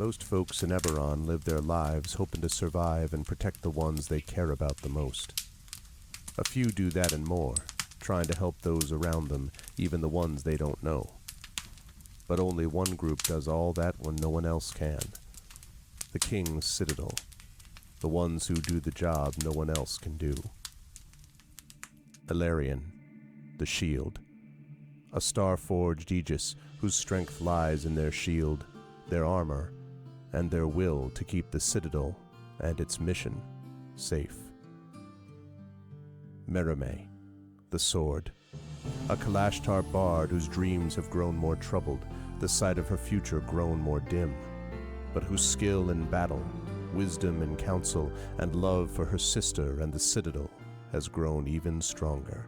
Most folks in Eberron live their lives hoping to survive and protect the ones they care about the most. A few do that and more, trying to help those around them, even the ones they don't know. But only one group does all that when no one else can. The King's Citadel. The ones who do the job no one else can do. Eberron, the Shield. A star-forged aegis whose strength lies in their shield, their armor, and their will to keep the Citadel and its mission safe. Merime, the Sword. A Kalashtar bard whose dreams have grown more troubled, the sight of her future grown more dim, but whose skill in battle, wisdom in counsel, and love for her sister and the Citadel has grown even stronger.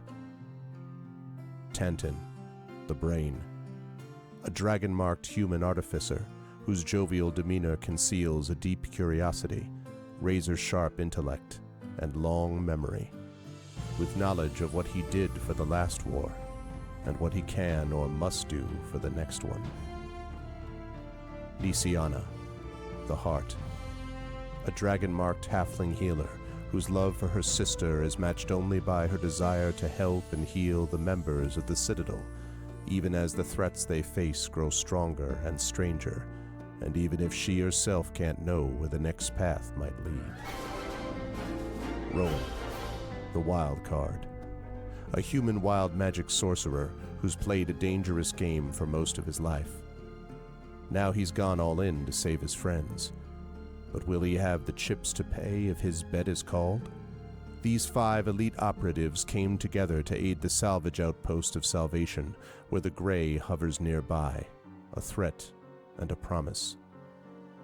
Tantan, the Brain. A dragon-marked human artificer whose jovial demeanor conceals a deep curiosity, razor-sharp intellect, and long memory, with knowledge of what he did for the last war and what he can or must do for the next one. Nisiana, the Heart. A dragon-marked halfling healer whose love for her sister is matched only by her desire to help and heal the members of the Citadel, even as the threats they face grow stronger and stranger, and even if she herself can't know where the next path might lead. Rowan, the Wild Card. A human wild magic sorcerer who's played a dangerous game for most of his life. Now he's gone all in to save his friends. But will he have the chips to pay if his bet is called? These 5 elite operatives came together to aid the salvage outpost of Salvation, where the Grey hovers nearby, a threat and a promise.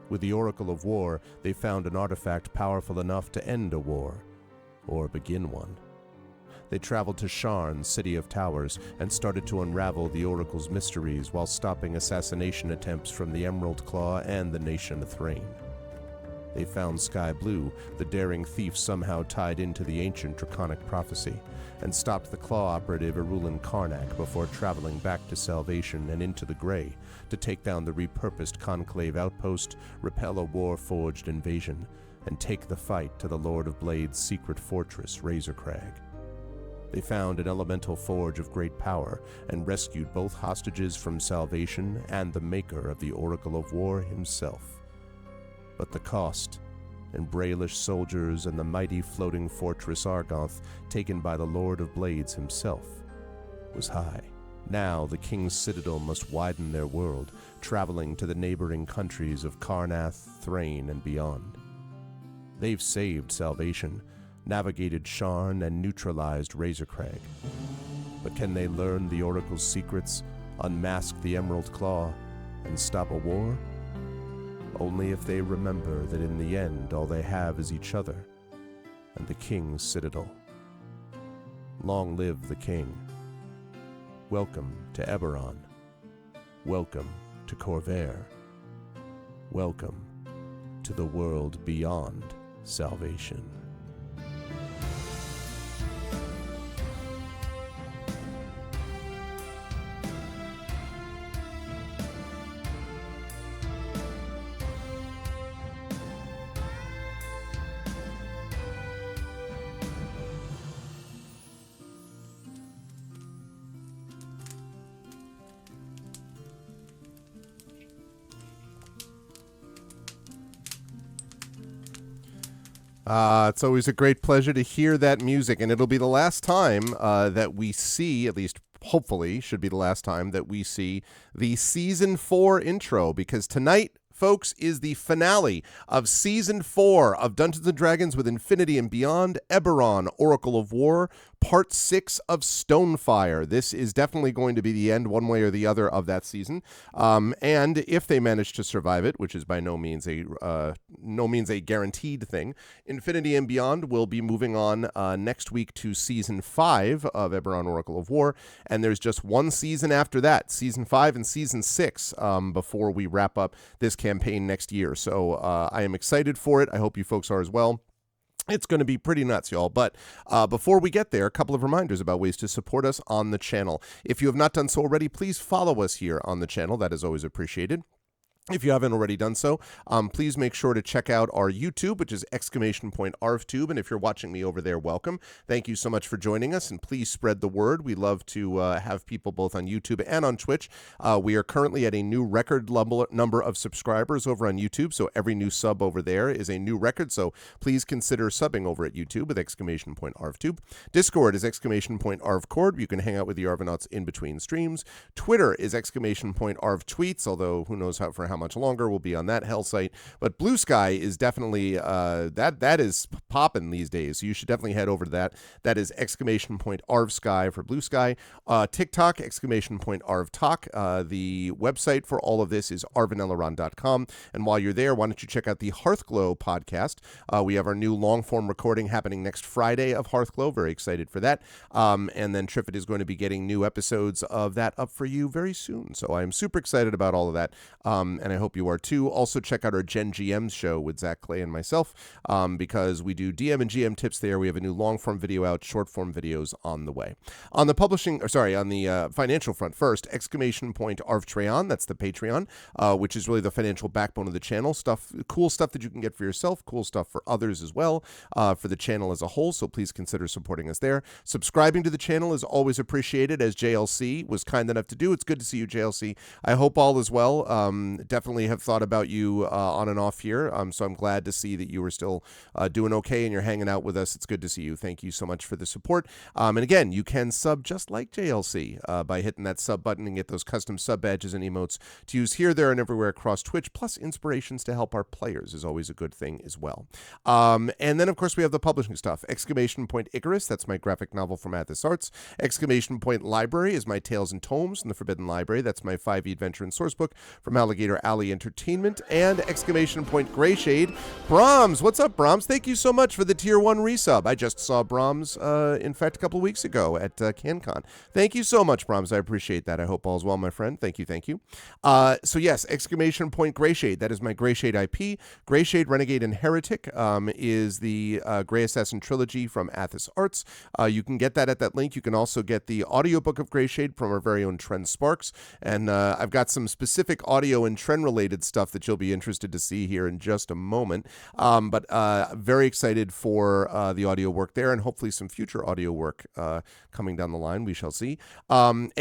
With the Oracle of War, they found an artifact powerful enough to end a war, or begin one. They traveled to Sharn, City of Towers, and started to unravel the Oracle's mysteries while stopping assassination attempts from the Emerald Claw and the Nation of Thrain. They found Sky Blue, the daring thief somehow tied into the ancient draconic prophecy, and stopped the Claw operative Erulin Karnak before traveling back to Salvation and into the Grey to take down the repurposed Conclave outpost, repel a war-forged invasion, and take the fight to the Lord of Blade's secret fortress, Razorcrag. They found an elemental forge of great power and rescued both hostages from Salvation and the maker of the Oracle of War himself. But the cost, and Braelish soldiers and the mighty floating fortress Argoth, taken by the Lord of Blades himself, was high. Now the King's Citadel must widen their world, traveling to the neighboring countries of Karnath, Thrain, and beyond. They've saved Salvation, navigated Sharn, and neutralized Razorcrag. But can they learn the Oracle's secrets, unmask the Emerald Claw, and stop a war? Only if they remember that in the end all they have is each other and the King's Citadel. Long live the King. Welcome to Eberron. Welcome to Corvair. Welcome to the world beyond Salvation. It's always a great pleasure to hear that music, and it'll be the last time that we see, at least hopefully should be the last time that we see the Season 4 intro, because tonight, folks, is the finale of Season 4 of Dungeons & Dragons with Infinity and Beyond, Eberron, Oracle of War, Part 6 of Stonefire. This is definitely going to be the end, one way or the other, of that season. And if they manage to survive it, which is by no means a guaranteed thing, Infinity and Beyond will be moving on next week to Season 5 of Eberron, Oracle of War. And there's just one season after that, Season 5 and Season 6, before we wrap up this campaign next year. So I am excited for it. I hope you folks are as well. It's going to be pretty nuts, y'all. But before we get there, a couple of reminders about ways to support us on the channel. If you have not done so already, please follow us here on the channel. That is always appreciated. If you haven't already done so, please make sure to check out our YouTube, which is !ArvTube. And if you're watching me over there, welcome. Thank you so much for joining us, and please spread the word. We love to have people both on YouTube and on Twitch. We are currently at a new record number of subscribers over on YouTube, so every new sub over there is a new record. So please consider subbing over at YouTube with !ArvTube. Discord is !ArvCord. You can hang out with the Arvanauts in between streams. Twitter is !ArvTweets, although who knows for how much longer we'll be on that hell site. But Blue Sky is definitely that is popping these days, so you should definitely head over to that. That is !ArvSky for Blue Sky. TikTok !ArvTalk. The website for all of this is arvanelleron.com, and while you're there, why don't you check out the Hearthglow podcast. We have our new long form recording happening next Friday of Hearthglow. Very excited for that. And then Triffid is going to be getting new episodes of that up for you very soon, so I'm super excited about all of that. And I hope you are too. Also, check out our Gen GM show with Zach Clay and myself, because we do DM and GM tips there. We have a new long-form video out, short-form videos on the way. On the on the financial front first, !Arvtreon, that's the Patreon, which is really the financial backbone of the channel. Cool stuff that you can get for yourself, cool stuff for others as well, for the channel as a whole, so please consider supporting us there. Subscribing to the channel is always appreciated, as JLC was kind enough to do. It's good to see you, JLC. I hope all is well. Definitely have thought about you on and off here, so I'm glad to see that you are still doing okay and you're hanging out with us. It's good to see you. Thank you so much for the support. And again, you can sub just like JLC by hitting that sub button and get those custom sub badges and emotes to use here, there, and everywhere across Twitch, plus inspirations to help our players is always a good thing as well. And then, of course, we have the publishing stuff. !Icarus, that's my graphic novel from Athos Arts. !Library is my Tales and Tomes from the Forbidden Library. That's my 5e adventure and sourcebook from Alligator Alley Entertainment. And !Grayshade. Brahms, what's up, Brahms? Thank you so much for the tier 1 resub. I just saw Brahms, in fact, a couple of weeks ago at CanCon. Thank you so much, Brahms. I appreciate that. I hope all's well, my friend. Thank you, thank you. So yes, !Grayshade. That is my Grayshade IP. Grayshade, Renegade, and Heretic is the Grey Assassin trilogy from Athos Arts. You can get that at that link. You can also get the audiobook of Grayshade from our very own Trent Sparks. And I've got some specific audio and trend-related stuff that you'll be interested to see here in just a moment. But very excited for the audio work there, and hopefully some future audio work coming down the line. We shall see. And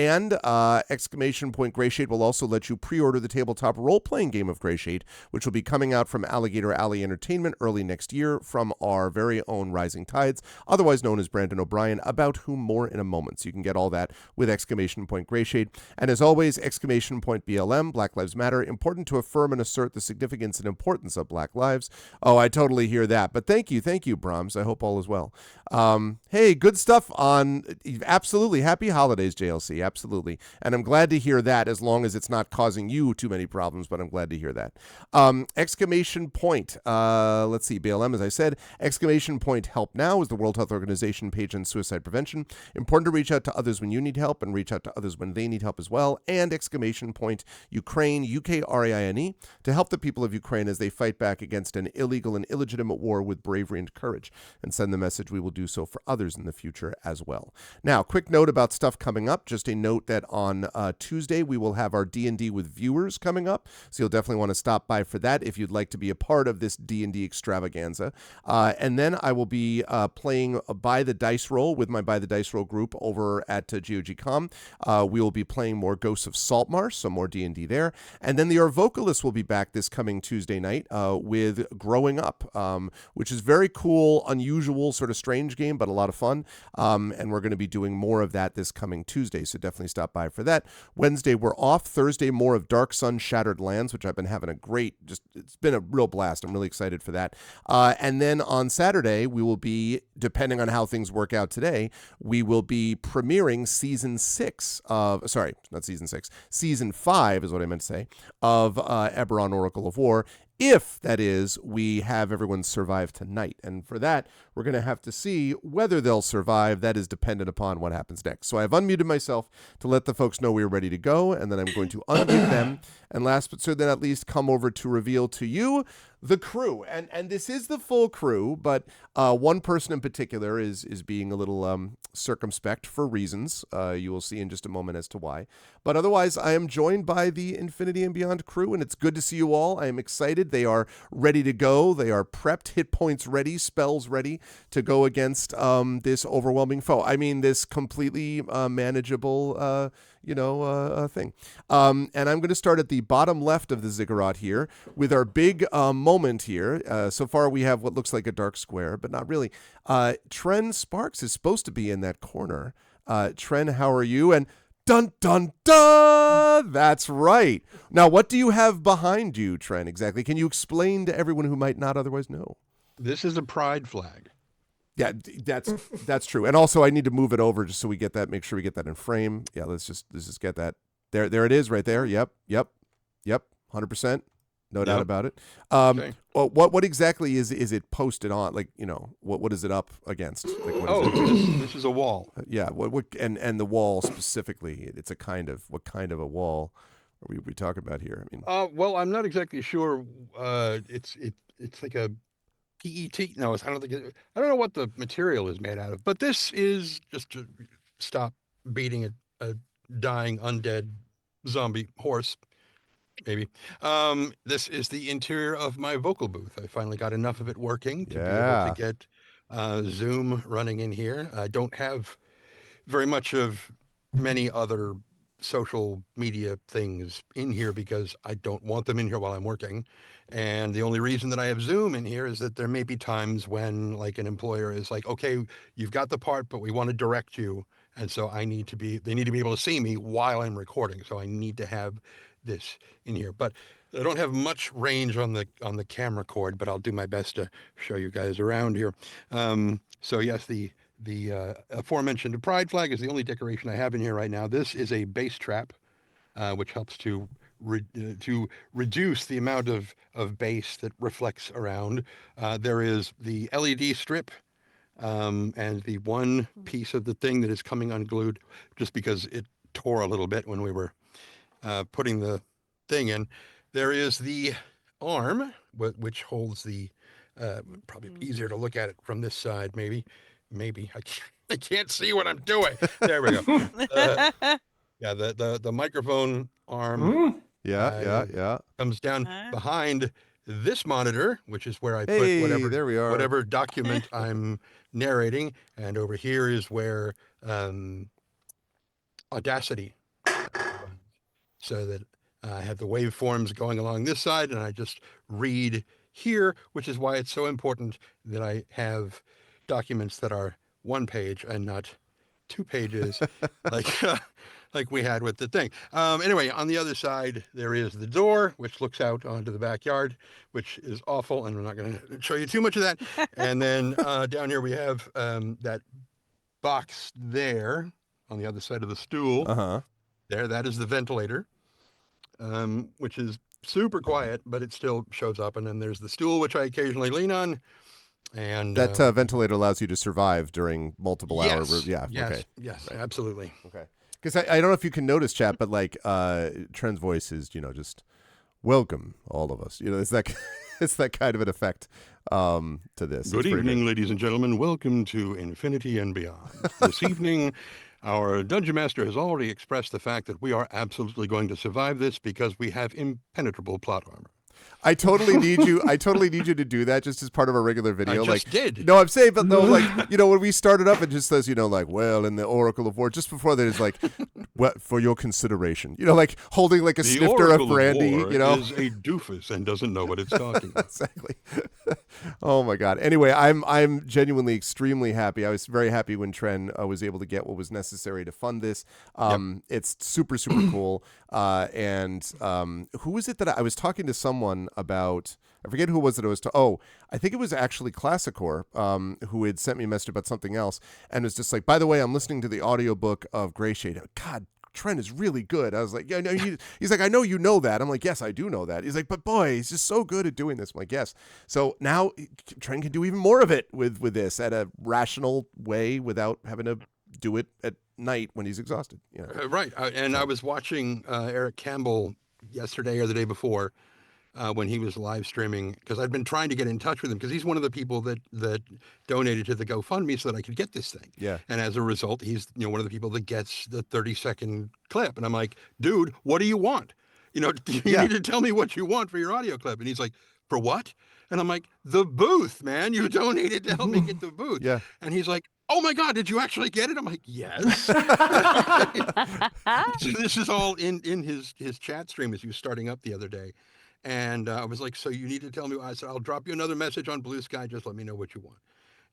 Grayshade will also let you pre-order the tabletop role-playing game of Grayshade, which will be coming out from Alligator Alley Entertainment early next year from our very own Rising Tides, otherwise known as Brandon O'Brien, about whom more in a moment. So you can get all that with Grayshade. And as always, BLM, Black Lives Matter, important to affirm and assert the significance and importance of Black lives. Oh, I totally hear that. But thank you, Brahms. I hope all is well. Hey, good stuff on, absolutely. Happy holidays, JLC, absolutely. And I'm glad to hear that, as long as it's not causing you too many problems, but I'm glad to hear that. Let's see, BLM, as I said, Help Now is the World Health Organization page on suicide prevention. Important to reach out to others when you need help and reach out to others when they need help as well. And Ukraine, Ukraine, to help the people of Ukraine as they fight back against an illegal and illegitimate war with bravery and courage, and send the message we will do so for others in the future as well. Now, quick note about stuff coming up. Just a note that on Tuesday, we will have our D&D with viewers coming up, so you'll definitely want to stop by for that if you'd like to be a part of this D&D extravaganza. And then I will be playing By the Dice Roll with my By the Dice Roll group over at GOG.com. We will be playing more Ghosts of Saltmarsh, so more D&D there. And then the Vocalists will be back this coming Tuesday night with Growing Up, which is very cool, unusual, sort of strange game, but a lot of fun. And we're going to be doing more of that this coming Tuesday, so definitely stop by for that. Wednesday, we're off. Thursday, more of Dark Sun Shattered Lands, which I've been having it's been a real blast. I'm really excited for that. And then on Saturday, we will be, depending on how things work out today, we will be premiering season 5 is what I meant to say, of Eberron Oracle of War, if, that is, we have everyone survive tonight. And for that, we're going to have to see whether they'll survive. That is dependent upon what happens next. So I've unmuted myself to let the folks know we are ready to go, and then I'm going to unmute them, And last but certainly not least, come over to reveal to you the crew. And this is the full crew, but one person in particular is being a little circumspect for reasons. You will see in just a moment as to why. But otherwise, I am joined by the Infinity and Beyond crew, and it's good to see you all. I am excited. They are ready to go. They are prepped, hit points ready, spells ready to go against this overwhelming foe. I mean, this completely manageable thing. And I'm going to start at the bottom left of the ziggurat here with our big moment here. So far, we have what looks like a dark square, but not really. Tren Sparks is supposed to be in that corner. Tren, how are you? And dun, dun, dun! That's right. Now, what do you have behind you, Tren, exactly? Can you explain to everyone who might not otherwise know? This is a pride flag. Yeah, that's true. And also, I need to move it over just so we get that. Make sure we get that in frame. Yeah, let's just get that. There it is, right there. Yep. 100%. No doubt about it. Okay. Well, what exactly is it posted on? Like, what is it up against? Like, this is a wall. Yeah. What and the wall specifically? It's what kind of a wall are we talking about here? I mean, well, I'm not exactly sure. It's like a PET. No, I don't know what the material is made out of, but this is just to stop beating a dying undead zombie horse. Maybe. This is the interior of my vocal booth. I finally got enough of it working to be able to get Zoom running in here. I don't have very much of many other social media things in here because I don't want them in here while I'm working. And the only reason that I have Zoom in here is that there may be times when like an employer is like, okay, you've got the part, but we want to direct you. And so they need to be able to see me while I'm recording. So I need to have this in here, but I don't have much range on the camera cord, but I'll do my best to show you guys around here. So yes, the aforementioned pride flag is the only decoration I have in here right now. This is a base trap, which helps to reduce the amount of base that reflects around. There is the LED strip, and the one piece of the thing that is coming unglued just because it tore a little bit when we were putting the thing in. There is the arm, which holds the, probably easier to look at it from this side, maybe. I can't see what I'm doing. There we go. Yeah, the microphone arm. Yeah. Comes down behind this monitor, which is where I put whatever document I'm narrating. And over here is where Audacity, so that I have the waveforms going along this side, and I just read here, which is why it's so important that I have documents that are one page and not 2 pages, like we had with the thing. Anyway, on the other side, there is the door, which looks out onto the backyard, which is awful, and we're not going to show you too much of that. And then down here we have that box there on the other side of the stool. There, that is the ventilator, which is super quiet, but it still shows up. And then there's the stool, which I occasionally lean on. And that ventilator allows you to survive during multiple hours. Yeah. Yes, right. Absolutely. Okay. Because I don't know if you can notice, chat, but like Tren's voice is, just welcome all of us. It's that it's that kind of an effect to this. Good evening, ladies and gentlemen. Welcome to Infinity and Beyond. This evening, our Dungeon Master has already expressed the fact that we are absolutely going to survive this because we have impenetrable plot armor. I totally need you to do that just as part of our regular video. I just did. No, I'm saying, but no, when we started up, it just says, in the Oracle of War, just before that is like, what for your consideration, like holding like a snifter of brandy, is a doofus and doesn't know what it's talking about. Exactly. Oh my God. Anyway, I'm genuinely extremely happy. I was very happy when Tren was able to get what was necessary to fund this. It's super, super cool. And who was it that I was talking to someone about? I forget who it was that I was I think it was actually Classicor, who had sent me a message about something else and was just like, by the way, I'm listening to the audiobook of Grey Shade. God, Tren is really good. I was like, yeah, no, he's like, I know you know that. I'm like, yes, I do know that. He's like, but boy, he's just so good at doing this. I'm like, yes. So now Tren can do even more of it with this at a rational way without having to do it at night when he's exhausted. Right. I was watching Eric Campbell yesterday or the day before when he was live streaming, because I'd been trying to get in touch with him because he's one of the people that donated to the GoFundMe so that I could get this thing. Yeah. And as a result, he's one of the people that gets the 30-second clip. And I'm like, dude, what do you want? You need to tell me what you want for your audio clip. And he's like, for what? And I'm like, the booth, man. You donated to help me get the booth. Yeah. And he's like, oh my God, did you actually get it? I'm like, yes. So this is all in his chat stream as he was starting up the other day. And I was like, so you need to tell me. I said, I'll drop you another message on Blue Sky. Just let me know what you want.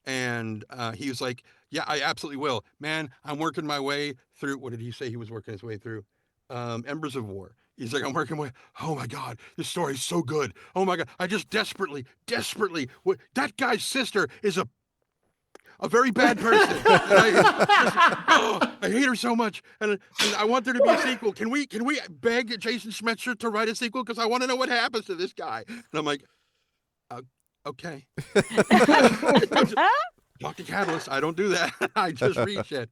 And he was like, yeah, I absolutely will. Man, I'm working my way through. What did he say he was working his way through? Embers of War. He's like, I'm working my, oh my God, this story's so good. Oh my God, I just desperately, that guy's sister is a very bad person. I hate her so much, and I want there to be a sequel. Can we beg Jason Schmetzer to write a sequel? Because I want to know what happens to this guy. And I'm like, okay. Talk to Catalyst. I don't do that. I just read shit.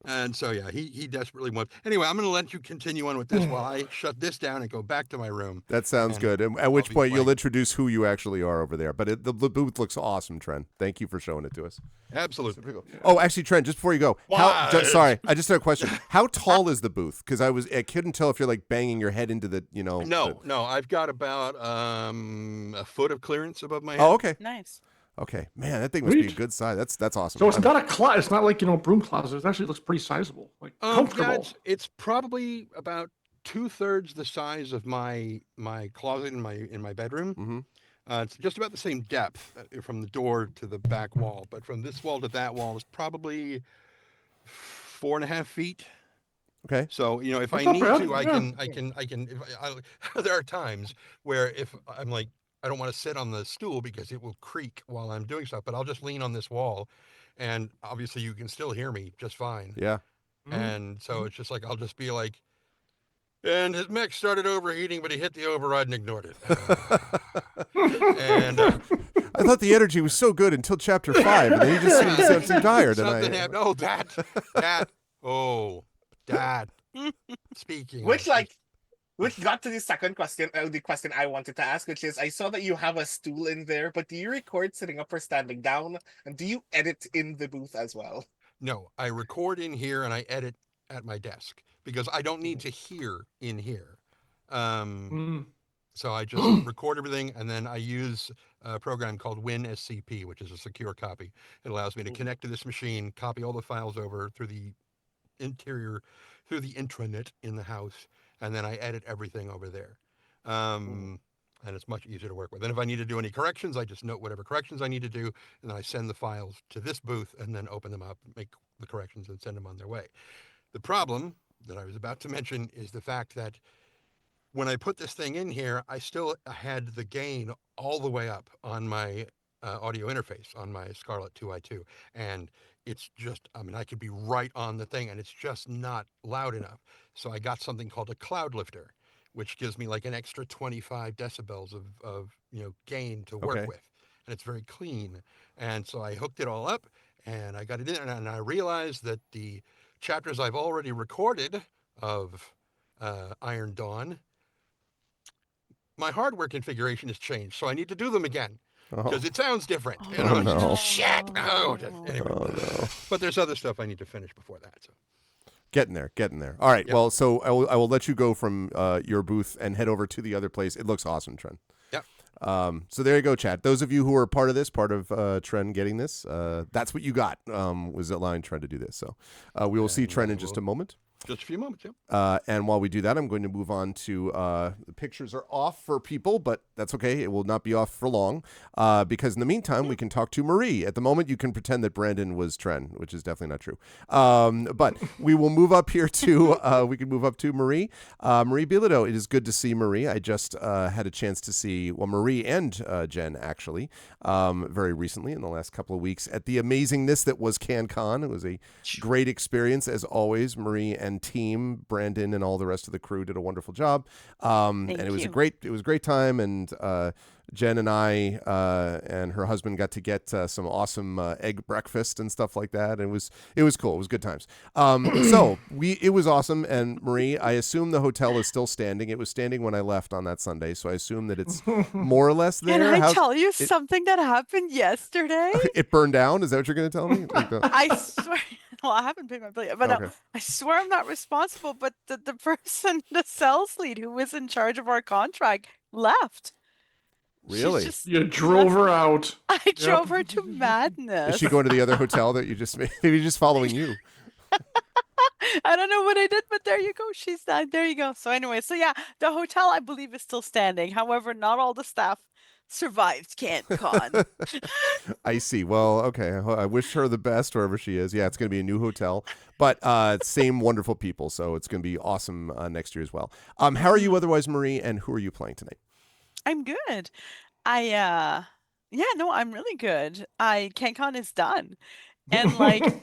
And so, yeah, he desperately wants. Anyway, I'm going to let you continue on with this while I shut this down and go back to my room. That sounds good. And at which point you'll introduce who you actually are over there. But the booth looks awesome, Trent. Thank you for showing it to us. Absolutely. Oh, actually, Trent, just before you go, sorry, I just had a question. How tall is the booth? Because I couldn't tell if you're like banging your head into the, No, I've got about a foot of clearance above my head. Oh, okay. Nice. Okay, man, that thing must be a good size. That's awesome. So it's not a closet. It's not like broom closet. It actually looks pretty sizable, like comfortable. Yeah, it's probably about 2/3 the size of my closet in my bedroom. Mm-hmm. It's just about the same depth from the door to the back wall, but from this wall to that wall is probably 4.5 feet. Okay. So if I need to, I can. There are times where if I'm like, I don't want to sit on the stool because it will creak while I'm doing stuff, but I'll just lean on this wall, and obviously you can still hear me just fine. Yeah. And so it's just like, I'll just be like, and his mech started overheating, but he hit the override and ignored it. And I thought the energy was so good until chapter 5, and then he just seemed tired. Something happened. That. Speaking. Which got to the second question, the question I wanted to ask, which is, I saw that you have a stool in there, but do you record sitting up or standing down? And do you edit in the booth as well? No, I record in here and I edit at my desk because I don't need to hear in here. So I just record everything, and then I use a program called WinSCP, which is a secure copy. It allows me to connect to this machine, copy all the files over through the intranet in the house, and then I edit everything over there. And it's much easier to work with. And if I need to do any corrections, I just note whatever corrections I need to do, and then I send the files to this booth and then open them up, make the corrections, and send them on their way. The problem that I was about to mention is the fact that when I put this thing in here, I still had the gain all the way up on my audio interface on my Scarlett 2i2. And it's just, I could be right on the thing, and it's just not loud enough. So I got something called a cloud lifter, which gives me like an extra 25 decibels of gain to work with. And it's very clean. And so I hooked it all up, and I got it in, and I realized that the chapters I've already recorded of Iron Dawn, my hardware configuration has changed, so I need to do them again because it sounds different. Shit. Anyway. No. But there's other stuff I need to finish before that. So. Getting there. All right. Yep. Well, so I will let you go from your booth and head over to the other place. It looks awesome, Trent. Yep. So there you go, chat. Those of you who are part of this, part of Trent getting this, that's what you got, was allowing Trent to do this. So we will see Trent in just a moment. Just a few moments, yeah. And while we do that, I'm going to move on to the pictures are off for people, but that's okay. It will not be off for long because in the meantime, we can talk to Marie. At the moment, you can pretend that Brandon was Tren, which is definitely not true. But we will move up here to, we can move up to Marie. Marie Bilodeau, it is good to see Marie. I just had a chance to see, Marie and Jen, actually, very recently in the last couple of weeks at the amazingness that was CanCon. It was a great experience, as always. Marie and and team, Brandon and all the rest of the crew did a wonderful job. And it was a great time. And Jen and I and her husband got to get some awesome egg breakfast and stuff like that. And it was cool. It was good times. It was awesome. And Marie, I assume the hotel is still standing. It was standing when I left on that Sunday, so I assume that it's more or less there. Can I tell you something that happened yesterday? It burned down. Is that what you're going to tell me? I swear. Well, I haven't paid my bill yet, but Okay. I swear I'm not responsible. But the person, the sales lead who was in charge of our contract, left. Really? You drove her out. I drove her to madness. Is she going to the other hotel that you just made? Maybe just following you. I don't know what I did, but there you go. She's there you go. So anyway, yeah, the hotel I believe is still standing. However, not all the staff survived CanCon. I see. Well, okay. I wish her the best wherever she is. Yeah, it's going to be a new hotel, but same wonderful people. So it's going to be awesome next year as well. How are you otherwise, Marie? And who are you playing tonight? I'm good. I'm really good. CanCon is done. And like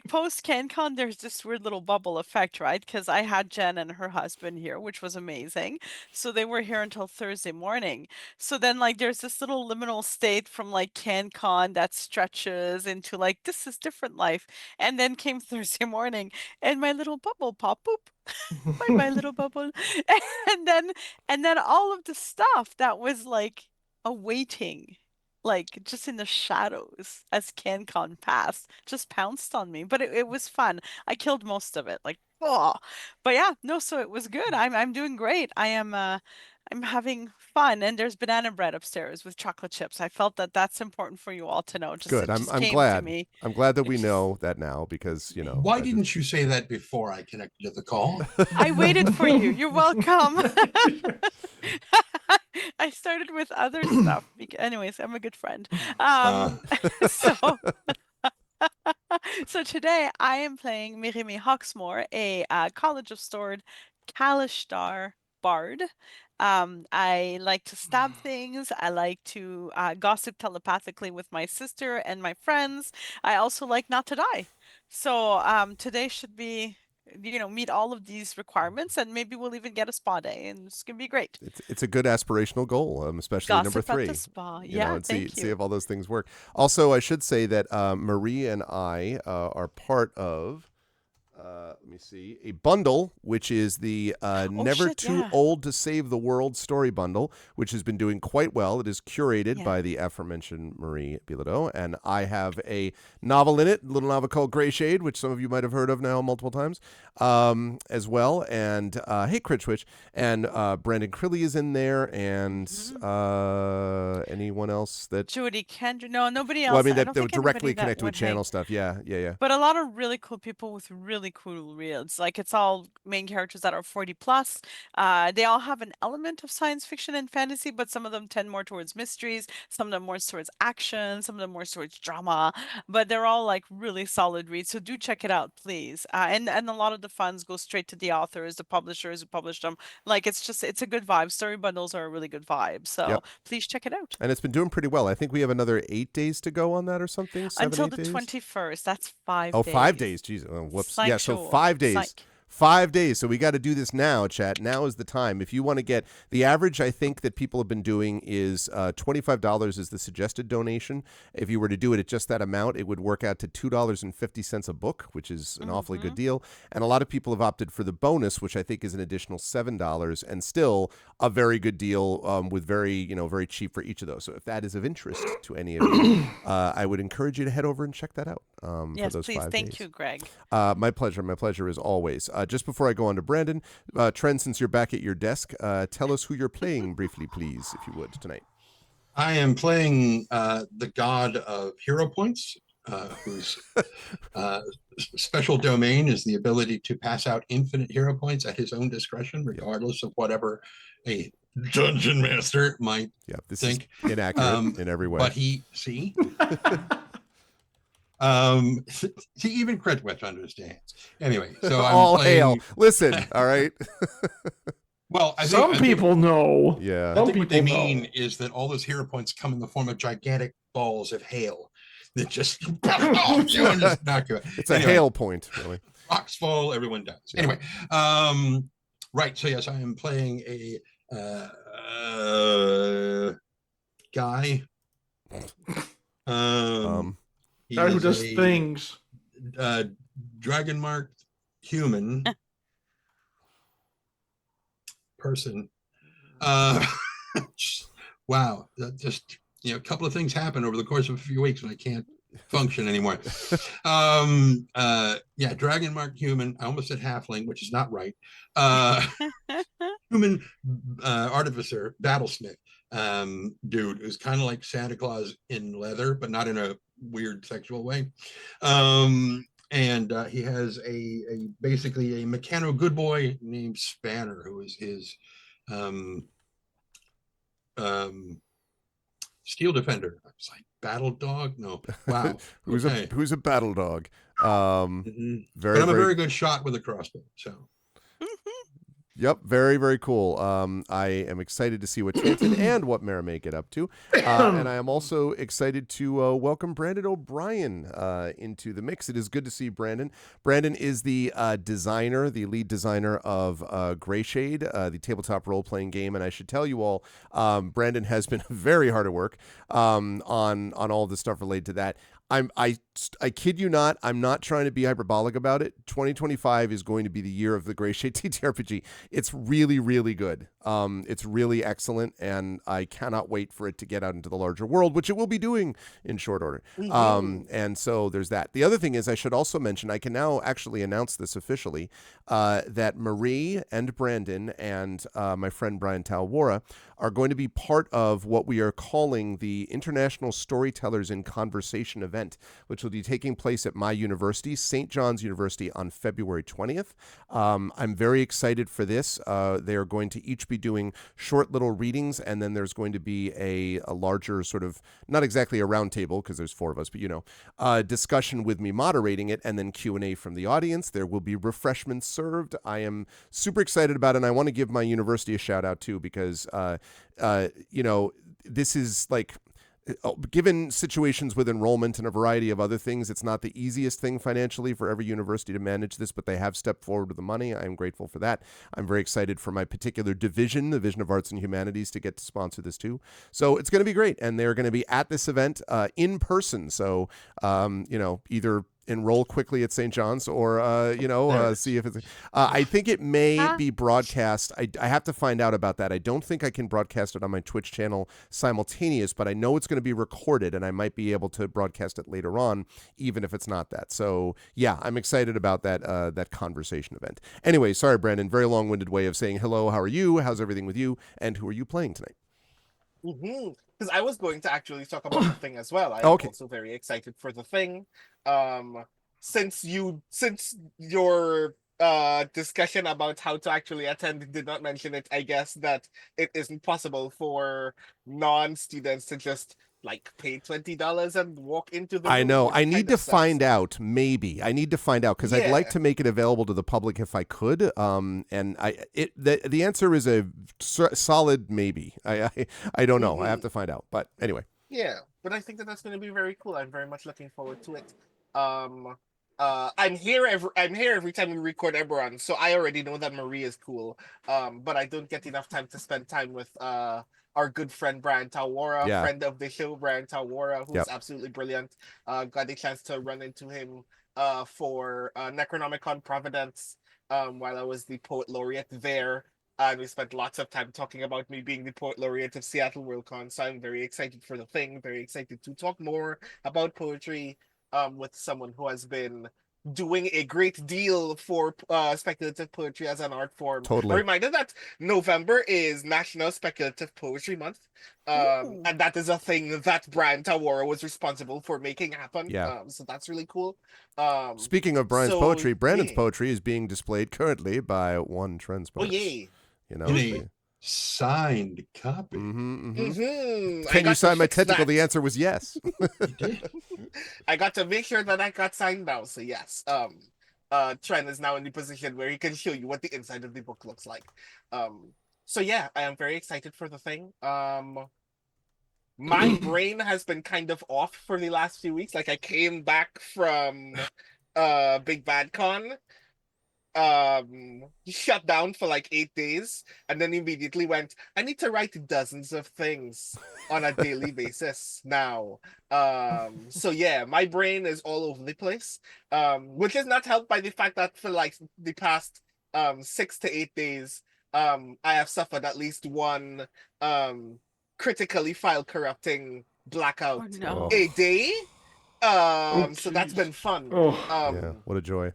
post CanCon, there's this weird little bubble effect, right? Because I had Jen and her husband here, which was amazing. So they were here until Thursday morning. So then there's this little liminal state from CanCon that stretches into this is different life. And then came Thursday morning, and my little bubble pop boop. my little bubble. And then all of the stuff that was awaiting, just in the shadows as CanCon passed, just pounced on me. But it was fun. I killed most of it. But yeah, no, so it was good. I'm doing great. I'm having fun, and there's banana bread upstairs with chocolate chips. I felt that that's important for you all to know. Good. I'm glad. I'm glad that we know that now because, Why didn't you say that before I connected to the call? I waited for you. You're welcome. I started with other stuff. Anyways, I'm a good friend. So today I am playing Mirimi Hawksmoor, a College of Sword Kalishtar bard. I like to stab things. I like to gossip telepathically with my sister and my friends. I also like not to die. So today should be, meet all of these requirements, and maybe we'll even get a spa day, and it's gonna be great. It's a good aspirational goal, especially Gossip number 3. At the spa. And see if all those things work. Also, I should say that Marie and I are part of. Let me see. A bundle, which is the Never Too Old to Save the World story bundle, which has been doing quite well. It is curated by the aforementioned Marie Bilodeau, and I have a novel in it, a little novel called Gray Shade, which some of you might have heard of now multiple times, as well. And hey, Critchwitch, and Brandon Crilly is in there, and anyone else that Judy Kendra? No, nobody else. Well, I mean that would directly connect with channel stuff. Yeah. But a lot of really cool people with really cool reels. It's all main characters that are 40 plus. They all have an element of science fiction and fantasy, but some of them tend more towards mysteries, some of them more towards action, some of them more towards drama. But they're all really solid reads. So do check it out, please. And a lot of the funds go straight to the authors, the publishers who published them. It's a good vibe. Story bundles are a really good vibe. So please check it out. And it's been doing pretty well. I think we have another 8 days to go on that or something. Until the 21st. That's 5 days. Oh, 5 days. Jeez. Oh, whoops. Psych. Yeah, so 5 days. Psych. 5 days. So we got to do this now, chat. Now is the time. If you want to get the average, I think that people have been doing is $25 is the suggested donation. If you were to do it at just that amount, it would work out to $2.50 a book, which is an awfully good deal. And a lot of people have opted for the bonus, which I think is an additional $7, and still a very good deal with very cheap for each of those. So if that is of interest to any of you, I would encourage you to head over and check that out. Yes, for those please. 5 Thank days. you, Greg. My pleasure. My pleasure as always. Just before I go on to Brandon, Trent, since you're back at your desk, tell us who you're playing briefly, please, if you would, tonight. I am playing the god of hero points, whose special domain is the ability to pass out infinite hero points at his own discretion, regardless of whatever a dungeon master might think. Is inaccurate in every way. But see, even Critwitch understands. Anyway, so I'm all playing... hail. Listen, all right. Well, some people know. Yeah. I think what they mean is that all those hero points come in the form of gigantic balls of hail that just knock you out. It's a hail point, really. rocks fall, everyone dies. Anyway, right. So yes, I am playing a guy. Guy who does things. Dragon marked human person. Wow, that just a couple of things happen over the course of a few weeks and I can't function anymore. Yeah, dragon marked human. I almost said halfling, which is not right. Human artificer, battlesmith, dude who's kind of like Santa Claus in leather, but not in a weird sexual way. And he has a basically a mechano good boy named Spanner, who is his steel defender. I was like, battle dog? No. Wow. who's a battle dog? But I'm a very good shot with a crossbow. So Yep, very, very cool. I am excited to see what Chanton and what Mara may get up to. And I am also excited to welcome Brandon O'Brien into the mix. It is good to see Brandon. Brandon is the designer, the lead designer of Greyshade, the tabletop role-playing game. And I should tell you all, Brandon has been very hard at work on all the stuff related to that. I kid you not, I'm not trying to be hyperbolic about it. 2025 is going to be the year of the Greyshade TTRPG. It's really, really good. It's really excellent, and I cannot wait for it to get out into the larger world, which it will be doing in short order. And so there's that. The other thing is I should also mention, I can now actually announce this officially, that Marie and Brandon and my friend Brian Talwara are going to be part of what we are calling the International Storytellers in Conversation event, which will be taking place at my university, St. John's University, on February 20th. I'm very excited for this. They are going to each be doing short little readings, and then there's going to be a larger sort of, not exactly a round table because there's 4 of us, but discussion with me moderating it, and then Q&A from the audience. There will be refreshments served. I am super excited about it, and I want to give my university a shout out too, because this is like, given situations with enrollment and a variety of other things, it's not the easiest thing financially for every university to manage this, but they have stepped forward with the money. I am grateful for that. I'm very excited for my particular division, the Division of Arts and Humanities, to get to sponsor this too. So it's going to be great. And they're going to be at this event in person. So, either enroll quickly at St. John's or, see if it's... I think it may be broadcast. I have to find out about that. I don't think I can broadcast it on my Twitch channel simultaneous, but I know it's going to be recorded, and I might be able to broadcast it later on, even if it's not that. So, yeah, I'm excited about that conversation event. Anyway, sorry, Brandon, very long-winded way of saying hello, how are you, how's everything with you, and who are you playing tonight? Because I was going to actually talk about the thing as well. I'm also very excited for the thing. Since your discussion about how to actually attend did not mention it, I guess that it isn't possible for non-students to just pay $20 and walk into the room. I know. I need to find out. Maybe I need to find out, because I'd like to make it available to the public if I could. The answer is a solid maybe. I don't know. I have to find out. But anyway. Yeah, but I think that's going to be very cool. I'm very much looking forward to it. I'm here every time we record Eberron, so I already know that Marie is cool. But I don't get enough time to spend time with our good friend Brian Talwara, friend of the show, Brian Talwara, who's absolutely brilliant. Got a chance to run into him for Necronomicon Providence while I was the poet laureate there. And we spent lots of time talking about me being the poet laureate of Seattle Worldcon. So I'm very excited for the thing, very excited to talk more about poetry with someone who has been doing a great deal for speculative poetry as an art form. Totally. A reminder that November is National Speculative Poetry Month. And that is a thing that Brian Talwara was responsible for making happen. So that's really cool. Speaking of Brian's poetry, Brandon's poetry is being displayed currently by One Transparence. Oh, yay. In a signed copy. Can you sign my tentacle? The answer was yes. I got to make sure that I got signed now, so yes. Trent is now in the position where he can show you what the inside of the book looks like. So yeah, I am very excited for the thing. My brain has been kind of off for the last few weeks. I came back from Big Bad Con, shut down for like 8 days and then immediately went, I need to write dozens of things on a daily basis now. So yeah, my brain is all over the place, which is not helped by the fact that for like the past 6 to 8 days, I have suffered at least one critically file corrupting blackout Oh no. a day. Oh, So that's been jeez. fun. Oh. Yeah, what a joy.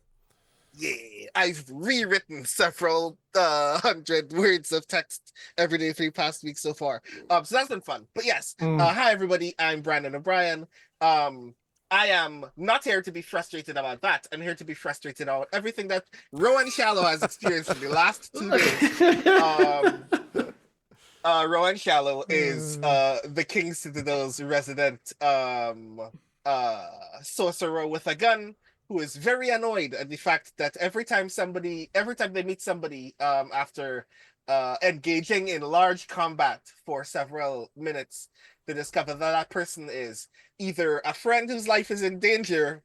Yeah, I've rewritten several 100 words of text every day for the past week so far. So that's been fun. But yes, hi everybody, I'm Brandon O'Brien. I am not here to be frustrated about that. I'm here to be frustrated about everything that Rowan Shallow has experienced in the last 2 days. Rowan Shallow is the King Citadel's resident sorcerer with a gun, who is very annoyed at the fact that every time they meet somebody after engaging in large combat for several minutes, they discover that that person is either a friend whose life is in danger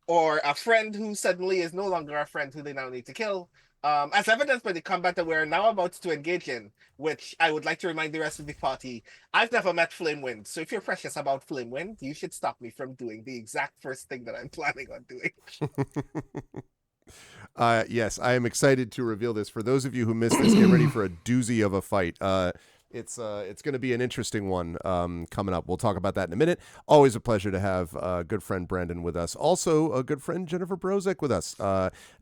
or a friend who suddenly is no longer a friend who they now need to kill. As evidenced by the combat that we're now about to engage in, which I would like to remind the rest of the party, I've never met Flamewind, so if you're precious about Flamewind, you should stop me from doing the exact first thing that I'm planning on doing. Yes, I am excited to reveal this. For those of you who missed this, get ready for a doozy of a fight. It's going to be an interesting one coming up. We'll talk about that in a minute. Always a pleasure to have good friend Brandon with us. Also, a good friend Jennifer Brozek with us.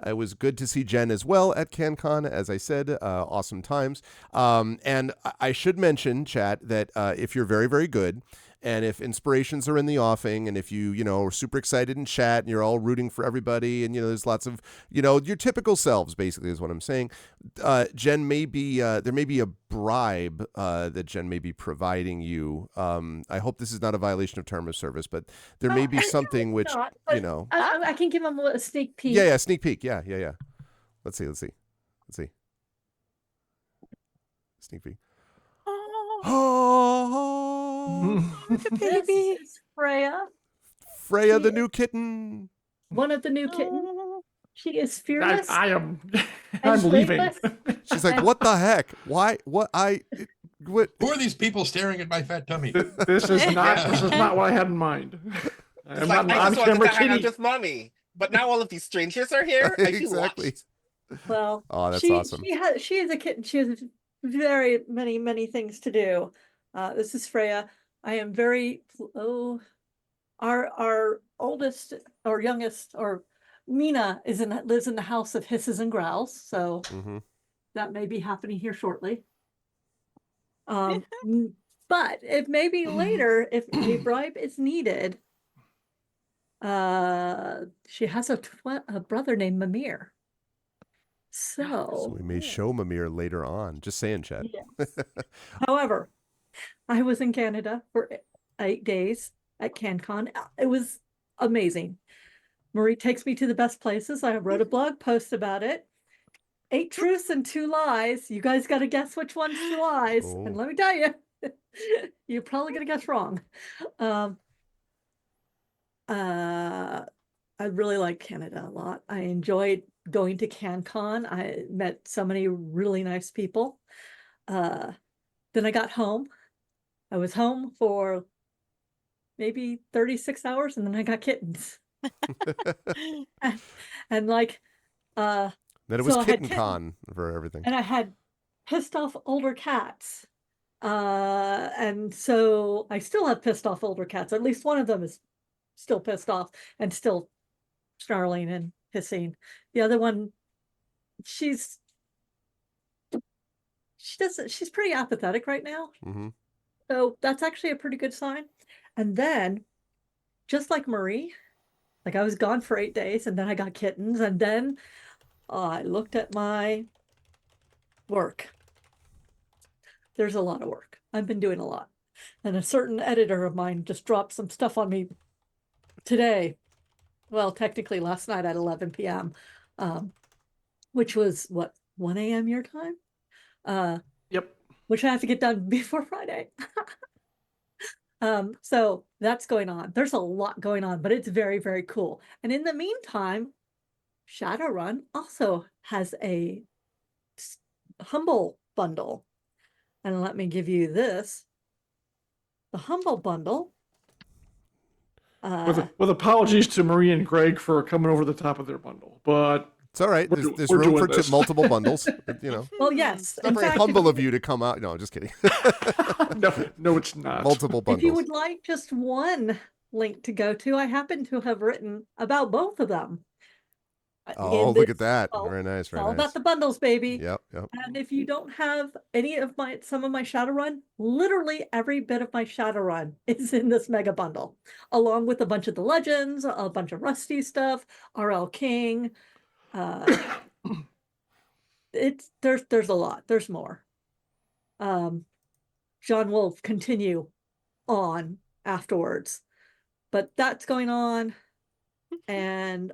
It was good to see Jen as well at CanCon, as I said. Awesome times. And I should mention, chat, that if you're very, very good, and if inspirations are in the offing, and if you are super excited in chat and you're all rooting for everybody, and there's lots of your typical selves, basically is what I'm saying. Jen may be there may be a bribe that Jen may be providing you. I hope this is not a violation of term of service, but there may be something which not, but I can give them a sneak peek. Yeah, sneak peek. Yeah. Let's see. Sneak peek. Oh, This is Freya. Freya, the new kitten. One of the new kittens. She is fearless. I'm and leaving. weightless. She's like, what the heck? Why? What? What? Who are these people staring at my fat tummy? This is not what I had in mind. I'm Like, not I on just wanted camera to hang out kitty. with mommy, but now all of these strangers are here. I feel Exactly. watched. Well, Oh, that's awesome. She is a kitten. She has very many things to do. This is Freya. I am very our oldest or youngest or Mina lives in the house of hisses and growls, so that may be happening here shortly. But it may be later if a bribe is needed. She has a brother named Mimir. So we may show Mimir later on. Just saying, Chad. Yes. However, I was in Canada for 8 days at CanCon. It was amazing. Marie takes me to the best places. I wrote a blog post about it. 8 truths and 2 lies. You guys got to guess which one's the lies. Oh. And let me tell you, you're probably going to guess wrong. I really like Canada a lot. I enjoyed going to CanCon. I met so many really nice people. Then I got home. I was home for maybe 36 hours and then I got kittens. and like then it was so Kitten Con for everything. And I had pissed off older cats. And so I still have pissed off older cats. At least one of them is still pissed off and still snarling and hissing. The other one, she's pretty apathetic right now. So that's actually a pretty good sign. And then, just like Marie, like I was gone for 8 days and then I got kittens and then I looked at my work. There's a lot of work. I've been doing a lot. And a certain editor of mine just dropped some stuff on me today. Well, technically last night at 11 p.m., which was what, 1 a.m. your time? Yep. Which I have to get done before Friday. So that's going on. There's a lot going on, but it's very, very cool. And in the meantime, Shadowrun also has a humble bundle. And let me give you this. The humble bundle. With apologies to Marie and Greg for coming over the top of their bundle, but it's all right. There's room for multiple bundles. You know. Well, yes. It's not very humble of you to come out. No, just kidding. No, it's not. Multiple bundles. If you would like just one link to go to, I happen to have written about both of them. Oh, look at that. Very nice. Very all nice. about the bundles, baby. Yep. And if you don't have some of my Shadowrun, literally every bit of my Shadowrun is in this mega bundle, along with a bunch of the legends, a bunch of Rusty stuff, RL King. There's a lot. There's more. John will continue on afterwards, but that's going on, and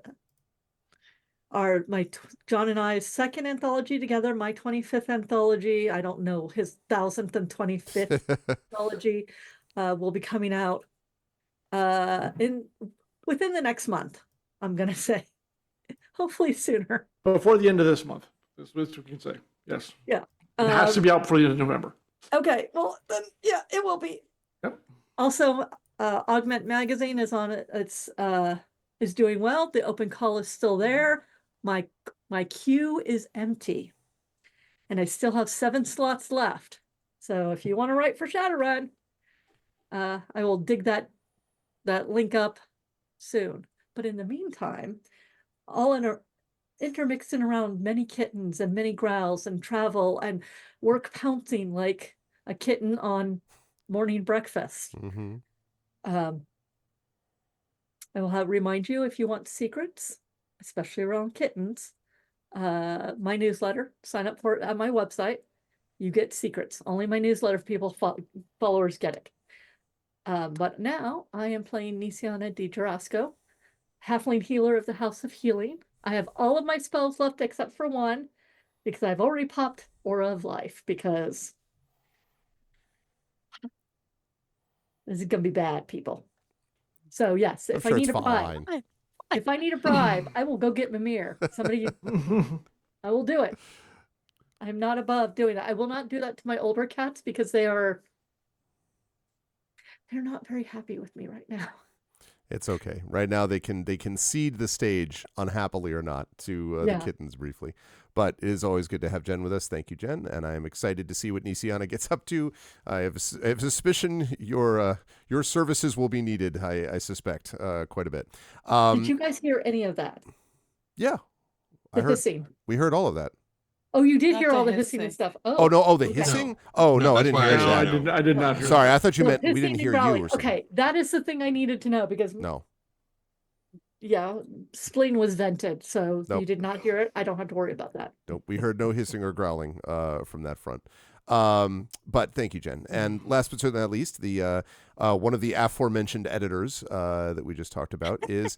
John and I's second anthology together, my 25th anthology, I don't know, his 1025th anthology will be coming out within the next month, I'm gonna say. Hopefully sooner. Before the end of this month. That's what we can say. Yes. Yeah. It has to be out before the end of November. Okay. Well then yeah, it will be. Yep. Also, Augment Magazine is on it. It's is doing well. The open call is still there. My queue is empty, and I still have 7 slots left. So if you want to write for Shadowrun, I will dig that link up soon. But in the meantime, all intermixing around many kittens and many growls and travel and work pouncing like a kitten on morning breakfast. Mm-hmm. I will remind you, if you want secrets, especially around kittens, my newsletter, sign up for it at my website. You get secrets. Only my newsletter followers get it. But now I am playing Nisiana di Jarasco, Halfling Healer of the House of Healing. I have all of my spells left except for one, because I've already popped Aura of Life, because this is going to be bad, people. So yes, if I need a bribe, I will go get Mimir. Somebody, I will do it. I'm not above doing that. I will not do that to my older cats because they're not very happy with me right now. It's okay. Right now they can cede the stage, unhappily or not, to the kittens briefly. But it is always good to have Jen with us. Thank you, Jen. And I am excited to see what Nisiana gets up to. I have a suspicion your services will be needed, I suspect, quite a bit. Did you guys hear any of that? Yeah. Hissing. We heard all of that. Oh, you did hear all the hissing and stuff. Oh no! Oh, the hissing. Oh no, I didn't hear that. I did not hear. Sorry, I thought you meant we didn't hear you or something. Okay, that is the thing I needed to know, because spleen was vented, so you did not hear it. I don't have to worry about that. Nope, we heard no hissing or growling from that front. But thank you, Jen. And last but certainly not least, the one of the aforementioned editors that we just talked about is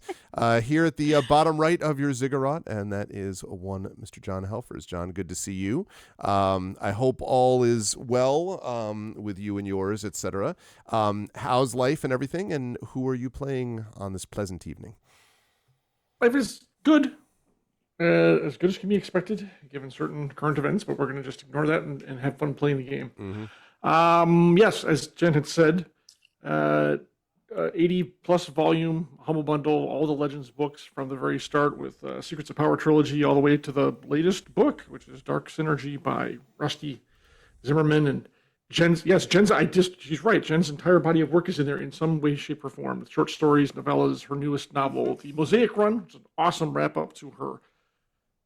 here at the bottom right of your ziggurat, and that is one Mr. John Helfers. John, good to see you. I hope all is well with you and yours, etc. How's life and everything, and who are you playing on this pleasant evening? Life is good. As good as can be expected, given certain current events, but we're going to just ignore that and have fun playing the game. Mm-hmm. Yes, as Jen had said, 80 plus volume Humble Bundle, all the Legends books from the very start, with Secrets of Power trilogy all the way to the latest book, which is Dark Synergy by Rusty Zimmerman. And Jen's, she's right. Jen's entire body of work is in there in some way, shape, or form. With short stories, novellas, her newest novel, The Mosaic Run, which is an awesome wrap up to her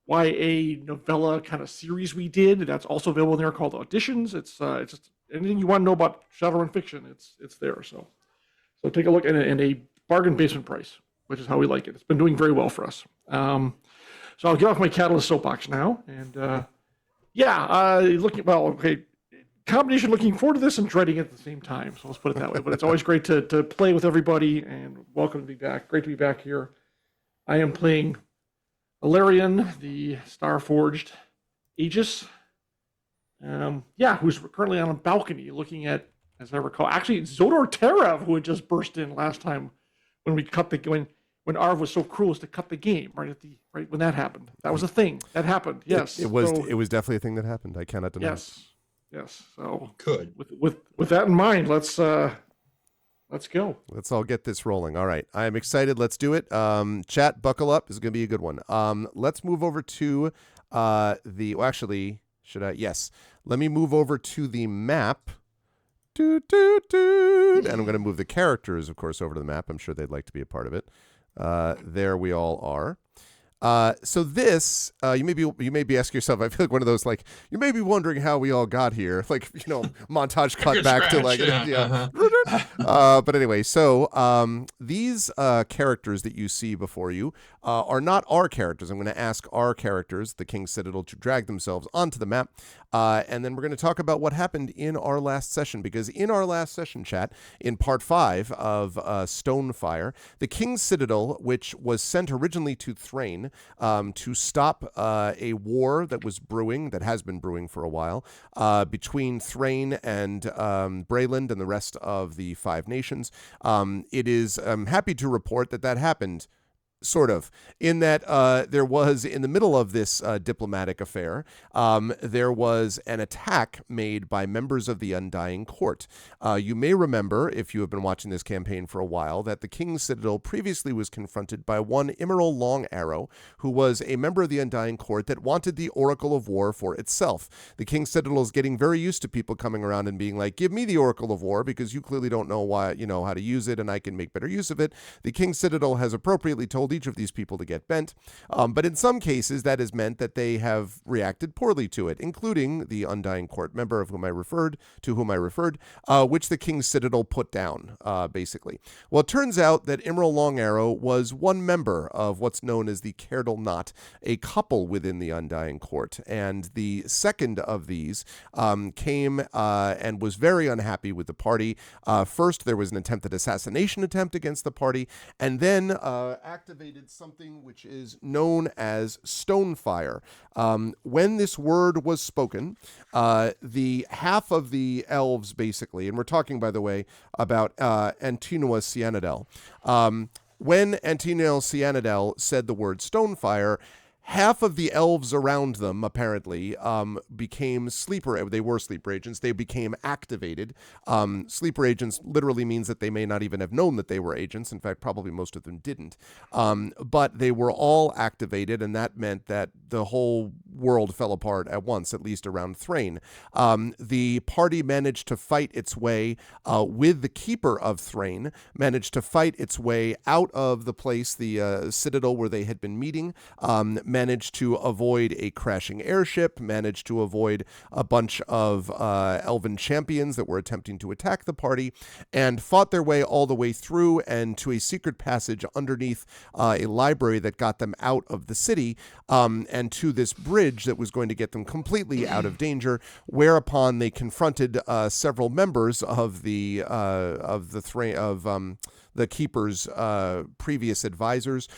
YA novella kind of series we did. That's also available in there, called Auditions. It's just anything you want to know about Shadowrun fiction, it's there. So take a look at it, and a bargain basement price, which is how we like it. It's been doing very well for us. So I'll get off my Catalyst soapbox now, and combination looking forward to this and dreading it at the same time. So let's put it that way. But it's always great to play with everybody, and welcome to be back. Great to be back here. I am playing Alarion, the Star-Forged Aegis, who's currently on a balcony looking at, as I recall, actually Zodor Terev, who had just burst in last time when we cut when Arv was so cruel as to cut the game right when that happened. That was a thing that happened. Yes, it was definitely a thing that happened. I cannot deny. Yes. So Could. With that in mind, let's go. Let's all get this rolling. All right, I'm excited. Let's do it. Chat, buckle up. This is going to be a good one. Let's move over to Yes. Let me move over to the map. And I'm going to move the characters, of course, over to the map. I'm sure they'd like to be a part of it. There we all are. So this, you may be asking yourself, I feel like one of those, like, you may be wondering how we all got here, like, montage cut back to like, but anyway, so these characters that you see before you are not our characters. I'm going to ask our characters, the King's Citadel, to drag themselves onto the map, and then we're going to talk about what happened in our last session, because in our last session, chat, in part 5 of Stonefire, the King's Citadel, which was sent originally to Thrain, to stop a war that has been brewing for a while, between Thrain and Brayland and the rest of the 5 nations. I'm happy to report that happened. Sort of, in that there was, in the middle of this diplomatic affair, there was an attack made by members of the Undying Court. You may remember, if you have been watching this campaign for a while, that the King's Citadel previously was confronted by one Eberron Longarrow, who was a member of the Undying Court that wanted the Oracle of War for itself. The King's Citadel is getting very used to people coming around and being like, give me the Oracle of War, because you clearly don't know how to use it, and I can make better use of it. The King's Citadel has appropriately told each of these people to get bent, but in some cases that has meant that they have reacted poorly to it, including the Undying Court member to whom I referred, which the King's Citadel put down, basically. Well, it turns out that Eberron Longarrow was one member of what's known as the Cerdal Knot, a couple within the Undying Court, and the second of these came and was very unhappy with the party. First, there was an attempted assassination attempt against the party, and then activated something which is known as Stonefire. When this word was spoken, the half of the elves, basically, and we're talking, by the way, about Antinua Cyanidel. When Antinua Cyanidel said the word Stonefire, half of the elves around them, apparently, became sleeper. They were sleeper agents. They became activated. Sleeper agents literally means that they may not even have known that they were agents. In fact, probably most of them didn't. But they were all activated, and that meant that the whole world fell apart at once, at least around Thrain. The party managed to fight its way with the keeper of Thrain, managed to fight its way out of the place, the citadel where they had been meeting, managed to avoid a crashing airship, managed to avoid a bunch of elven champions that were attempting to attack the party, and fought their way all the way through and to a secret passage underneath a library that got them out of the city, and to this bridge that was going to get them completely out of danger, whereupon they confronted several members of the keeper's previous advisors,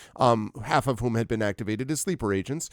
half of whom had been activated as sleeper agents,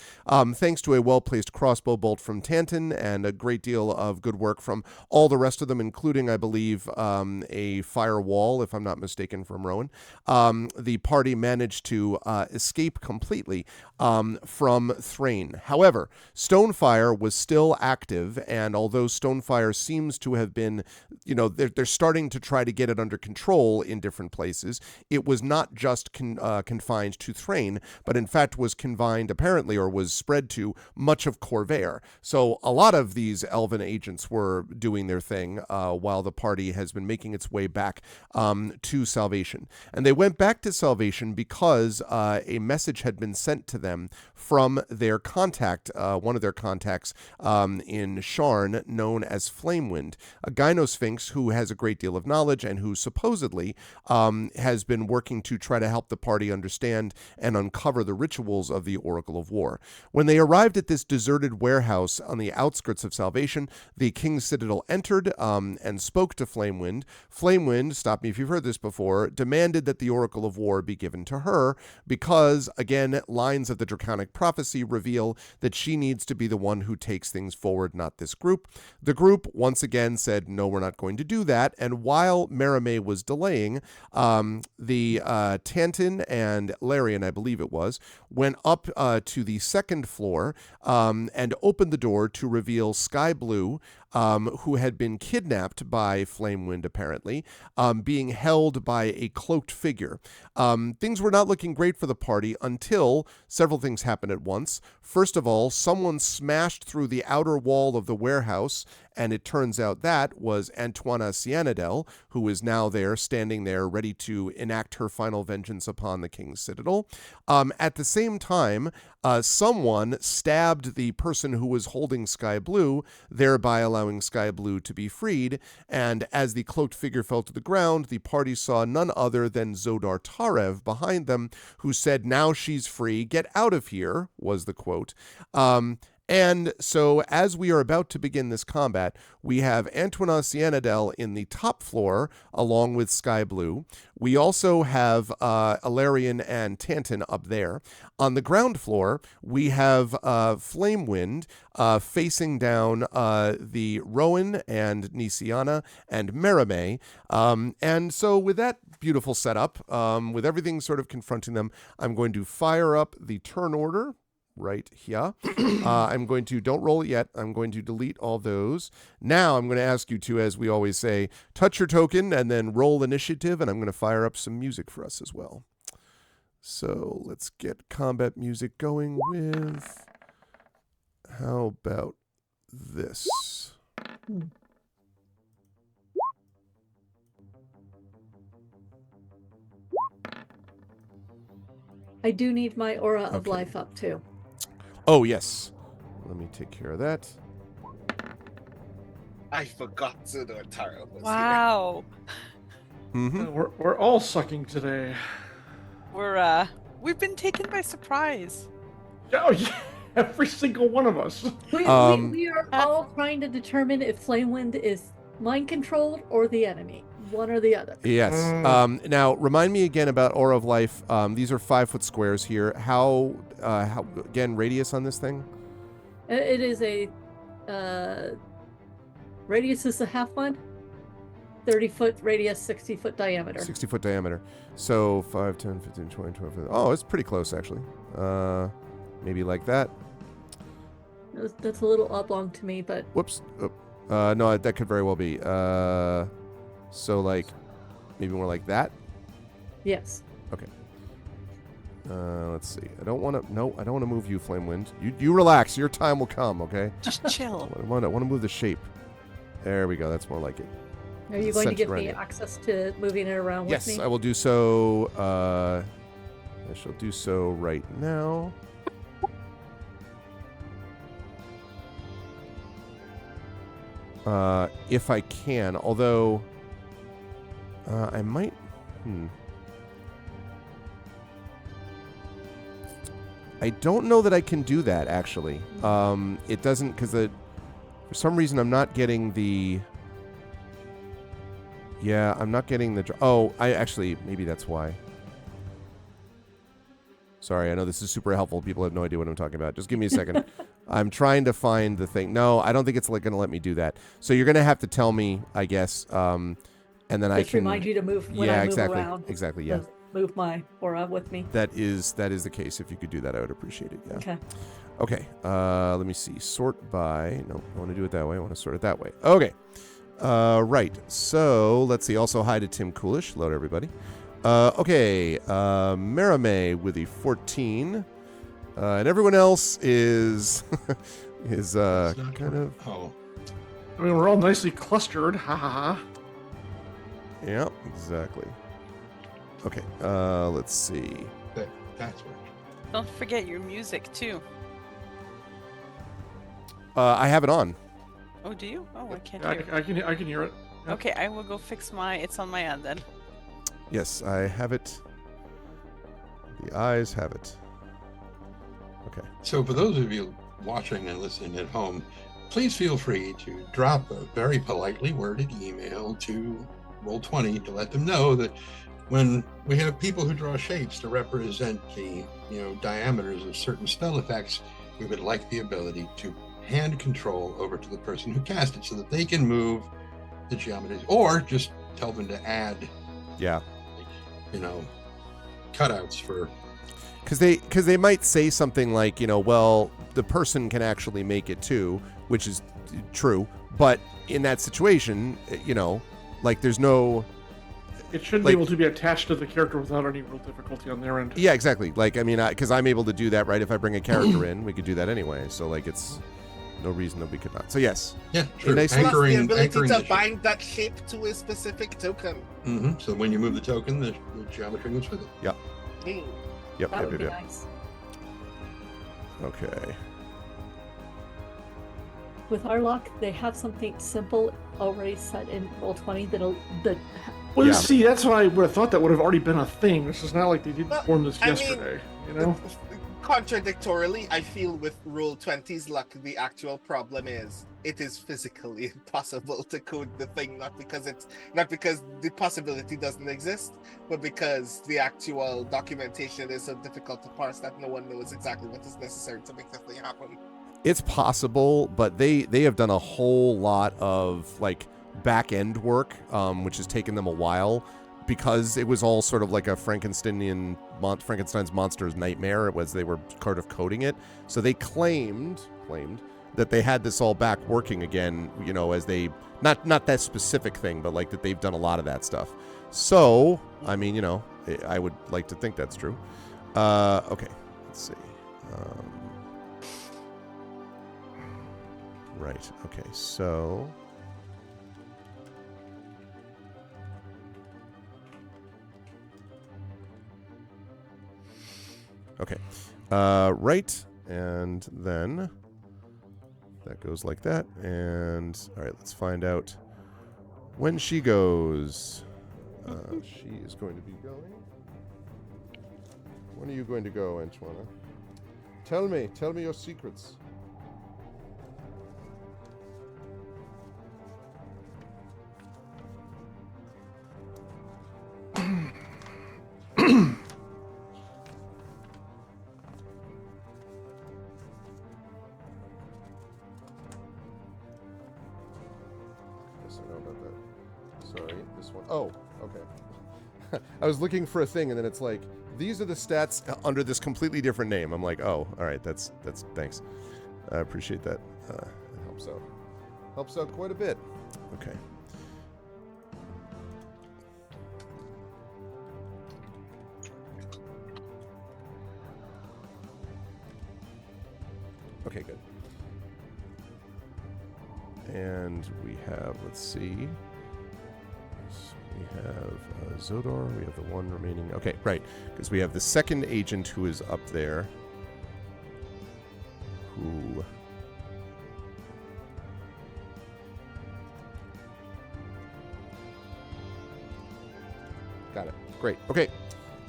thanks to a well-placed crossbow bolt from Tanton and a great deal of good work from all the rest of them, including, I believe, a firewall, if I'm not mistaken, from Rowan. The party managed to escape completely from Thrain. However, Stonefire was still active, and although Stonefire seems to have been, they're starting to try to get it under control in different places, it was not just confined to Thrain, but in fact was confined, apparently, or was spread to much of Corvair. So a lot of these elven agents were doing their thing while the party has been making its way back to Salvation. And they went back to Salvation because a message had been sent to them from their contact, one of their contacts in Sharn, known as Flamewind, a gynosphinx who has a great deal of knowledge and who supposedly has been working to try to help the party understand and uncover the rituals of the Oracle of War. When they arrived at this deserted warehouse on the outskirts of Salvation, the King's Citadel entered and spoke to Flamewind. Flamewind, stop me if you've heard this before, demanded that the Oracle of War be given to her because, again, lines of the Draconic prophecy reveal that she needs to be the one who takes things forward, not this group. The group once again said, no, we're not going to do that. And while Merimee was delaying, the Tantin and Larian, I believe it was, went up to the second floor and opened the door to reveal Sky Blue, who had been kidnapped by Flamewind, apparently, being held by a cloaked figure. Things were not looking great for the party until several things happened at once. First of all, someone smashed through the outer wall of the warehouse, and it turns out that was Antoine Cianadel, who is now there, standing there, ready to enact her final vengeance upon the King's Citadel. At the same time, someone stabbed the person who was holding Sky Blue, thereby allowing Sky Blue to be freed. And as the cloaked figure fell to the ground, the party saw none other than Zodar Tarev behind them, who said, "Now she's free. Get out of here," was the quote. And so as we are about to begin this combat, we have Antoine Cianadel in the top floor, along with Sky Blue. We also have Alarian and Tantin up there. On the ground floor, we have Flamewind facing down the Rowan and Nisiana and Merime. And so with that beautiful setup, with everything sort of confronting them, I'm going to fire up the turn order right here. I'm going to, don't roll it yet. I'm going to delete all those. Now I'm going to ask you to, as we always say, touch your token and then roll initiative, and I'm going to fire up some music for us as well. So let's get combat music going with, how about this? I do need my aura of life up too. Oh, yes. Let me take care of that. I forgot Zodar Tarev was Wow. Mm-hmm. We're all sucking today. We've been taken by surprise. Oh, yeah. Every single one of us. We are all trying to determine if Flamewind is mind controlled or the enemy. One or the other. Yes. Now, remind me again about Aura of Life. These are 5-foot squares here. How again, radius on this thing? It is a radius is a half one. 30-foot radius, 60-foot diameter. 60-foot diameter. So 5, 10, 15, 20, 25. Oh, it's pretty close, actually. Maybe like that. That's a little oblong to me, but... Whoops. Oh. No, that could very well be. So, like, maybe more like that? Yes. Okay. Let's see. I don't want to move you, Flamewind. You relax. Your time will come, okay? Just chill. I want to move the shape. There we go. That's more like it. Are you going to give me access to moving it around with me? Yes, I will do so. I shall do so right now. If I can, although I might. I don't know that I can do that, actually. It doesn't, because for some reason I'm not getting the... Yeah, I'm not getting the... Oh, maybe that's why. Sorry, I know this is super helpful. People have no idea what I'm talking about. Just give me a second. I'm trying to find the thing. No, I don't think it's going to let me do that. So you're going to have to tell me, I guess, and then I can... remind you to move when I move around. Exactly, yeah. Move my aura with me. That is the case. If you could do that, I would appreciate it, yeah. Okay, let me see. Sort by... No, I want to do it that way. I want to sort it that way. Okay. Right. So, let's see. Also, hi to Tim Coolish. Hello to everybody. Okay. Merime with the 14. And everyone else is kind of... Oh. I mean, we're all nicely clustered. Ha ha ha. Yeah, exactly. Okay, let's see. That's right. Don't forget your music, too. I have it on. Oh, do you? Oh, I can't Yeah, hear it. I can hear it. Yeah. Okay, I will go fix it's on my end then. Yes, I have it. The eyes have it. Okay. So for those of you watching and listening at home, please feel free to drop a very politely worded email to Roll20 to let them know that when we have people who draw shapes to represent the diameters of certain spell effects, we would like the ability to hand control over to the person who cast it so that they can move the geometries, or just tell them to add cutouts for. Because they might say something like, well, the person can actually make it too, which is true. But in that situation, like there's no. It should be able to be attached to the character without any real difficulty on their end. Yeah, exactly. Like, I mean, because I'm able to do that, right? If I bring a character in, we could do that anyway. So, like, it's no reason that we could not. So, yes. Yeah, sure. Nice Plus the ability anchoring to bind that shape to a specific token. Mm-hmm. So when you move the token, the geometry moves with it. Yep. Yep. That would be Yep. nice. Okay. With our luck, they have something simple already set in Roll20 that Well, Yeah. see, that's why I would have thought that would have already been a thing. This is not like they didn't Well, form this I mean, yesterday, you know? Contradictorily, I feel with Roll20's luck, the actual problem is it is physically impossible to code the thing, not because the possibility doesn't exist, but because the actual documentation is so difficult to parse that no one knows exactly what is necessary to make the thing happen. It's possible, but they have done a whole lot of, like, back-end work, which has taken them a while, because it was all sort of like a Frankenstein's monster's nightmare. They were kind of coding it. So they claimed that they had this all back working again, as they, not that specific thing, but like that they've done a lot of that stuff. So, I mean, I would like to think that's true. Okay, let's see. Right, okay, so... Okay, right, and then that goes like that, and all right, let's find out when she goes. She is going to be going. When are you going to go, Antoine? Tell me your secrets. Sorry, this one. Oh, okay. I was looking for a thing, and then it's like, these are the stats under this completely different name. I'm like, oh, all right, that's thanks. I appreciate that. It helps out. Helps out quite a bit. Okay. Okay, good. And we have, let's see. We have Zodor, we have the one remaining. Okay, right, because we have the second agent who is up there. Who... Got it. Great. Okay.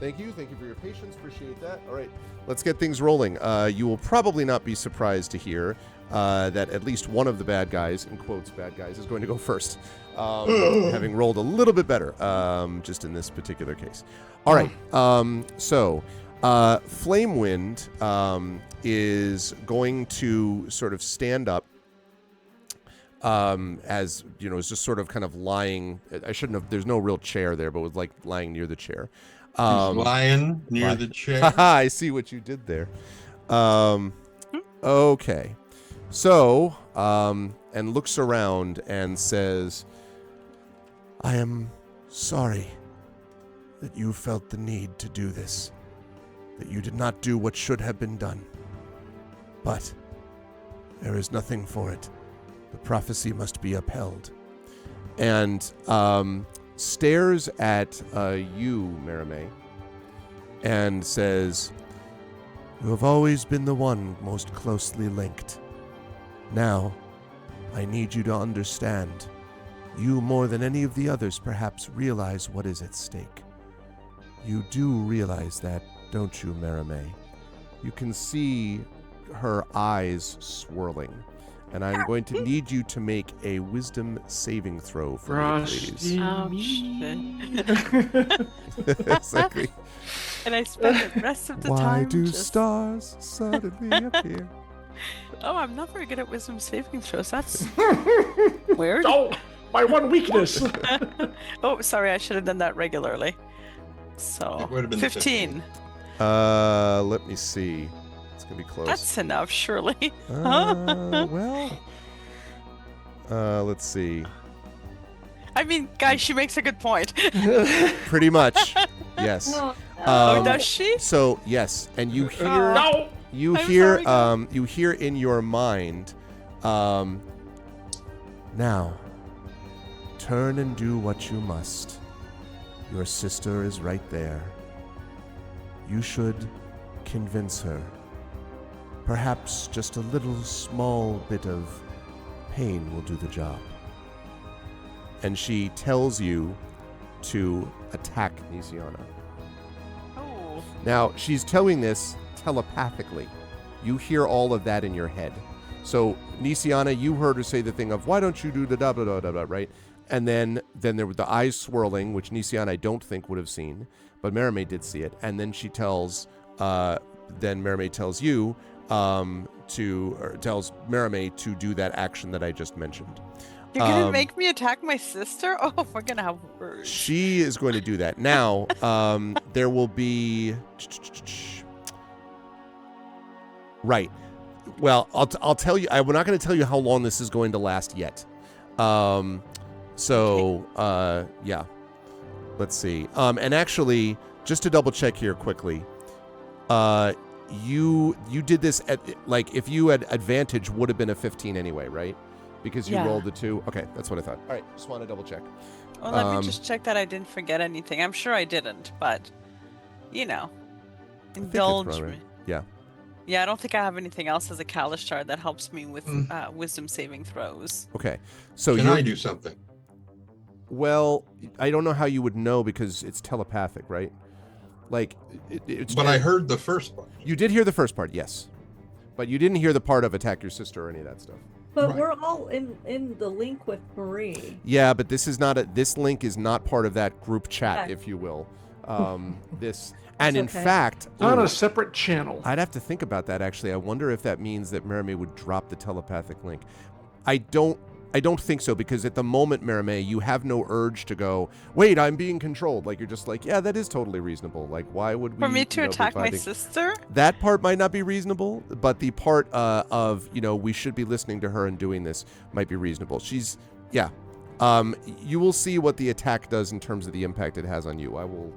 Thank you. Thank you for your patience. Appreciate that. All right. Let's get things rolling. You will probably not be surprised to hear that at least one of the bad guys, in quotes, bad guys, is going to go first. Having rolled a little bit better, just in this particular case. All right. So, Flamewind is going to sort of stand up as, is just sort of kind of lying. I shouldn't have, there's no real chair there, but was like lying near the chair. He's lying near the chair. I see what you did there. Okay. So, and looks around and says, I am sorry that you felt the need to do this, that you did not do what should have been done. But there is nothing for it. The prophecy must be upheld. And stares at you, Marimé, and says, you have always been the one most closely linked. Now, I need you to understand. You, more than any of the others, perhaps realize what is at stake. You do realize that, don't you, Marimé? You can see her eyes swirling. And I'm going to need you to make a wisdom saving throw for me, please. Exactly. And I spend the rest of the Why time do just... stars suddenly appear? Oh, I'm not very good at wisdom saving throws. That's weird. Oh, my one weakness. Oh, sorry. I should have done that regularly. So It would have been 15. Let me see. It's gonna be close. That's enough, surely. Well. Let's see. I mean, guys, she makes a good point. Pretty much. Yes. Oh, does she? So yes, and you hear No! you I'm hear sorry, you hear in your mind now turn and do what you must. Your sister is right there. You should convince her. Perhaps just a little small bit of pain will do the job. And she tells you to attack Nisiana. Oh. Now, she's telling this telepathically. You hear all of that in your head. So, Nisiana, you heard her say the thing of, why don't you do the da da da da da, right? And then there were the eyes swirling, which Nisiana I don't think would have seen, but Merime did see it. And then she tells, then Merime tells you tells Merime to do that action that I just mentioned. You're gonna make me attack my sister? Oh, we're gonna have words. She is going to do that. Now, there will be... Right. Well, I'll tell you... we're not going to tell you how long this is going to last yet. Yeah. Let's see. And actually, just to double check here quickly, you did this at... Like, if you had advantage, would have been a 15 anyway, right? Because you rolled the 2. Okay, that's what I thought. All right, just want to double check. Well, let me just check that I didn't forget anything. I'm sure I didn't, but, you know, indulge me. Yeah. Yeah, I don't think I have anything else as a Kalishtar that helps me with wisdom saving throws. Okay, so Can I do something? Well, I don't know how you would know because it's telepathic, right? Like, But I heard the first part. You did hear the first part, yes. But you didn't hear the part of attack your sister or any of that stuff. But we're all in the link with Marie. Yeah, but this is not this link is not part of that group chat, if you will. In fact, on a separate channel. I'd have to think about that actually. I wonder if that means that Merime would drop the telepathic link. I don't think so, because at the moment, Merime, you have no urge to go, wait, I'm being controlled. Like, you're just like, yeah, that is totally reasonable. Like, why would we... For me to attack my sister? That part might not be reasonable, but the part of, we should be listening to her and doing this might be reasonable. She's... Yeah. You will see what the attack does in terms of the impact it has on you. I will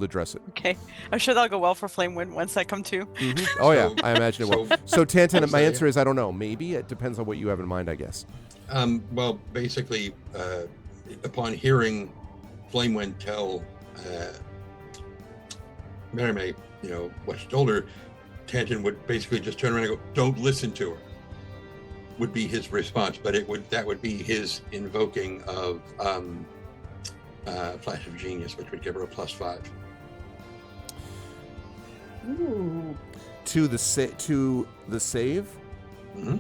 address it. Okay. I'm sure that'll go well for Flamewind once I come to. Mm-hmm. Oh, yeah. I imagine it will. So, Tantan, my answer is I don't know. Maybe. It depends on what you have in mind, I guess. Well, basically, upon hearing Flamewind tell Merime, what she told her, Tantan would basically just turn around and go, don't listen to her, would be his response. But that would be his invoking of... Flash of Genius, which would give her a +5. Ooh. To the save. Mm-hmm.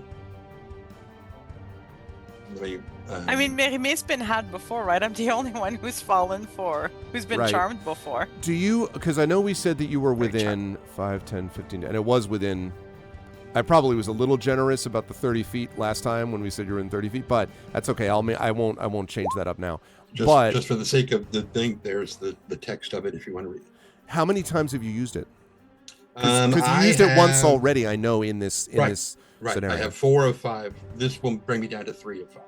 I mean, Merime's been had before, right? I'm the only one who's who's been charmed before. Do you? Because I know we said that you were within 5, 10, 15, and it was within. I probably was a little generous about the 30 feet last time when we said you were in 30 feet, but that's okay. I won't change that up now. Just for the sake of the thing, there's the text of it if you want to read it. How many times have you used it? Because you used it once already, I know, in this scenario. I have 4 of 5. This will bring me down to 3 of 5.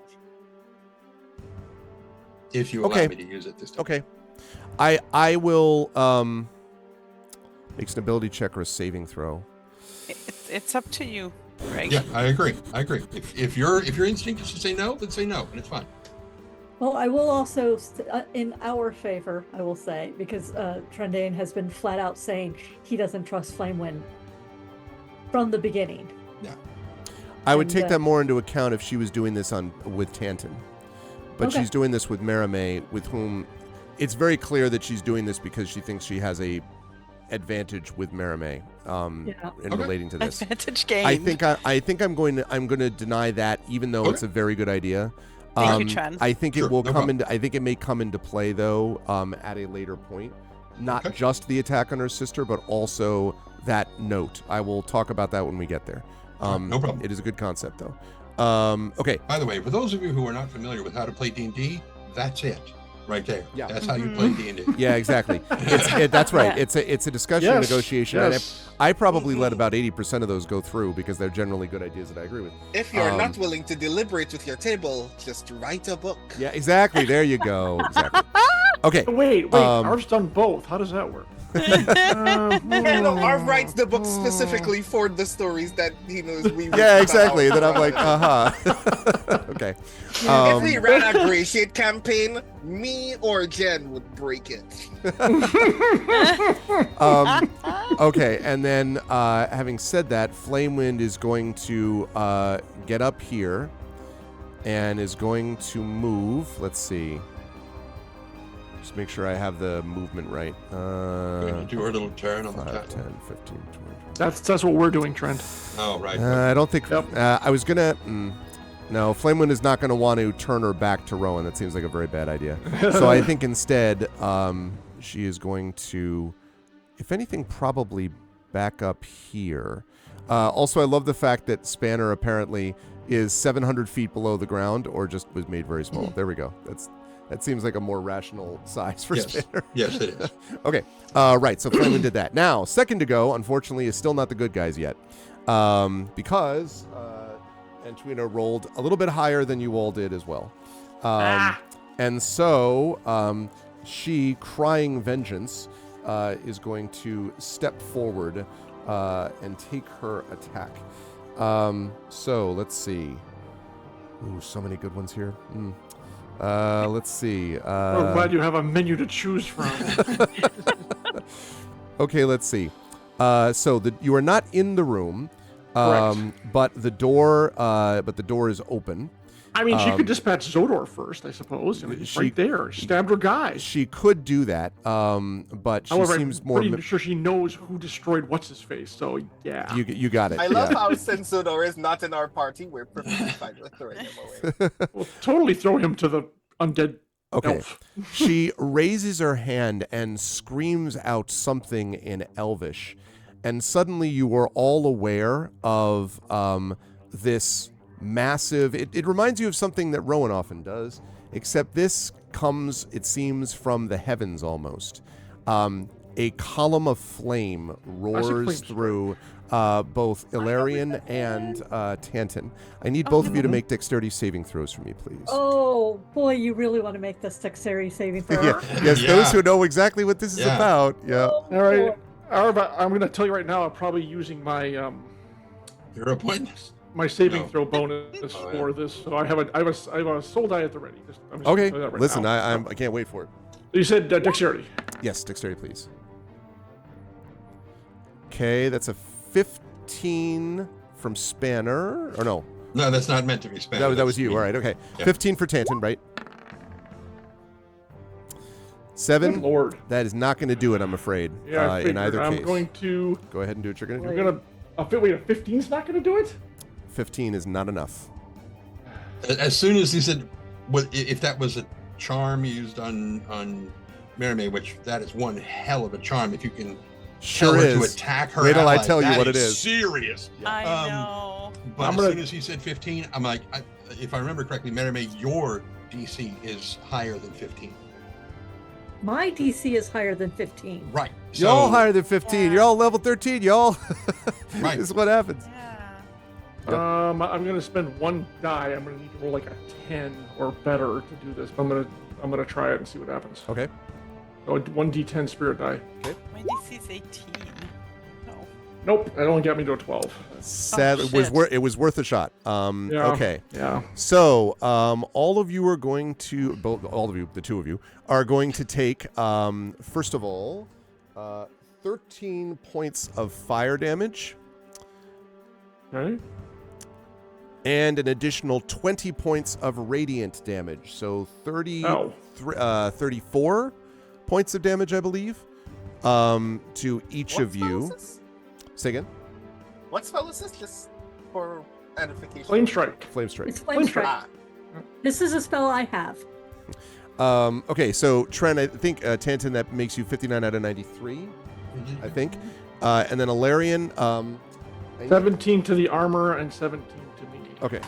If you allow me to use it this time. Okay. I will make an ability check or a saving throw. It's up to you, Greg. Yeah, I agree. If your instinct is to say no, then say no, and it's fine. Well, I will also, in our favor, I will say, because Trendane has been flat out saying he doesn't trust Flamewind from the beginning. Yeah. I would take that more into account if she was doing this with Tantan. But she's doing this with Merime, with whom it's very clear that she's doing this because she thinks she has a advantage with Merime in relating to this. Advantage game. I think I'm going to deny that, even though it's a very good idea. Thank you, Tren. I think it will come into. I think it may come into play though at a later point. Not just the attack on her sister, but also that note. I will talk about that when we get there. No problem. It is a good concept though. Okay. By the way, for those of you who are not familiar with how to play D&D, that's it. right there. Yeah. That's how you play D&D. Yeah, exactly. That's right. It's a discussion and negotiation. Yes. And I probably let about 80% of those go through because they're generally good ideas that I agree with. If you're not willing to deliberate with your table, just write a book. Yeah, exactly. There you go. Exactly. Okay. Wait. Arv's done both. How does that work? Arv writes the book specifically for the stories that he knows we read. Yeah, exactly. Then I'm like, okay. If we ran a Grey Shade campaign, me or Jen would break it. Okay, and then having said that, Flamewind is going to get up here and is going to move. Let's see. Just make sure I have the movement right. Going to do her little turn on the 5, top. 10, 15, 20. That's what we're doing, Trent. Oh, right. I don't think... Yep. I was going to... No, Flamewind is not going to want to turn her back to Rowan. That seems like a very bad idea. So I think instead, she is going to, if anything, probably back up here. Also, I love the fact that Spanner apparently is 700 feet below the ground, or just was made very small. There we go. That seems like a more rational size for Spanner. Yes, it is. Okay. Right. So Flamewind did that. Now, second to go, unfortunately, is still not the good guys yet, because Antoina rolled a little bit higher than you all did as well. And so she, crying vengeance, is going to step forward and take her attack. So let's see. Ooh, so many good ones here. Let's see. We're glad you have a menu to choose from. Okay, let's see. So you are not in the room, but the door is open. I mean, she could dispatch Zodor first, I suppose. He's right there. Stabbed her guy. She could do that, but she seems more... I'm pretty sure she knows who destroyed what's-his-face, so yeah. You got it. I love how since Zodor is not in our party, we're perfectly fine with throwing him away. We'll totally throw him to the undead elf. She raises her hand and screams out something in Elvish, and suddenly you are all aware of this... massive. It reminds you of something that Rowan often does, except this comes, it seems, from the heavens almost. A column of flame roars through both Ilarion and Tanton. I need both of you to make dexterity saving throws for me, please. Oh boy, you really want to make this dexterity saving throw? Yes, those who know exactly what this is about. Yeah. Oh, all right. I'm going to tell you right now, I'm probably using my Hero points. My saving throw bonus for this, so I have a soul die at the ready. Okay, listen, I can't wait for it. You said dexterity. Yes, dexterity, please. Okay, that's a 15 from Spanner, or no? No, that's not meant to be Spanner. That was you. All right, okay. Yeah. 15 for Tanton, right? 7. Good Lord, that is not going to do it, I'm afraid. Yeah, in either case. I'm going to go ahead and do what you're going to do. You're gonna. Wait, a 15's not going to do it? 15 is not enough. As soon as he said, if that was a charm used on Merime, which that is one hell of a charm, if you can tell her to attack her. Wait till I tell you what it is. Serious. Yeah. I know. But as soon as he said 15, I'm like, if I remember correctly, Merime, your DC is higher than 15. My DC is higher than 15. Right. So, y'all higher than 15. Yeah. You're all level 13, y'all. Right. This is what happens. Yeah. Yep. I'm going to spend one die. I'm going to need to roll like a 10 or better to do this. I'm going to try it and see what happens. Okay. So 1d10 spirit die. Okay. My DC is 18. No. Nope, that only got me to a 12. Sadly, it was worth a shot. Okay. Yeah. So, all of you are going to, all of you, the two of you, are going to take, first of all, 13 points of fire damage. Okay. And an additional 20 points of radiant damage. So 34 points of damage, I believe, to each of you. Say again? What spell is this? Just for edification. Flame Strike. Flame Strike. It's Flame Strike. This is a spell I have. Okay, so Trent, I think Tanton, that makes you 59 out of 93, I think. And then Ilarion... 17 to the armor and 17 to me. Okay.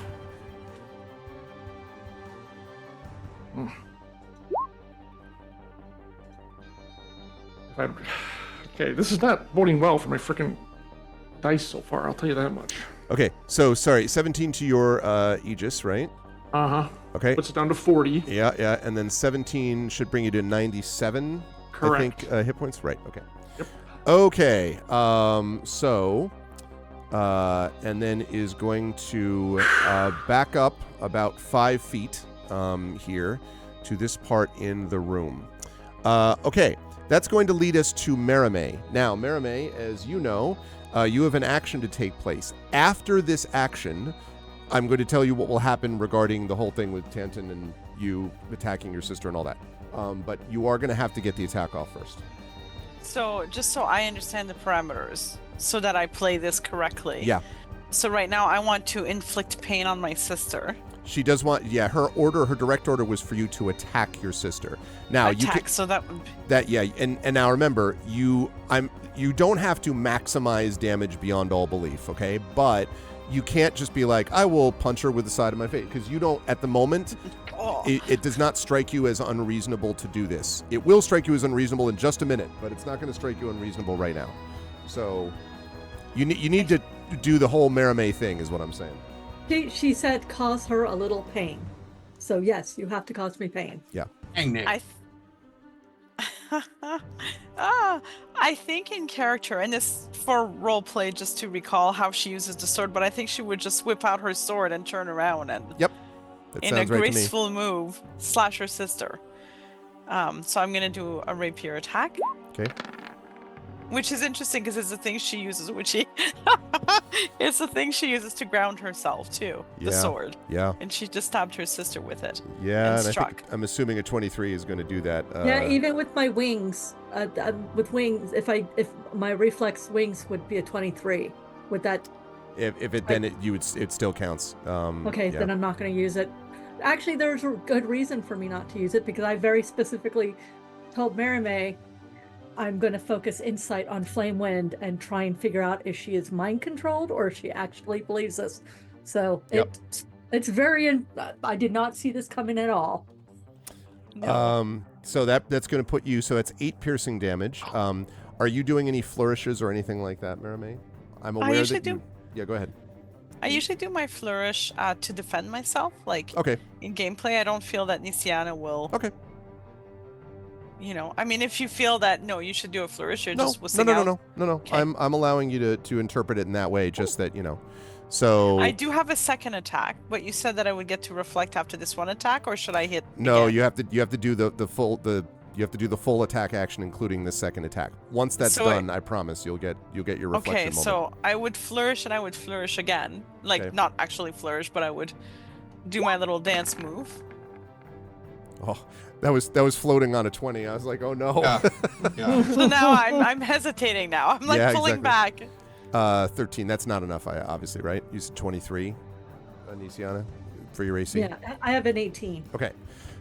Okay, this is not boding well for my freaking dice so far. I'll tell you that much. Okay, so sorry, 17 to your Aegis, right? Okay. Puts it down to 40. Yeah, and then 17 should bring you to 97. Correct. I think hit points. Right. Okay. Yep. Okay. And then is going to back up about 5 feet here to this part in the room. Okay, that's going to lead us to Merime. Now, Merime, as you know, you have an action to take place. After this action, I'm going to tell you what will happen regarding the whole thing with Tanton and you attacking your sister and all that. But you are going to have to get the attack off first. So, just so I understand the parameters, so that I play this correctly. Yeah. So right now, I want to inflict pain on my sister. She does want, her direct order was for you to attack your sister. Now attack, you can, so that would... and now remember, you don't have to maximize damage beyond all belief, okay? But you can't just be like, I will punch her with the side of my face, because you don't, at the moment, it does not strike you as unreasonable to do this. It will strike you as unreasonable in just a minute, but it's not going to strike you unreasonable right now. So you need to do the whole Merime thing, is what I'm saying. She said cause her a little pain. So yes, you have to cause me pain. Yeah. I think in character, and this for role play, just to recall how she uses the sword, but I think she would just whip out her sword and turn around and Yep. That in a sounds right to me. graceful move slash her sister. So I'm gonna do a rapier attack. Okay. Which is interesting because it's the thing she uses, it's the thing she uses to ground herself too. The sword. Yeah. And she just stabbed her sister with it. Yeah, and I struck. think, I'm assuming a 23 is going to do that. Yeah, even with my wings, with wings, if my reflex wings would be a 23, would that? It still counts. Okay, then I'm not going to use it. Actually, there's a good reason for me not to use it because I very specifically told Merime I'm going to focus insight on Flame Wind and try and figure out if she is mind controlled or if she actually believes this. So it's very. I did not see this coming at all. No. So that's going to put you. So that's 8 piercing damage. Are you doing any flourishes or anything like that, Merime? I'm aware usually that you. do. Yeah, go ahead. I usually do my flourish to defend myself. Like Okay. in gameplay, I don't feel that Nisiana will. Okay. You know, I mean, if you feel that you should do a flourish, you're just No. wussing out. No. Okay. I'm allowing you to interpret it in that way. Just that So I do have a second attack, but you said that I would get to reflect after this one attack, or should I hit? No, again? you have to do the full attack action, including the second attack. Once that's done, I promise you'll get your reflection Okay, moment. so I would flourish and I would flourish again, like not actually flourish, but I would do my little dance move. Oh, that was floating on a 20. I was like, oh no. Yeah. So now I'm hesitating. Now I'm like pulling back. 13. That's not enough. Obviously, right? You said 23, Nisiana, for your AC. Yeah, I have an 18. Okay,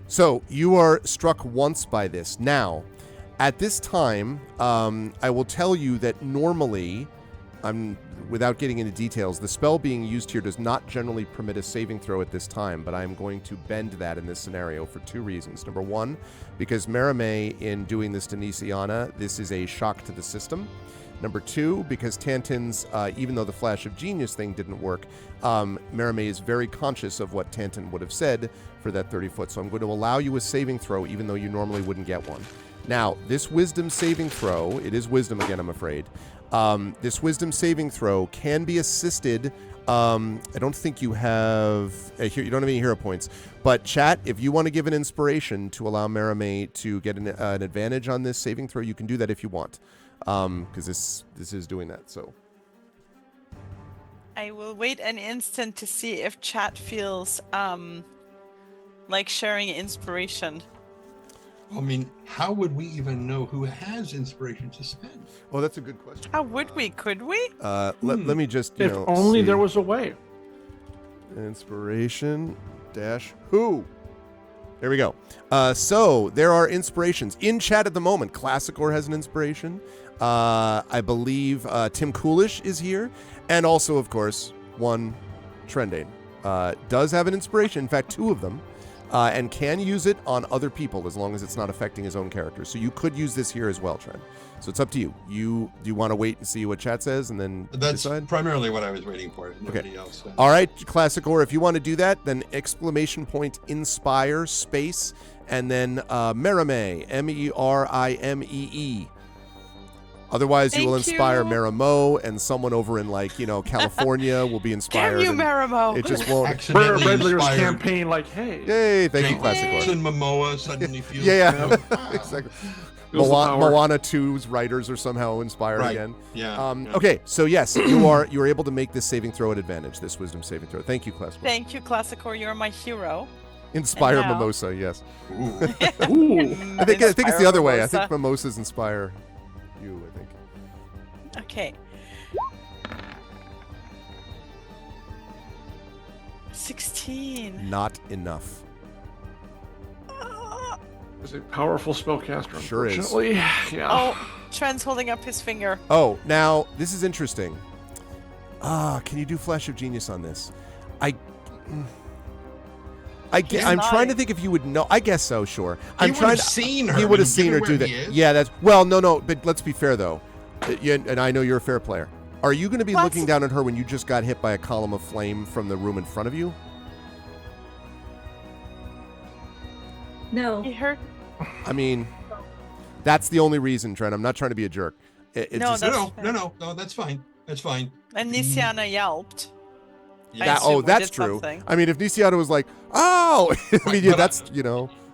so you are struck once by this. Now, at this time, I will tell you that normally, without getting into details, the spell being used here does not generally permit a saving throw at this time, but I am going to bend that in this scenario for 2 reasons. Number 1, because Merime, in doing this to Nisiana, this is a shock to the system. Number 2, because Tantin's, even though the Flash of Genius thing didn't work, Merime is very conscious of what Tantin would have said for that 30 foot, so I'm going to allow you a saving throw even though you normally wouldn't get one. Now, this wisdom saving throw, it is wisdom again, I'm afraid. This wisdom saving throw can be assisted. I don't think you have you don't have any hero points, but chat, if you want to give an inspiration to allow Merime to get an advantage on this saving throw, you can do that if you want, because this is doing that. So I will wait an instant to see if chat feels like sharing inspiration. I mean, how would we even know who has inspiration to spend? Oh, that's a good question. How would we? Could we? Let me just, If only see. there was a way. Inspiration dash who? There we go. So there are inspirations in chat at the moment. Classicor has an inspiration. I believe Tim Coolish is here. And also, of course, one Trendane does have an inspiration. In fact, 2 of them. and can use it on other people as long as it's not affecting his own character. So you could use this here as well, Trent. So it's up to you. Do you want to wait and see what chat says and then That's decide? primarily what I was waiting for. Nobody else. All right, Classic Or, if you want to do that, then exclamation point inspire space and then Merime, Merimee. Otherwise, you will inspire Merimo, and someone over in California will be inspired. Damn you, Merimo! It just won't. Accidentally Red Leader's inspired. campaign, like, hey. Yay! Thank you, Classic Or. Jason Momoa suddenly feels. Yeah, Wow. exactly. Feels the power. Moana 2's writers are somehow inspired Right. again. Yeah. Okay, so yes, you are able to make this saving throw at advantage. This wisdom saving throw. Thank you, Classic Or. Thank you, Classicor. You're my hero. Inspire And now- Mimosa. Yes. Ooh. Ooh. I think it's Inspire the other way. I Mimosa. think mimosas inspire you. I think. Okay. 16. Not enough. Is a powerful spellcaster, Sure is. unfortunately. Yeah. Oh, Trent's holding up his finger. Oh, now this is interesting. Can you do Flash of Genius on this? I'm trying to think if you would know. I guess so. Sure. He would have seen her. He would have I mean, seen her given do where he that. is. Yeah, that's no. But let's be fair though, and I know you're a fair player. Are you going to be What? looking down at her when you just got hit by a column of flame from the room in front of you? No. He hurt. I mean, that's the only reason, Trent. I'm not trying to be a jerk. It's No, just, that's- No, that's fine. That's fine. And Nisiana yelped. Yeah. assume we that's did true. something. I mean, if Nisiana was like, "Oh," I Right, mean, yeah, but that's I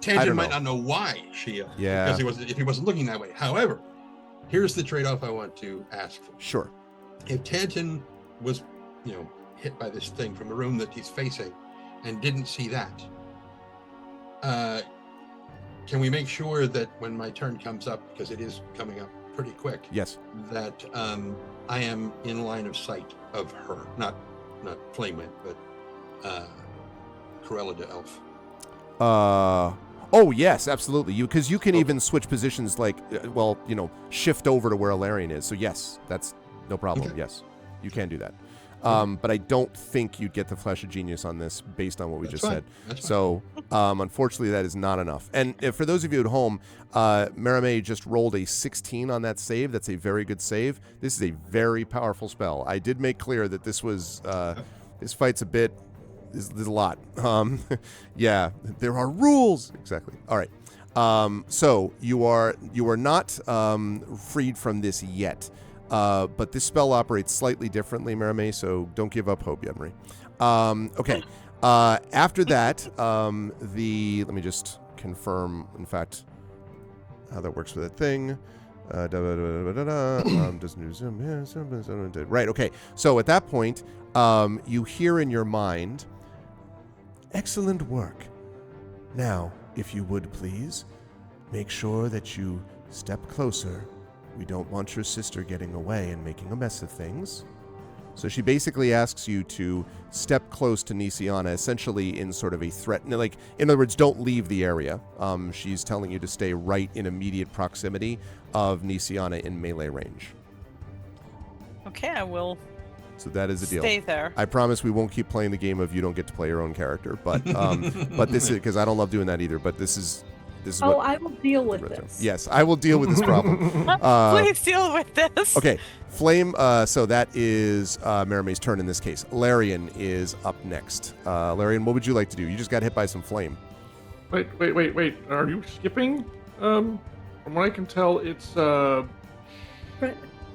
Tangent don't might know. not know why she yelled. Yeah. Because if he wasn't looking that way. However, here's the trade-off I want to ask for. Sure. If Tanton was, hit by this thing from the room that he's facing and didn't see that, can we make sure that when my turn comes up, because it is coming up pretty quick, Yes. that I am in line of sight of her, not Flamewind, but Corella de Elf. Oh yes, absolutely. Because you can even switch positions, shift over to where Alarian is. So yes, that's no problem. Okay. Yes, you can do that. But I don't think you'd get the Flash of Genius on this based on what we That's just fine. said. That's fine. So unfortunately, that is not enough. And for those of you at home, Merime just rolled a 16 on that save. That's a very good save. This is a very powerful spell. I did make clear that this was this fight's a bit. There's a lot. Yeah, there are rules. Exactly. All right. So you are not freed from this yet. But this spell operates slightly differently, Merime, so don't give up hope yet, Marie. Okay. After that, let me just confirm, in fact, how that works with that thing. Right, okay. So at that point, you hear in your mind, "Excellent work. Now, if you would please, make sure that you step closer. We don't want your sister getting away and making a mess of things." So she basically asks you to step close to Nisiana, essentially in sort of a threat. Like, in other words, don't leave the area. She's telling you to stay right in immediate proximity of Nisiana in melee range. Okay, I will So that is the deal. stay there. I promise we won't keep playing the game of you don't get to play your own character, but this is because I don't love doing that either. But this is Oh, what. I will deal with this. Yes, I will deal with this problem. Please deal with this. Okay, Flame. So that is Merime's turn in this case. Larian is up next. Larian, what would you like to do? You just got hit by some flame. Wait. Are you skipping? From what I can tell, it's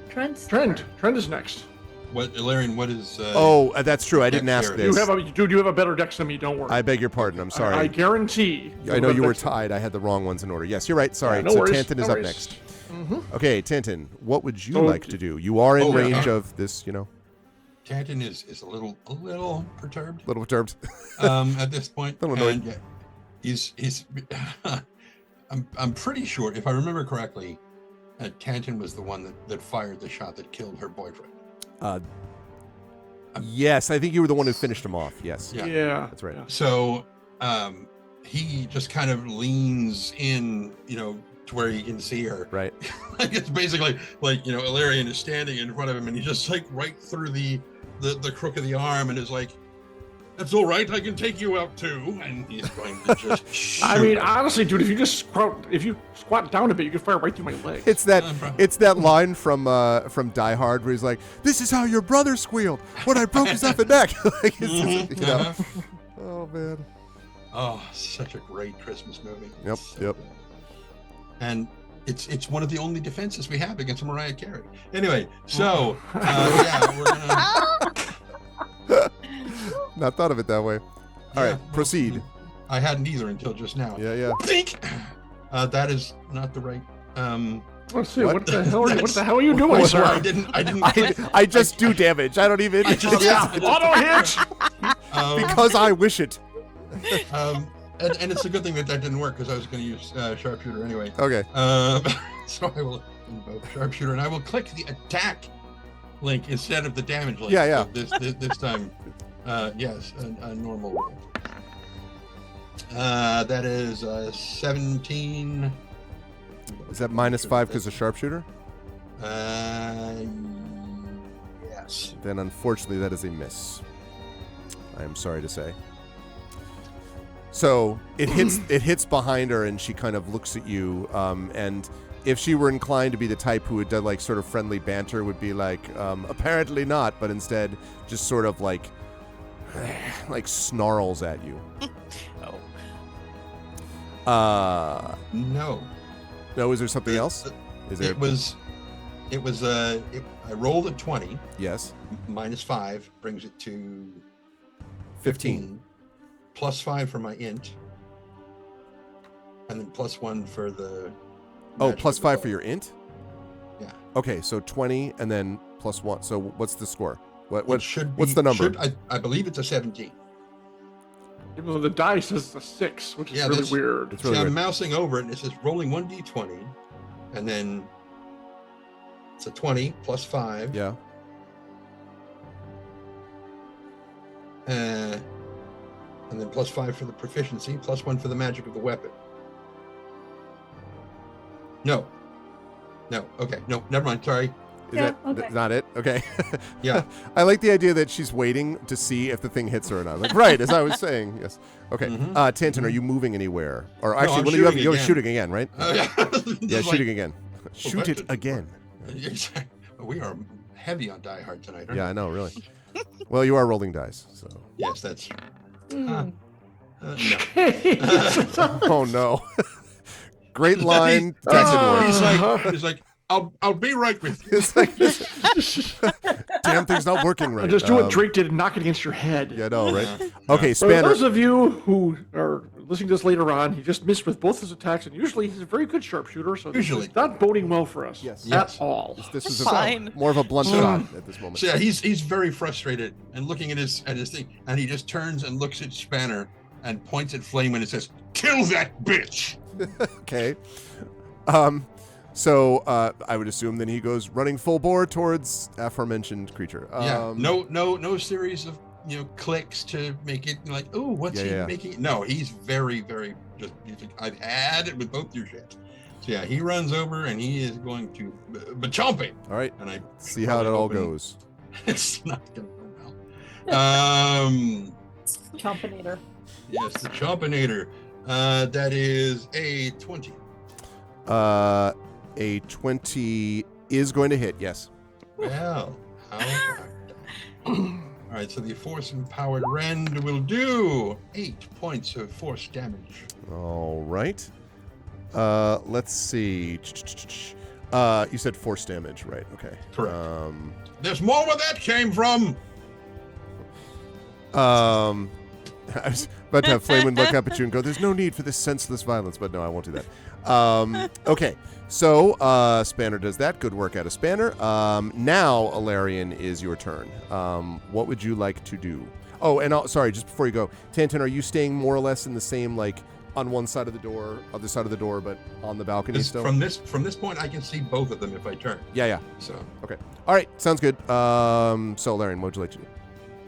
Trent's Trent. Trent is next. Larian, what is... That's true. I didn't ask Dexterity. this. You have a better dex than me. Don't worry. I beg your pardon. I'm sorry. I guarantee. I know you were tied. I had the wrong ones in order. Yes, you're right. Sorry. Yeah, no So worries, Tanton is no up worries. next. Mm-hmm. Okay, Tanton, what would you So- like to do? You are in Oh, yeah. range of this, Tanton is a little perturbed little perturbed. at this point. Little annoyed. And, he's I'm pretty sure, if I remember correctly, Tanton was the one that fired the shot that killed her boyfriend. Yes, I think you were the one who finished him off. Yes. Yeah. That's right. Yeah. So he just kind of leans in, to where he can see her. Right. Like it's basically like, Ilarion is standing in front of him and he's just like right through the crook of the arm and is like, That's all right. I can take you out too. And he's going to just shoot. I mean, honestly, dude, if you squat down a bit, you can fire right through my legs. It's that line from Die Hard where he's like, "This is how your brother squealed when I broke his effing neck." Like, it's just, you know. Oh man. Oh, such a great Christmas movie. Yep. So Yep. good. And it's one of the only defenses we have against Mariah Carey. Anyway, so yeah, we're gonna. Not thought of it that way. All right, proceed. I hadn't either until just now. Yeah. Think. That is not the right. Let's see. What the hell are you doing, Oh, sir? sorry, I didn't. I just do damage. I don't even. Auto hit. Because I wish it. And it's a good thing that didn't work because I was going to use sharpshooter anyway. Okay. So I will invoke sharpshooter and I will click the attack link instead of the damage link. Yeah. So this time, yes, a normal roll. That is 17. Is that -5 because of sharpshooter? Yes. Then unfortunately that is a miss. I am sorry to say. So it hits behind her, and she kind of looks at you. And if she were inclined to be the type who would do like sort of friendly banter, would be like, apparently not, but instead just sort of like snarls at you. No. No, is there something else? Is there? It was. I rolled a 20. Yes. -5 brings it to 15. +5 for my int, and then +1 for the. Oh, +5 for your int? Yeah. Okay, so 20 and then +1. So what's the score? What's What's the number? I believe it's a 17. Even though the die says a 6, which is really weird. It's really I'm weird. mousing over it, and it says rolling 1d20, and then it's a 20 +5. Yeah. And then +5 for the proficiency, +1 for the magic of the weapon. No. Okay. No. Never mind. Sorry. That's not it? Okay. Yeah. I like the idea that she's waiting to see if the thing hits her or not. Like, right, as I was saying. Yes. Okay. Tanton, are you moving anywhere? Or actually, I'm you're again. shooting again, right? Yeah, shooting again. Shoot that's it it. again. We are heavy on Die Hard tonight. Aren't Yeah, I know, really. Well, you are rolling dice, so. we? Yes, that's. No. Oh no. Great line. He's like, I'll be right with you. It's like, damn thing's not working right. Just do what Drake did and knock it against your head. Yeah, no, right? Okay, For Spanner. those of you who are listening to this later on, he just missed with both his attacks, and usually he's a very good sharpshooter, so this Usually. is not boding well for us Yes. at all. This is Fine. more of a blunt shot at this moment. So yeah, he's very frustrated and looking at his thing, and he just turns and looks at Spanner and points at Flame and it says, "Kill that bitch." Okay. So I would assume then he goes running full bore towards aforementioned creature. Yeah. No series of clicks to make it like, oh, what's he making? No, he's very, very just. He's like, I've had it with both your shit. So yeah, he runs over and he is going to chomp it. All right. And I see how it all goes. It's not gonna go well. Chompinator. Yes, the Chompinator. That is a 20. A 20 is going to hit, yes. Well, how all right, so the force-empowered Rend will do 8 points of force damage. All right. Let's see. You said force damage, right? Okay. Correct. There's more where that came from. I was about to have Flame look up at you and go, "There's no need for this senseless violence," but no, I won't do that. Okay, so Spanner does that. Good work out of Spanner. Now, Alarian, is your turn. What would you like to do? Oh, and sorry, just before you go, Tanton, are you staying more or less in the same, like, on one side of the door, other side of the door, but on the balcony still? From this point, I can see both of them if I turn. Yeah. So okay, all right, sounds good. So Alarian, what would you like to do?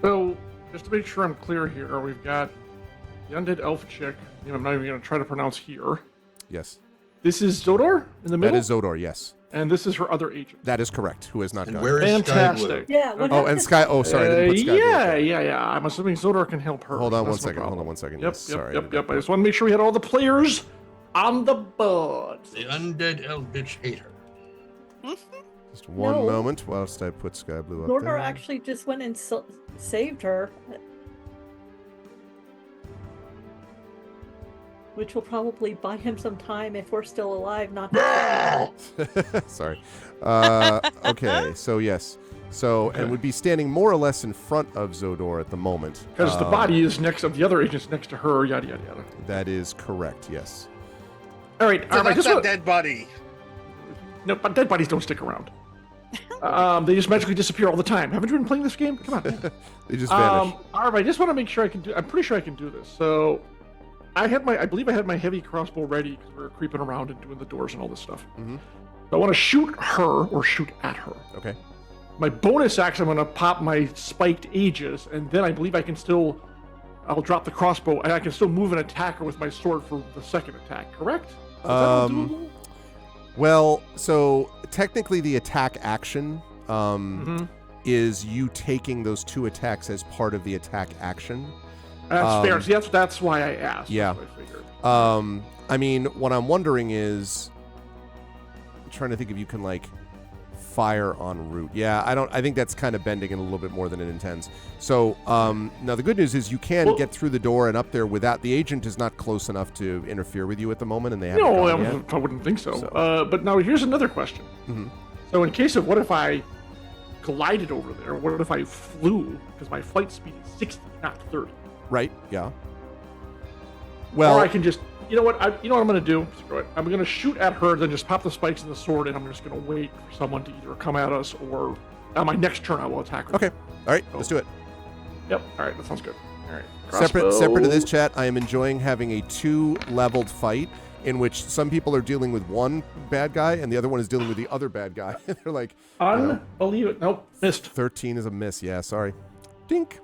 So, just to make sure I'm clear here, we've got the undead elf chick, I'm not even going to try to pronounce here. Yes. This is Zodor in the middle? That is Zodor, yes. And this is her other agent. That is correct, who has not And gone. where is Sky Blue? Fantastic. Yeah. What Oh, happened and to- Sky... Oh, sorry, I didn't put Sky Blue up there. Yeah. I'm assuming Zodor can help her. Hold on so one that's no second. Hold problem. on one second. Yep, Yes, sorry. yep. I just want to make sure we had all the players on the board. The undead Eldritch hater. Just one No. moment whilst I put Sky Blue up Zordor there. actually just went and saved her. Which will probably buy him some time if we're still alive, not to Sorry. Okay, so yes. So, and would be standing more or less in front of Zodor at the moment. Because the body is next of the other agent's next to her, yada, yada, yada. That is correct, yes. All right, So I that's just a want... dead body. No, but dead bodies don't stick around. They just magically disappear all the time. Haven't you been playing this game? Come on. They just vanish. All right, I just want to make sure I can do... I'm pretty sure I can do this. So, I believe I had my heavy crossbow ready because we were creeping around and doing the doors and all this stuff. Mm-hmm. So I want to shoot her or shoot at her. Okay. My bonus action, I'm going to pop my spiked aegis, and then I believe I can still... I'll drop the crossbow, and I can still move and attack her with my sword for the second attack, correct? Is that all doable? Well, so technically the attack action is you taking those 2 attacks as part of the attack action. That's fair. See, that's why I asked. Yeah. That's what I figured. I mean, what I'm wondering is... I'm trying to think if you can, like, fire en route. Yeah, I think that's kind of bending it a little bit more than it intends. So, now the good news is you can get through the door and up there without... The agent is not close enough to interfere with you at the moment, and they haven't No, gone yet. I wouldn't think so. But now here's another question. Mm-hmm. So in case of what if I glided over there? What if I flew? Because my flight speed is 60, not 30. Right, yeah. Well... Or I can just... You know what I'm going to do? Screw it. I'm going to shoot at her, then just pop the spikes in the sword, and I'm just going to wait for someone to either come at us or on my next turn I will attack her. Okay. All right, let's do it. Yep. All right, that sounds good. All right. Separate to this chat, I am enjoying having a 2-leveled fight in which some people are dealing with one bad guy and the other one is dealing with the other bad guy. They're like... Unbelievable. Nope, missed. 13 is a miss, yeah, sorry. Dink.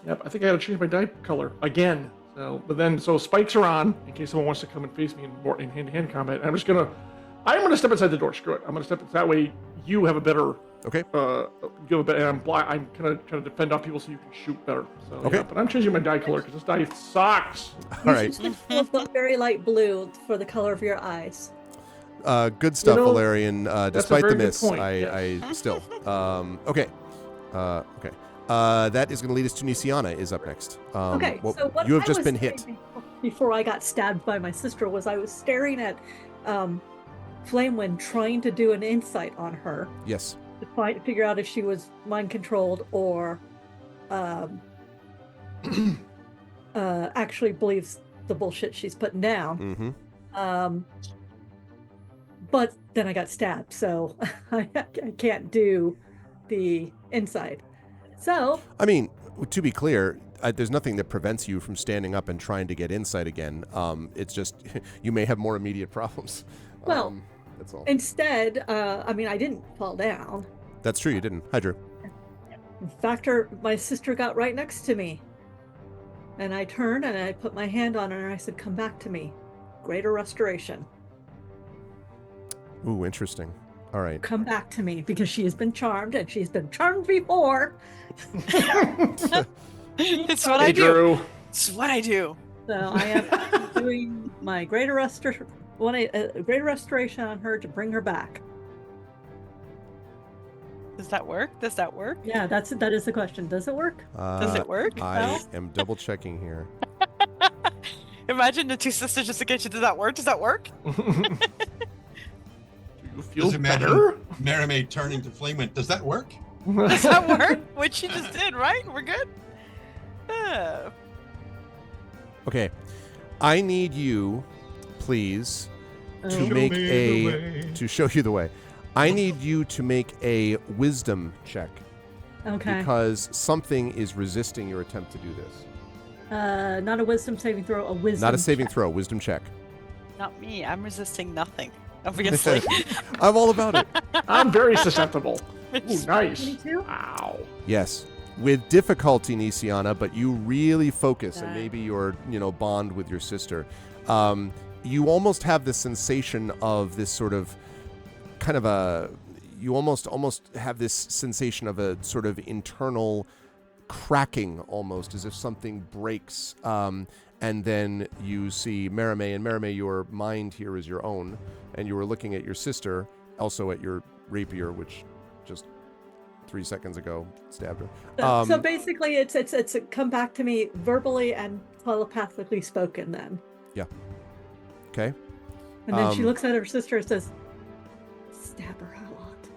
Yep, I think I got to change my die color again. So spikes are on in case someone wants to come and face me in hand-to-hand combat. I'm gonna step inside the door. Screw it. I'm gonna step. That way you have a better. Okay. You have a better. I'm kind of trying to defend off people so you can shoot better. So, okay. Yeah, but I'm changing my die color because this die sucks. All right. You should go very light blue for the color of your eyes. Good stuff, Valerian. Despite the miss, point, I still. Okay. Okay. That is going to lead us to Nisiana is up next. Okay, so what you have I just was been hit. doing before I got stabbed by my sister was I was staring at Flamewind trying to do an insight on her. Yes. To figure out if she was mind controlled or actually believes the bullshit she's putting down. Mm-hmm. But then I got stabbed, so I can't do the insight. So, I mean, to be clear, there's nothing that prevents you from standing up and trying to get insight again. It's just you may have more immediate problems. Well, that's all. Instead, I mean, I didn't fall down. That's true, you didn't. Hi, Drew. In fact, my sister got right next to me. And I turned and I put my hand on her and I said, "Come back to me. Greater restoration. Ooh, interesting. All right. Come back to me," because she has been charmed and she's been charmed before. It's what I do. Drew. It's what I do. So I am doing my greater restoration on her to bring her back. Does that work? Does that work? Yeah, that is the question. Does it work? Does it work? I am double checking here. Imagine the two sisters just against you. Does that work? Does that work? You feel Just imagine better? Merrimaid turning to Flamewind. Does that work? Does that work? What she just did, right? We're good? Okay. I need you, please, to Show make me to show you the way. I need you to make a wisdom check Okay. because something is resisting your attempt to do this. Not a wisdom saving throw, a wisdom. Not a saving check. throw, wisdom check. Not me. I'm resisting nothing. Obviously. I'm all about it. I'm very susceptible. Ooh, nice. 22? Wow. Yes. With difficulty, Nisiana, but you really focus and Okay. maybe your, bond with your sister. you almost have this sensation of this sort of kind of a, you almost have this sensation of a sort of internal cracking, almost as if something breaks. And then you see Merime, and Merime, your mind here is your own, and you were looking at your sister, also at your rapier, which just 3 seconds ago stabbed her. So basically, it's come back to me verbally and telepathically spoken. Then. Yeah. Okay. And then she looks at her sister and says, "Stab her a lot."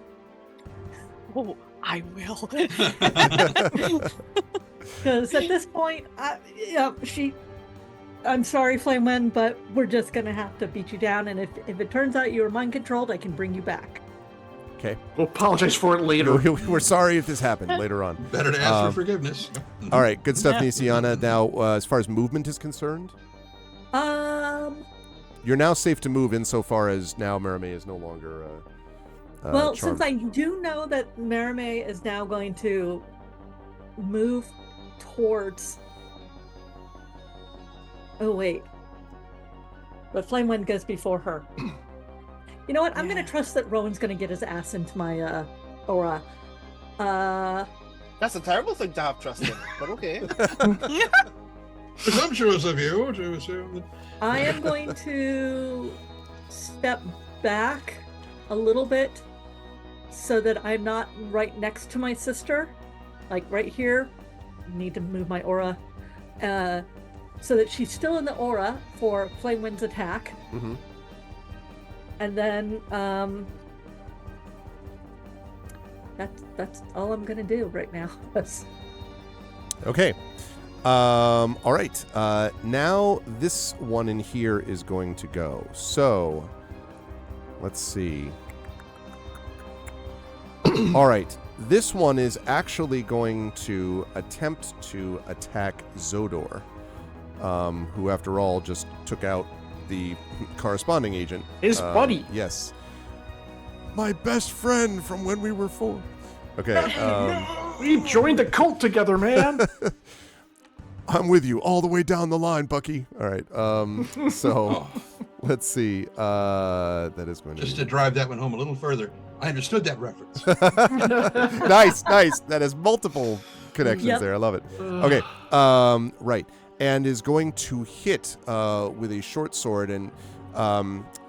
Oh, I will. Because at this point, I'm sorry, Flamewind, but we're just gonna have to beat you down. And if it turns out you were mind controlled, I can bring you back. Okay. We'll apologize for it later. We're sorry if this happened later on. Better to ask for forgiveness. All right, good stuff, Nisiana. Now, as far as movement is concerned, you're now safe to move insofar as now Merime is no longer. Well, charmed. since I do know that Merime is now going to move towards. Oh wait, but Flamewind goes before her. You know what? I'm going to trust that Rowan's going to get his ass into my aura. That's a terrible thing to have trust in, but okay. Presumptuous of you to assume that. I am going to step back a little bit so that I'm not right next to my sister, like right here. Need to move my aura so that she's still in the aura for Flamewind's attack. Mm-hmm. And then that's all I'm gonna do right now. Okay. All right. Now this one in here is going to go. So let's see. All right. This one is actually going to attempt to attack Zodor, who, after all, just took out the corresponding agent. His buddy. Yes. My best friend from when we were 4. Okay. We joined the cult together, man. I'm with you all the way down the line, Bucky. All right. So let's see. That is going to Just to drive that one home a little further, I understood that reference. nice. That has multiple connections there. I love it. Okay. Right. And is going to hit with a short sword, and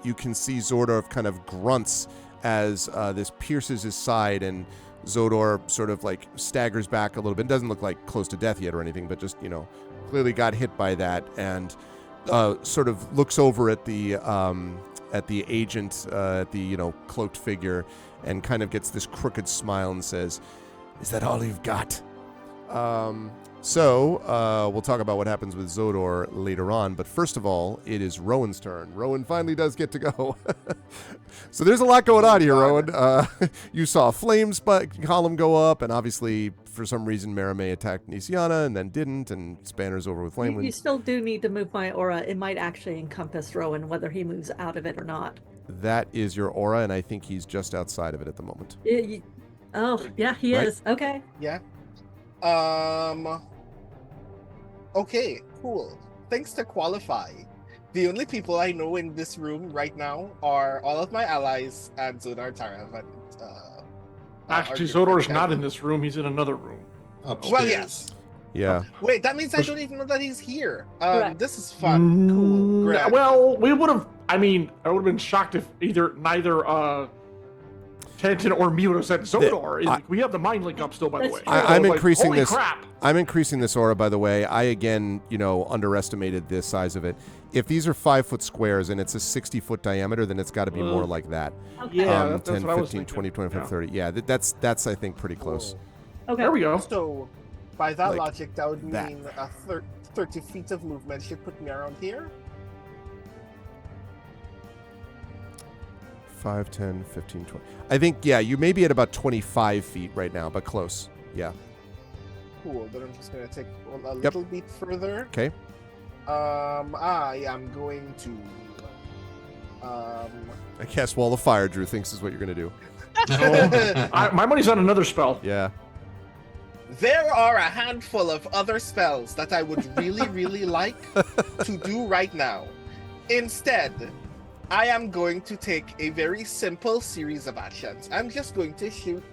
you can see Zordor kind of grunts as this pierces his side, and Zodor sort of like staggers back a little bit. Doesn't look like close to death yet or anything, but just, clearly got hit by that, and sort of looks over at the agent, at the cloaked figure, and kind of gets this crooked smile and says, "Is that all you've got?" So we'll talk about what happens with Zodor later on, but first of all, it is Rowan's turn. Rowan finally does get to go. So there's a lot going on here, Rowan. You saw a flame column go up, and obviously, for some reason, Merime attacked Nisiana and then didn't, and Spanner's over with Flamewind. You still do need to move my aura. It might actually encompass Rowan, whether he moves out of it or not. That is your aura, and I think he's just outside of it at the moment. Oh, yeah, he is. Okay. Yeah. Okay, cool. Thanks to qualify, the only people I know in this room right now are all of my allies and Zodar Tarav. Actually, Zodor's not in this room. He's in another room. Upstairs. Well, yes. Yeah. Wait, that means I don't even know that he's here. This is fun. Cool. Great. Well, we would have. I would have been shocked if neither Tanton or me would have said Zodor. We have the mind link up still, by the way. I'm increasing holy this. Crap. I'm increasing this aura, by the way. I again, underestimated the size of it. If these are 5-foot squares and it's a 60-foot diameter, then it's got to be more like that. Yeah, that's 10, what I was 15, thinking. 20, 25, 30. Yeah, that's I think pretty close. Okay. There we go. So, by that Like logic, that would that. mean 30 feet of movement should put me around here. 5, 10, 15, 20. I think, yeah, you may be at about 25 feet right now, but close. Yeah. Cool, but I'm just going to take a little bit further. Okay. I am going to... I cast Wall of Fire, Drew thinks is what you're going to do. My money's on another spell. Yeah. There are a handful of other spells that I would really, really like to do right now. Instead, I am going to take a very simple series of actions. I'm just going to shoot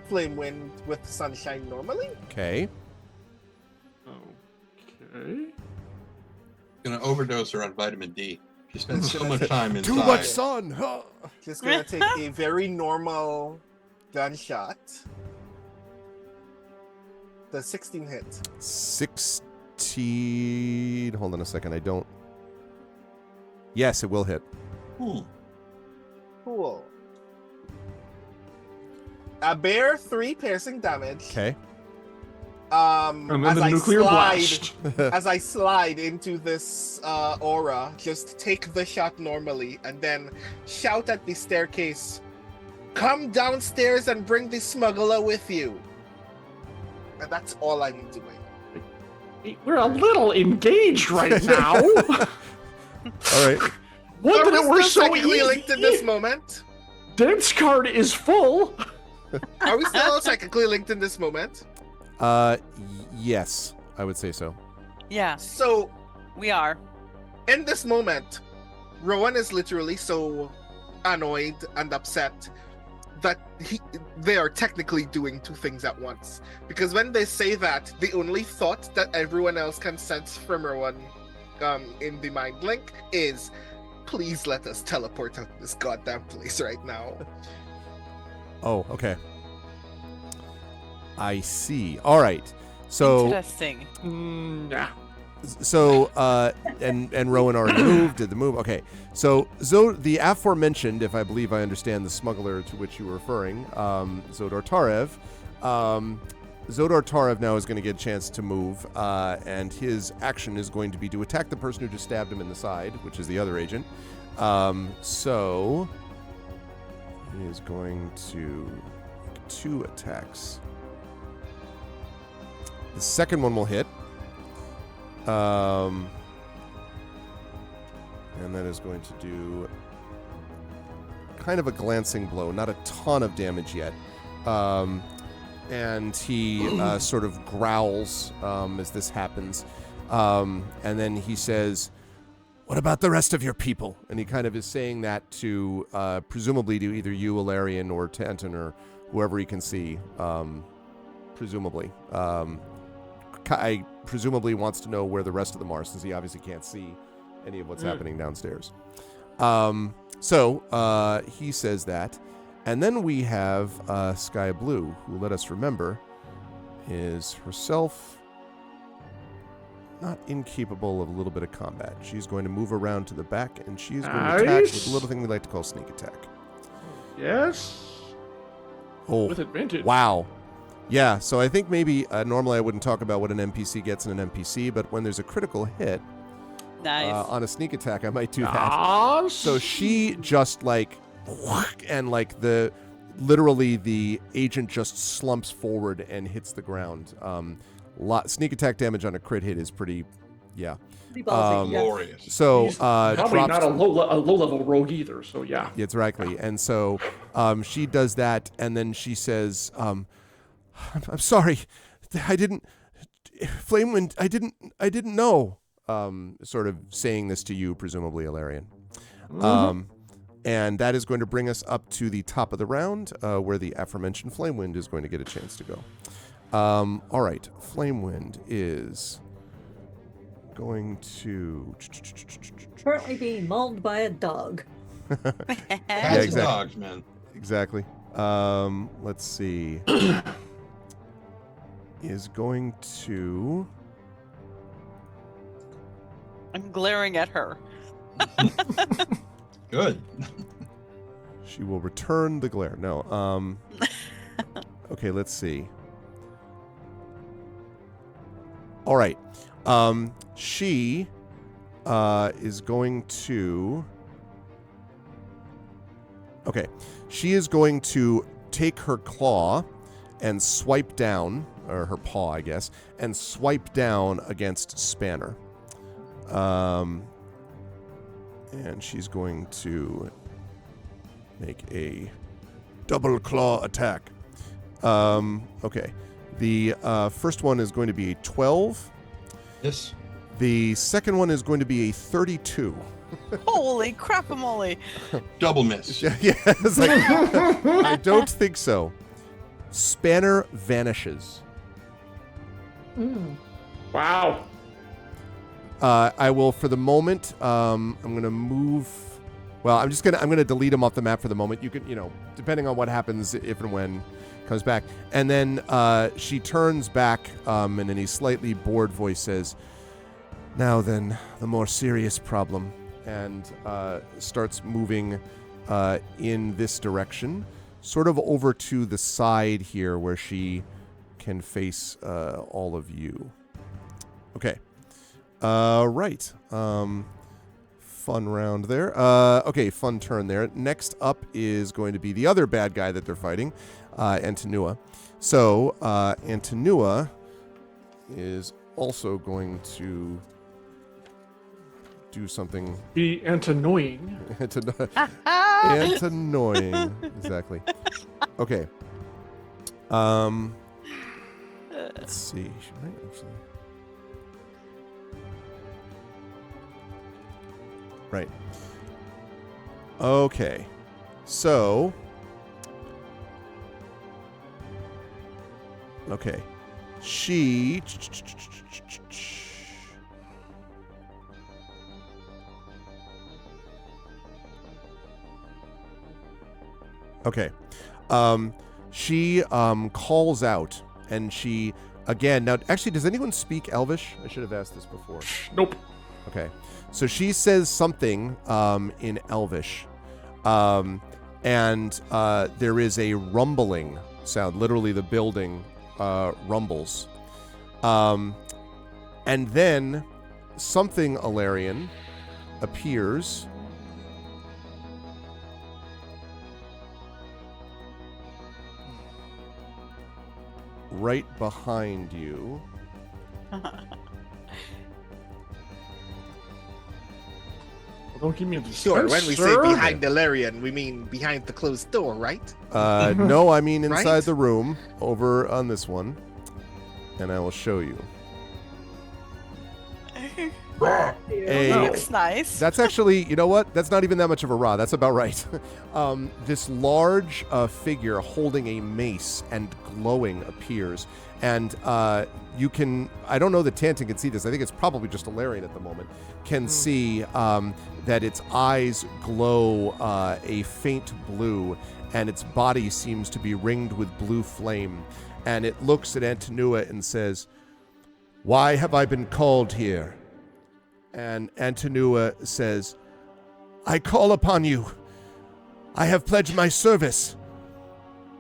Flamewind with Sunshine normally. Okay. Okay. Gonna overdose her on vitamin D. She spends so much time inside. Too much sun. Huh. Just gonna take a very normal gunshot. The 16 hit. 16. Hold on a second. I don't. Yes, it will hit. Cool. I bear 3 piercing damage. Okay. And then as the I nuclear blast. as I slide into this aura, just take the shot normally and then shout at the staircase, "Come downstairs and bring the smuggler with you." And that's all I'm doing. We're a little engaged right now. All right. What did it work so technically easy? linked in this moment? Dance card is full. Are we still technically linked in this moment? Yes, I would say so. Yeah, So, we are. in this moment, Rowan is literally so annoyed and upset that they are technically doing 2 things at once. Because when they say that, the only thought that everyone else can sense from Rowan in the mind link is, please let us teleport out of this goddamn place right now. Oh, okay. I see. All right. So, Interesting. Yeah. and Rowan already moved. Did the move? Okay. So, the aforementioned, if I believe I understand the smuggler to which you were referring, Zodor Tarev. Zodor Tarev now is going to get a chance to move, and his action is going to be to attack the person who just stabbed him in the side, which is the other agent. So he is going to make 2 attacks. The second one will hit. And that is going to do kind of a glancing blow, not a ton of damage yet. And he sort of growls as this happens. And then he says, "What about the rest of your people?" And he kind of is saying that to, presumably to either you, Ilarion, or Tanton, or whoever he can see, presumably. I presumably wants to know where the rest of them are, since he obviously can't see any of what's happening downstairs. So he says that. And then we have Sky Blue, who, let us remember, is herself not incapable of a little bit of combat. She's going to move around to the back, and she is going to attack with a little thing we like to call sneak attack. Yes. Oh, With advantage. wow. Yeah, so I think maybe normally I wouldn't talk about what an NPC gets in an NPC, but when there's a critical hit Nice. on a sneak attack, I might do that. Yes. So she just and literally the agent just slumps forward and hits the ground. Sneak attack damage on a crit hit is pretty Pretty ballsy, yeah. Glorious. So He's probably drops, not a low-level rogue either, so yeah. It's exactly. And so she does that, and then she says, I'm sorry. Flamewind, I didn't know. Sort of saying this to you, presumably, Ilarion. And that is going to bring us up to the top of the round, where the aforementioned Flamewind is going to get a chance to go. All right. Flamewind is going to... Currently being mauled by a dog. Cats and exactly. dogs, man. Exactly. Let's see. Is going to... I'm glaring at her. Good. She will return the glare. No. Okay, let's see. All right. She is going to... Okay. She is going to take her claw and swipe down, or her paw, I guess, and swipe down against Spanner. And she's going to make a double claw attack. Okay. The first one is going to be a 12. Yes. The second one is going to be a 32. Holy crap-a-moly. Double miss. Yeah, it's like, I don't think so. Spanner vanishes. Wow. I will, for the moment, I'm going to move. Well, I'm going to delete him off the map for the moment. You can, depending on what happens, if and when comes back. And then she turns back, and in a slightly bored voice says, "Now then, the more serious problem," and starts moving in this direction, sort of over to the side here where she can face all of you. Okay. Right. Fun round there. Okay, fun turn there. Next up is going to be the other bad guy that they're fighting, Antonua. So, Antonua is also going to do something. Be annoying. Annoying. Exactly. Okay. Let's see. Should I actually? Right. Okay. So. Okay. She. Okay. She calls out, and she again. Now, actually, does anyone speak Elvish? I should have asked this before. Nope. Okay. So she says something in Elvish, and there is a rumbling sound. Literally, the building rumbles, and then something Alarian appears. Right behind you. Don't give me a Sure, when we say sir. behind the Larian, we mean behind the closed door, right? No, I mean inside Right? the room, over on this one. And I will show you. Looks nice. That's actually, you know what? That's not even that much of a raw. That's about right. This large figure holding a mace and glowing appears. And you can, I don't know that Tantan can see this. I think it's probably just Alarian at the moment, can see that its eyes glow a faint blue, and its body seems to be ringed with blue flame. And it looks at Antonua and says, "Why have I been called here?" And Antonua says, "I call upon you. I have pledged my service.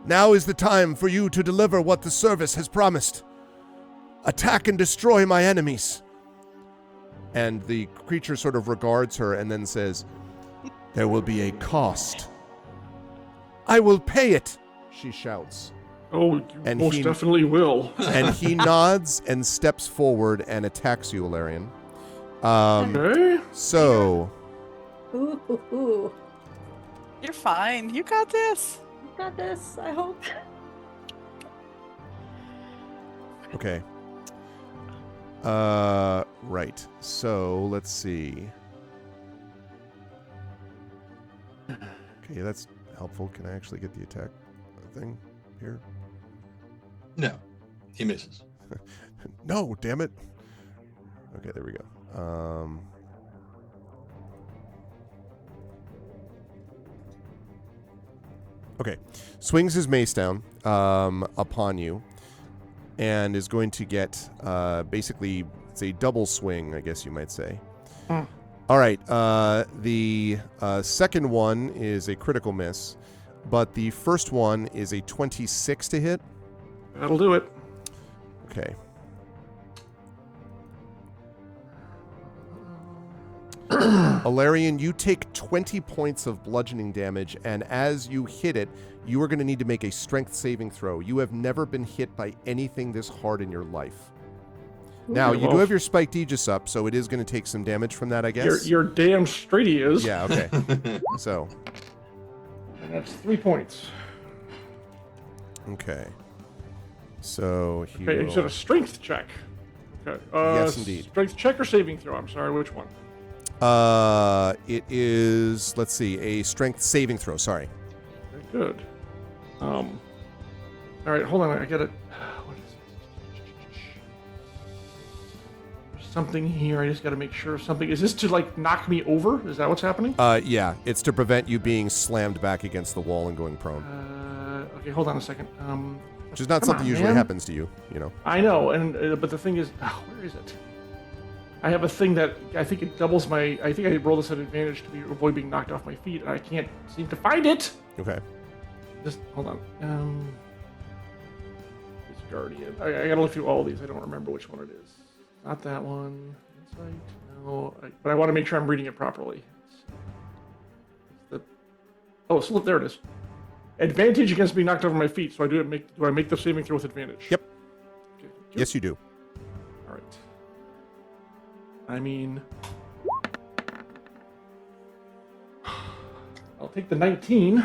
Now is the time for you to deliver what the service has promised. Attack and destroy my enemies." And the creature sort of regards her and then says, "There will be a cost." "I will pay it," she shouts. Oh, you And most he- definitely will. And he nods and steps forward and attacks you, Alarian. Okay. So, Ooh. You're fine. You got this. You got this, I hope. okay. Right. So, let's see. Okay, that's helpful. Can I actually get the attack thing here? No, he misses. No, damn it. Okay, there we go. Okay, swings his mace down upon you, and is going to get basically, it's a double swing, I guess you might say. All right, the second one is a critical miss, but the first one is a 26 to hit. That'll do it. Okay. Alarian, you take 20 points of bludgeoning damage, and as you hit it, you are going to need to make a strength saving throw. You have never been hit by anything this hard in your life. Now, you do have your spiked Aegis up, so it is going to take some damage from that, I guess. You're damn straight he is. Yeah, okay. So, And that's 3 points. okay. So, he Okay, you said will... a strength check. Okay. Yes, indeed. Strength check or saving throw? I'm sorry, which one? It is, let's see, a strength saving throw. Sorry. Very good. All right, hold on. I got it. What is it? There's something here. I just got to make sure something. Is this to like knock me over? Is that what's happening? Yeah, it's to prevent you being slammed back against the wall and going prone. Okay, hold on a second. Which is not something usually happens to you, you know. I know, and but the thing is, where is it? I have a thing that I think it doubles my. I think I roll this at advantage to avoid being knocked off my feet, and I can't seem to find it. Okay. Just hold on. It's Guardian. I gotta look through all these. I don't remember which one it is. Not that one. Insight. No. But I want to make sure I'm reading it properly. So look, there it is. Advantage against being knocked over my feet. So do I make the saving throw with advantage? Yep. Okay, yes, you do. All right. I mean, I'll take the 19.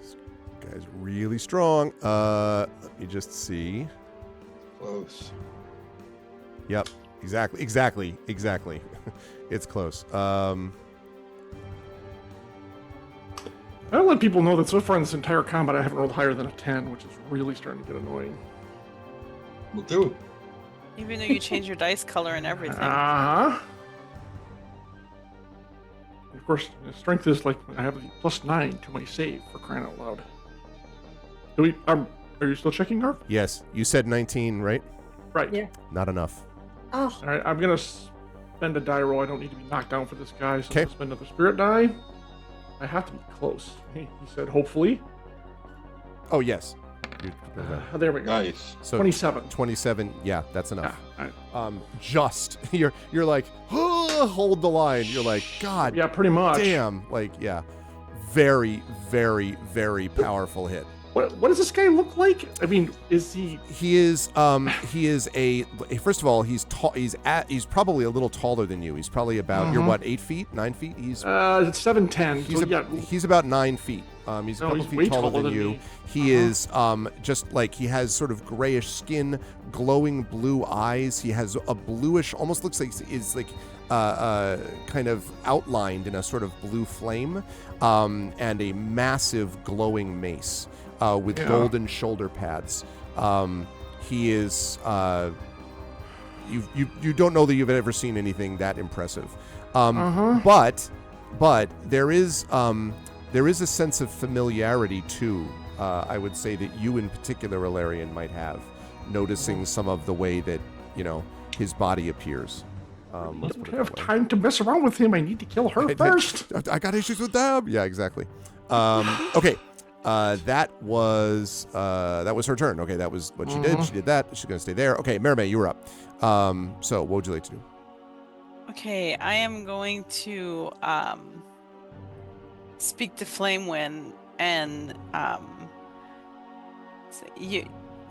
This guy's really strong. Let me just see. Close. Yep. Exactly. It's close. I'll let people know that so far in this entire combat, I haven't rolled higher than a 10, which is really starting to get annoying. We'll do. Even though you change your dice color and everything. Uh-huh. Of course, strength is like, I have a +9 to my save, for crying out loud. Are you still checking, Garp? Yes, you said 19, right? Right. Yeah. Not enough. Oh, All right, I'm going to spend a die roll. I don't need to be knocked down for this guy, so Okay. I'll spend another spirit die. I have to be close. He said, hopefully. Oh, yes. There we go. Nice. So 27. 27, yeah, that's enough. Yeah, all right. Just you're like, hold the line. You're like, God, Yeah, pretty much. damn, like, yeah, very, very, very powerful hit. What does this guy look like? I mean, is he? He is a. First of all, he's tall. He's probably a little taller than you. He's probably about. You're what, 8 feet, 9 feet? He's. It's 7'10". He's, So, he's about 9 feet. He's a couple he's way feet taller taller than than you. me. He is just like, he has sort of grayish skin, glowing blue eyes. He has a bluish, almost looks like is like kind of outlined in a sort of blue flame, and a massive glowing mace with golden shoulder pads. He is. You don't know that you've ever seen anything that impressive, but there is a sense of familiarity too. I would say that you in particular, Ilarion, might have, noticing some of the way that his body appears. I don't have time to mess around with him. I need to kill her first. I got issues with them. Yeah, exactly. Okay. That was her turn. Okay, that was what she did. She did that. She's gonna stay there. Okay, Merime, you were up. So what would you like to do? Okay, I am going to speak to Flamewind and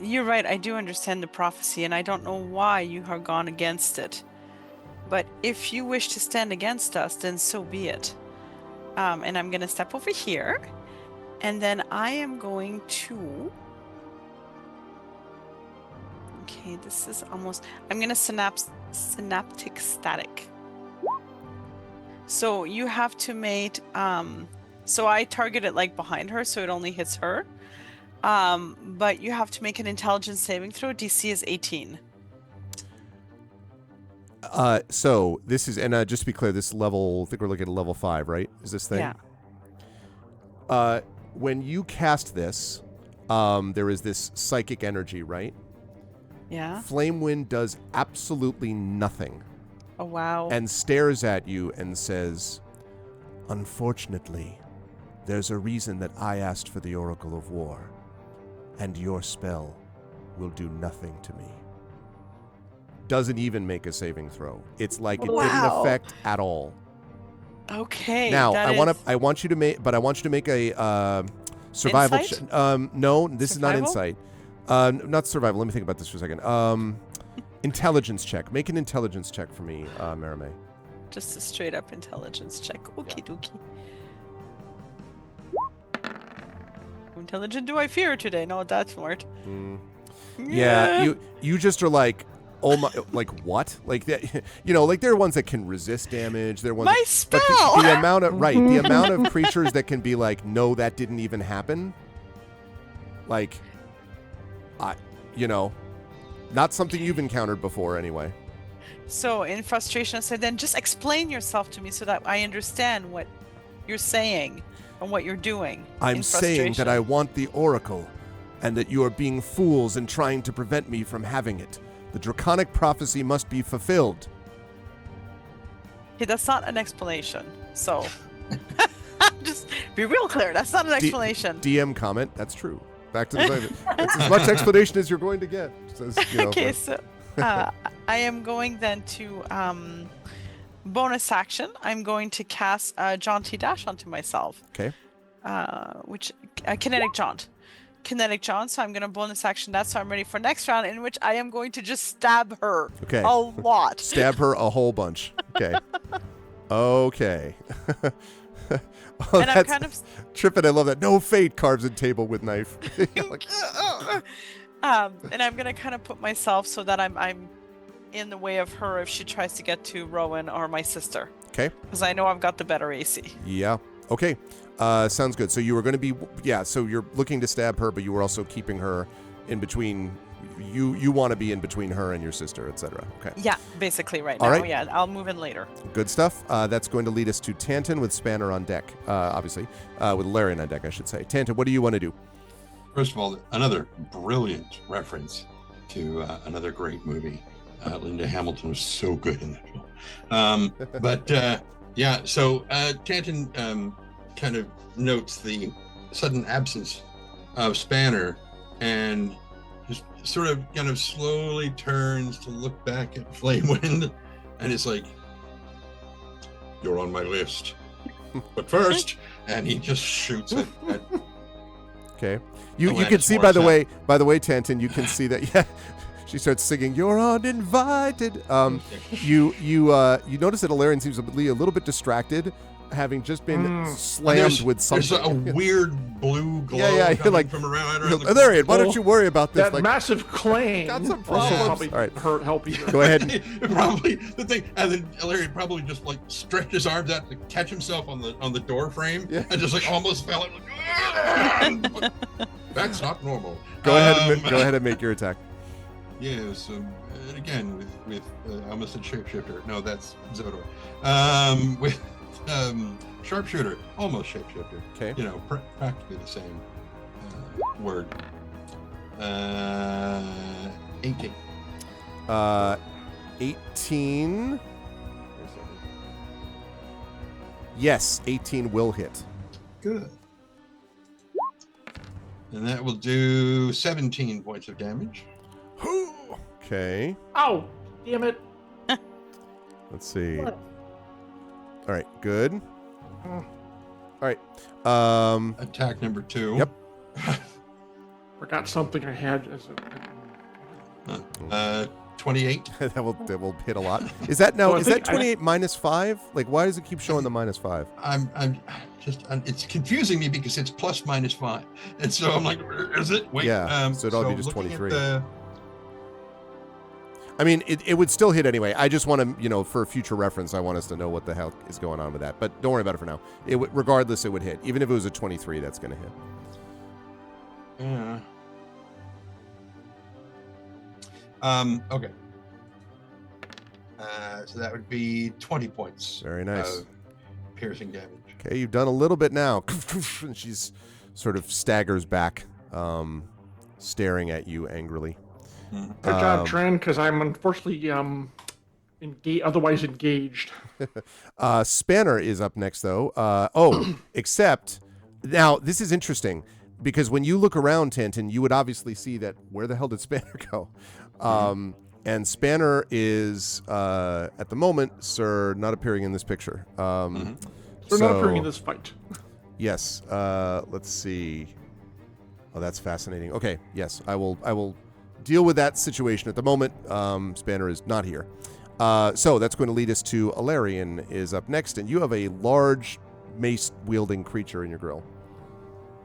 you're right. I do understand the prophecy, and I don't know why you have gone against it. But if you wish to stand against us, then so be it. And I'm gonna step over here. And then I am going to... Okay, this is almost... I'm going to synaptic static. So you have to make... So I target it like behind her, so it only hits her. But you have to make an intelligence saving throw. DC is 18. So this is... And just to be clear, this level... I think we're looking at level 5, right? Is this thing? Yeah. When you cast this, there is this psychic energy, right? Yeah. Flamewind does absolutely nothing. Oh, wow. And stares at you and says, "Unfortunately, there's a reason that I asked for the Oracle of War, and your spell will do nothing to me." Doesn't even make a saving throw. It's like it didn't affect at all. Okay. Now I want you to make a survival. No, this is not insight. Not survival. Let me think about this for a second. Intelligence check. Make an intelligence check for me, Merime. Just a straight up intelligence check. Okie dokie. How intelligent do I fear today? No, that's smart. Yeah, you just are like, oh my, like what? Like that, like there are ones that can resist damage. There are ones My but spell! the amount of the amount of creatures that can be like, no, that didn't even happen. Like, not something you've encountered before anyway. So in frustration, I said, then just explain yourself to me so that I understand what you're saying and what you're doing. I'm saying that I want the Oracle, and that you are being fools and trying to prevent me from having it. The draconic prophecy must be fulfilled. Okay, that's not an explanation. So just be real clear. That's not an explanation. DM comment. That's true. Back to the That's as much explanation as you're going to get. Says, Okay, so I am going then to bonus action. I'm going to cast Jaunty Dash onto myself. Okay. Which kinetic jaunt. Kinetic jaunt. So I'm going to bonus action that. So I'm ready for next round, in which I am going to just stab her. Okay. A lot. Stab her a whole bunch. Okay. Okay. And I'm kind of tripping. I love that. No fate carves a table with knife. and I'm gonna kind of put myself so that I'm in the way of her if she tries to get to Rowan or my sister. Okay. Because I know I've got the better AC. Yeah. Okay. Sounds good. So you were going to be, so you're looking to stab her, but you were also keeping her in between. You want to be in between her and your sister, etc. Okay. Yeah, basically right All now. right. Yeah, I'll move in later. Good stuff. That's going to lead us to Tanton with Spanner on deck, obviously. With Larian on deck, I should say. Tanton, what do you want to do? First of all, another brilliant reference to another great movie. Linda Hamilton was so good in that film. So Tanton kind of notes the sudden absence of Spanner and just sort of kind of slowly turns to look back at Flamewind, and it's like, you're on my list. But first, and he just shoots it at Okay. You can see by the way, Tanton, you can see that she starts singing "You're uninvited." You notice that Alarian seems to be a little bit distracted, having just been slammed with something. There's a weird blue glow you're like, from around her. Alarian, why don't you worry about this? That massive clang. Got some also problems. probably All right. help you. Go ahead. Probably the thing, and then Alarian probably just like stretched his arms out to catch himself on the door frame, and just like almost fell. That's not normal. Go ahead and make your attack. Yeah. So and again with I almost said shapeshifter. No, that's Zodor. With sharpshooter, almost shapeshifter. Okay. Practically the same word. 18. 18. Yes, 18 will hit. Good. And that will do 17 points of damage. Okay. Oh, damn it. Let's see. What? All right, good. All right. Attack number 2. Yep. Forgot something I had as a 28. that will hit a lot. Is that now? Well, is that 28 minus 5? Like, why does it keep showing the minus 5? It's confusing me because it's plus minus 5, and so I'm like, is it? Wait. Yeah. So it'll be just looking 23. at I mean, it would still hit anyway. I just want to, for future reference, I want us to know what the hell is going on with that. But don't worry about it for now. Regardless, it would hit. Even if it was a 23, that's going to hit. Yeah. Okay. So that would be 20 points. Very nice. Of piercing damage. Okay, you've done a little bit now. And she's sort of staggers back, staring at you angrily. good job, Tran, because I'm unfortunately otherwise engaged. Spanner is up next, though. Except now this is interesting because when you look around, Tanton, you would obviously see that where the hell did Spanner go? And Spanner is at the moment, sir, not appearing in this picture. They're not appearing in this fight. Yes. Let's see. Oh, that's fascinating. Okay. Yes, I will deal with that situation at the moment. Spanner is not here. So that's going to lead us to Alarian is up next, and you have a large mace-wielding creature in your grill.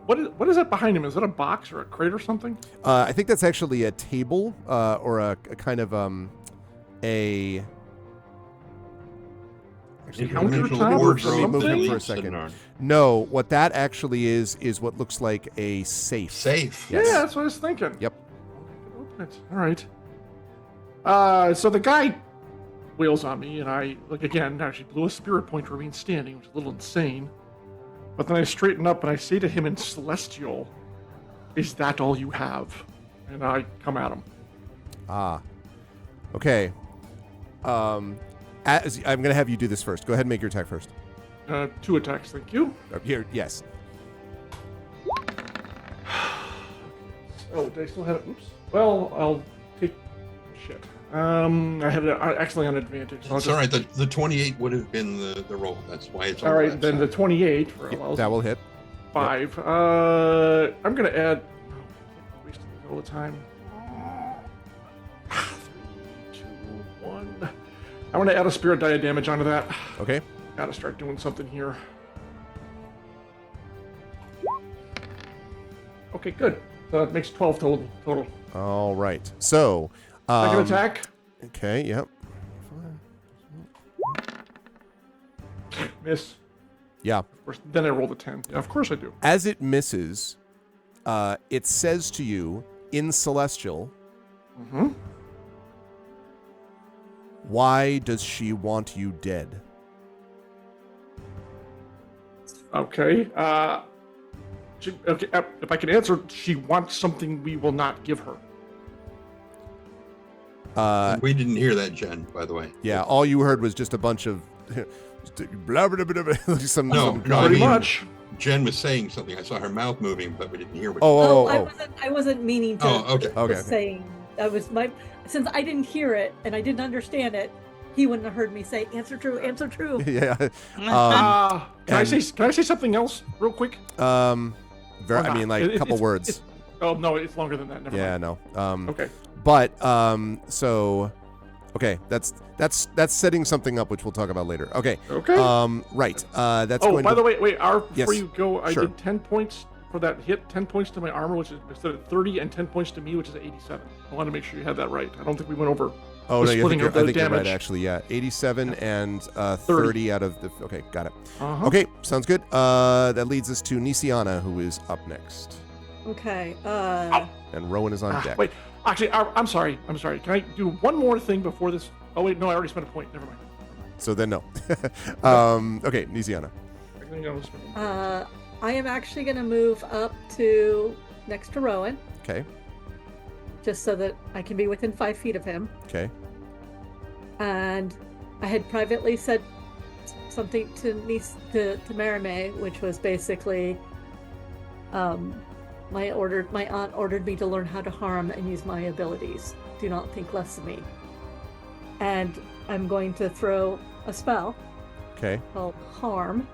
What is that behind him? Is that a box or a crate or something? I think that's actually a table or a kind of a... Countertop or Let me move him something? for a second. No, what that actually is what looks like a safe. Safe. Yes. Yeah, that's what I was thinking. Yep. Open it. All right. So the guy wails on me, and I, like, again, actually blew a spirit point to remain standing, which is a little insane. But then I straighten up and I say to him in Celestial, "Is that all you have?" And I come at him. Okay. I'm going to have you do this first. Go ahead and make your attack first. 2 attacks, thank you. Here, yes. Oh, did I still have it? Oops. Well, I'll take... Shit. I had it actually on advantage. So It's all right. The 28 would have been the roll. That's why it's all right. Then the 28 for That will hit. 5. I'm gonna add. Oh, wasting all the time. 3, 2, 1. I want to add a spirit die of damage onto that. Okay. Gotta start doing something here. Okay, good. So that makes 12 total. All right. So... Second attack. Okay, yep. Miss. Yeah. Of course, then I rolled a 10. Yeah, of course I do. As it misses, it says to you in Celestial, why does she want you dead? Okay. Okay. If I can answer, she wants something we will not give her. We didn't hear that, Jen, by the way. Yeah, all you heard was just a bunch of blah, blah, blah, blah, blah, some Pretty much. Jen was saying something. I saw her mouth moving, but we didn't hear what. I wasn't meaning to. Okay. Saying that was my. Since I didn't hear it and I didn't understand it, he wouldn't have heard me say answer true, answer true. Yeah. Can I say something else real quick? I mean, like a couple words. Oh no, it's longer than that. Never mind. No. Okay. But so, okay, that's setting something up, which we'll talk about later. Okay. Okay. Right. That's. Oh, by the way, before Yes. you go, I Sure. did 10 points for that hit. 10 points to my armor, which is instead of 30, and 10 points to me, which is 87. I want to make sure you had that right. I don't think we went over. Oh no, I think you're right. damage. Actually, yeah, 87 and 30 out of the. Okay, got it. Uh-huh. Okay, sounds good. That leads us to Nisiana, who is up next, Okay. and Rowan is on deck. Wait, actually, I'm sorry. Can I do one more thing before this? Oh wait, no, I already spent a point. Never mind. So then no. Okay, Nisiana. I am actually going to move up to next to Rowan, Okay. just so that I can be within 5 feet of him. Okay. And I had privately said something to Marime, which was basically, my aunt ordered me to learn how to harm and use my abilities. Do not think less of me. And I'm going to throw a spell. Okay. Called Harm.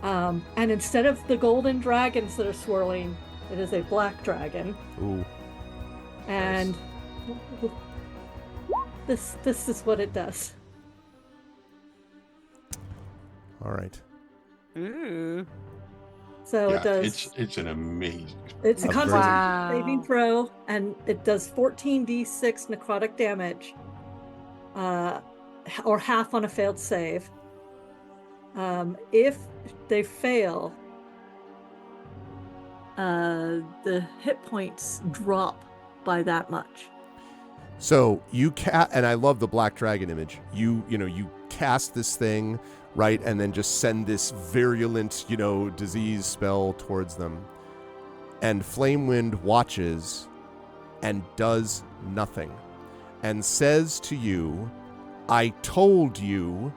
And instead of the golden dragons that are swirling, it is a black dragon. Ooh. And this is what it does. All right. Ooh. So Yeah, it does. It's an amazing. It's a Wow. Constitution saving throw, and it does 14d6 necrotic damage, or half on a failed save. If they fail, the hit points drop by that much. So you and I love the black dragon image. You cast this thing, right, and then just send this virulent, disease spell towards them. And Flamewind watches and does nothing and says to you, I told you,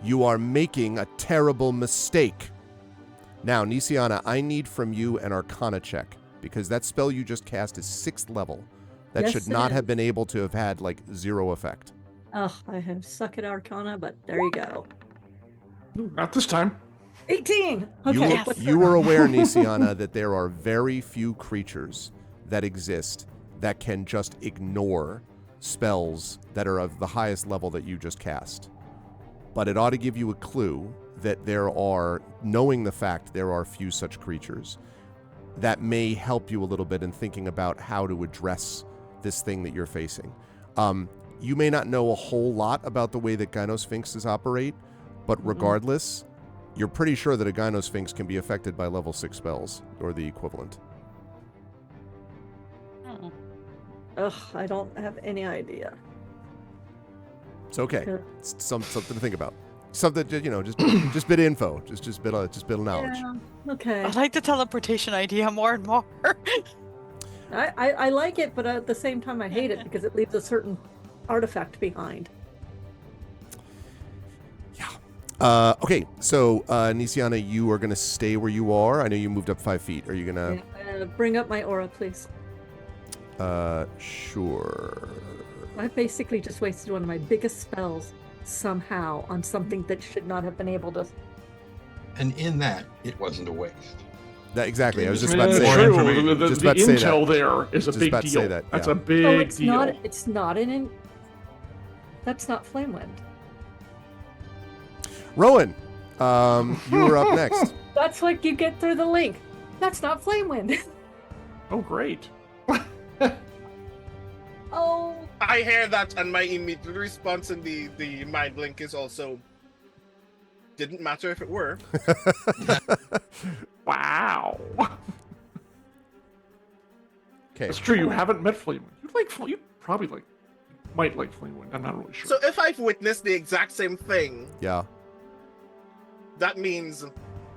you are making a terrible mistake. Now, Nisiana, I need from you an Arcana check, because that spell you just cast is 6th level. That Yes, should it not is. have been able to have had, 0 effect. Oh, I have suck at Arcana, but there you go. Not this time. 18! Okay. You are aware, Nisiana, that there are very few creatures that exist that can just ignore spells that are of the highest level that you just cast. But it ought to give you a clue that knowing the fact there are few such creatures, that may help you a little bit in thinking about how to address this thing that you're facing. you may not know a whole lot about the way that gynosphinxes operate, but regardless, you're pretty sure that a gynosphinx can be affected by level 6 spells, or the equivalent. Ugh, I don't have any idea. It's okay. It's something to think about. Something, just bit of info, just bit of knowledge. Yeah, okay. I like the teleportation idea more and more. I like it, but at the same time I hate it because it leaves a certain artifact behind. Yeah. Okay, so Nisiana, you are going to stay where you are. I know you moved up 5 feet. Are you going to... Bring up my aura, please. Sure. I basically just wasted one of my biggest spells somehow on something that should not have been able to. And in that, it wasn't a waste. Exactly. I was just about to say More that. information. The Just about to say intel that. there is a Just big about to deal. say that, That's yeah. a big Oh, it's deal. not. It's not That's not Flamewind. Rowan, you were up next. That's what you get through the link. That's not Flamewind. Oh, great. Oh. I hear that, and my immediate response in the mind link is also, didn't matter if it were. Wow. Okay. It's true. You haven't met Flamewind. You probably might like Flamewind. I'm not really sure. So if I've witnessed the exact same thing, Yeah. that means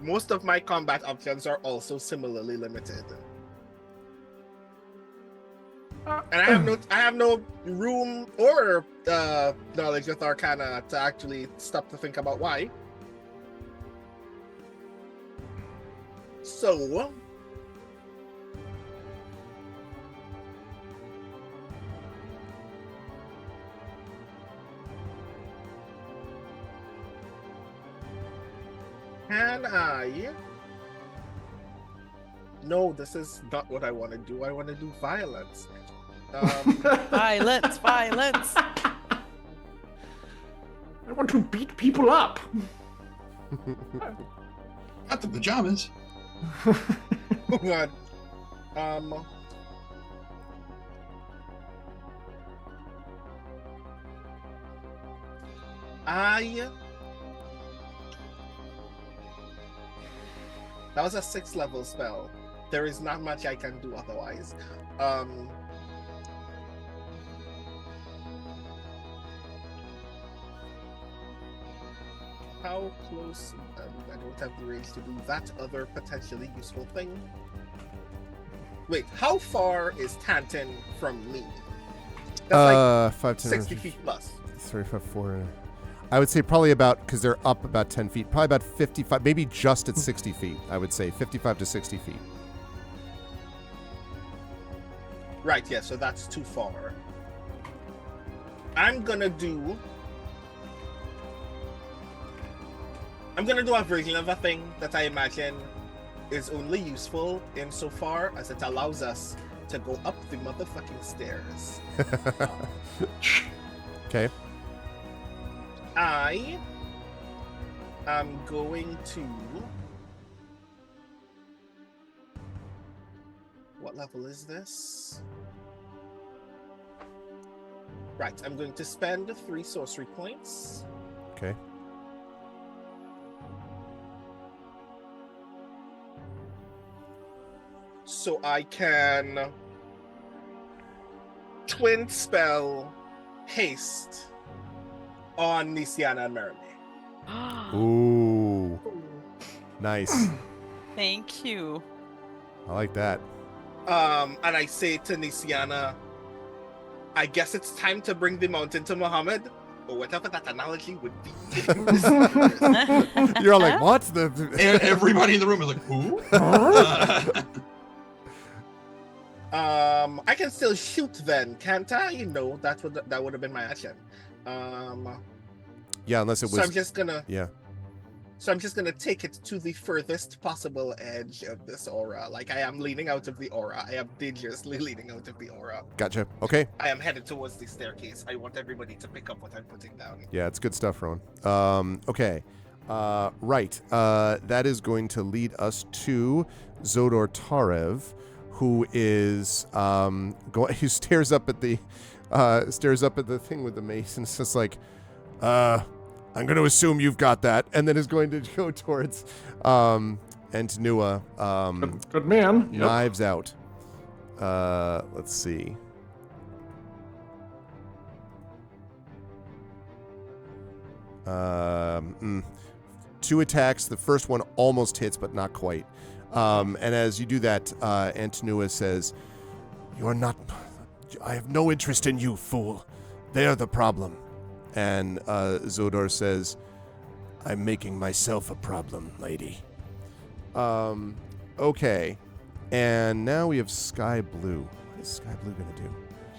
most of my combat options are also similarly limited. And I have no room or knowledge with Arcana to actually stop to think about why. So can I? No, this is not what I want to do. I want to do violence. Violence. I want to beat people up. Not the pajamas. Oh God. That was a 6th level spell. There is not much I can do otherwise. How close? I don't have the range to do that other potentially useful thing. Wait, how far is Tantan from me? That's 5, 10, 60 feet plus. 35, 4. I would say probably about, because they're up about 10 feet, probably about 55, maybe just at 60 feet, I would say. 55 to 60 feet. Right, yeah, so that's too far. I'm gonna do a version of a thing that I imagine is only useful insofar as it allows us to go up the motherfucking stairs. Okay. I am going to... What level is this? Right, I'm going to spend 3 sorcery points. Okay. So I can twin spell haste on Nisiana and Merime. Ooh. Nice. Thank you. I like that. And I say to Nisiana, I guess it's time to bring the mountain to Muhammad, or whatever that analogy would be. You're all like, what? Everybody in the room is like, who? I can still shoot then, can't I? No, that would have been my action. Yeah, unless it was... So I'm just gonna... Yeah. So I'm just gonna take it to the furthest possible edge of this aura. Like, I am leaning out of the aura. I am dangerously leaning out of the aura. Gotcha. Okay. I am headed towards the staircase. I want everybody to pick up what I'm putting down. Yeah, it's good stuff, Rowan. Okay. Right. That is going to lead us to Zodor Tarev, who is... he stares up at the stares up at the thing with the mace, and it's just like, I'm going to assume you've got that, and then is going to go towards Antonua. Good man. Yep. Knives out. Let's see. Two attacks. The first one almost hits, but not quite. And as you do that, Antonua says, "You are not... I have no interest in you, fool. They are the problem." And Zodor says, "I'm making myself a problem, lady." Okay. And now we have Sky Blue. What is Sky Blue going to do?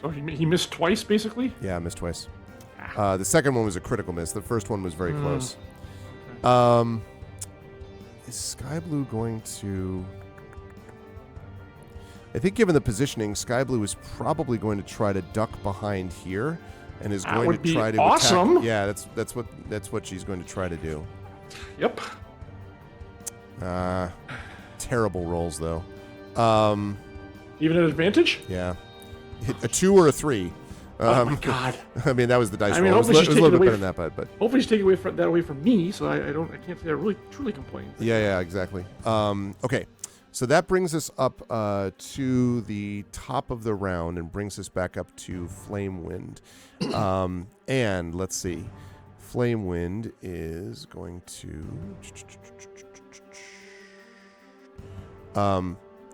So he missed twice, basically? Yeah, missed twice. The second one was a critical miss. The first one was very close. Is Sky Blue going to... I think given the positioning, Sky Blue is probably going to try to duck behind here and is going to try to awesome. attack. Yeah, that's what she's going to try to do. Yep. Terrible rolls though. Even at advantage? Yeah. Hit a 2 or a 3. Oh my god! I mean, that was the dice roll. It was hopefully a little bit better than that, but hopefully she's taking that away from me, so I can't say I really truly complain. Yeah, exactly. Okay, so that brings us up to the top of the round and brings us back up to Flame Wind. And let's see, Flame Wind is going to.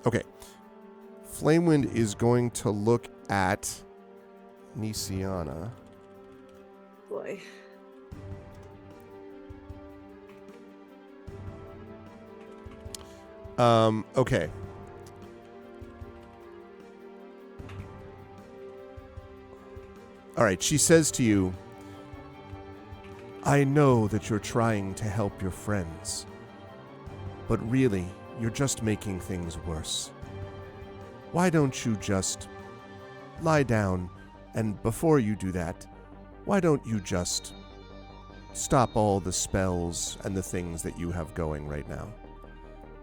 Okay, Flame Wind is going to look at Nisiana. Boy. Okay. All right, she says to you, "I know that you're trying to help your friends, but really, you're just making things worse. Why don't you just lie down, and before you do that, why don't you just stop all the spells and the things that you have going right now?"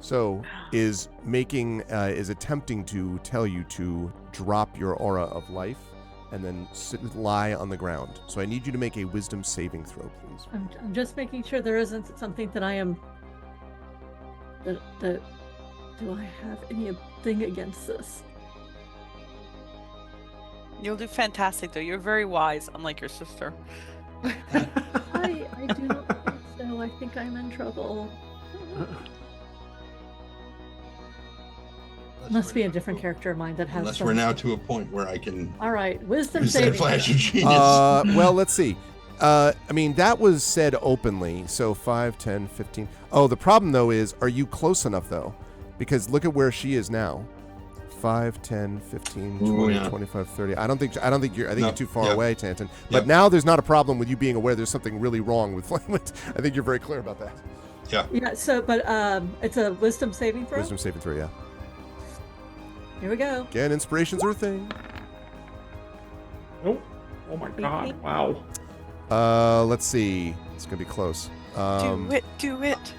So is attempting to tell you to drop your aura of life and then lie on the ground. So I need you to make a wisdom saving throw, please. I'm just making sure there isn't something that I am... That do I have anything against this? You'll do fantastic, though. You're very wise, unlike your sister. I do not think so. I think I'm in trouble. Must be a different character of mine that has. Unless we're now to a point where I can. All right, wisdom use that saving. flash of genius. Well, let's see. I mean, that was said openly. So 5, 10, 15. Oh, the problem, though, is, are you close enough, though? Because look at where she is now. 5, 10, 15, 20, 25, 30. I think you're too far away, Tanton. But now there's not a problem with you being aware there's something really wrong with Flamewood. I think you're very clear about that. Yeah. Yeah, so, but it's a wisdom saving throw? Wisdom saving throw, yeah. Here we go. Again, inspirations are a thing. Nope. Oh my god, wow. Let's see. It's going to be close. Do it.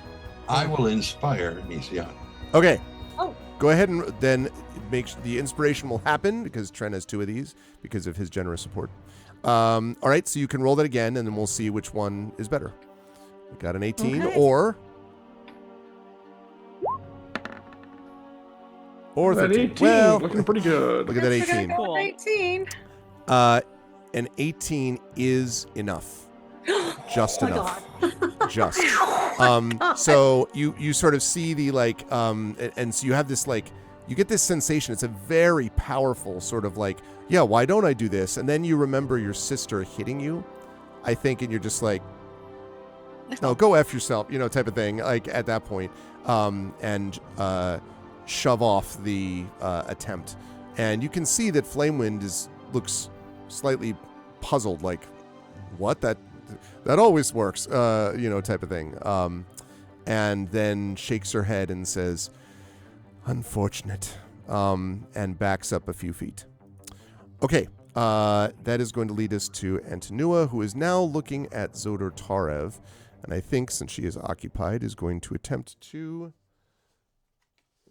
I will inspire Nisiana. Okay. Oh. Go ahead and then the inspiration will happen because Trent has 2 of these because of his generous support. All right, so you can roll that again, and then we'll see which one is better. We got an 18 or 13. 18. Well, looking pretty good. Look at that 18. Cool. 18. An 18 is enough. Just enough. Just. So you sort of see the and so you have this you get this sensation. It's a very powerful sort of yeah, why don't I do this? And then you remember your sister hitting you, I think, and you're just like, no, go F yourself, type of thing, at that point, and shove off the attempt. And you can see that Flamewind looks slightly puzzled, like, what? That always works, type of thing. And then shakes her head and says, unfortunate, and backs up a few feet. Okay, that is going to lead us to Antonua, who is now looking at Zodor Tarev, and I think, since she is occupied, is going to attempt to...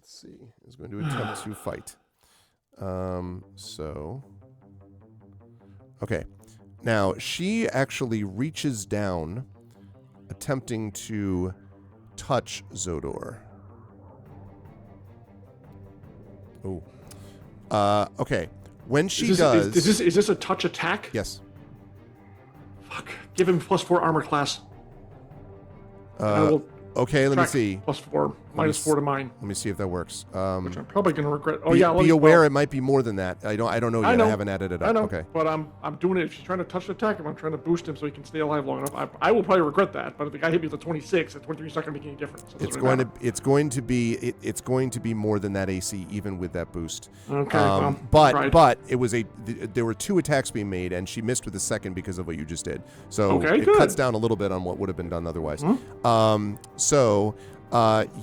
is going to attempt to fight. So... Okay. Now, she actually reaches down, attempting to touch Zodor. Oh. Okay. When she does... Is this a touch attack? Yes. Fuck. Give him +4 armor class. I will Okay, let me see. +4, -4 to mine. Let me see if that works. Which I'm probably gonna regret. Oh be, yeah. Be aware it might be more than that. I don't know yet. I haven't added it up. I know. Okay. But I'm doing it. If she's trying to touch the attack him, I'm trying to boost him so he can stay alive long enough. I will probably regret that. But if the guy hit me with a 26, at 23 is not gonna make any difference. It's going to be more than that AC even with that boost. Okay. But it was there were 2 attacks being made and she missed with the second because of what you just did. So it cuts down a little bit on what would have been done otherwise.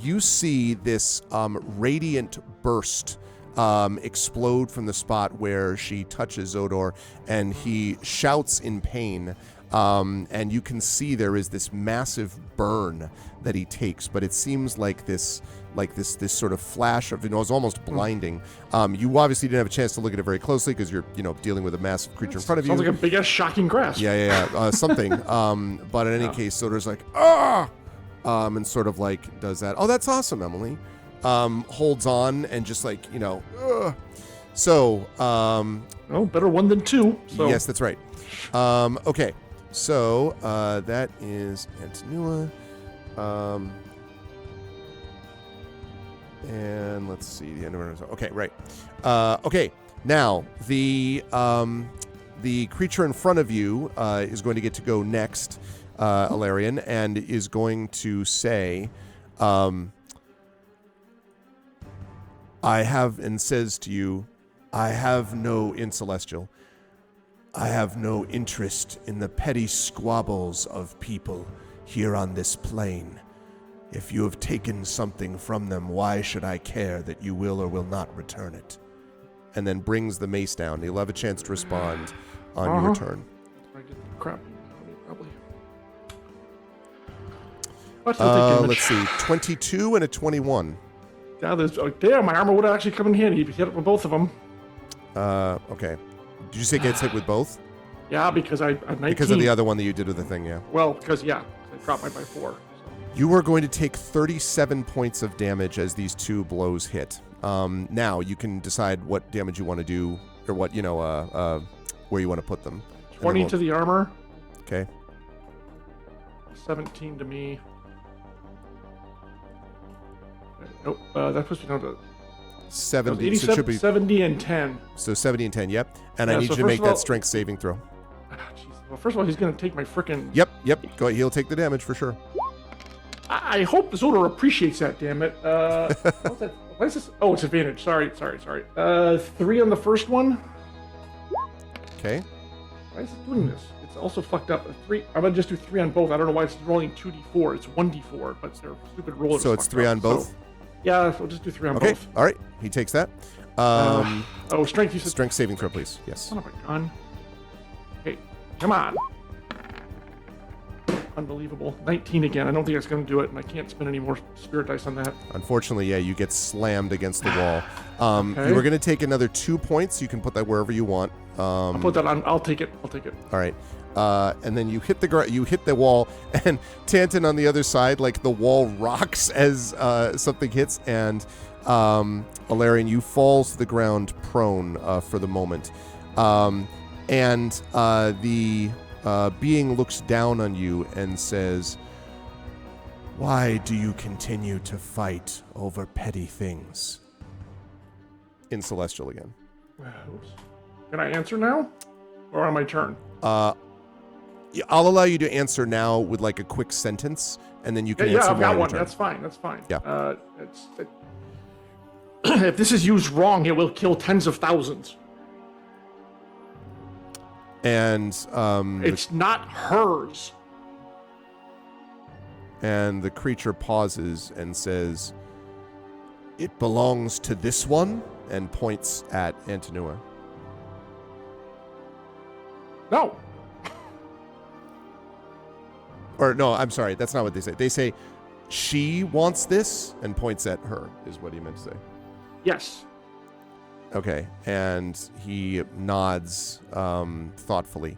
You see this radiant burst explode from the spot where she touches Zodor, and he shouts in pain. And you can see there is this massive burn that he takes, but it seems like this sort of flash of, it was almost blinding. You obviously didn't have a chance to look at it very closely because you're, dealing with a massive creature in front of you. Sounds like a big ass shocking grasp. Yeah, something. But in any case, Zodor's like, ah! And sort of like does that. Oh, that's awesome, Emily. Holds on and just like, So, better 1 than 2. So. Yes, that's right. Okay. So, that is Antonua. And let's see the end of it. Okay, right. Okay. Now, the creature in front of you is going to get to go next. Alarian, and is going to say, says to you, I have no interest in the petty squabbles of people here on this plane. If you have taken something from them, why should I care that you will or will not return it? And then brings the mace down. You'll have a chance to respond on your turn. I get the crap. Probably. Let's see, 22 and a 21. Yeah, damn, my armor would have actually come in handy if you hit it with both of them. Okay. Did you say gets hit with both? Yeah, because I 19. Because of the other one that you did with the thing, yeah. Well, because, I dropped mine by 4. So. You are going to take 37 points of damage as these 2 blows hit. Now, you can decide what damage you want to do, or what, where you want to put them. 20 to the armor. Okay. 17 to me. Nope, that's supposed to be down to 70. 87, so it should be 70 and 10. So 70 and 10, yep. And I need you to make that strength saving throw. Well, first of all, he's going to take my frickin'... Yep. Go ahead. He'll take the damage for sure. I hope Zodor appreciates that, damn it. What's that? What is this? Oh, it's advantage. Sorry. 3 on the first one. Okay. Why is it doing this? It's also fucked up. 3. I'm going to just do 3 on both. I don't know why it's rolling 2d4. It's 1d4, but their stupid roller. So it's 3 on both? So, yeah, so we'll just do 3 on both. Okay, all right. He takes that. Strength, you said? Strength saving throw, please. Yes. Son of a gun. Okay, come on. Unbelievable. 19 again. I don't think that's going to do it, and I can't spend any more spirit dice on that. Unfortunately, yeah, you get slammed against the wall. Okay. You were going to take another 2 points. You can put that wherever you want. I'll put that on. I'll take it. All right. And then you hit the wall, and Tanton on the other side, like the wall rocks as something hits, and Alarian, you fall to the ground prone for the moment. And the being looks down on you and says, "Why do you continue to fight over petty things?" In Celestial again. Oops. Can I answer now? Or on my turn? I'll allow you to answer now with like a quick sentence, and then you can answer I've got more one. in That's fine. Yeah. If this is used wrong, it will kill tens of thousands. And it's not hers. And the creature pauses and says, "It belongs to this one," and points at Antonua. No. Or no, I'm sorry, that's not what they say. They say, "She wants this," and points at her, is what he meant to say. Yes. Okay, and he nods thoughtfully.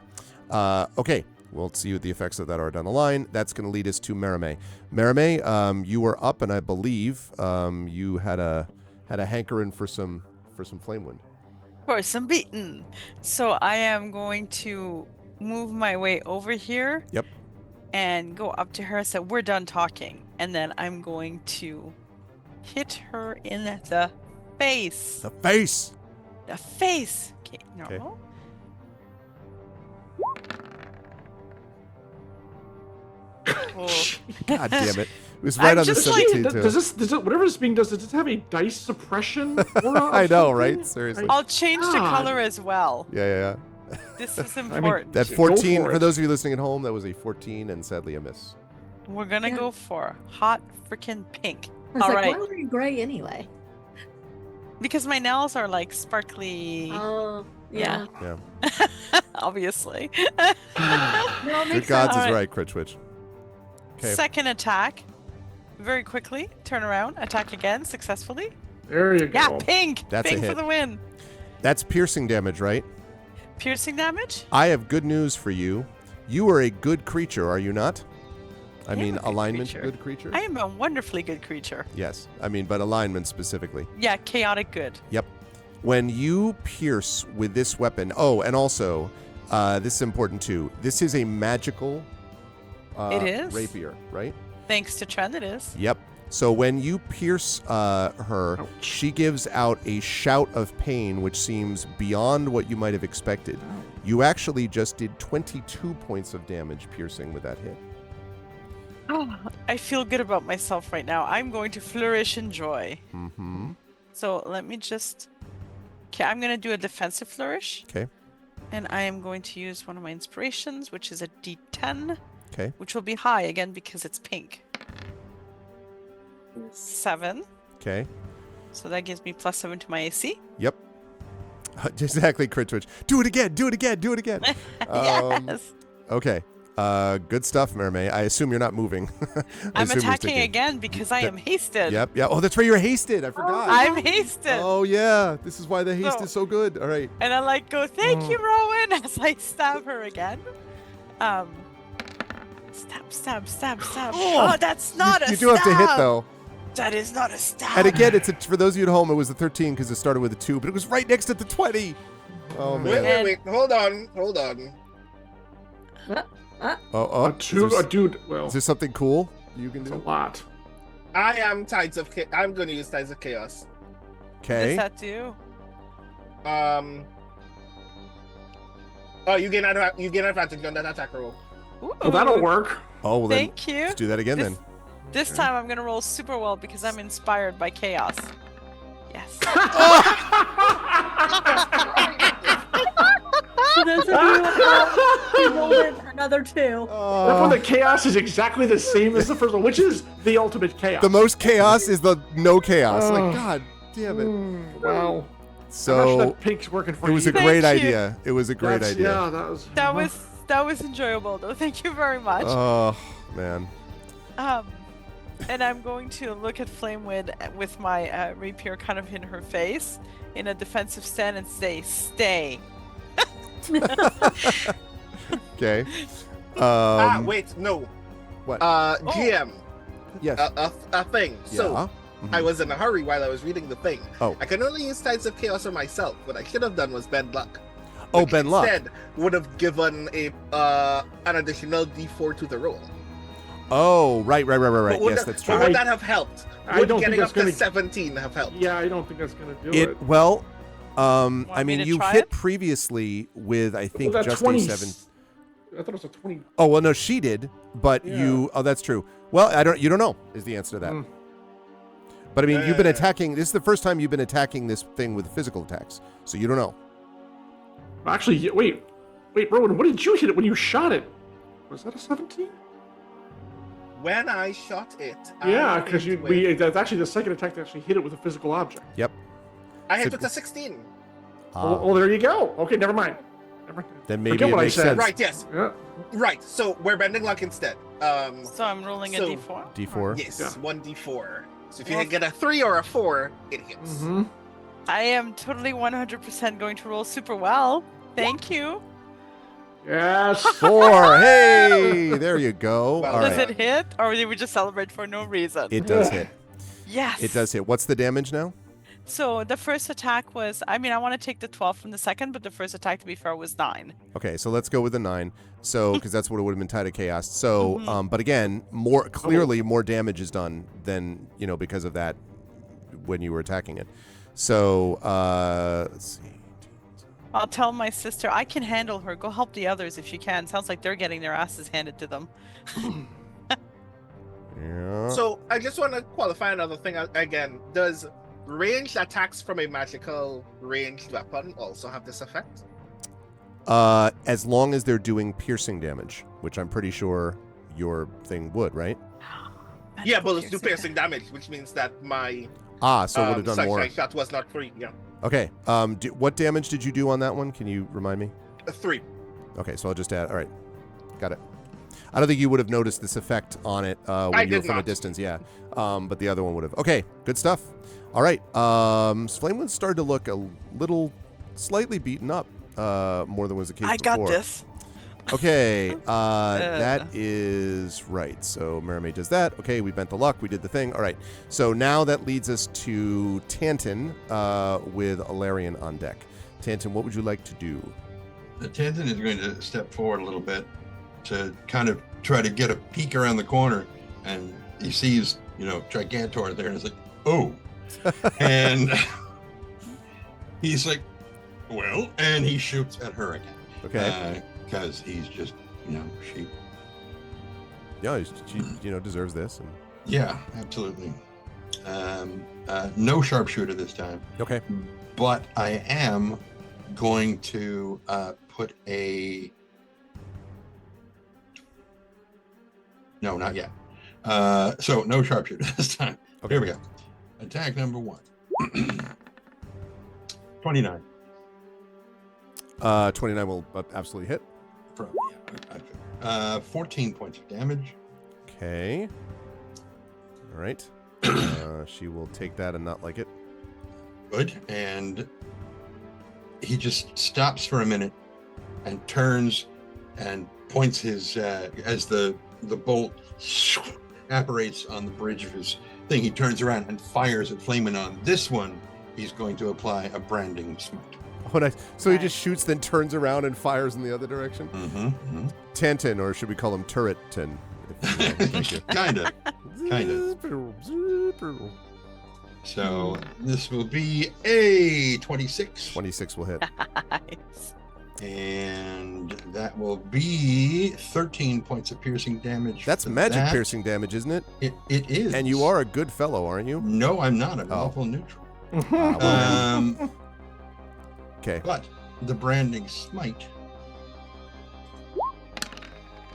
Okay, we'll see what the effects of that are down the line. That's going to lead us to Merime. Merime, you were up, and I believe you had a hankering for some flame wind. For some beaten. So I am going to move my way over here. Yep. And go up to her and say, "We're done talking." And then I'm going to hit her in the face. The face. The face. Okay, normal. Oh. God damn it. It was right I'm on the just like- 17 too. Does this whatever this being does it have a dice suppression? Aura or I know, something? right? Seriously. I'll change the God. color as well. Yeah. This is mean, important. That Go 14, for for it. those of you listening at home, that was a 14 and sadly a miss. We're gonna go for hot freaking pink. I was All like, right. why were you gray anyway? Because my nails are like sparkly. Oh, Yeah. yeah. Obviously. No, it Good makes gods sense. is Alright. right, Crit Switch. Okay. Second attack. Very quickly. Turn around. Attack again successfully. There you go. Yeah, pink. That's a pink hit. for the win. That's piercing damage, right? Piercing damage? I have good news for you. You are a good creature, are you not? I am mean, a good alignment creature. good creature? I am a wonderfully good creature. Yes. I mean, but alignment specifically. Yeah, chaotic good. Yep. When you pierce with this weapon, oh, and also, this is important too. This is a magical It is? rapier, right? Thanks to Trend, it is. Yep. So when you pierce her, Ouch. she gives out a shout of pain, which seems beyond what you might have expected. You actually just did 22 points of damage piercing with that hit. I feel good about myself right now. I'm going to flourish in joy. Mm-hmm. So let me just... Okay, I'm going to do a defensive flourish. Okay. And I am going to use one of my inspirations, which is a D10. Okay. Which will be high again because it's pink. 7. Okay. So that gives me +7 to my AC. Yep. Exactly, Crit Twitch. Do it again. Do it again. Do it again. Yes. Okay. Good stuff, Mermaid. I assume you're not moving. I I'm assume you're attacking sticking. again because I That- am hasted. Yep. Yeah. Oh, that's right. You're hasted. I forgot. I'm hasted. Oh, yeah. This is why the haste So- is so good. All right. And I like go, thank you, Rowan, as I stab her again. Stab. Oh, Oh, that's not a You stab. do have to hit, though. That is not a stab. And again, for those of you at home, it was the 13 because it started with a 2, but it was right next to the 20. Oh, Wait, man. wait. Hold on. Oh, Dude, well, is there something cool you can it's a do? lot. I am Tides of I'm going to use Tides of Chaos. What does Okay. that do? Oh, you gain advantage on that attack roll. Ooh, Well, that'll work. Oh, well, then Thank you. let's do that again, then. This time I'm gonna roll super well because I'm inspired by chaos. Yes. For those of you at home, he rolled in another 2. That one, the chaos is exactly the same as the first one, which is the ultimate chaos. The most chaos is the no chaos. Oh. Like, God damn it. Wow. I'm not sure So, that pink's working for it was you. a great Thank you. idea. It was a great That's- idea. Yeah, that was. that was enjoyable though. Thank you very much. Oh, man. And I'm going to look at Flamewind with my rapier kind of in her face in a defensive stand and say, "Stay." Okay. Wait, no. What? GM, Yes. a thing. So, Yeah. I was in a hurry while I was reading the thing. Oh. I can only use Tides of Chaos for myself. What I should have done was bend luck. Oh, Which Ben Luck. Instead, would have given an additional D4 to the roll. Oh, right. But would Yes, that, that's but true. would that have helped? I Would don't think getting that's up to gonna- 17 have helped? Yeah, I don't think that's gonna do it. Well, I me mean, to you try hit it? previously with, I think, Well, that just 20 a 7. I thought it was a 20. Oh, well, no, she did, but Yeah. you, oh, that's true. Well, you don't know is the answer to that. Mm. But I mean, you've been Uh. attacking, this is the first time you've been attacking this thing with physical attacks. So you don't know. Actually, wait, Rowan, what did you hit it when you shot it? Was that a 17? When I shot it, Yeah, I because hit with- that's actually the second attack that actually hit it with a physical object. Yep. I hit So- with a 16. Oh, there you go. Okay, never mind. Then maybe Forget it what I makes said. sense. Right, yes. Yeah. Right, so we're bending luck instead. So I'm rolling a So- D4. D4. Yes, Yeah. 1d4. So if you Well- can get a 3 or a 4, it hits. Mm-hmm. I am totally 100% going to roll super well. Thank you. Yes. 4. Hey, there you go. Well All Does right. it hit, or did we just celebrate for no reason? It does hit. Yes. It does hit. What's the damage now? So the first attack was, I mean, I want to take the 12 from the second, but the first attack, to be fair, was 9. Okay, so let's go with the 9. So, because that's what it would have been tied to chaos. So, Mhm. but again, clearly more damage is done than, because of that when you were attacking it. So, let's see. I'll tell my sister, I can handle her. Go help the others if you can. Sounds like they're getting their asses handed to them. Yeah. So I just want to qualify another thing again. Does ranged attacks from a magical ranged weapon also have this effect? As long as they're doing piercing damage, which I'm pretty sure your thing would, right? Yeah, but let's do piercing damage, which means that my So it would have done more. sunshine shot was not free. Yeah, Okay. What damage did you do on that one? Can you remind me? a 3. Okay, so I'll just add. All right, got it. I don't think you would have noticed this effect on it when I you were did from a not. distance. Yeah, but the other one would have. Okay, good stuff. All right, Flamewood started to look a little, slightly beaten up, more than was the case I before. got this. Okay, that is right. So Mermaid does that. Okay, we bent the luck. We did the thing. All right. So now that leads us to Tanton with Alarian on deck. Tanton, what would you like to do? Tanton is going to step forward a little bit to kind of try to get a peek around the corner, and he sees, Gigantor there, and it's like, oh. And he's like, well, and he shoots at her again. Okay. Because he's just, she. Yeah, she deserves this. And... Yeah, absolutely. No sharpshooter this time. Okay. But I am going to put a. No, not yet. So no sharpshooter this time. Okay. Here we go. Attack number 1. 29. 29 will absolutely hit. 14 points of damage. Okay. All right. She will take that and not like it. Good. And he just stops for a minute and turns and points his as the bolt apparates on the bridge of his thing. He turns around and fires at Flameon. This one, he's going to apply a branding smite. Oh, nice. So he just shoots, then turns around and fires in the other direction? Mm-hmm. Tanton, or should we call him Turreton? Thank you. Kinda. So this will be a 26. 26 will hit. Nice. And that will be 13 points of piercing damage. That's for magic that. piercing damage, isn't it? It is. And you are a good fellow, aren't you? No, I'm not. I'm Oh. lawful neutral. Okay. But the branding smite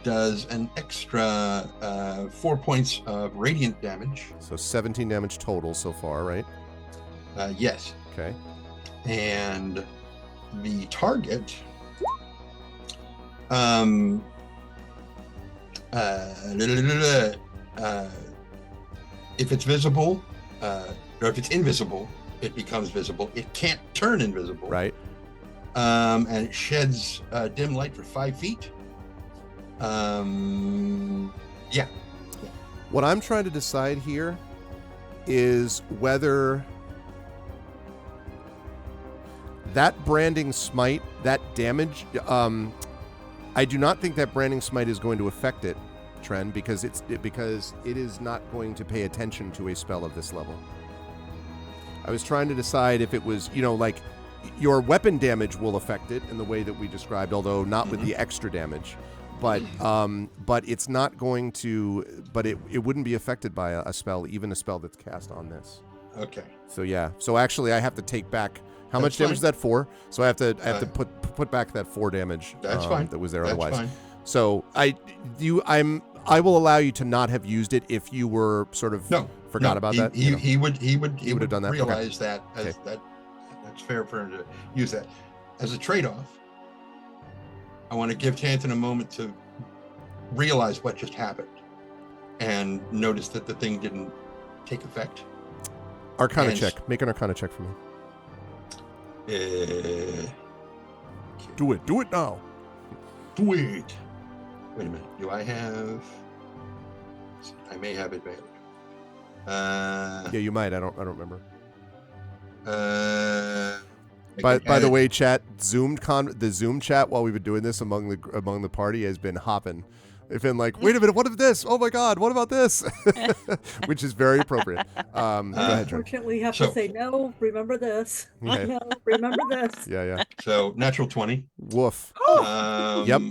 does an extra 4 points of radiant damage. So 17 damage total so far, right? Yes. Okay. And the target if it's visible or if it's invisible, it becomes visible. It can't turn invisible. Right. And it sheds dim light for 5 feet. Yeah. What I'm trying to decide here is whether that branding smite, that damage, I do not think that branding smite is going to affect it, Tren, because it is not going to pay attention to a spell of this level. I was trying to decide if it was, like your weapon damage will affect it in the way that we described, although not with the extra damage. But it's not going to. But it wouldn't be affected by a spell, even a spell that's cast on this. Okay. So yeah. So actually, I have to take back how That's much damage fine. is that? 4. So I have to put back that 4 damage. That's fine. That was there That's otherwise. fine. So I will allow you to not have used it if you were sort of forgot about that. He would have done that. Realize that as that's fair for him to use that as a trade-off. I want to give Tanton a moment to realize what just happened and notice that the thing didn't take effect. Arcana And- check. Make an Arcana check for me. Do it now. Wait a minute. Do I have? I may have advantage. Yeah, you might. I don't remember. I By the way, chat, the Zoom chat while we've been doing this among the party has been hopping. They've been like, wait a minute, what of this? Oh my God, what about this? Which is very appropriate. Go ahead, John. Unfortunately, you have to say, no, remember this. Yeah. No, remember this. Yeah. So natural 20. Woof. Yep.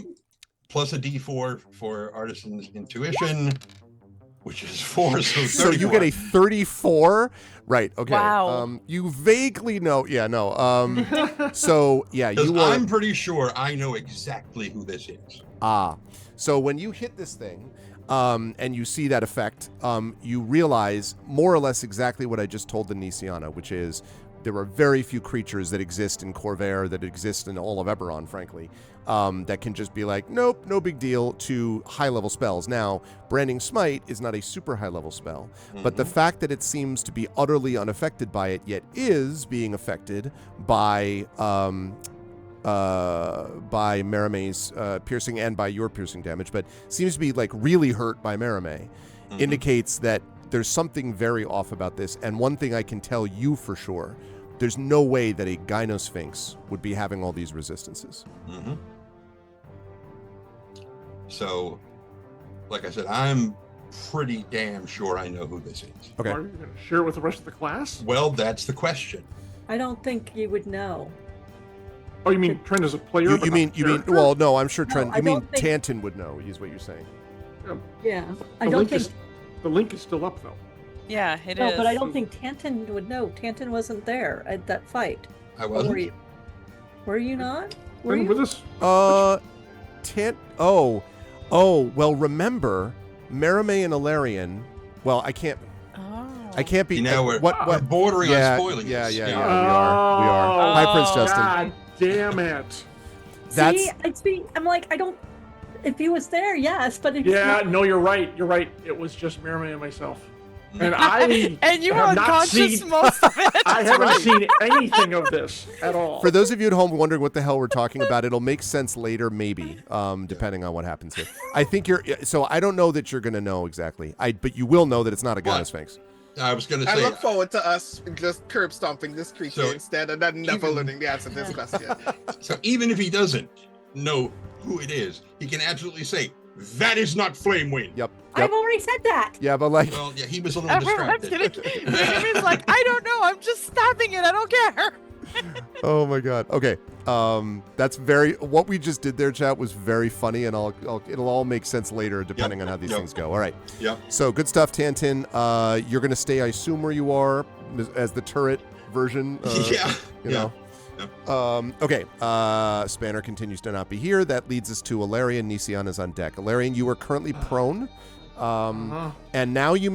Plus a D4 for Artisan's Intuition, which is 4. So you get a 34. Right. Okay. Wow. You vaguely know. Yeah. No. So yeah, you are. I'm pretty sure I know exactly who this is. So when you hit this thing, and you see that effect, you realize more or less exactly what I just told the Nisiana, which is there are very few creatures that exist in Corvair, that exist in all of Eberron, frankly, that can just be like, nope, no big deal, to high-level spells. Now, Branding Smite is not a super high-level spell, but the fact that it seems to be utterly unaffected by it, yet is being affected by Marame's piercing and by your piercing damage, but seems to be like really hurt by Marame, indicates that there's something very off about this. And one thing I can tell you for sure, there's no way that a Gynosphinx would be having all these resistances. So, like I said, I'm pretty damn sure I know who this is. Okay. Are you going to share it with the rest of the class? Well, that's the question. I don't think you would know. Oh, you mean Trent as a player? You but mean, not character? well, no, I'm sure No, Trent, I you mean don't think- Tanton would know, is what you're saying. Yeah, I The don't link think. the link is still up though. Yeah, it is. No, but I don't think Tanton would know. Tanton wasn't there at that fight. I Or wasn't. Were you? Were you not? Were Trent you? with us? Well, remember, Marame and Alarian, well, I can't be. Now we're bordering on spoiling Yeah, this. we are. Hi, Prince Justin. God damn it. I'm like, I don't. If he was there, yes, but if Yeah, not, no, you're right. You're right. It was just Merriman and myself. And I and you were have not unconscious seen- most of it. I haven't seen anything of this at all. For those of you at home wondering what the hell we're talking about, it'll make sense later, maybe, depending on what happens here. I think so I don't know that you're going to know exactly. But you will know that it's not a Gynosphinx. I was going to say. I look forward to us just curb stomping this creature instead, and then never learning the answer to this question. So even if he doesn't know who it is, he can absolutely say, "That is not Flamewind." Yep. I've already said that. Yeah, but like. Well, yeah, he was a little Everyone's distracted. Jamie's like, I don't know. I'm just stabbing it. I don't care. Oh my God. Okay. That's what we just did there, chat, was very funny, and it'll all make sense later depending on how these things go. All right. Yeah. So good stuff, Tantin. You're gonna stay, I assume, where you are as the turret version. You know. Okay. Spanner continues to not be here. That leads us to Alarian. Nisian is on deck. Alarian, you are currently prone. And now you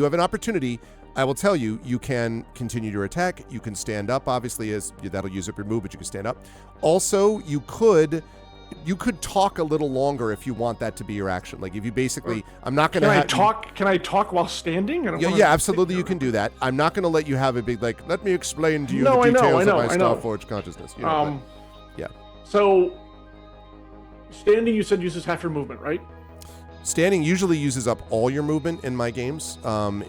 have an opportunity. I will tell you, you can continue your attack. You can stand up, obviously, as that'll use up your move, but you can stand up. Also, you could talk a little longer if you want that to be your action. Like if you basically, I'm not going to talk. Can I talk while standing? Yeah, absolutely, you can do that. I'm not going to let you have a big let me explain to you the details of my Starforged consciousness. You know, yeah. So, standing, you said uses half your movement, right? Standing usually uses up all your movement in my games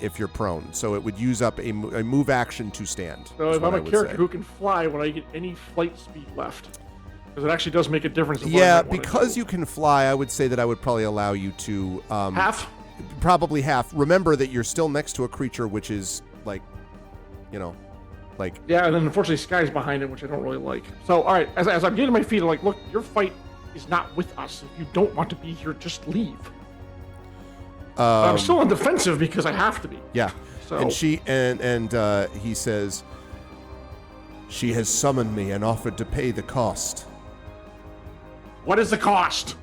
if you're prone. So it would use up a move action to stand. So if I'm a character who can fly, would I get any flight speed left? Because it actually does make a difference. Yeah, because you can fly, I would say that I would probably allow you to... half? Probably half. Remember that you're still next to a creature which is like... Yeah, and then unfortunately Sky's behind it, which I don't really like. So, all right, as I'm getting my feet, I'm like, look, your fight is not with us. If you don't want to be here, just leave. I'm still on defensive because I have to be. Yeah. So. And he says, she has summoned me and offered to pay the cost. What is the cost?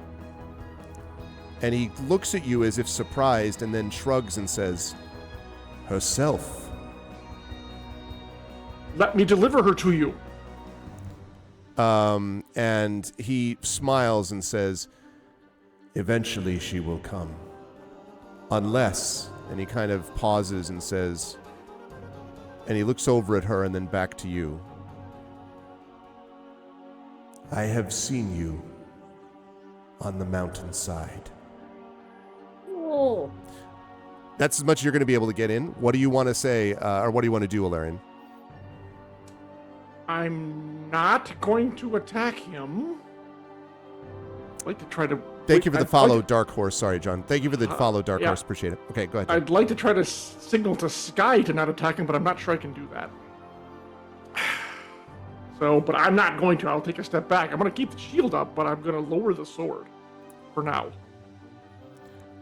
And he looks at you as if surprised and then shrugs and says, herself. Let me deliver her to you. And he smiles and says, eventually she will come. Unless, and he kind of pauses and says, and he looks over at her and then back to you. I have seen you on the mountainside. Oh. That's as much as you're going to be able to get in. What do you want to say, or what do you want to do, Alarian? I'm not going to attack him. I'd like to try to... Thank you for the follow, Dark Horse. Sorry, John. Thank you for the follow, Dark yeah. Horse. Appreciate it. Okay, go ahead. John. I'd like to try to signal to Sky to not attack him, but I'm not sure I can do that. So, but I'm not going to. I'll take a step back. I'm going to keep the shield up, but I'm going to lower the sword for now.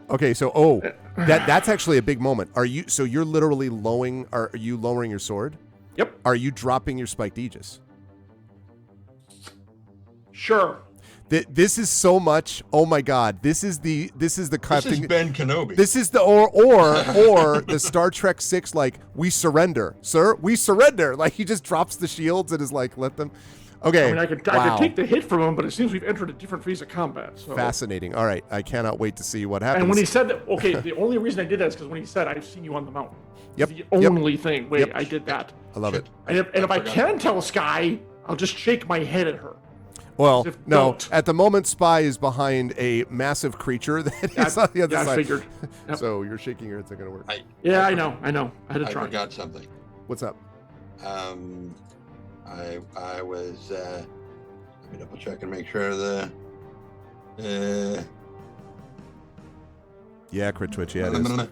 Okay, so that's actually a big moment. Are you? So you're literally lowering? Are you lowering your sword? Yep. Are you dropping your spiked aegis? Sure. This is so much. Oh my God! This is the crafting. This is Ben Kenobi. This is the or the Star Trek 6, like, we surrender, sir. We surrender. Like, he just drops the shields and is like, let them. Okay. I mean, I could take the hit from him, but it seems we've entered a different phase of combat. So. Fascinating. All right, I cannot wait to see what happens. And when he said that, okay, the only reason I did that is because when he said, "I've seen you on the mountain." Yep. The only thing. Wait, I did that. I love it. And if I can tell Sky, I'll just shake my head at her. Well, no. Don't. At the moment, Spy is behind a massive creature that is on the other side. I figured. Yep. So you're shaking your head. It's not going to work. I know. I had to try. I forgot something. What's up? I was. Let me double check and make sure the. Yeah, crit twitch. Yeah, it is.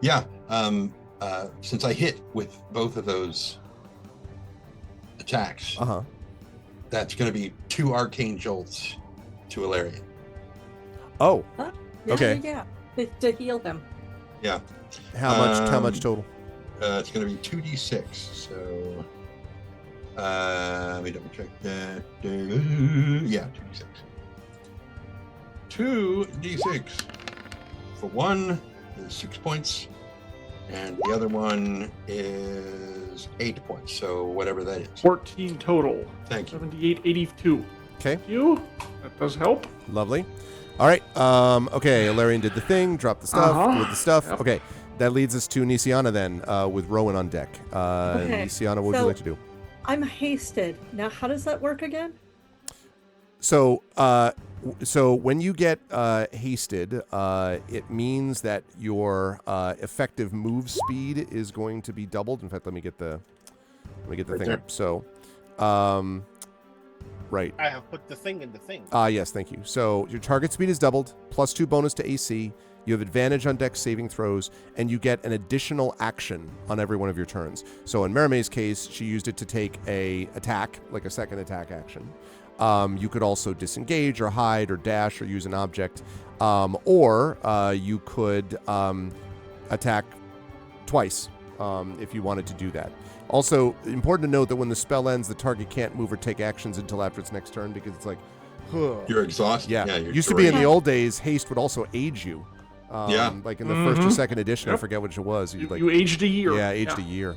Yeah. Since I hit with both of those attacks, that's going to be 2 arcane jolts to Alarian. Oh. Huh? Okay. Yeah. To heal them. Yeah. How much total? It's going to be 2d6. So let me double check that. Yeah, 2d6. 2d6. For one is 6 points, and the other one is 8 points. So whatever that is. 14 total. Thank you. 78, 82. Okay. Thank you. That does help. Lovely. All right. Okay. Alarian did the thing. Dropped the stuff. With the stuff. Yep. Okay. That leads us to Nisiana then, with Rowan on deck. Okay. Nisiana, what would you like to do? I'm hasted. Now, how does that work again? So, when you get hasted, it means that your effective move speed is going to be doubled. In fact, let me get the thing there. up. So, right. I have put the thing in the thing. Yes, thank you. So your target speed is doubled, +2 bonus to AC. You have advantage on dex saving throws, and you get an additional action on every one of your turns. So in Merime's case, she used it to take a attack, like a second attack action. You could also disengage or hide or dash or use an object, or you could attack twice if you wanted to do that. Also, important to note that when the spell ends, the target can't move or take actions until after its next turn, because it's like, You're exhausted. yeah. You're Used to be in the drained. old days, haste would also age you. Like in the first or second edition, I forget which it was. You aged a year. Yeah, aged a year.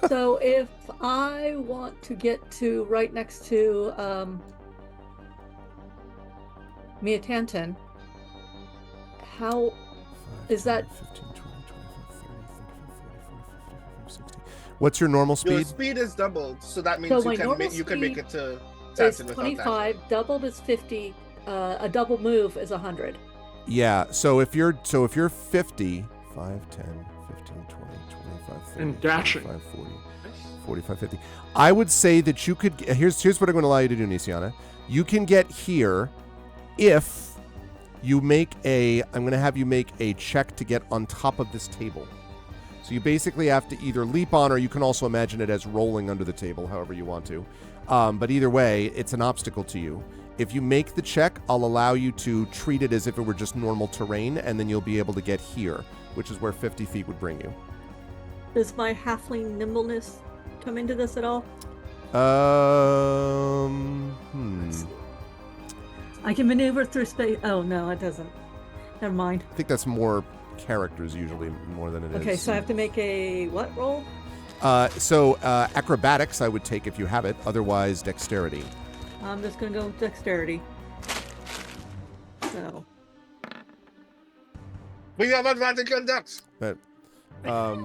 So if I want to get to right next to Mia Tantan, how is that? 15, 20, 25, 30, 35, 40, 50, 60. What's your normal Your speed? speed is doubled, so that means So you my can normal you can make speed it to It's Tantan without 25, doubled is 50, a double move is 100. Yeah, so if you're 50, 5, 10, 15, 20, 25, 30, And dashing. 45, 40, 45, 50. I would say that you could, here's what I'm going to allow you to do, Nisiana. You can get here if you make I'm going to have you make a check to get on top of this table. So you basically have to either leap on, or you can also imagine it as rolling under the table, however you want to. But either way, it's an obstacle to you. If you make the check, I'll allow you to treat it as if it were just normal terrain, and then you'll be able to get here, which is where 50 feet would bring you. Does my halfling nimbleness come into this at all? I can maneuver through space. Oh, no, it doesn't. Never mind. I think that's more characters usually more than it is. Okay, so I have to make a what roll? Acrobatics I would take if you have it. Otherwise, dexterity. I'm just going to go with dexterity. So. We have advantage on dex. But, But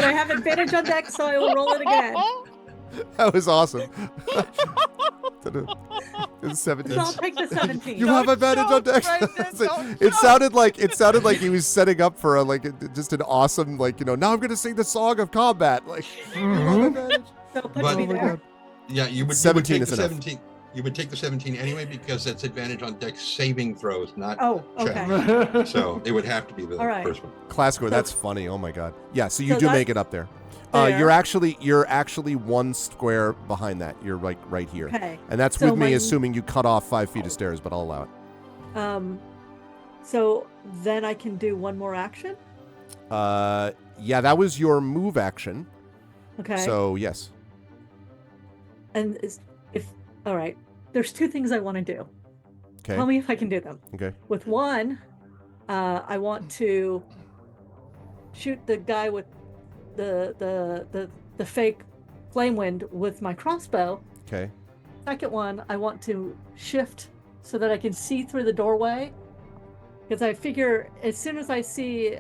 I have advantage on dex, so I will roll it again. That was awesome. It's 17. I'll take the 17. You have advantage on dex. It sounded like he was setting up for just an awesome now I'm going to sing the song of combat. Like, you have advantage. So put But- me there. Yeah, you would 17 take is the enough. 17. You would take the 17 anyway because that's advantage on dex saving throws, not Oh, check. okay. So it would have to be the All right. first one. Classical. So- That's funny. Oh my god. Yeah. So you So do that's make it up there. there. You're actually one square behind that. You're like right here, Okay. and that's So with me my- assuming you cut off 5 feet of stairs, but I'll allow it. So then I can do one more action. Yeah, that was your move action. Okay. So yes. And all right, there's 2 things I want to do. Okay. Tell me if I can do them. Okay. With one, I want to shoot the guy with the fake flame wind with my crossbow. Okay. Second one, I want to shift so that I can see through the doorway, because I figure as soon as I see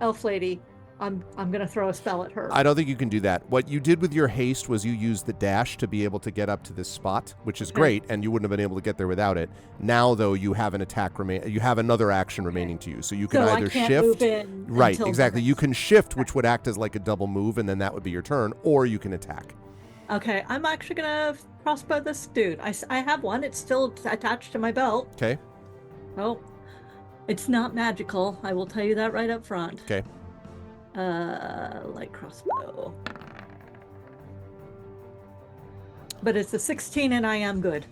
Elf Lady, I'm gonna throw a spell at her. I don't think you can do that. What you did with your haste was you used the dash to be able to get up to this spot, which is Okay. great, and you wouldn't have been able to get there without it. Now, though, you have an attack you have another action remaining to you, so you can so either I can't shift. move in Right, until exactly. next- You can shift, which would act as like a double move, and then that would be your turn, or you can attack. Okay, I'm actually gonna crossbow this dude. I have one. It's still attached to my belt. Okay. Oh, it's not magical. I will tell you that right up front. Okay. Light crossbow. But it's a 16 and I am good.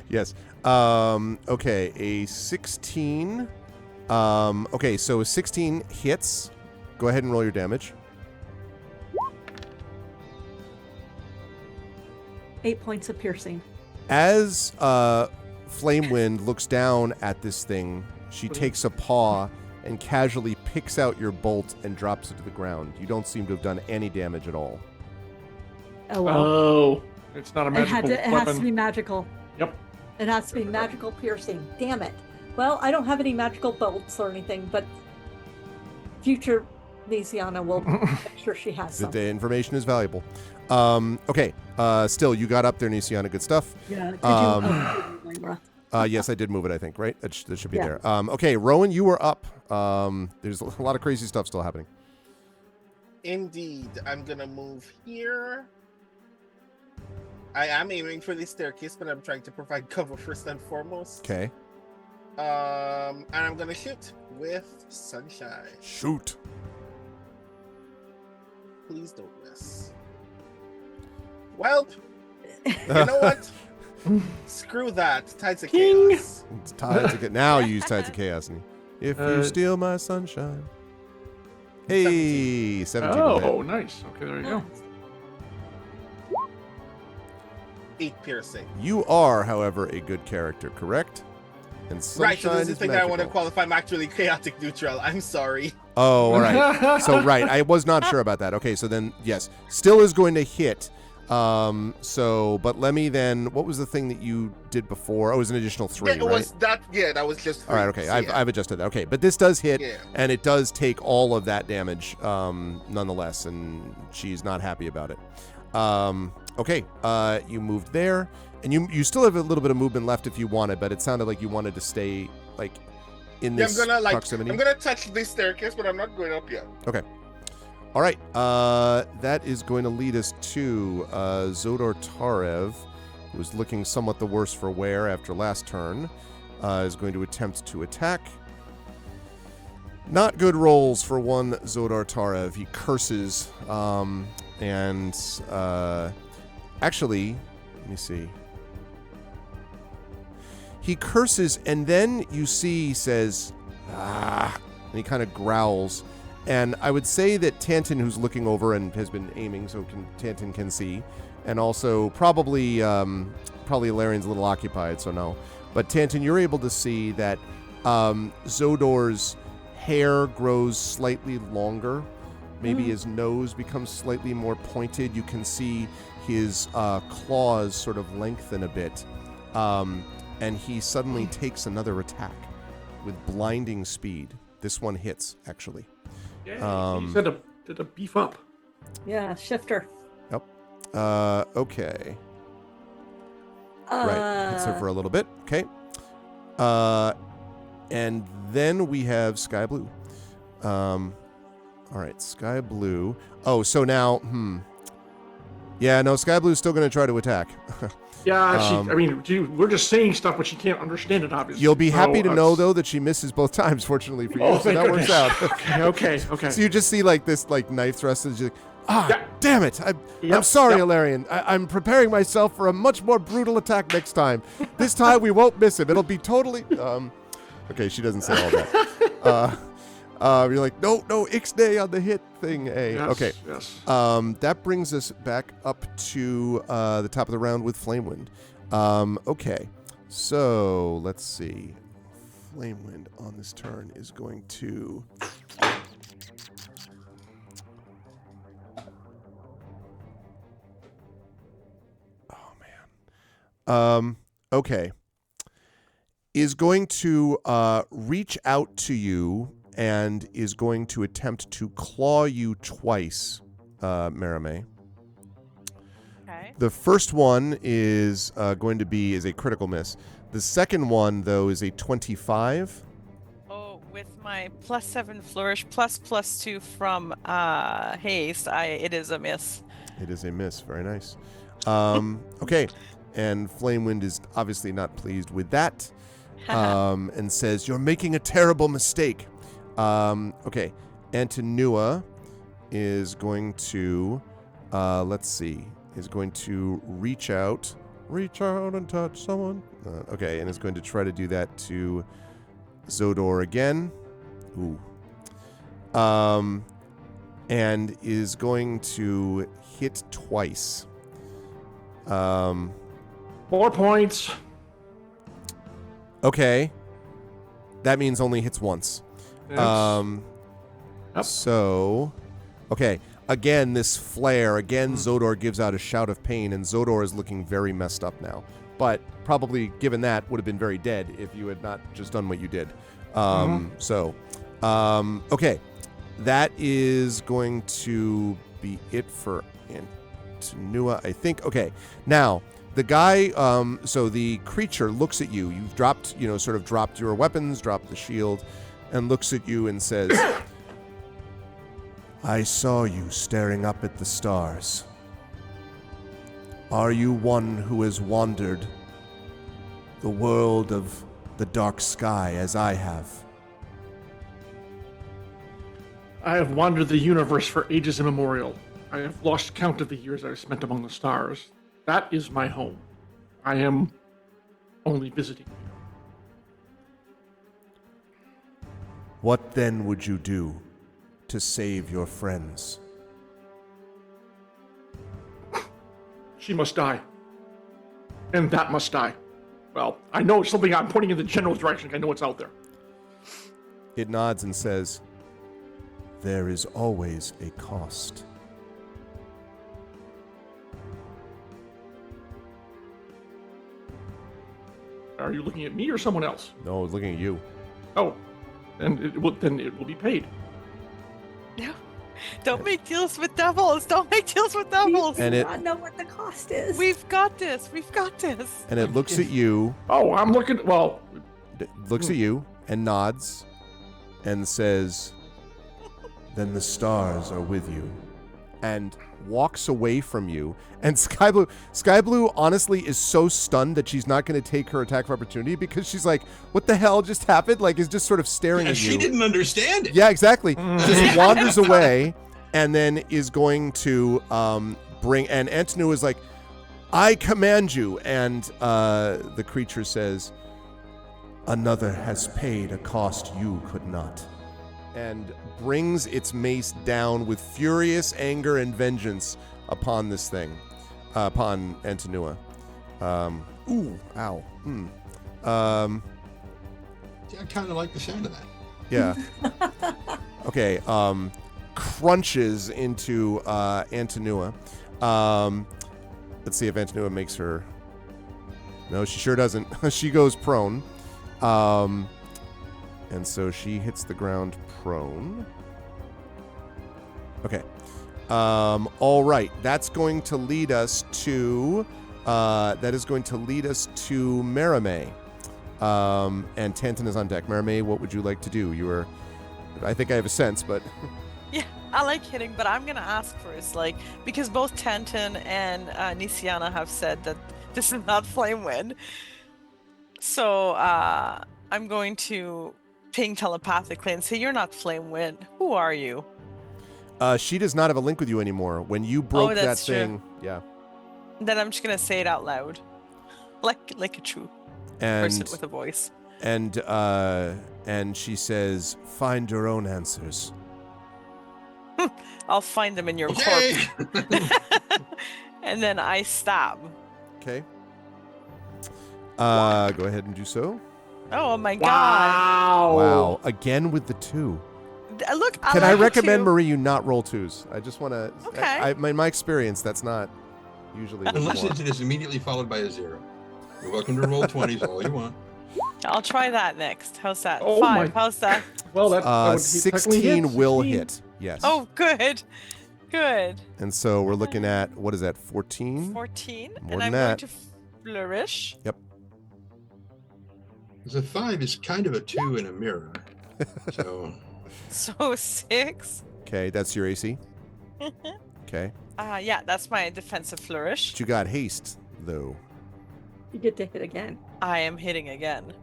Yes. Okay, a 16. Okay, so a 16 hits. Go ahead and roll your damage. 8 points of piercing. As Flamewind looks down at this thing, she takes a paw and casually picks out your bolt and drops it to the ground. You don't seem to have done any damage at all. Oh well. Oh, it's not a magical it has to weapon. be magical. Yep. It has to be magical piercing. Damn it. Well, I don't have any magical bolts or anything, but future Lisiana will make sure she has some. The information is valuable. Okay. Still, you got up there, Nisiana. Good stuff. Yeah. Could you, Yes, I did move it, I think, right? That should be Yeah. there. Okay, Rowan, you were up. There's a lot of crazy stuff still happening. Indeed. I'm gonna move here. I am aiming for the staircase, but I'm trying to provide cover first and foremost. Okay. And I'm gonna shoot with sunshine. Shoot. Please don't miss. Well, you know what? Screw that. Tides of King. chaos. It's tides of now you use tides of chaos. And if you steal my sunshine. Hey, 17. Oh, nice. Okay, there you go. 8 piercing. You are, however, a good character, correct? And sunshine Right, so this is the is thing that I want to magical. qualify. I'm actually chaotic neutral. I'm sorry. Oh, all right. So, right. I was not sure about that. Okay, so then, yes. Still is going to hit. But let me then... What was the thing that you did before? Oh, it was an additional 3, Yeah, it right? was that. Yeah, that was just. All right, okay. So, I've adjusted that. Okay, but this does hit, Yeah. and it does take all of that damage nonetheless, and she's not happy about it. Okay, you moved there, and you still have a little bit of movement left if you wanted, but it sounded like you wanted to stay, like, in Yeah, this I'm gonna proximity. I'm gonna touch this staircase, but I'm not going up yet. Okay. All right. That is going to lead us to Zodor Tarev, who's looking somewhat the worse for wear after last turn, is going to attempt to attack. Not good rolls for one Zodor Tarev. He curses, and actually, let me see. He curses, and then you see he says, "Ah," and he kind of growls. And I would say that Tantin, who's looking over and has been aiming, so Tantin can see, and also probably Larian's a little occupied, so no. But Tantin, you're able to see that Zodor's hair grows slightly longer. Maybe his nose becomes slightly more pointed. You can see his claws sort of lengthen a bit. And he suddenly takes another attack with blinding speed. This one hits, actually. Yeah, he said to beef up. Yeah, shifter. Yep. Okay. Right. Hits her for a little bit. Okay. And then we have Sky Blue. All right, Sky Blue. Oh, so now, yeah, no, Sky Blue's still going to try to attack. Yeah, we're just saying stuff, but she can't understand it, obviously. You'll be happy to know, though, that she misses both times, fortunately for you. Oh, so that goodness. works out. Okay. So you just see, like, this, like, knife thrust, and she's like, damn it. I'm sorry, Ilarion. I'm preparing myself for a much more brutal attack next time. This time we won't miss him. It'll be totally... Okay, she doesn't say all that. You're like, no, Ixnay on the hit thing, A. Yes, okay. Yes. That brings us back up to the top of the round with Flamewind. Okay, so let's see. Flamewind on this turn is going to... Oh, man. Okay. Is going to reach out to you and is going to attempt to claw you twice, Marame. Okay. The first one is going to be a critical miss. The second one, though, is a 25. Oh, with my +7 flourish +2 from haste, it is a miss. It is a miss. Very nice. Okay. And Flamewind is obviously not pleased with that. And says, you're making a terrible mistake. Okay. Antonua is going to, is going to reach out and touch someone. Okay, and is going to try to do that to Zodor again. Ooh. And is going to hit twice. 4 points. Okay. That means only hits once. Yes. So, okay. Again, this flare. Again, Zodor gives out a shout of pain, and Zodor is looking very messed up now. But probably, given that, would have been very dead if you had not just done what you did. Okay. That is going to be it for Antonua, I think. Okay. Now, the guy, so the creature looks at you. You've dropped, sort of dropped your weapons, dropped the shield, and looks at you and says, I saw you staring up at the stars. Are you one who has wandered the world of the dark sky as I have? I have wandered the universe for ages immemorial. I have lost count of the years I've spent among the stars. That is my home. I am only visiting here. What then would you do to save your friends? She must die. And that must die. Well, I know it's something I'm pointing in the general direction. I know it's out there. It nods and says, there is always a cost. Are you looking at me or someone else? No, looking at you. Oh, and it will be paid. No. Don't make deals with devils. Don't make deals with devils. And We it- do not know what the cost is. We've got this. And it looks at you, Oh, I'm looking. Well, looks at you and nods and says, then the stars are with you, and walks away from you. And Sky Blue honestly is so stunned that she's not going to take her attack of opportunity because she's like, what the hell just happened? Like, is just sort of staring And at you. she didn't understand it. Yeah, exactly. Just wanders away and then is going to bring... And Antonua is like, I command you. And the creature says, another has paid a cost you could not. And brings its mace down with furious anger and vengeance upon this thing. Upon Antonua. Ooh, ow. I kind of like the sound of that. Yeah. Okay. Crunches into Antonua. Let's see if Antonua makes her. No, she sure doesn't. She goes prone. And so she hits the ground prone. Okay. All right, that's going to lead us to Merime. And Tanton is on deck. Merime, what would you like to do? I think I have a sense, but Yeah, I like hitting, but I'm gonna ask first, like, because both Tanton and Nisiana have said that this is not Flame Wind. So I'm going to ping telepathically and say, "You're not Flame Wind. Who are you?" she does not have a link with you anymore. When you broke that that's true. thing, yeah. Then I'm just gonna say it out loud, like a true person with a voice. And she says, "Find your own answers." I'll find them in your Okay. corpse. And then I stab. Okay. Go ahead and do so. Oh my god! Wow. Again with the 2. Look, Can I like recommend, two. Marie, you not roll 2s? I just want to. Okay. In my experience, that's not usually. Unless it is immediately followed by a 0. You're welcome to roll 20s all you want. I'll try that next. How's that? Oh 5. my- How's that? Well, that would 16 will hit. Yes. Oh, good. Good. And so we're looking at, what is that, 14? 14. More And than I'm that. going to flourish. Yep. Because a 5 is kind of a 2 in a mirror. So So 6. Okay, that's your AC. Okay. Yeah, that's my defensive flourish. But you got haste, though. You get to hit again. I am hitting again.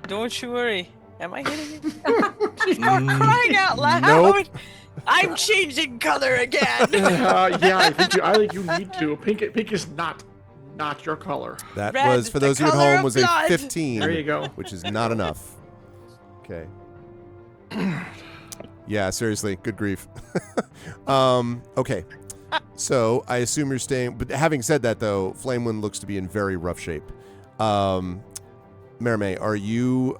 Don't you worry. Am I hitting you? Mm. Crying out loud. Nope. I'm changing color again. Yeah, I think you need to. Pink is not your color. That Red was, is for the those of you at color home, of was blood. a 15. There you go. Which is not enough. Okay. Yeah, seriously, good grief. Okay. So I assume you're staying, but having said that, though, Flamewind looks to be in very rough shape. Merime, are you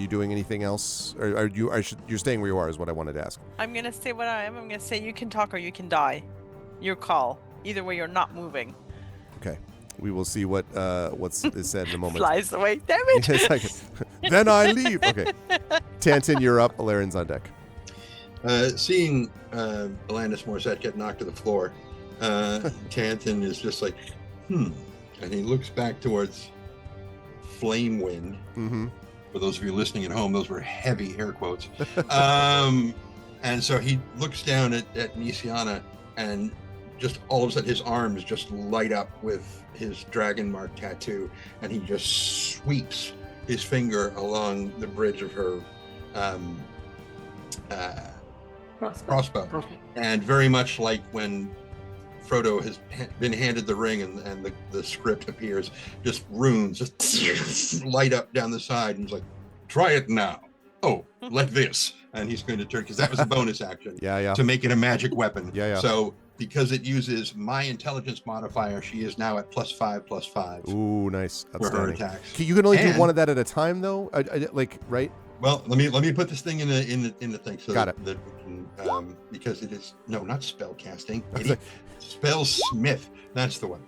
doing anything else? Or you're staying where you are is what I wanted to ask. I'm going to say what I am. I'm going to say you can talk or you can die. Your call. Either way, you're not moving. Okay. We will see what's is said in a moment. Flies away. Damn it. Yes, I can. Then I leave. Okay. Tanton, you're up. Alarian's on deck. Seeing Alanis Morissette get knocked to the floor, Tanton is just like, and he looks back towards Flamewind. Mm-hmm. For those of you listening at home, those were heavy air quotes. And so he looks down at Nisiana, and just all of a sudden his arms just light up with his dragon mark tattoo, and he just sweeps his finger along the bridge of her crossbow. And very much like when Frodo has been handed the ring and the script appears, just runes just light up down the side, and he's like, try it now. Oh, like this. And he's going to turn, because that was a bonus action. Yeah. To make it a magic weapon. Yeah. So because it uses my intelligence modifier, she is now at +5/+5. Ooh, nice. For her attacks. You can only do one of that at a time, though. Right? Well, let me put this thing in the thing so Got that we can, because it is not spell casting. Spell smith. That's the one.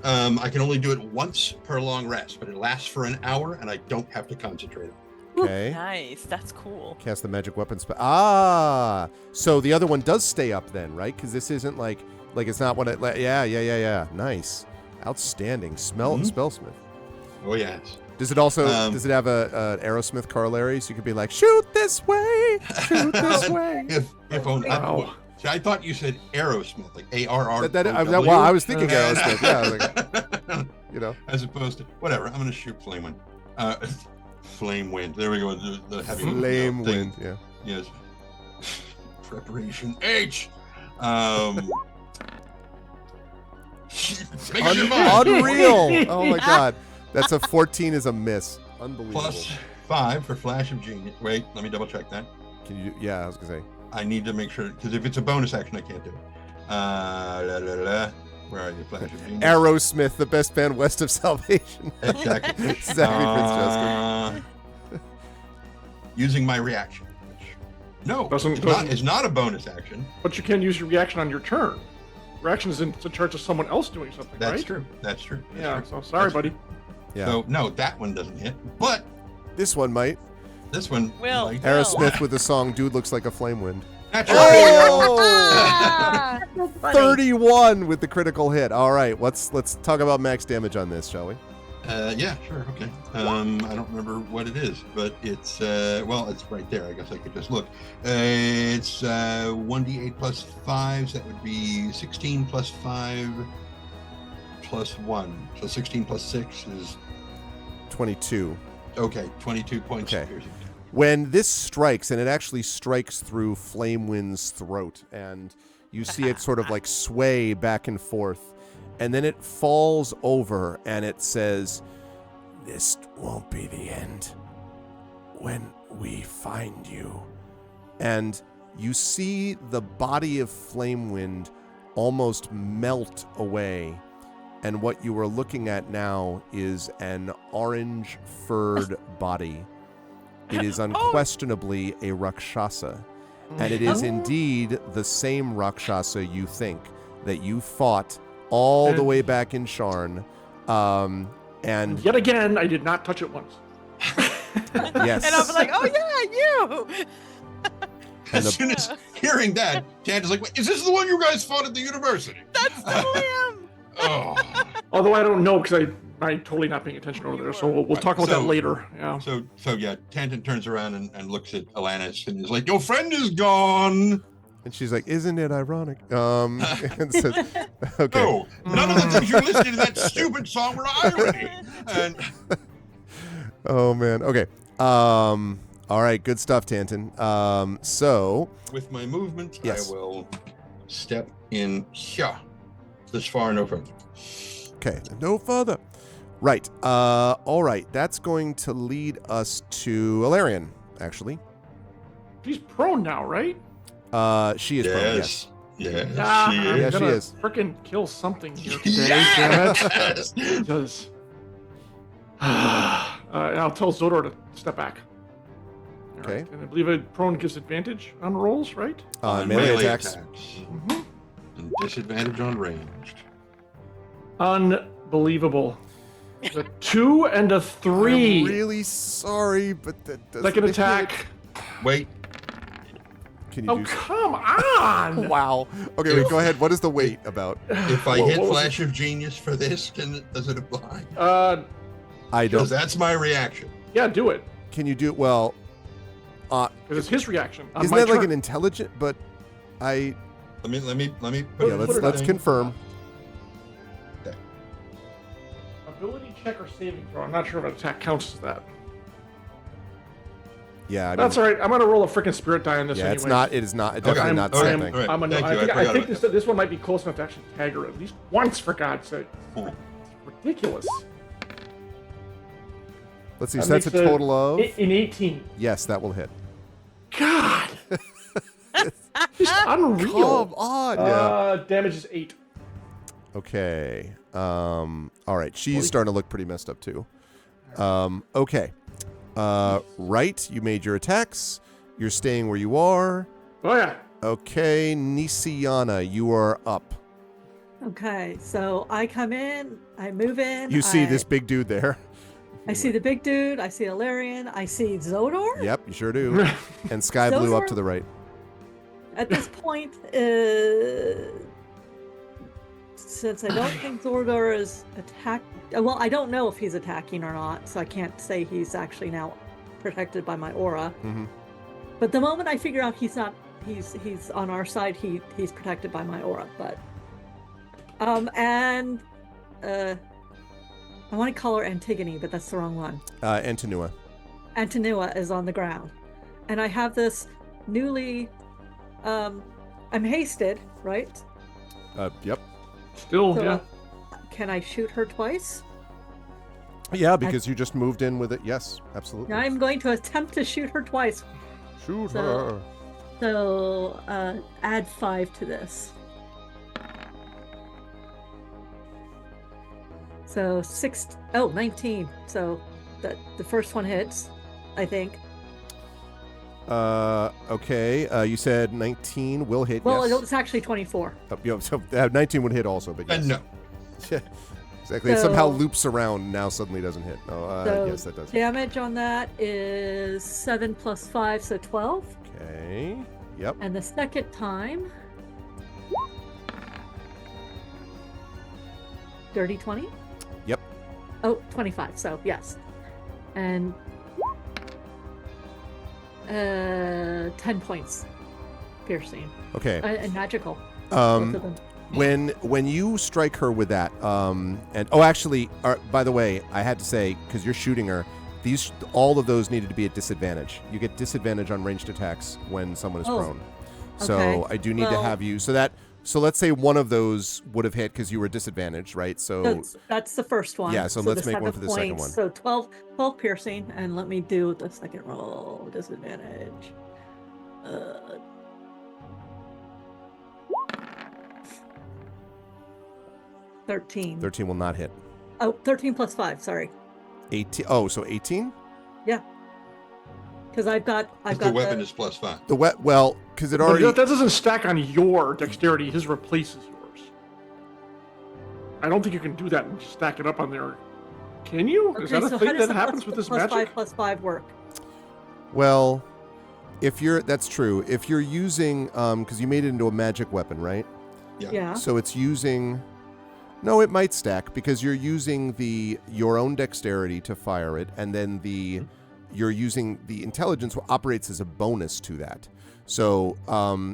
I can only do it once per long rest, but it lasts for an hour, and I don't have to concentrate on it. Okay. Nice. That's cool. Cast the magic weapon spell. Ah, so the other one does stay up then, right? Because this isn't like it's not what it. Yeah. Nice, outstanding. Spellsmith. Oh yes. Does it also does it have a Aerosmith corollary? So you could be like, shoot this way, shoot this way. If only. See, I thought you said Aerosmith, like ARR. Well, I was thinking Aerosmith. Yeah, I was like, as opposed to whatever. I'm going to shoot Flamewind. Flamewind. There we go. The heavy Flamewind. Yeah. Yes. Preparation H. Unreal. Oh my God. That's a 14 is a miss. Unbelievable. +5 for Flash of Genius. Wait, let me double check that. Can you? Yeah, I was gonna say. I need to make sure, because if it's a bonus action, I can't do it. Where are you, Flash of Genius? Aerosmith, the best band west of Salvation. Exactly. Exactly, Prince Justin. Using my reaction. Which, is not a bonus action. But you can use your reaction on your turn. Reaction is in charge of someone else doing something, That's right? true. That's true. Yeah, so sorry, buddy. Yeah. So, no, that one doesn't hit. But this one might. This one Will. might. Aerosmith with the song "Dude Looks Like a Flame Wind." Oh! That's so funny. 31 with the critical hit. All right, let's talk about max damage on this, shall we? Yeah, sure, okay. I don't remember what it is, but it's well, it's right there. I guess I could just look. It's 1d8 plus 5, so that would be 16 plus 5 plus 1. So 16 plus 6 is 22. okay. 22 points. Okay. of piercing. When this strikes, and it actually strikes through Flamewind's throat, and you see it sort of like sway back and forth, and then it falls over and it says, "This won't be the end when we find you." And you see the body of Flamewind almost melt away, and what you are looking at now is an orange furred body. It is unquestionably a Rakshasa, and it is indeed the same Rakshasa you think that you fought all the way back in Sharn. And Yet again, I did not touch it once. yes, And I'll be like, oh yeah, you. And As soon as hearing that, Tanta's like, "Wait, is this the one you guys fought at the university?" That's totally him. Oh. Although I don't know because I'm totally not paying attention over there. So we'll talk about So- that later. Yeah. So yeah, Tantan turns around and looks at Alanis and is like, "Your friend is gone." and she's like, "Isn't it ironic?" And says, "Okay, No, none of the things you listed in that stupid song were irony. And oh man, okay, all right, good stuff, Tantan. So with my movement, Yes. I will step in here. This far, no further. okay, no further. Right. All right. That's going to lead us to Alarian, actually. She's prone now, right? She is prone, yes. Yes, Ah, she I'm is. Yeah, she gonna is. Frickin' kill something here today, damn it. Yes! Because and I'll tell Zodor to step back. All Okay. right, and I believe a prone gives advantage on rolls, right? On Melee attacks. Mm-hmm. And disadvantage on ranged. Unbelievable. A 2 and a 3. I'm really sorry, but that doesn't Second hit. attack. Wait, Can you Oh, do come on! Wow. Okay, wait, go ahead. What is the weight about? if I What- hit what was Flash of Genius for this, does it apply? I Because don't. that's my reaction. Yeah, do it. Can you do well? Because it's his reaction. On Isn't my that like turn. an intelligent? But I. Let me. Yeah, let's confirm. Ability check or saving throw. I'm not sure if an attack counts as that. Yeah, I mean, That's all right. I'm gonna roll a freaking spirit die on this yeah, anyway. it's not. It is not. Definitely Okay. not Okay. something. All right. I'm Thank you. I I think forgot this one might be close enough to actually tag her at least once, for God's sake. Hmm. It's ridiculous. Let's see. That So that's a makes total of. in 18. Yes, that will hit. God, just unreal. Come on. Yeah. Damage is 8. Okay. All right. She's starting to look pretty messed up too. Okay. Right. You made your attacks. You're staying where you are. Oh yeah. Okay, Nisiana, you are up. Okay, so I come in, I move in. You see this big dude there. I see the big dude. I see Alarian. I see Zodor. Yep, you sure do. And Sky Blue up to the right. At this point, since I don't think Zordor is attack. Well, I don't know if he's attacking or not, so I can't say he's actually now protected by my aura. Mm-hmm. But the moment I figure out he's not, he's on our side. He's protected by my aura. But I want to call her Antigone, but that's the wrong one. Antinua. Antinua is on the ground, and I have this newly. I'm hasted, right? Yep. Still, So, yeah. Can I shoot her twice? Yeah, because you just moved in with it. Yes, absolutely. I'm going to attempt to shoot her twice. Shoot So- her. So add 5 to this. So 19. So the first one hits, I think. Okay. You said 19 will hit. Well, yes. it's actually 24. So 19 would hit also, but yes. No. Yeah, exactly. It somehow So- loops around and now suddenly doesn't hit. Oh, So yes, that does. damage on that is 7 plus 5, so 12. Okay. Yep. And the second time, dirty 20? Yep. Oh, 25, so yes. And 10 points piercing. Okay. And magical. Both of them. When you strike her with that, and actually, by the way, I had to say, because you're shooting her, all of those needed to be at disadvantage. You get disadvantage on ranged attacks when someone is prone. So okay. I do need to have you. So let's say one of those would have hit because you were disadvantaged, right? So that's the first one. Yeah. So let's make one for the second one. So 12 piercing, and let me do the second roll. Disadvantage. 13. 13 will not hit. Oh, 13 plus 5, sorry. 18. Oh, so 18? Yeah. Because I've got the weapon is +5. Well, because it already... That doesn't stack on your dexterity. His replaces yours. I don't think you can do that and stack it up on there. Can you? Okay, is that a thing that happens with this magic? Plus 5 work. Well, that's true. If you're using, because you made it into a magic weapon, right? Yeah. So it's using... No, it might stack because you're using your own dexterity to fire it, and then you're using the intelligence operates as a bonus to that. So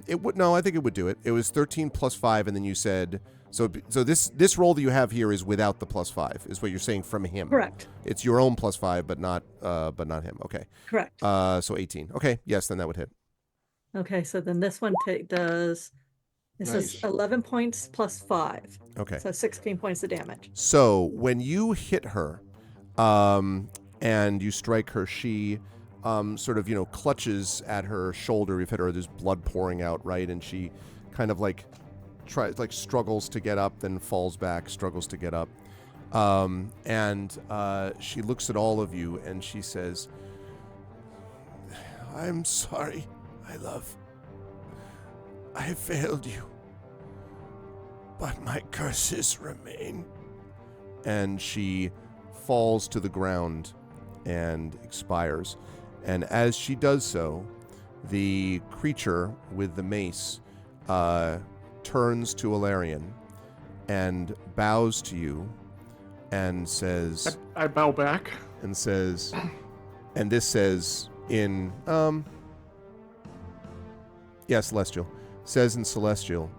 it would I think it would do it. It was 13 plus 5, and then you said so this roll that you have here is without the +5, is what you're saying from him. Correct. It's your own +5, but not him. Okay. Correct. So 18. Okay, yes, then that would hit. Okay, so then this one does. This is 11 points plus 5. Okay. So 16 points of damage. So when you hit her, and you strike her, she sort of, clutches at her shoulder. We've hit her, there's blood pouring out, right? And she kind of struggles to get up, then falls back, struggles to get up. And she looks at all of you and she says, I'm sorry, my love. I failed you, but my curses remain. And she falls to the ground and expires. And as she does so, the creature with the mace turns to Alarian and bows to you and says... I bow back. And says... And this says in... Yeah, Celestial. Says in Celestial,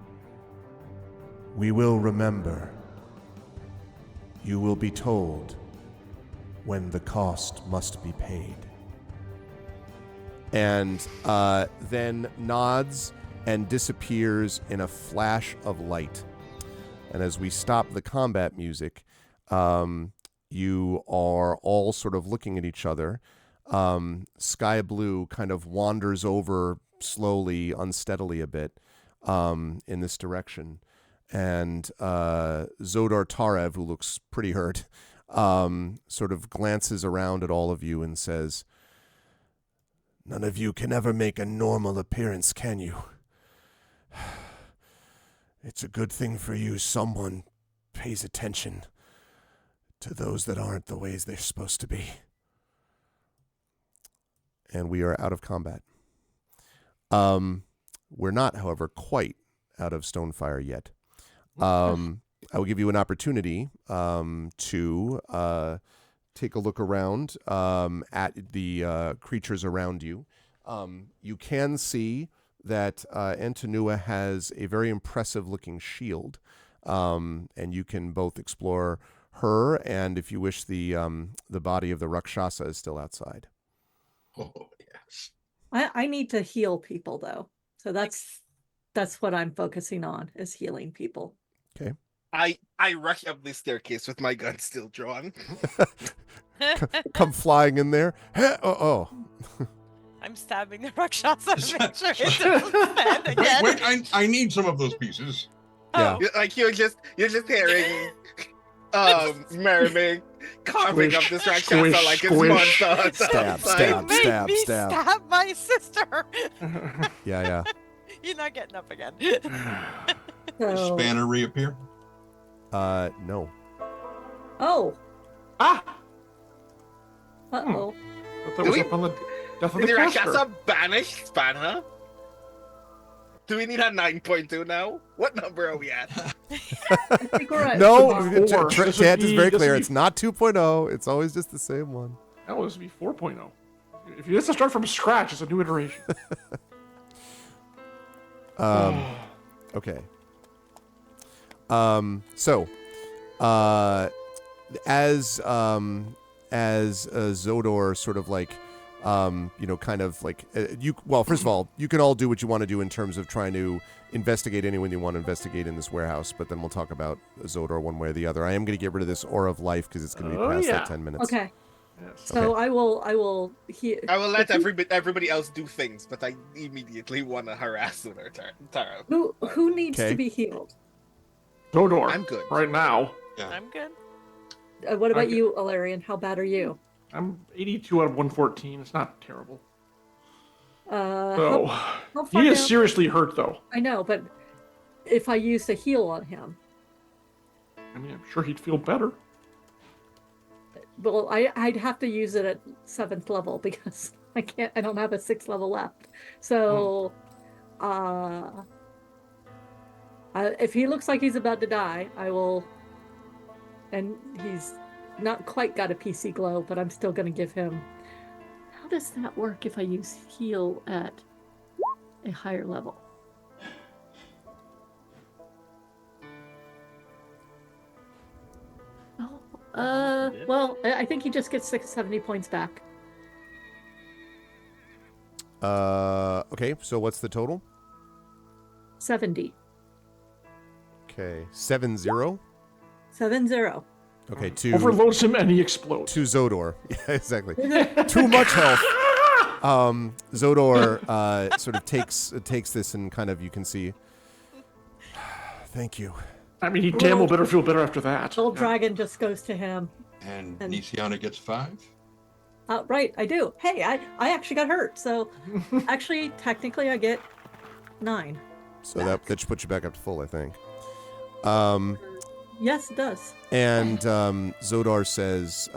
we will remember. You will be told when the cost must be paid. And then nods and disappears in a flash of light. And as we stop the combat music, you are all sort of looking at each other. Sky Blue kind of wanders over slowly, unsteadily a bit in this direction. And Zodar Tarev, who looks pretty hurt, sort of glances around at all of you and says, none of you can ever make a normal appearance, can you? It's a good thing for you someone pays attention to those that aren't the ways they're supposed to be. And we are out of combat. We're not, however, quite out of Stonefire yet. I will give you an opportunity to take a look around at the creatures around you. You can see that Antonua has a very impressive-looking shield, and you can both explore her, and if you wish, the body of the Rakshasa is still outside. Oh, yes. I need to heal people, though. So that's what I'm focusing on, is healing people. Okay. I rush up the staircase with my gun still drawn. Come flying in there. Oh. I'm stabbing the Rakshasa to make sure it doesn't stand again. Wait, I need some of those pieces. Yeah. Like you're just hearing Merriman carving up this Rakshasa like it's monster. Stab. You made me stab my sister. Yeah. You're not getting up again. Does Spanner reappear? No. Oh. Ah! Uh-oh. That was up on the death of the Did the caster. Rakshasa banish Spanner? Do we need a 9.2 now? What number are we at? I think we're at No, Four. This would Chant is be- very this would clear. be- It's not 2.0. It's always just the same one. That was be 4.0. If you have to start from scratch, it's a new iteration. Okay. So, as Zodor sort of like, kind of like first of all, you can all do what you want to do in terms of trying to investigate anyone you want to investigate in this warehouse, but then we'll talk about Zodor one way or the other. I am going to get rid of this Aura of Life because it's going to be past that 10 minutes. Okay. Yes. So Okay. I will I will let everybody else do things, but I immediately want to harass Sooner Tara. Who needs Okay. to be healed? Zodor. I'm good. Right now. I'm good. What about Okay. you, Alarian? How bad are you? I'm 82 out of 114. It's not terrible. How So, far he is down- seriously hurt, though. I know, but if I used a heal on him, I mean, I'm sure he'd feel better. well, I'd have to use it at 7th level because I don't have a 6th level left. So, if he looks like he's about to die, I will, and he's not quite got a PC glow, but I'm still going to give him. How does that work if I use heal at a higher level? Well, I think he just gets 70 points back. Okay, so what's the total? 70. Okay, 7-0. 7-0. Okay, to Overloads him and he explodes. Zodor. Yeah, exactly. Too much health. Zodor sort of takes this and kind of, you can see. Thank you. I mean, he damn well better feel better after that. Old Yeah. dragon just goes to him. And And- Nisiana gets 5. Right, I do. Hey, I actually got hurt, so actually, technically, I get 9. So that should put you back up to full, I think. Yes, it does. And Zodar says,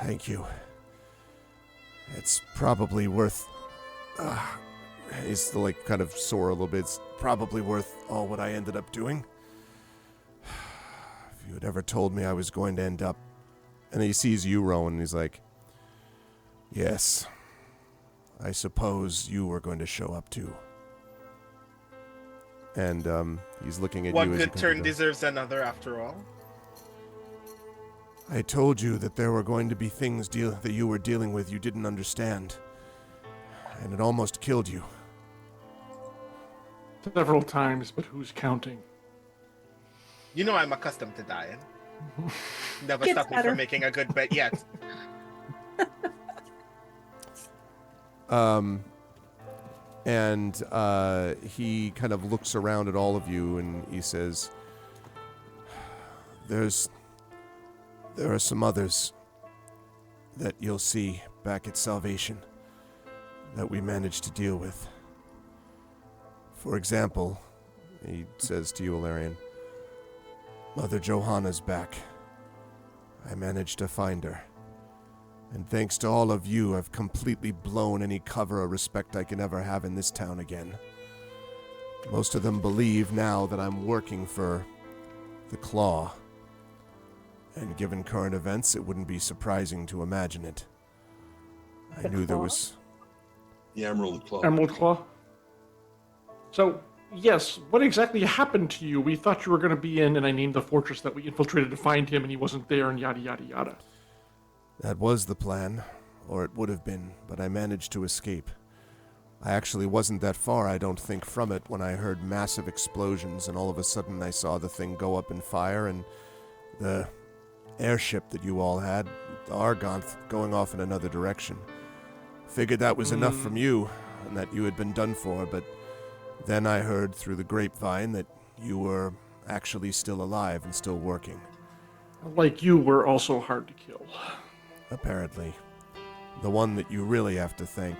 thank you. It's probably worth... he's still like kind of sore a little bit. It's probably worth all what I ended up doing. If you had ever told me I was going to end up... And then he sees you, Rowan, and he's like, yes, I suppose you were going to show up too. And he's looking at One you as you good come turn to deserves another, after all. I told you that there were going to be things that you were dealing with you didn't understand. And it almost killed you. Several times, but who's counting? You know I'm accustomed to dying. Never Gets stopped me better. from making a good bet yet. And he kind of looks around at all of you and he says, there are some others that you'll see back at Salvation that we managed to deal with. For example, he says to you, Alarian, Mother Johanna's back. I managed to find her. And thanks to all of you, I've completely blown any cover or respect I can ever have in this town again. Most of them believe now that I'm working for the Claw. And given current events, it wouldn't be surprising to imagine it. I The knew there Claw? was... The Emerald Claw. Emerald Claw. So, yes, what exactly happened to you? We thought you were going to be in, and I named the fortress that we infiltrated to find him, and he wasn't there, and yada, yada, yada. That was the plan, or it would have been, but I managed to escape. I actually wasn't that far, I don't think, from it when I heard massive explosions, and all of a sudden I saw the thing go up in fire, and the airship that you all had, the Argonth, going off in another direction. Figured that was enough from you, and that you had been done for, but then I heard through the grapevine that you were actually still alive and still working. Like you were also hard to kill. Apparently. The one that you really have to thank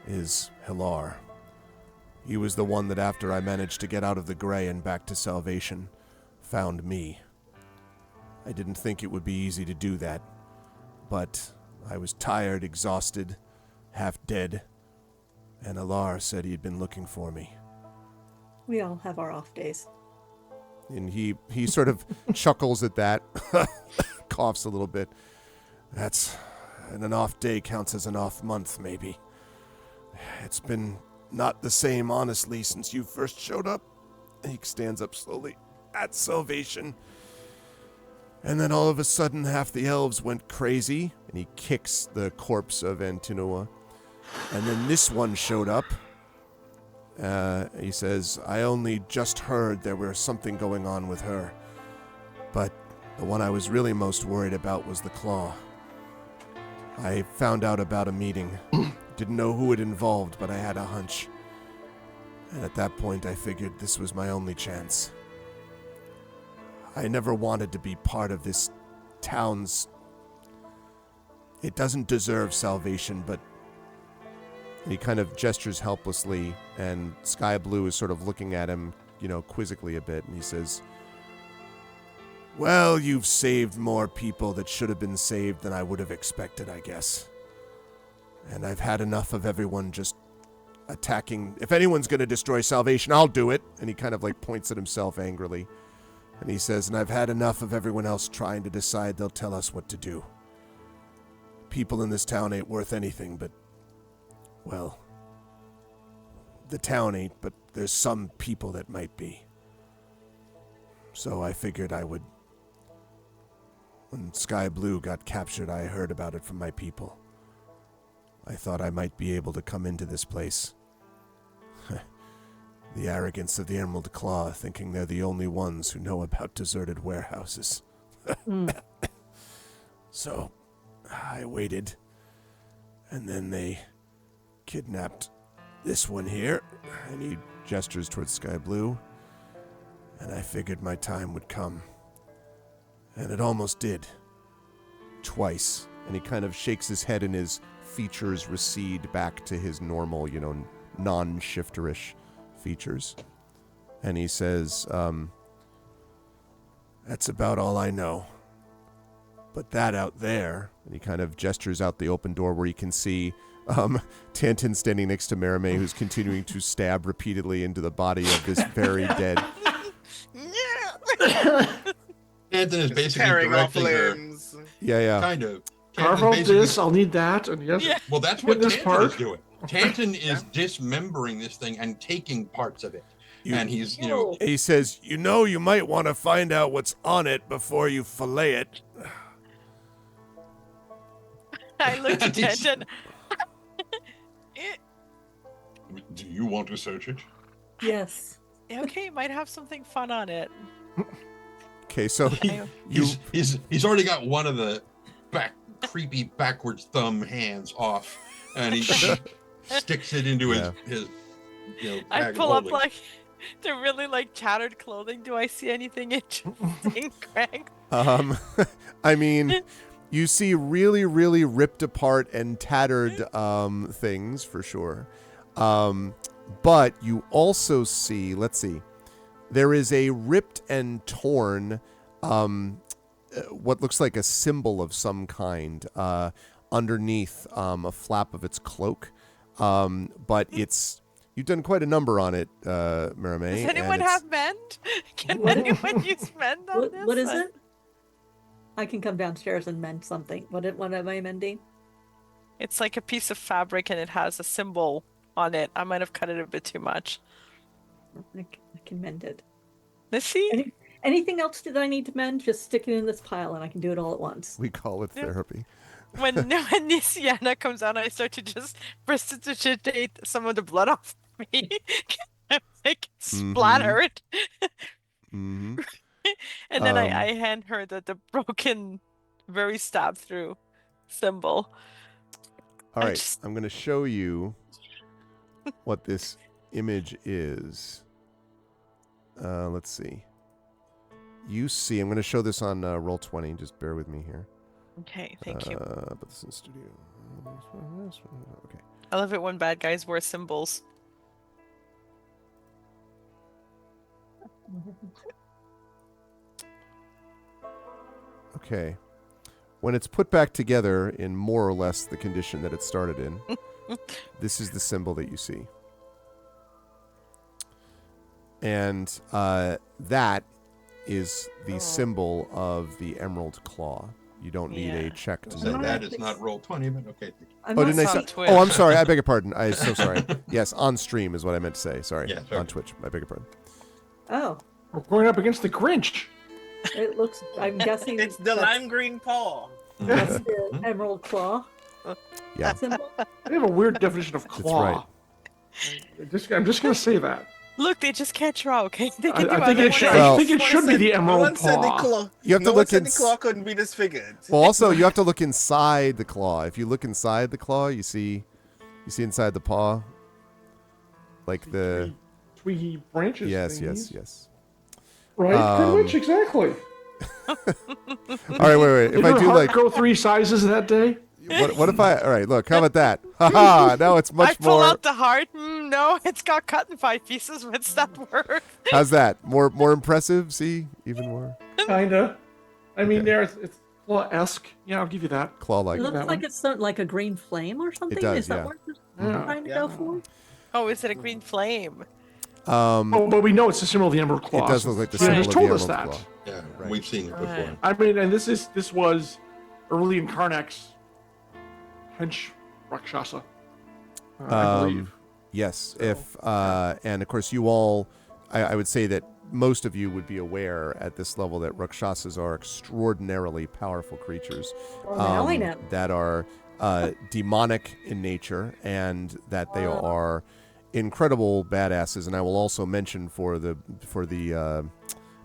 is Hilar. He was the one that after I managed to get out of the Grey and back to Salvation, found me. I didn't think it would be easy to do that, but I was tired, exhausted, half dead, and Alar said he'd been looking for me. We all have our off days. And he sort of chuckles at that, coughs a little bit. And an off day counts as an off month, maybe. It's been not the same, honestly, since you first showed up. He stands up slowly. At Salvation. And then all of a sudden, half the elves went crazy, and he kicks the corpse of Antinoa. And then this one showed up. He says, I only just heard there was something going on with her. But the one I was really most worried about was the Claw. I found out about a meeting. Didn't know who it involved, but I had a hunch. And at that point, I figured this was my only chance. I never wanted to be part of this town's... It doesn't deserve salvation, but... He kind of gestures helplessly, and Sky Blue is sort of looking at him, quizzically a bit, and he says, well, you've saved more people that should have been saved than I would have expected, I guess. And I've had enough of everyone just attacking. If anyone's going to destroy salvation, I'll do it. And he kind of points at himself angrily. And he says, and I've had enough of everyone else trying to decide they'll tell us what to do. People in this town ain't worth anything, but, well, the town ain't, but there's some people that might be. So I figured I would. When Sky Blue got captured, I heard about it from my people. I thought I might be able to come into this place. The arrogance of the Emerald Claw, thinking they're the only ones who know about deserted warehouses. So, I waited, and then they kidnapped this one here, and he gestures towards Sky Blue, and I figured my time would come. And it almost did. Twice. And he kind of shakes his head and his features recede back to his normal, non-shifterish features. And he says, that's about all I know. But that out there, and he kind of gestures out the open door where you can see Tantin standing next to Merime, who's continuing to stab repeatedly into the body of this very dead. Tantin is basically tearing off directing her. limbs. Yeah. Kind of. Carve out this, I'll need that, and yes. Yeah. Well, that's what this Tantin part. is doing. Tantin is dismembering this thing and taking parts of it. And he's, He says, you might want to find out what's on it before you fillet it. I looked at Tantin. Do you want to search it? Yes. Okay, it might have something fun on it. Okay, so He's already got one of the creepy backwards thumb hands off, and he sticks it into his I bag of pull up holding. the really tattered clothing. Do I see anything interesting, Greg? I mean, you see really, really ripped apart and tattered things for sure. But you also see, let's see, there is a ripped and torn, what looks like a symbol of some kind underneath a flap of its cloak. But you've done quite a number on it, Merime. Does anyone have mend? Can anyone use mend on this? What is it? I can come downstairs and mend something. What am I mending? It's like a piece of fabric and it has a symbol on it. I might have cut it a bit too much. I can mend it. Let's see. Anything else that I need to mend? Just stick it in this pile and I can do it all at once. We call it therapy. When Nisiana comes out, I start to just precipitate some of the blood off me. Splatter it. Mm-hmm. And then I hand her the broken, very stabbed through symbol. All right, I'm going to show you what this image is. Let's see. I'm going to show this on Roll20. Just bear with me here. Okay, thank you. But this is in studio. Okay. I love it when bad guys wear symbols. Okay. When it's put back together in more or less the condition that it started in, This is the symbol that you see. And that is the symbol of the Emerald Claw. You don't need a check to know That is not roll 20, but okay. I'm Oh, not didn't I say? on Twitch. Oh, I'm sorry. I beg your pardon. I'm so sorry. Yes, on stream is what I meant to say. Sorry. Yeah, sorry. On Twitch. I beg your pardon. Oh, We're going up against the Grinch. it looks. I'm guessing It's the lime green paw. That's the emerald claw Yeah. symbol. They have a weird definition of claw. right. I'm just going to say that. Look, they just can't draw, okay? They can do I think whatever Well- I think it should be the No emerald one said the paw. claw. You have to no look one said in- the claw couldn't be disfigured. Well, also, you have to look inside the claw. If you look inside the claw, you see inside the paw, like the Twiggy branches. yes, thingies. yes. Right, pretty much exactly. All right, wait. If Did I your do heart like, go 3 sizes that day? what if I? All right, look. How about that? Haha! Now it's I much pull more. out the heart. No, it's got cut in 5 pieces. What's that word? How's that? More impressive. See, even more Kinda. I mean, Okay. it's claw-esque. Yeah, I'll give you that. It claw-like. looks that like one. it's like a green flame or something. does, Is that yeah. what you're Yeah. trying to Yeah. go for? Oh, is it a green flame? Oh, but we know it's the symbol of the emerald claw. It does look like the She symbol has of told the us emerald that. claw. Yeah, Right. we've seen it before. Right. I mean, and this was early in Karnak's hench Rakshasa. I believe. Yes, if and of course you all, I would say that most of you would be aware at this level that Rakshasas are extraordinarily powerful creatures Well, now I know. that are demonic in nature and that they are incredible badasses. And I will also mention for the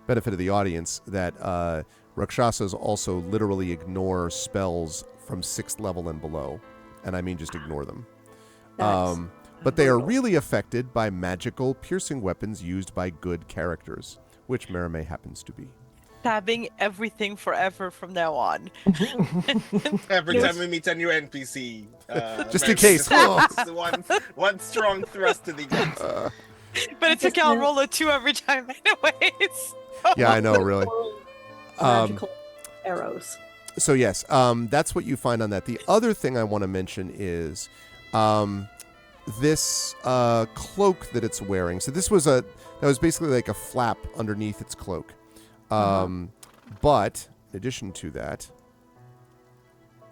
benefit of the audience that Rakshasas also literally ignore spells from 6th level and below, and I mean just ignore them. That's But they are brutal. really affected by magical piercing weapons used by good characters, which Merime happens to be. Stabbing everything forever from now on. Every Yes. time we meet a new NPC, Just in Mary case. just one strong thrust to the gut. But it's okay, I'll roll a 2 every time anyways. Yeah, I know, really. Magical arrows. So yes, that's what you find on that. The other thing I want to mention is this cloak that it's wearing. So this was that was basically like a flap underneath its cloak. But in addition to that,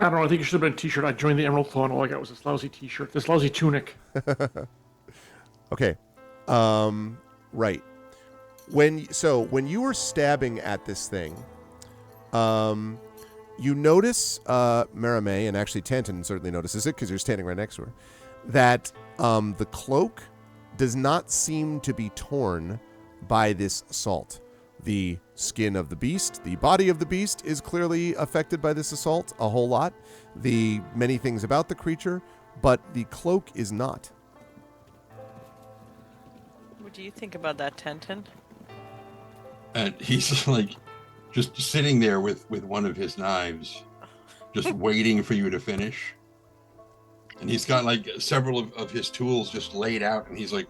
I don't know. I think it should have been a t-shirt. I joined the Emerald Claw and all I got was this lousy t-shirt, this lousy tunic. okay, right. When you were stabbing at this thing, you notice Merime, and actually Tantan certainly notices it because you're standing right next to her, that the cloak does not seem to be torn by this assault. The skin of the beast, the body of the beast is clearly affected by this assault a whole lot. The many things about the creature, but the cloak is not. What do you think about that, Tenton? And he's like just sitting there with one of his knives, just waiting for you to finish. And he's got like several of his tools just laid out, and he's like,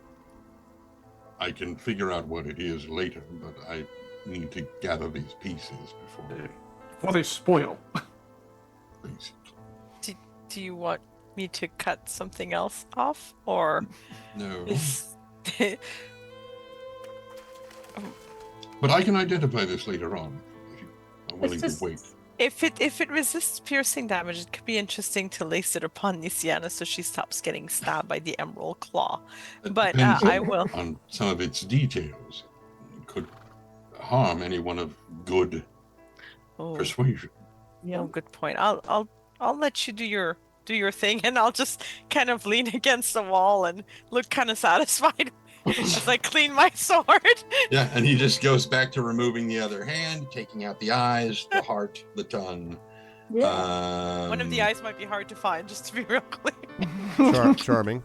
I can figure out what it is later, but I need to gather these pieces Before they spoil. Please. Do you want me to cut something else off? Or No. is... But I can identify this later on if you are willing just- to wait. If it resists piercing damage, it could be interesting to lace it upon Nisiana so she stops getting stabbed by the Emerald Claw. It But depends I will. on some of its details. It could harm anyone of good Oh, persuasion. oh, good point. I'll let you do your thing, and I'll just kind of lean against the wall and look kind of satisfied as I clean my sword. Yeah, and he just goes back to removing the other hand, taking out the eyes, the heart, the tongue. Yeah. One of the eyes might be hard to find, just to be real clear. Charming.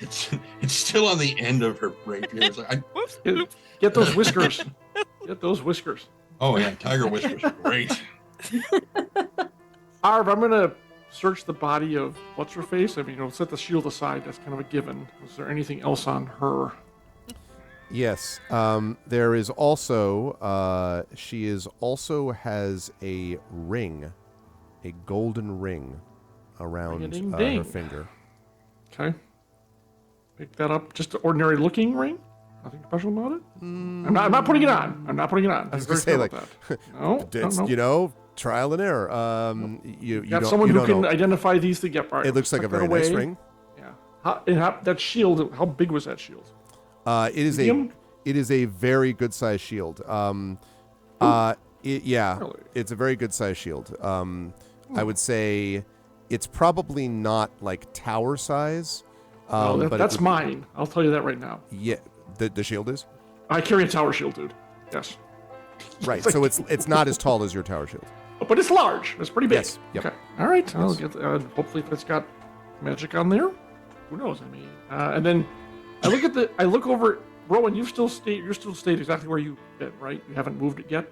It's still on the end of her rapier. It's like, Whoops. Get those whiskers. Get those whiskers. oh yeah, tiger whiskers, are great. Arv, I'm gonna search the body of what's her face. I mean, set the shield aside. That's kind of a given. Is there anything else on her? Yes. There is also, she also has a ring, a golden ring around her Ring-a-ding-ding. finger. Okay. Pick that up. Just an ordinary looking ring. Nothing special about it. I'm not putting it on. I'm not putting it on. I was Be gonna very say, clear like, about that. No, it's, no. you know, trial and error. You got don't, someone you who don't can know. identify these things. Yep, all right, It looks like a very nice ring. Yeah. That shield. How big was that shield? It is Medium? it is a very good sized shield. Really? It's a very good sized shield. I would say it's probably not like tower size. No, but that's mine. I'll tell you that right now. Yeah, the shield is. I carry a tower shield, dude. Yes. Right, so it's not as tall as your tower shield. But it's large. It's pretty big. Yes. Yep. Okay. All right. Yes. I'll get, hopefully, if it's got magic on there, who knows? I mean, and then I look over. Rowan, you're still stayed exactly where you've been, right? You haven't moved it yet.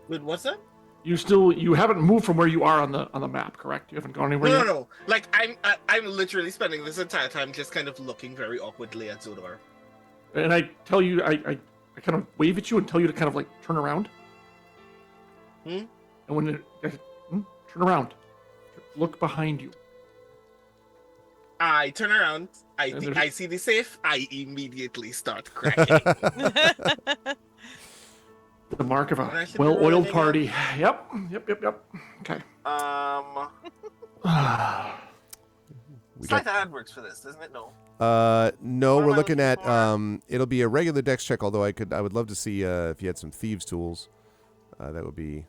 Wait, what's that? You haven't moved from where you are on the map, correct? You haven't gone anywhere yet. No. Like I'm literally spending this entire time just kind of looking very awkwardly at Zodor. And I tell you, I kind of wave at you and tell you to kind of like turn around. And when turn around, look behind you. I turn around. I see the safe. I immediately start cracking. The mark of a well-oiled party. Yep. Okay. Sleight of hand works for this, doesn't it? No. No, What am we're I looking looking at for? it'll be a regular dex check, although I would love to see if you had some thieves tools. That would be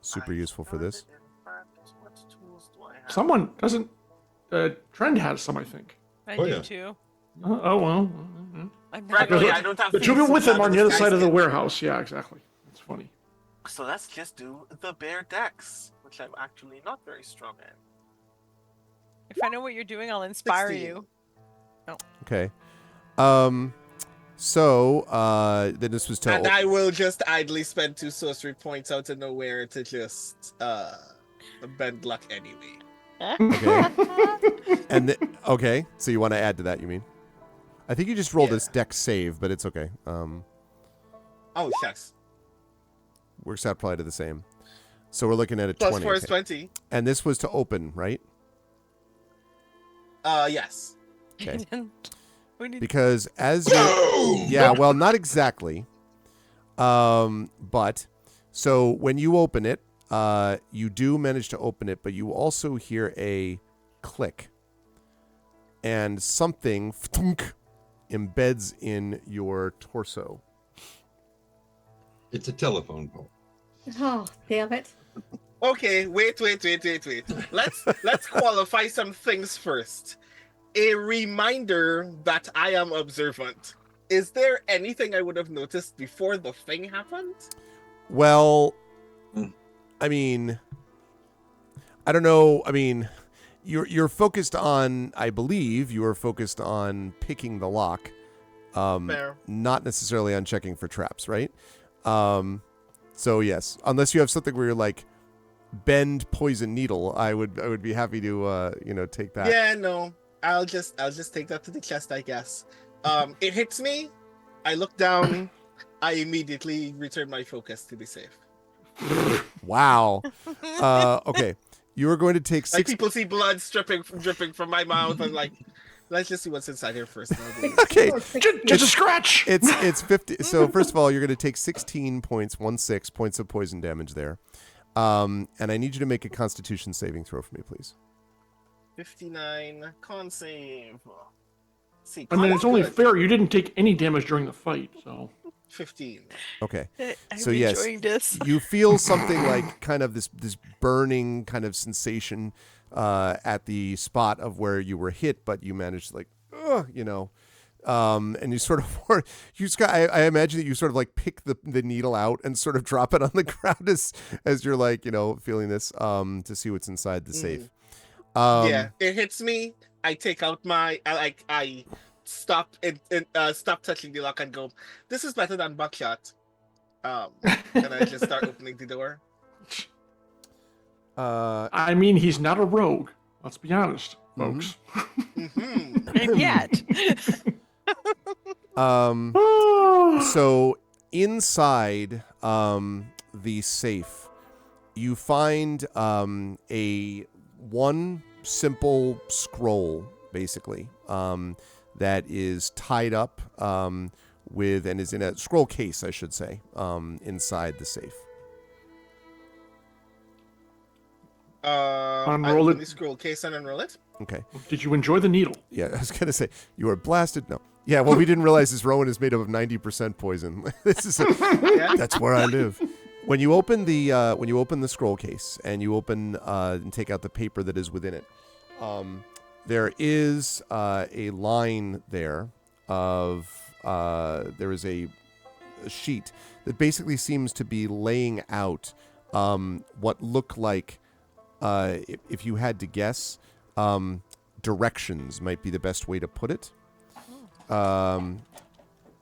super useful for this. What tools do I have? Someone doesn't. Trend has some, I think. I Oh, do yeah. too. Oh well. I'm Right, not oh, yeah, I don't have The two thieves people with tools him out are on the other this side of the guy's warehouse. Yeah, exactly. It's funny. kit. So let's just do the bare decks, which I'm actually not very strong at. If I know what you're doing, I'll inspire 16. you. Okay. So then this was And to I will just idly spend 2 sorcery points out of nowhere to just bend luck anyway. okay. Okay, so you want to add to that, you mean? I think you just rolled Yeah. this dex save, but it's okay. Oh, shucks. Works out probably to the same. So we're looking at a Plus 20. 4 is okay. 20. And this was to open, right? Yes. Okay. We need Because as you yeah, well, not exactly. But so when you open it, you do manage to open it, but you also hear a click. And something embeds in your torso. It's a telephone pole. Oh, damn it. Okay, wait. Let's qualify some things first. A reminder that I am observant. Is there anything I would have noticed before the thing happened? Well, I mean, I don't know. I mean, you're focused on, I believe you are focused on picking the lock, Fair. not necessarily on checking for traps, right? So yes, unless you have something where you're like bend poison needle, I would be happy to take that. Yeah, no. I'll just take that to the chest, I guess. It hits me. I look down. I immediately return my focus to be safe. Wow. Okay, you are going to take Like 6. people see blood dripping from my mouth. I'm like, let's just see what's inside here first. Okay, Just a scratch. it's 50. So first of all, you're going to take 16 points, 16 points of poison damage there. And I need you to make a Constitution saving throw for me, please. 59 con save. See, I mean, it's only good. fair you didn't take any damage during the fight, so. 15. Okay. I'm So yes, enjoying this. you feel something like kind of this burning kind of sensation at the spot of where you were hit, but you managed to and you sort of I imagine that you sort of like pick the needle out and sort of drop it on the ground as you're like feeling this to see what's inside the safe. Yeah, it hits me. I take out I stop stop touching the lock and go, this is better than buckshot. And I just start opening the door. I mean, he's not a rogue. Let's be honest, folks. And yet. So inside the safe, you find a one simple scroll basically, that is tied up with and is in a scroll case, I should say, inside the safe. Unroll it. Scroll case and unroll it. Okay. Did you enjoy the needle? Yeah, I was gonna say you are blasted. No. Yeah, well, we didn't realize this Rowan is made up of 90% poison. This is that's where I live. When you open the scroll case and you open and take out the paper that is within it, there is a line there of there is a sheet that basically seems to be laying out what look like, if you had to guess, directions might be the best way to put it. And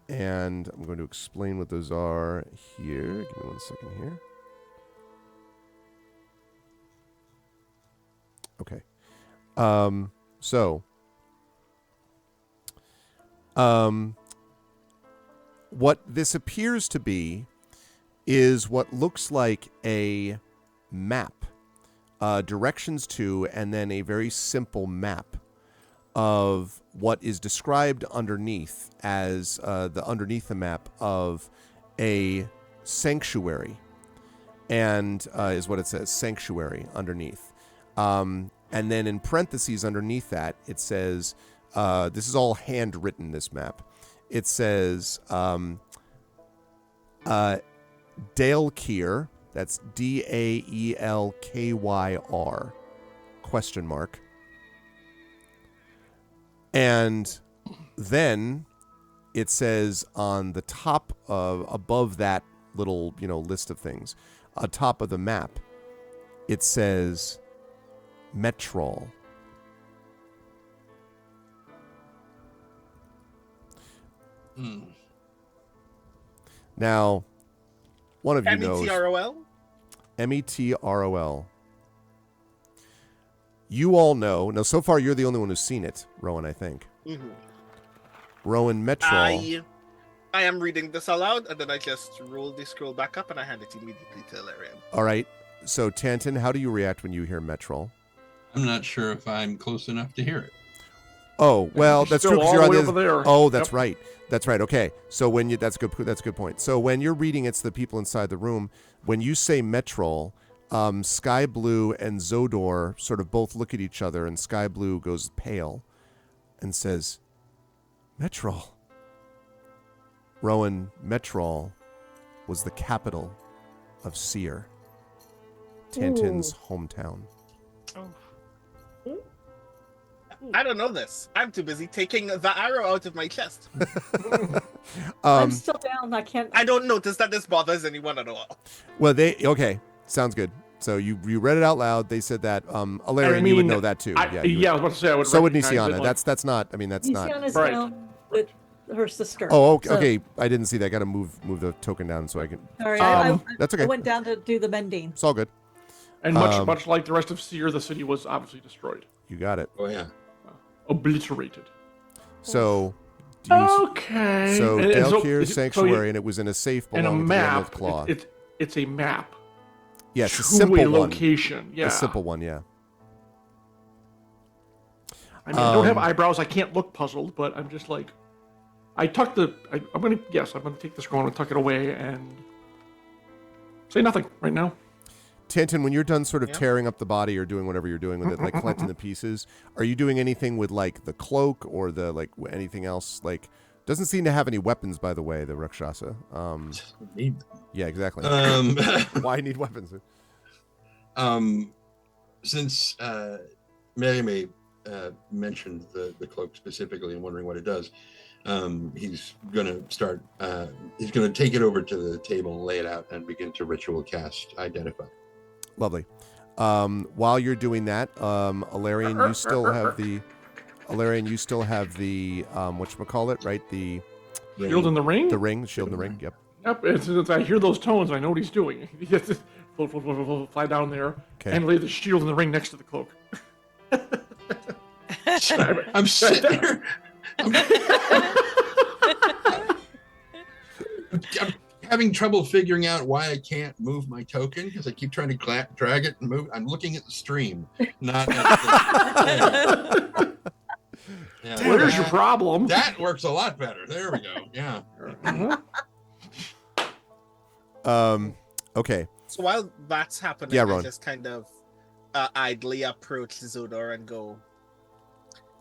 I'm going to explain what those are here. Give me 1 second here. Okay. What this appears to be is what looks like a map, directions to, and then a very simple map of what is described underneath as underneath the map of a sanctuary, and is what it says, sanctuary underneath. And then in parentheses underneath that, it says, this is all handwritten, this map. It says Daelkyr, that's Daelkyr, question mark. And then it says on the top of, above that little, list of things, on top of the map, it says Metrol. Now, one of you knows. Metrol? Metrol. You all know. Now, so far, you're the only one who's seen it, Rowan, I think. Mm-hmm. Rowan, Metrol. I am reading this aloud, and then I just roll the scroll back up, and I hand it immediately to Ilarion. All right. So, Tanton, how do you react when you hear Metrol? I'm not sure if I'm close enough to hear it. Oh, well, that's true because you're on the over there. Oh, that's right. That's right. Okay. So when you that's a good point. So when you're reading it to the people inside the room, when you say Metrol, Sky Blue and Zodor sort of both look at each other, and Sky Blue goes pale and says, Metrol. Rowan, Metrol was the capital of Seer, Tantin's hometown. Oh. I don't know this. I'm too busy taking the arrow out of my chest. I'm still down. I can't. I don't notice that this bothers anyone at all. Well, okay, sounds good. So you read it out loud. They said that. Ilarion, you would know that too. I was about to say I would. So would Nisiana. That's not. I mean, that's not. Nisiana's down with her sister. Oh, okay. So. Okay. I didn't see that. I got to move the token down so I can. Sorry, that's okay. I went down to do the mending. It's all good. And much like the rest of Seer, the city was obviously destroyed. You got it. Oh yeah. Obliterated. So. Okay. So Daelkyr's sanctuary, and it was in a safe belonging to the Emerald Claw. It's a map. Yeah, it's a simple location. Yeah. A simple one. Yeah. I mean, I don't have eyebrows. I can't look puzzled, but I'm just like, I'm gonna take this scroll and tuck it away and say nothing right now. Tanton, when you're done sort of tearing up the body or doing whatever you're doing with it, like collecting the pieces, are you doing anything with like the cloak or the anything else? Like, doesn't seem to have any weapons, by the way, the Rakshasa. Yeah, exactly. Why need weapons? Since Mary mentioned the cloak specifically and wondering what it does, he's gonna start. He's gonna take it over to the table, lay it out, and begin to ritual cast Identify. Lovely. While you're doing that, Ilarion, you still have the whatchamacallit, right? The shield in the ring? The ring, shield in the ring, yep. Yep, as I hear those tones, I know what he's doing. He gets to fly down there and lay the shield in the ring next to the cloak. I'm sitting here. I'm having trouble figuring out why I can't move my token because I keep trying to drag it and move. I'm looking at the stream, not at Yeah. There's your problem. That works a lot better. There we go. Yeah. Okay. So while that's happening, Yeah, I Ron. just kind of idly approach Zodor and go.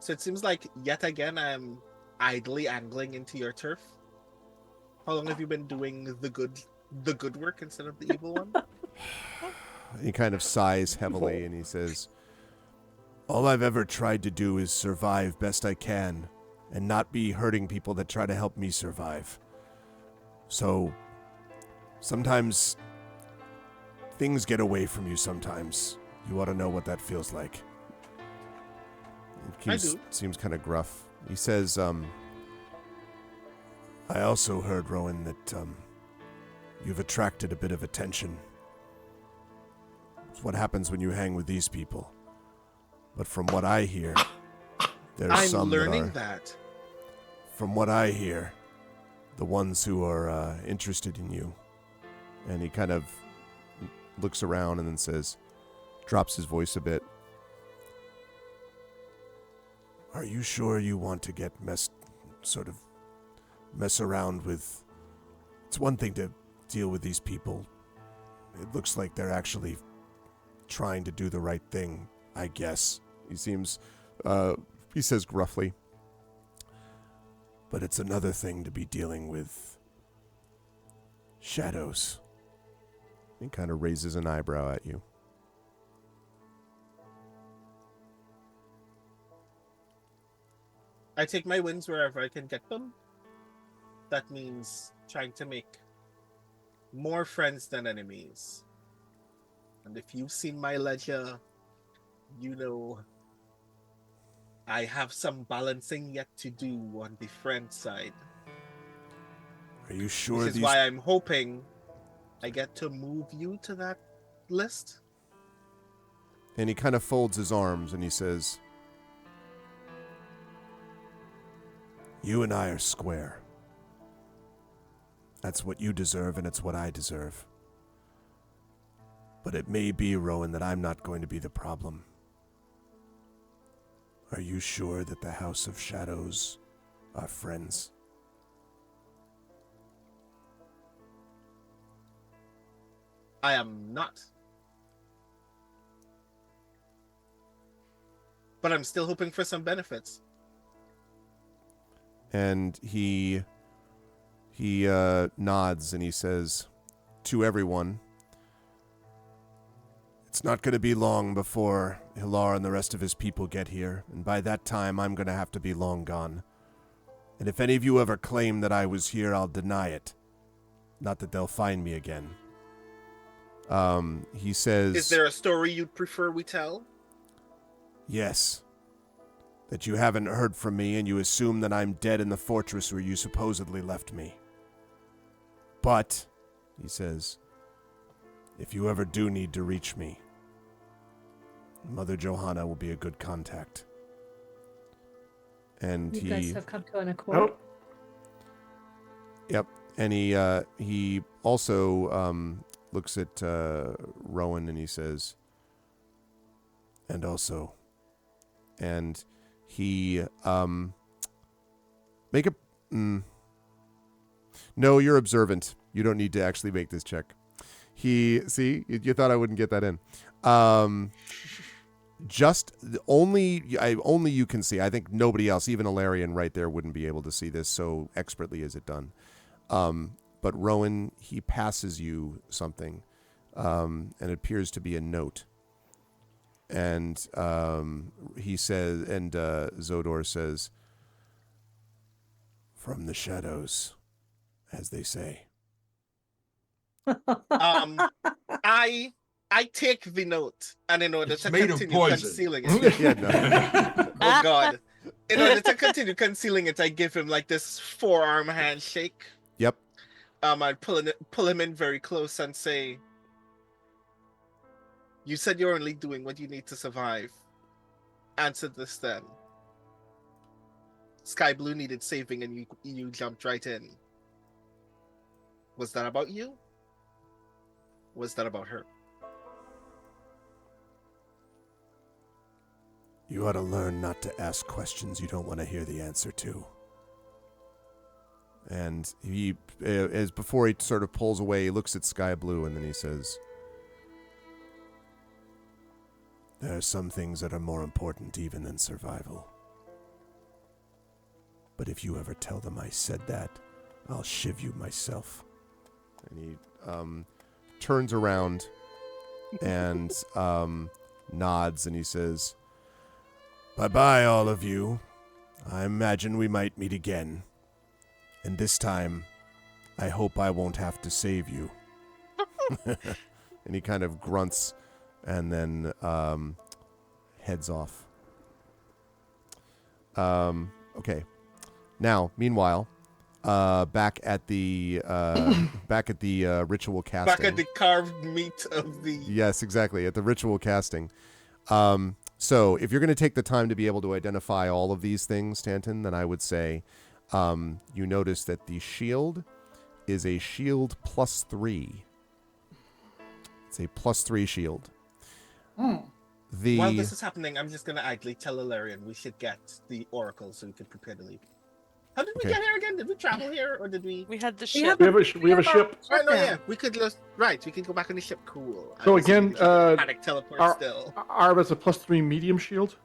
So it seems like yet again I'm idly angling into your turf. How long have you been doing the good work instead of the evil one? He kind of sighs heavily and he says, all I've ever tried to do is survive best I can and not be hurting people that try to help me survive. So sometimes things get away from you sometimes. You ought to know what that feels like. I do. Seems kind of gruff. He says, I also heard, Rowan, that you've attracted a bit of attention. It's what happens when you hang with these people. But from what I hear, there's I'm some learning that that. From what I hear, the ones who are interested in you. And he kind of looks around and then says, drops his voice a bit. Are you sure you want to get mess around with... It's one thing to deal with these people. It looks like they're actually trying to do the right thing, I guess. He says gruffly. But it's another thing to be dealing with shadows. He kind of raises an eyebrow at you. I take my wins wherever I can get them. That means trying to make more friends than enemies. And if you've seen my ledger, you know I have some balancing yet to do on the friend side. Are you sure This is why I'm hoping I get to move you to that list. And he kind of folds his arms and he says, you and I are square. That's what you deserve and it's what I deserve. But it may be, Rowan, that I'm not going to be the problem. Are you sure that the House of Shadows are friends? I am not. But I'm still hoping for some benefits. And he nods and he says to everyone, it's not going to be long before Hilar and the rest of his people get here, and by that time I'm going to have to be long gone. And if any of you ever claim that I was here, I'll deny it. Not that they'll find me again. He says... Is there a story you'd prefer we tell? Yes. That you haven't heard from me and you assume that I'm dead in the fortress where you supposedly left me. But, he says, if you ever do need to reach me, Mother Johanna will be a good contact. And you he... guys have come to an accord. Yep. And he also looks at Rowan and he says, and also, and he make a... No, you're observant. You don't need to actually make this check. See, you thought I wouldn't get that in. Only you can see. I think nobody else, even Alarian right there, wouldn't be able to see this, so expertly is it done. But Rowan, he passes you something, and it appears to be a note. And he says, and Zodor says, from the shadows, as they say. I take the note, and in order to made of continue poison. concealing it, Yeah, no. oh God! In order to continue concealing it, I give him like this forearm handshake. Yep. I pull him in very close and say, "You said you're only doing what you need to survive. Answer this then. Sky Blue needed saving, and you jumped right in. Was that about you? Was that about her?" You ought to learn not to ask questions you don't want to hear the answer to. And he, as before he sort of pulls away, he looks at Sky Blue, and then he says, there are some things that are more important even than survival. But if you ever tell them I said that, I'll shiv you myself. And he turns around and nods, and he says, bye-bye, all of you. I imagine we might meet again. And this time, I hope I won't have to save you. And he kind of grunts and then heads off. Okay. Now, meanwhile, back at the ritual casting. Back at the carved meat of the... Yes, exactly, at the ritual casting. So if you're going to take the time to be able to identify all of these things, Stanton, then I would say you notice that the shield is a shield +3. It's a +3 shield. While this is happening, I'm just going to idly tell Ilarion we should get the Oracle so we can prepare to leave. How did we get here again? Did we travel here, or did we... We had the We ship. We have a ship. Oh, no, yeah. We could just... Right, we can go back on the ship. Cool. So again, panic teleport still. Arv has a +3 medium shield.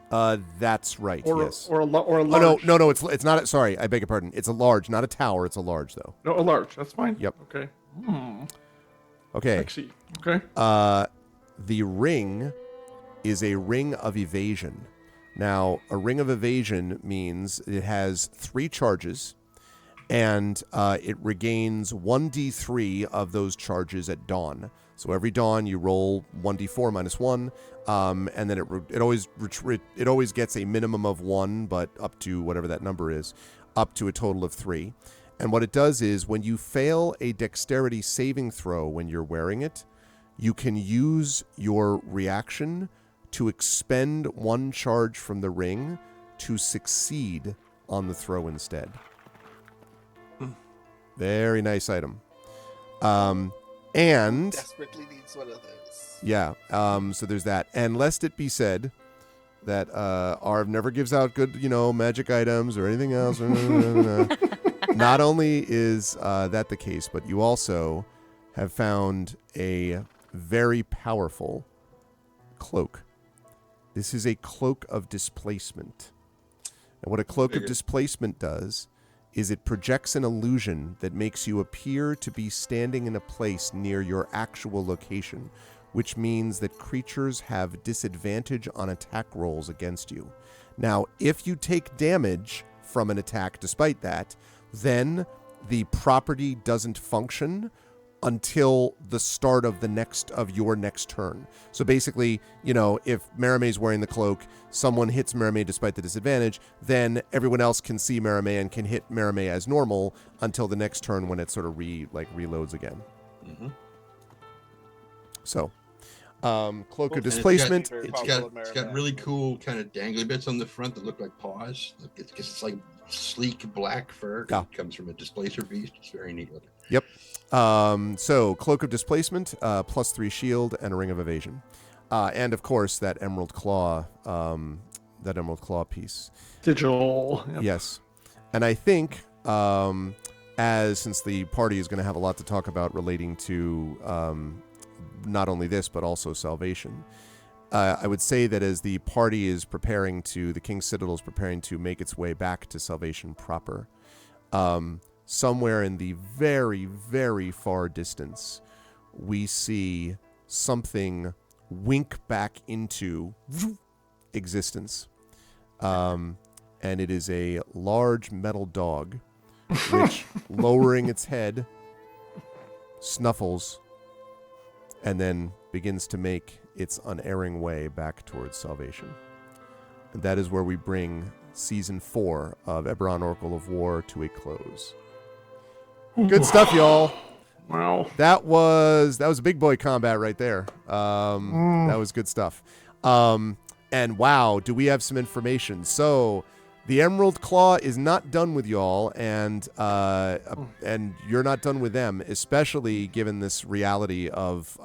That's right. Or yes. or a large. Oh no! It's not. Sorry, I beg your pardon. It's a large, not a tower. It's a large, though. No, a large. That's fine. Yep. Okay. Okay. Sexy. Okay. The ring is a ring of evasion. Now, a ring of evasion means it has 3 charges, and it regains 1d3 of those charges at dawn. So every dawn you roll 1d4 minus 1, and then it always gets a minimum of 1, but up to whatever that number is, up to a total of 3. And what it does is when you fail a dexterity saving throw when you're wearing it, you can use your reaction to expend 1 charge from the ring to succeed on the throw instead. Very nice item. And Desperately needs one of those. yeah, so there's that. And lest it be said that Arv never gives out good, magic items or anything else. Not only is that the case, but you also have found a very powerful cloak. This is a cloak of displacement. And what a cloak of displacement does is it projects an illusion that makes you appear to be standing in a place near your actual location, which means that creatures have disadvantage on attack rolls against you. Now, if you take damage from an attack despite that, then the property doesn't function until the start of your next turn. So basically, if Marame's wearing the cloak, someone hits Marame despite the disadvantage, then everyone else can see Marame and can hit Marame as normal until the next turn when it sort of reloads again. Mm-hmm. So, cloak of displacement. It's got really cool kind of dangly bits on the front that look like paws. It's like sleek black fur. Yeah. It comes from a displacer beast. It's very neat looking. Yep. So cloak of displacement, +3 shield, and a ring of evasion, and of course that emerald claw piece. Digital. Yep. Yes, and I think since the party is going to have a lot to talk about relating to not only this but also salvation, I would say that as the party is preparing the King's Citadel is preparing to make its way back to salvation proper. Somewhere in the very, very far distance, we see something wink back into existence. And it is a large metal dog, which, lowering its head, snuffles, and then begins to make its unerring way back towards salvation. And that is where we bring Season 4 of Eberron Oracle of War to a close. Good stuff, y'all. Wow. That was a big boy combat right there. That was good stuff. And wow, do we have some information? So the Emerald Claw is not done with y'all, and you're not done with them, especially given this reality of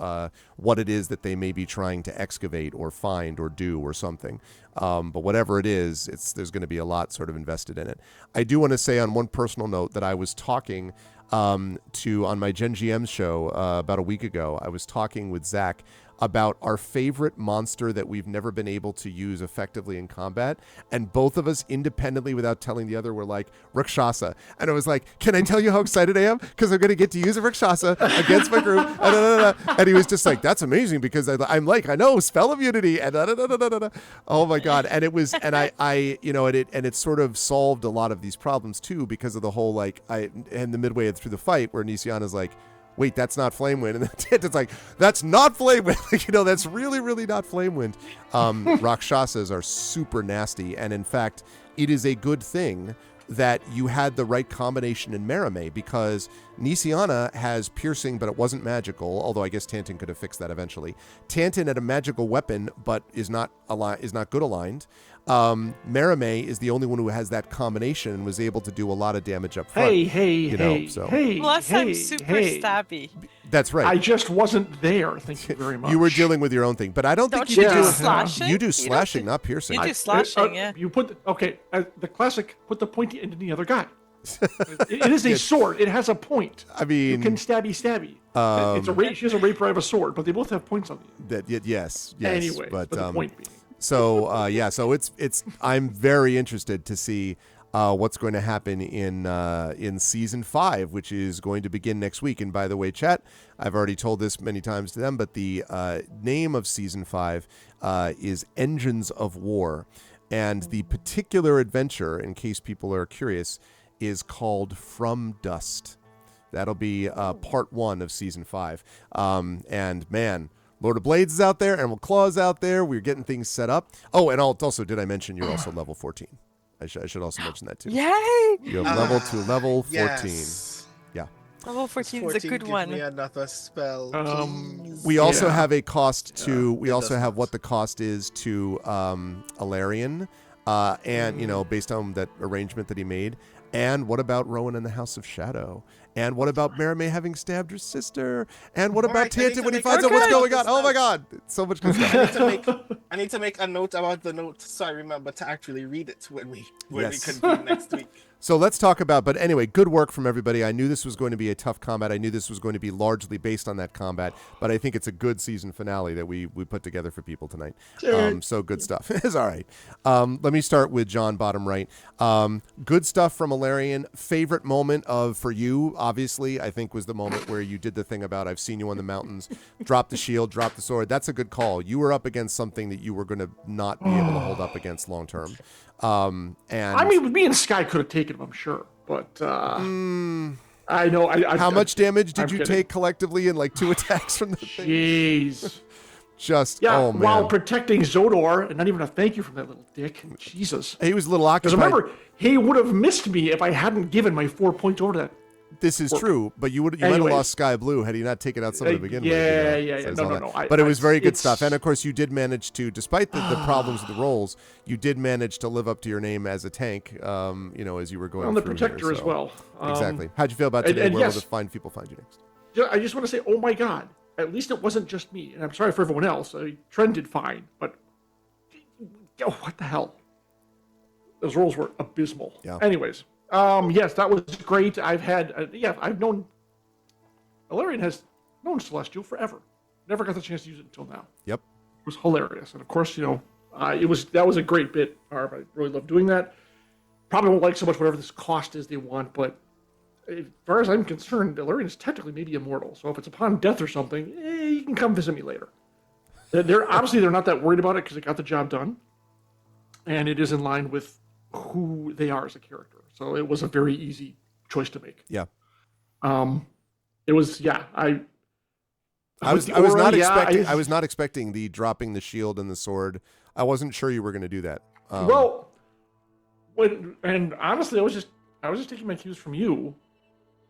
what it is that they may be trying to excavate or find or do or something. But whatever it is, there's going to be a lot sort of invested in it. I do want to say on one personal note that I was talking on my Gen GM show about a week ago. I was talking with Zach about our favorite monster that we've never been able to use effectively in combat, and both of us independently, without telling the other, were like, Rakshasa. And I was like, can I tell you how excited I am? Because I'm going to get to use a Rakshasa against my group. And he was just like, that's amazing, because I'm like, I know, spell immunity. And oh my God. And it was, and I it sort of solved a lot of these problems too, because of the whole, and the midway through the fight where Nisiana's like, wait, that's not flame wind. And then it's like, that's not flame wind. That's really, really not flame wind. Rakshasas are super nasty. And in fact, it is a good thing that you had the right combination in Merame, because Nisiana has piercing, but it wasn't magical, although I guess Tantin could have fixed that eventually. Tantin had a magical weapon, but is not good aligned. Merame is the only one who has that combination and was able to do a lot of damage up front. Plus, I'm super stabby. That's right. I just wasn't there. Thank you very much. You were dealing with your own thing, but I don't think you do slashing. You do slashing, not piercing. You do slashing, yeah. You put the classic. Put the pointy end in the other guy. It is a sword. It has a point. I mean, you can stabby. It's a rape. She has a raper. I have a sword, but they both have points on them. Yes. Anyway, but the point being. So so it's I'm very interested to see what's going to happen in season 5, which is going to begin next week. And by the way, chat, I've already told this many times to them, but the name of season 5 is Engines of War, and the particular adventure, in case people are curious, is called From Dust. That'll be part 1 of season 5. And man, Lord of Blades is out there, Emerald Claw is out there. We're getting things set up. Oh, and also, did I mention you're also level 14? I should also mention that too. Yay! You have level to level 14. Yes. Yeah. Level 14 is a good one. Give me another spell, please. We also have a cost to. We also have what the cost is to Alarion, and based on that arrangement that he made. And what about Rowan and the House of Shadow? And what about Merame having stabbed her sister? And what about Tantin when he finds out what's going on? Oh my God, so much good stuff. I need to make a note about the note, so I remember to actually read it when we convene next week. So let's talk about, but anyway, good work from everybody. I knew this was going to be a tough combat. I knew this was going to be largely based on that combat, but I think it's a good season finale that we put together for people tonight. So good stuff. It's all right. Let me start with John, bottom right. Good stuff from Alarion. Favorite moment for you, obviously, I think was the moment where you did the thing about I've seen you on the mountains, drop the shield, drop the sword. That's a good call. You were up against something that you were going to not be able to hold up against long term. And I mean, me and Sky could have taken him, I'm sure, but I know. How much damage did you take collectively in like 2 attacks from the thing? Jeez. Oh man. While protecting Zodor, and not even a thank you from that little dick. Jesus. He was a little occupied. Because remember, he would have missed me if I hadn't given my 4 points over that. This is true, but you might have lost Sky Blue had he not taken out some to begin with. Yeah. No. But it was very good stuff. And of course, you did manage to, despite the problems with the rolls, you did manage to live up to your name as a tank, as you were going through. The protector as well. Exactly. How'd you feel about today? Where will the fine people find you next? I just want to say, oh my God, at least it wasn't just me. And I'm sorry for everyone else. Trend did fine, but what the hell? Those rolls were abysmal. Yeah. Anyways. Yes, that was great. I've known Alarion has known Celestial forever. Never got the chance to use it until now. Yep. It was hilarious. And of course, that was a great bit, Arv. I really love doing that. Probably won't like so much whatever this cost is they want, but as far as I'm concerned, Alarion is technically maybe immortal. So if it's upon death or something, you can come visit me later. They're not that worried about it because it got the job done. And it is in line with who they are as a character. So it was a very easy choice to make. Yeah. It was, I was not expecting the dropping the shield and the sword. I wasn't sure you were going to do that. And honestly, I was just taking my cues from you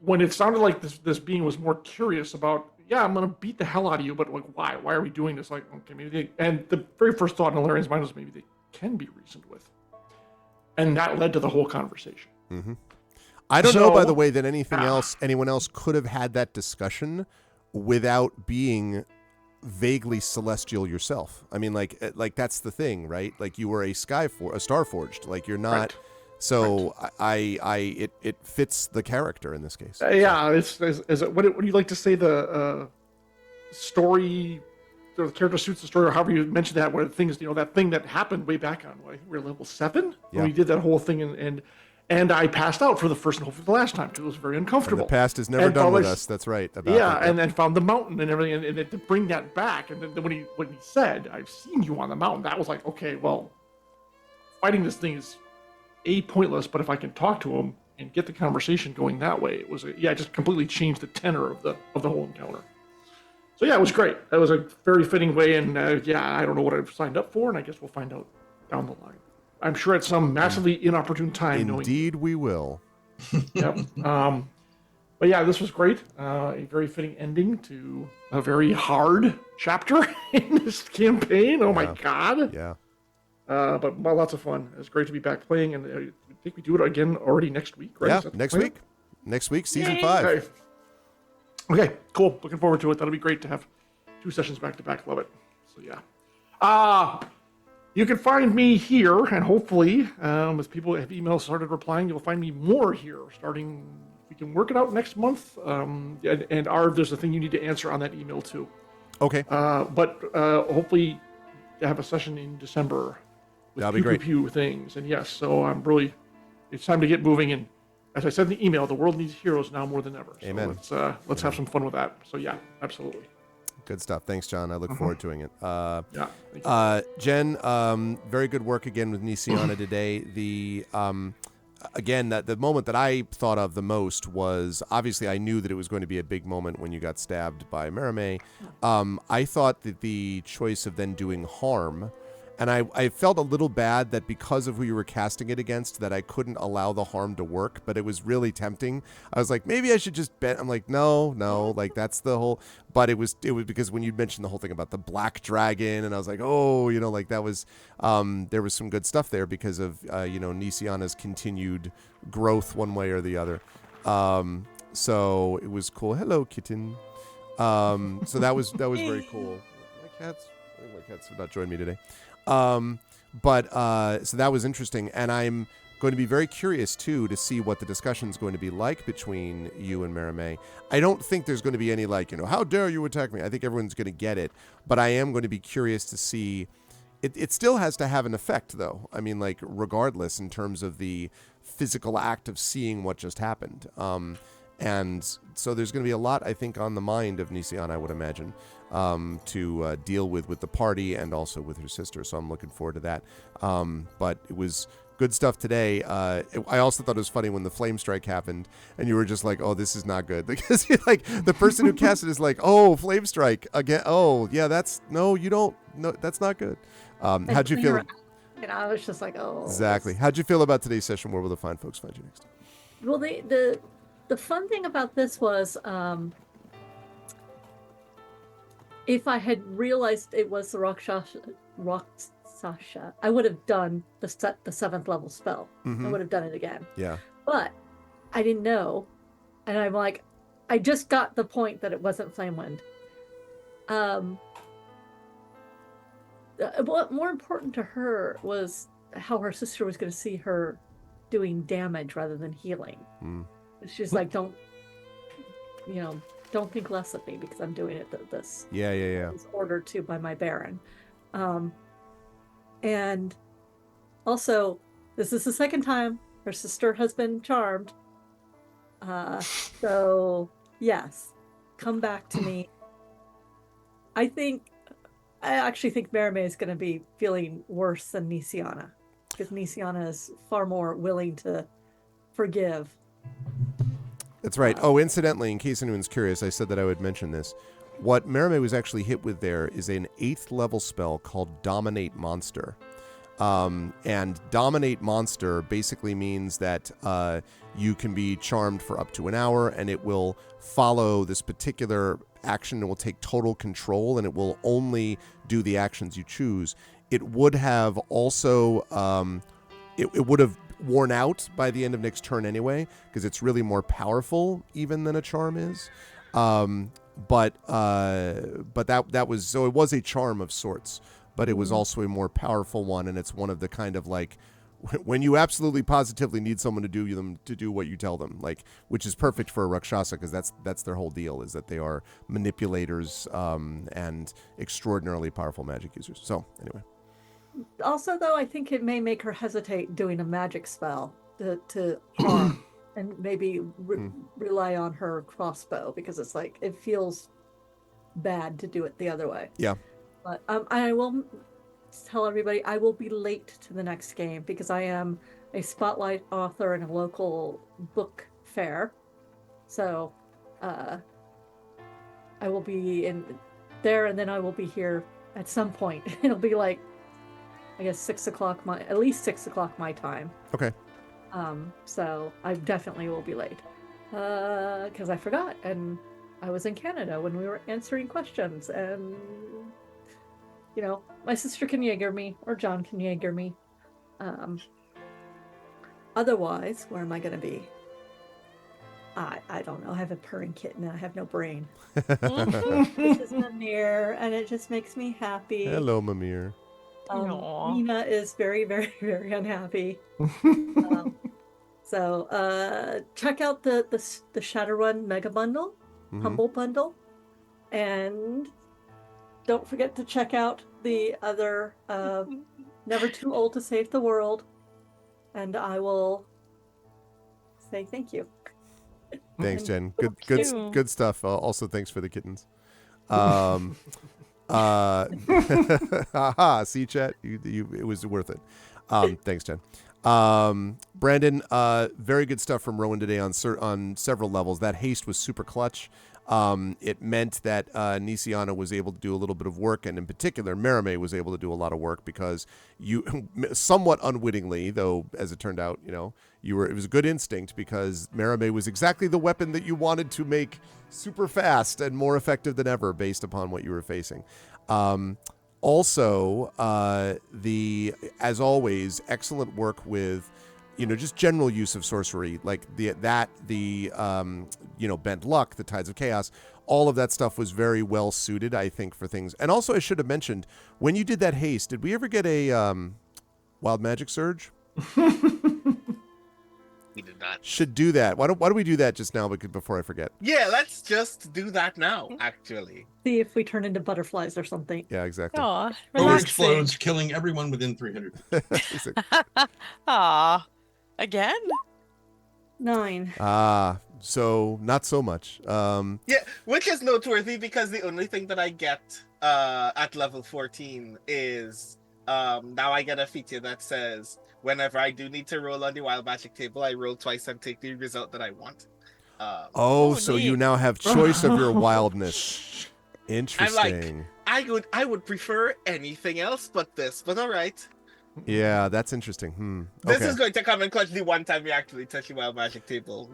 when it sounded like this being was more curious about, I'm going to beat the hell out of you, but like, why? Why are we doing this? Like, okay, maybe and the very first thought in Alarion's mind was maybe they can be reasoned with. And that led to the whole conversation. Mm-hmm. I don't know, by the way, that anyone else could have had that discussion without being vaguely celestial yourself. I mean, like that's the thing, right? Like you were a Starforged. Like you're not. Right. So it fits the character in this case. Yeah, is it, what do you like to say, the story, the character suits the story, or however you mentioned that, where things, that thing that happened way back on, we were level 7 when we did that whole thing, and I passed out for the first and hopefully the last time too. It was very uncomfortable. And the past is never done with us. That's right. And then found the mountain and everything, and to bring that back, and then when he said, "I've seen you on the mountain," that was like, okay, well, fighting this thing is pointless, but if I can talk to him and get the conversation going that way, it was it just completely changed the tenor of the whole encounter. So yeah, it was great. That was a very fitting way, and I don't know what I've signed up for, and I guess we'll find out down the line. I'm sure at some massively inopportune time. Indeed, we will. Yep. But yeah, this was great. A very fitting ending to a very hard chapter in this campaign. Oh my god. Yeah. But lots of fun. It was great to be back playing, and I think we do it again already next week, right? Yeah, next week. Next week, season 5. Okay, cool. Looking forward to it. That'll be great to have 2 sessions back to back. Love it. So yeah. You can find me here, and hopefully, as people have emails started replying, you'll find me more here. Starting, we can work it out next month. And Arv, there's a thing you need to answer on that email too. Okay. But hopefully, have a session in December. That'll be great. Few things, and yes, so it's time to get moving. And as I said in the email, the world needs heroes now more than ever. Amen. So let's have some fun with that. So yeah, absolutely. Good stuff. Thanks, John. I look forward to doing it. Jen, very good work again with Nisiana today. Again, the moment that I thought of the most was, obviously I knew that it was going to be a big moment when you got stabbed by Merame. I thought that the choice of then doing harm, and I felt a little bad that because of who you were casting it against, that I couldn't allow the harm to work, but it was really tempting. I was like, maybe I should just bet. I'm like, no, like that's the whole, but it was because when you mentioned the whole thing about the black dragon, and I was like, oh, like that was, there was some good stuff there because of, Nisiana's continued growth one way or the other. So it was cool. Hello, kitten. So that was very cool. I think my cats have not joined me today. So that was interesting, and I'm going to be very curious too to see what the discussion is going to be like between you and Merame. I don't think there's going to be any how dare you attack me. I think everyone's going to get it, but I am going to be curious to see. It still has to have an effect, though. I mean, regardless in terms of the physical act of seeing what just happened. And so there's going to be a lot, I think, on the mind of Nisiana, I would imagine, to deal with the party and also with her sister. So I'm looking forward to that. But it was good stuff today. I also thought it was funny when the flame strike happened and you were just like, oh, this is not good. Because the person who cast it is like, oh, flame strike again. Oh, yeah, that's not good. How'd you feel? And I was just like, oh. Exactly. How'd you feel about today's session? Where will the fine folks find you next? Well, the fun thing about this was, if I had realized it was the Rakshasa, I would have done the 7th level spell. Mm-hmm. I would have done it again. Yeah. But I didn't know, and I'm like, I just got the point that it wasn't Flame Wind. What more important to her was how her sister was going to see her doing damage rather than healing. Mm. She's like, don't think less of me because I'm doing it this. Yeah. It's ordered to by my Baron. And also, this is the second time her sister has been charmed. So yes, come back to me. I actually think Merame is going to be feeling worse than Nisiana, because Nisiana is far more willing to forgive. That's right. Oh, incidentally, in case anyone's curious, I said that I would mention this. What Merame was actually hit with there is an 8th level spell called Dominate Monster. And Dominate Monster basically means that you can be charmed for up to an hour, and it will follow this particular action. It will take total control, and it will only do the actions you choose. It would have also, it would have worn out by the end of next turn anyway, because it's really more powerful even than a charm is. but that was, so it was a charm of sorts, but it was also a more powerful one, and it's one of the kind of like when you absolutely positively need someone to do what you tell them, like, which is perfect for a Rakshasa, because that's their whole deal, is that they are manipulators and extraordinarily powerful magic users. So anyway. Also, though, I think it may make her hesitate doing a magic spell to harm and maybe rely on her crossbow, because it's like it feels bad to do it the other way. Yeah. But I will tell everybody I will be late to the next game because I am a spotlight author in a local book fair. So I will be in there, and then I will be here at some point. It'll be like, I guess 6 o'clock at least 6 o'clock my time. Okay. So I definitely will be late because I forgot, and I was in Canada when we were answering questions, and you know, my sister can Jaeger me, or John can Jaeger me. Otherwise, where am I going to be? I don't know. I have a purring kitten and I have no brain. This is Mimir, and it just makes me happy. Hello, Mimir. Nina is very, very, very unhappy. So check out the Shadowrun Mega Bundle, Humble Bundle, and don't forget to check out the other Never Too Old to Save the World, and I will say thank you. Thanks, Jen. Good stuff. Also, thanks for the kittens. See, chat, it was worth it. Thanks, Jen. Brandon, very good stuff from Rowan today on several levels. That haste was super clutch. It meant that Nisiana was able to do a little bit of work, and in particular, Merime was able to do a lot of work because you, somewhat unwittingly, though, as it turned out, it was a good instinct, because Merime was exactly the weapon that you wanted to make super fast and more effective than ever based upon what you were facing. Also, as always, excellent work with, just general use of sorcery, like bent luck, the Tides of Chaos, all of that stuff was very well suited, I think, for things. And also, I should have mentioned, when you did that haste, did we ever get a Wild Magic Surge? We did not. Should do that. Why don't we do that just now, before I forget? Yeah, let's just do that now, actually. See if we turn into butterflies or something. Yeah, exactly. Aw, Boom explodes, killing everyone within 300. Aw, again? 9. So not so much. Yeah, which is noteworthy because the only thing that I get at level 14 is now I get a feature that says whenever I do need to roll on the wild magic table, I roll twice and take the result that I want. So you now have choice of your wildness. Interesting. I'm like, I would prefer anything else but this, but all right. Yeah, that's interesting. This Okay. is going to come in clutch the one time we actually touch the wild magic table.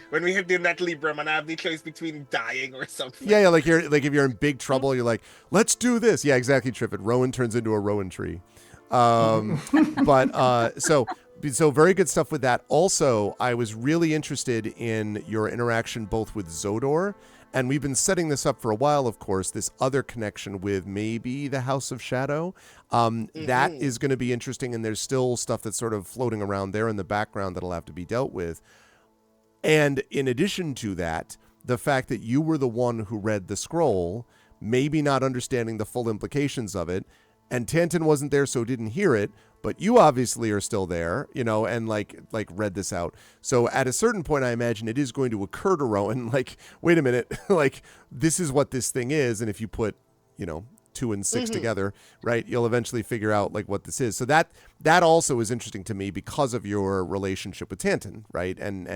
When we hit the net Libram and I have the choice between dying or something. Yeah, like if you're in big trouble, you're like, let's do this. Yeah, exactly, Triffid. Rowan turns into a Rowan tree. So very good stuff with that. Also, I was really interested in your interaction both with Zodor, and we've been setting this up for a while, of course, this other connection with maybe the House of Shadow. That is going to be interesting, and there's still stuff that's sort of floating around there in the background that'll have to be dealt with. And in addition to that, the fact that you were the one who read the scroll, maybe not understanding the full implications of it, and Tanton wasn't there, so didn't hear it, but you obviously are still there, and like read this out. So at a certain point, I imagine it is going to occur to Rowan, like, wait a minute, like, this is what this thing is, and if you put, 2 and 6 together, right, you'll eventually figure out like what this is. So that also is interesting to me because of your relationship with Tanton, right? And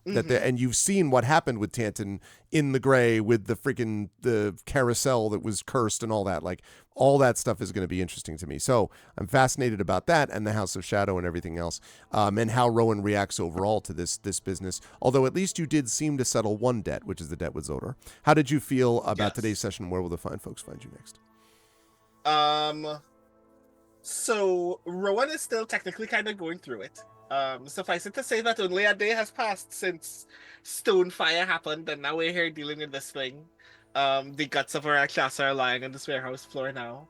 and you've seen what happened with Tanton in the Gray with the carousel that was cursed and all that. Like, all that stuff is going to be interesting to me. So I'm fascinated about that and the House of Shadow and everything else, and how Rowan reacts overall to this business. Although at least you did seem to settle one debt, which is the debt with Zodor. How did you feel about today's session? Where will the fine folks find you next? So Rowan is still technically kind of going through it. Suffice it to say that only a day has passed since Stonefire happened, and now we're here dealing with this thing. The guts of our Rakshasa are lying on this warehouse floor now.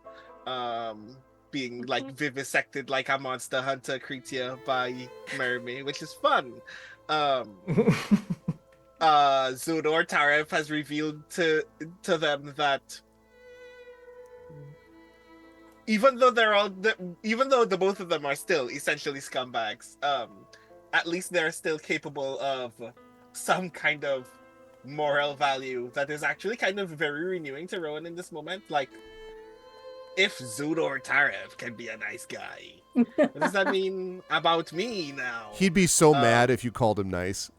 Being like vivisected like a monster hunter creature by Mermaid, which is fun. Zodor Taref has revealed to them that even though the both of them are still essentially scumbags, at least they're still capable of some kind of moral value that is actually kind of very renewing to Rowan in this moment. Like, if Zodor Taref can be a nice guy, what does that mean about me now? He'd be so mad if you called him nice.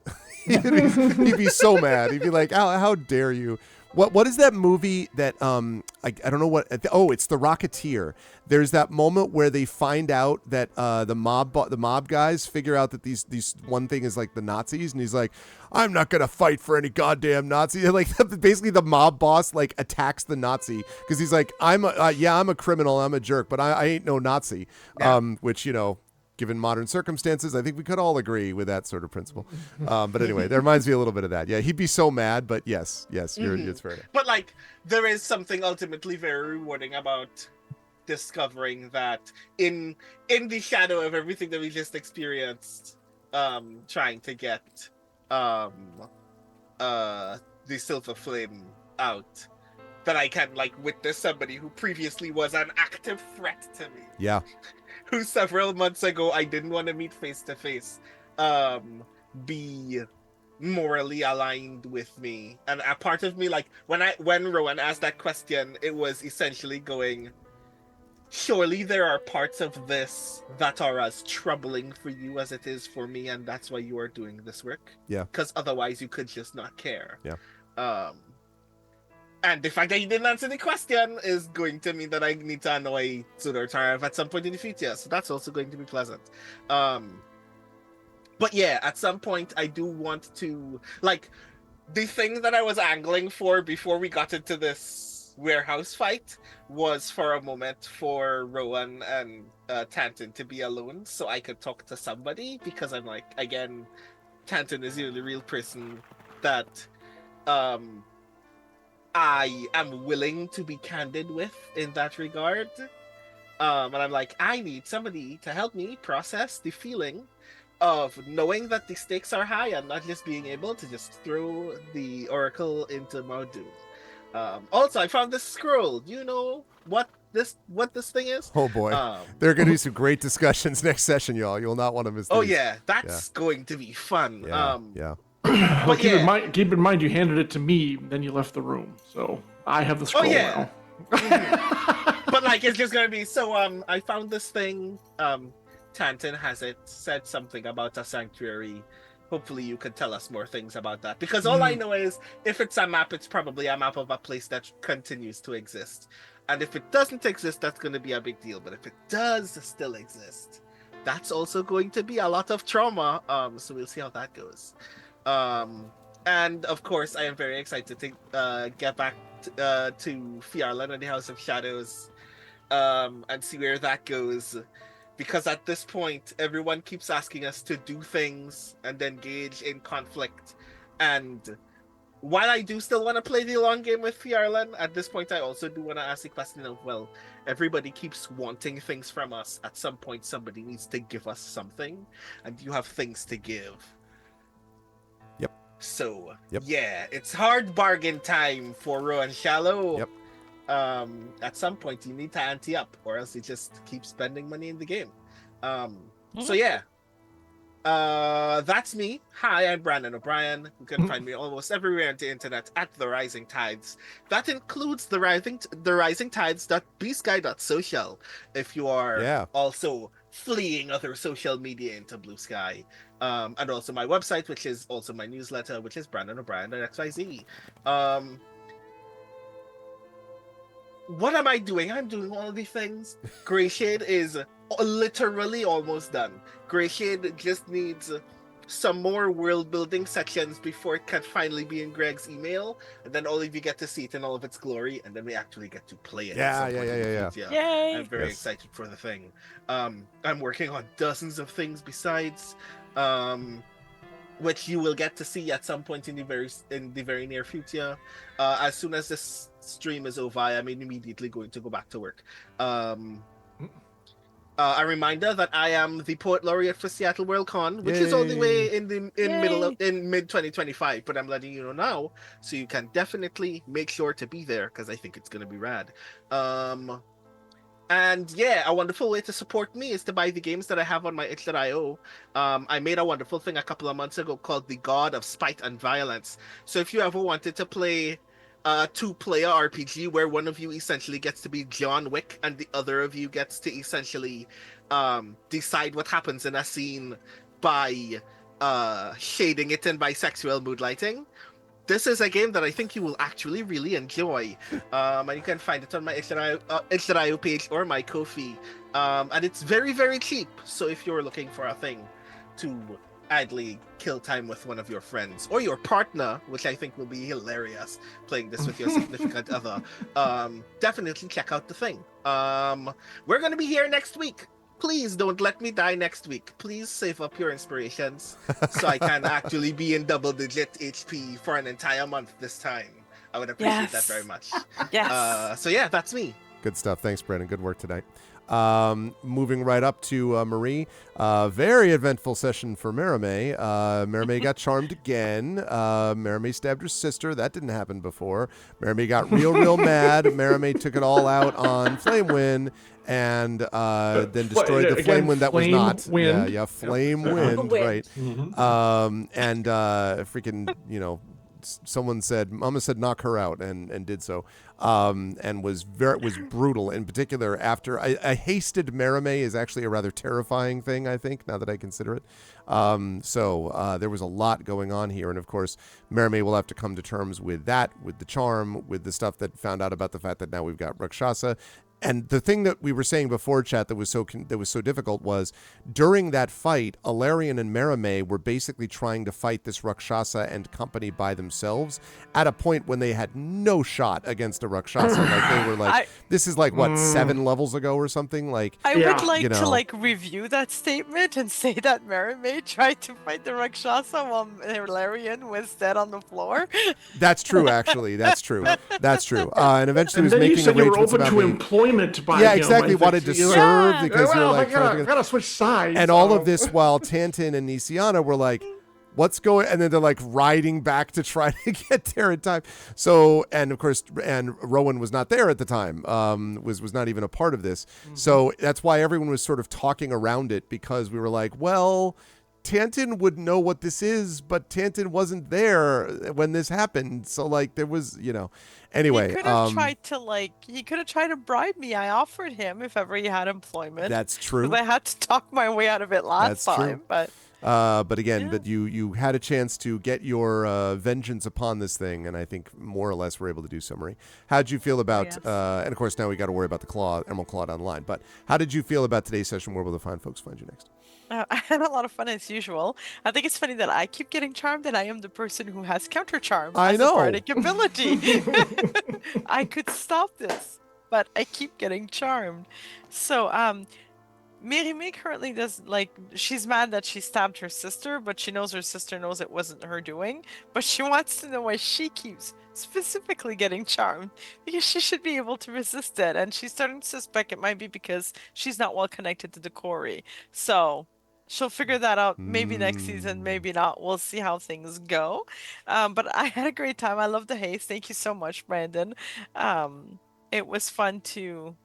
he'd be so mad. He'd be like, how dare you? What is that movie that I don't know what? Oh, it's The Rocketeer. There's that moment where they find out that the mob guys figure out that these one thing is like the Nazis, and he's like, I'm not gonna fight for any goddamn Nazi. Like basically the mob boss like attacks the Nazi because he's like, I'm a criminal, I'm a jerk, but I ain't no Nazi. Yeah. Which, you know, given modern circumstances, I think we could all agree with that sort of principle. But anyway, that reminds me a little bit of that. Yeah, he'd be so mad, but yes, it's fair enough. But like, there is something ultimately very rewarding about discovering that in the shadow of everything that we just experienced, trying to get the Silver Flame out, that I can like witness somebody who previously was an active threat to me. Yeah. Who several months ago I didn't want to meet face to face, be morally aligned with me. And a part of me, like when Rowan asked that question, it was essentially going, surely there are parts of this that are as troubling for you as it is for me, and that's why you are doing this work. Yeah. Because otherwise you could just not care. Yeah. And the fact that he didn't answer the question is going to mean that I need to annoy Zodor Taref at some point in the future. So that's also going to be pleasant. But yeah, at some point I do want to, like, the thing that I was angling for before we got into this warehouse fight was for a moment for Rowan and Tanton to be alone so I could talk to somebody, because I'm like, again, Tanton is the only real person that I am willing to be candid with in that regard. And I'm like, I need somebody to help me process the feeling of knowing that the stakes are high and not just being able to just throw the Oracle into Mount Doom. Also, I found this scroll. Do you know what this thing is? Oh boy, there are going to be some great discussions next session, y'all. You'll not want to miss. Oh these. Yeah, that's going to be fun. Yeah. Well, keep in mind, you handed it to me, then you left the room. So I have the scroll now. But like, it's just gonna be so. I found this thing. Tanton has it. Said something about a sanctuary. Hopefully, you could tell us more things about that. Because all I know is, if it's a map, it's probably a map of a place that continues to exist. And if it doesn't exist, that's going to be a big deal. But if it does still exist, that's also going to be a lot of trauma. So we'll see how that goes. And of course, I am very excited to get back to Fjarlan and the House of Shadows, and see where that goes. Because at this point, everyone keeps asking us to do things and engage in conflict. And while I do still want to play the long game with Fjarlan, at this point I also do want to ask the question of, well, everybody keeps wanting things from us. At some point, somebody needs to give us something, and you have things to give. Yep. So, yep. Yeah, it's hard bargain time for Rowan Shallow. Yep. At some point, you need to ante up, or else you just keep spending money in the game. So yeah. That's me. Hi, I'm Brandon O'Brien. You can find me almost everywhere on the internet at The Rising Tides. That includes the Rising Tides.bsky.social if you are also fleeing other social media into Blue Sky. And also my website, which is also my newsletter, which is BrandonO'Brien.xyz. What am I doing? I'm doing all of these things. Greyshade is literally almost done. Greyshade just needs some more world building sections before it can finally be in Greg's email, and then all of you get to see it in all of its glory, and then we actually get to play it. Yeah. Yay! I'm very excited for the thing. I'm working on dozens of things besides. which you will get to see at some point in the very near future. As soon as this stream is over, I am immediately going to go back to work. A reminder that I am the poet laureate for Seattle Worldcon, which is all the way in mid 2025. But I'm letting you know now, so you can definitely make sure to be there because I think it's gonna be rad. And yeah, a wonderful way to support me is to buy the games that I have on my itch.io. I made a wonderful thing a couple of months ago called the God of Spite and Violence. So if you ever wanted to play a 2-player RPG where one of you essentially gets to be John Wick and the other of you gets to essentially decide what happens in a scene by shading it in bisexual mood lighting, this is a game that I think you will actually really enjoy. And you can find it on my itch.io page or my Ko-fi. And it's very, very cheap. So if you're looking for a thing to idly kill time with one of your friends or your partner, which I think will be hilarious, playing this with your significant other, definitely check out the thing. We're going to be here next week. Please don't let me die next week. Please save up your inspirations so I can actually be in double-digit HP for an entire month this time. I would appreciate that very much. Yes. So yeah, that's me. Good stuff. Thanks, Brandon. Good work tonight. Moving right up to Marie. Very eventful session for Merime. Merime got charmed again. Merime stabbed her sister. That didn't happen before. Merime got real mad. Merime took it all out on Flamewind and then destroyed the Flamewind that was not. Flamewind, right. And freaking, someone said, Mama said knock her out and did so. And was brutal. In particular, after I hasted Merime is actually a rather terrifying thing, I think, now that I consider it. So there was a lot going on here, and of course, Merime will have to come to terms with that, with the charm, with the stuff that found out about the fact that now we've got Rakshasa. And the thing that we were saying before, chat, that was so difficult was during that fight, Alarion and Merime were basically trying to fight this Rakshasa and company by themselves at a point when they had no shot against a Rakshasa. Like they were like, this is like what 7 levels ago or something. Like I would like to review that statement and say that Merime tried to fight the Rakshasa while Alarion was dead on the floor. That's true, actually. That's true. And eventually and was making you said you were open to employment by exactly. Wanted to serve because you're like, I gotta switch sides. And all of this while Tantin and Nisiana were like, what's going, and then they're like riding back to try to get there in time. So, and of course, and Rowan was not there at the time, was not even a part of this. So that's why everyone was sort of talking around it, because we were like, well, Tantin would know what this is, but Tantin wasn't there when this happened. So like there was, anyway. He could have tried to bribe me. I offered him if ever he had employment. That's true. Because I had to talk my way out of it last time. True. But again, but you had a chance to get your vengeance upon this thing, and I think more or less were able to do so. Marie, how'd you feel about? And of course, now we got to worry about the Emerald Claw online. But how did you feel about today's session? Where will the fine folks find you next? I had a lot of fun as usual. I think it's funny that I keep getting charmed, and I am the person who has counter charm as a bardic ability. I could stop this, but I keep getting charmed. So, Merime currently she's mad that she stabbed her sister, but she knows her sister knows it wasn't her doing. But she wants to know why she keeps specifically getting charmed, because she should be able to resist it. And she's starting to suspect it might be because she's not well connected to the Corey. So she'll figure that out maybe next season, maybe not. We'll see how things go. But I had a great time. I love the haste. Thank you so much, Brandon. It was fun to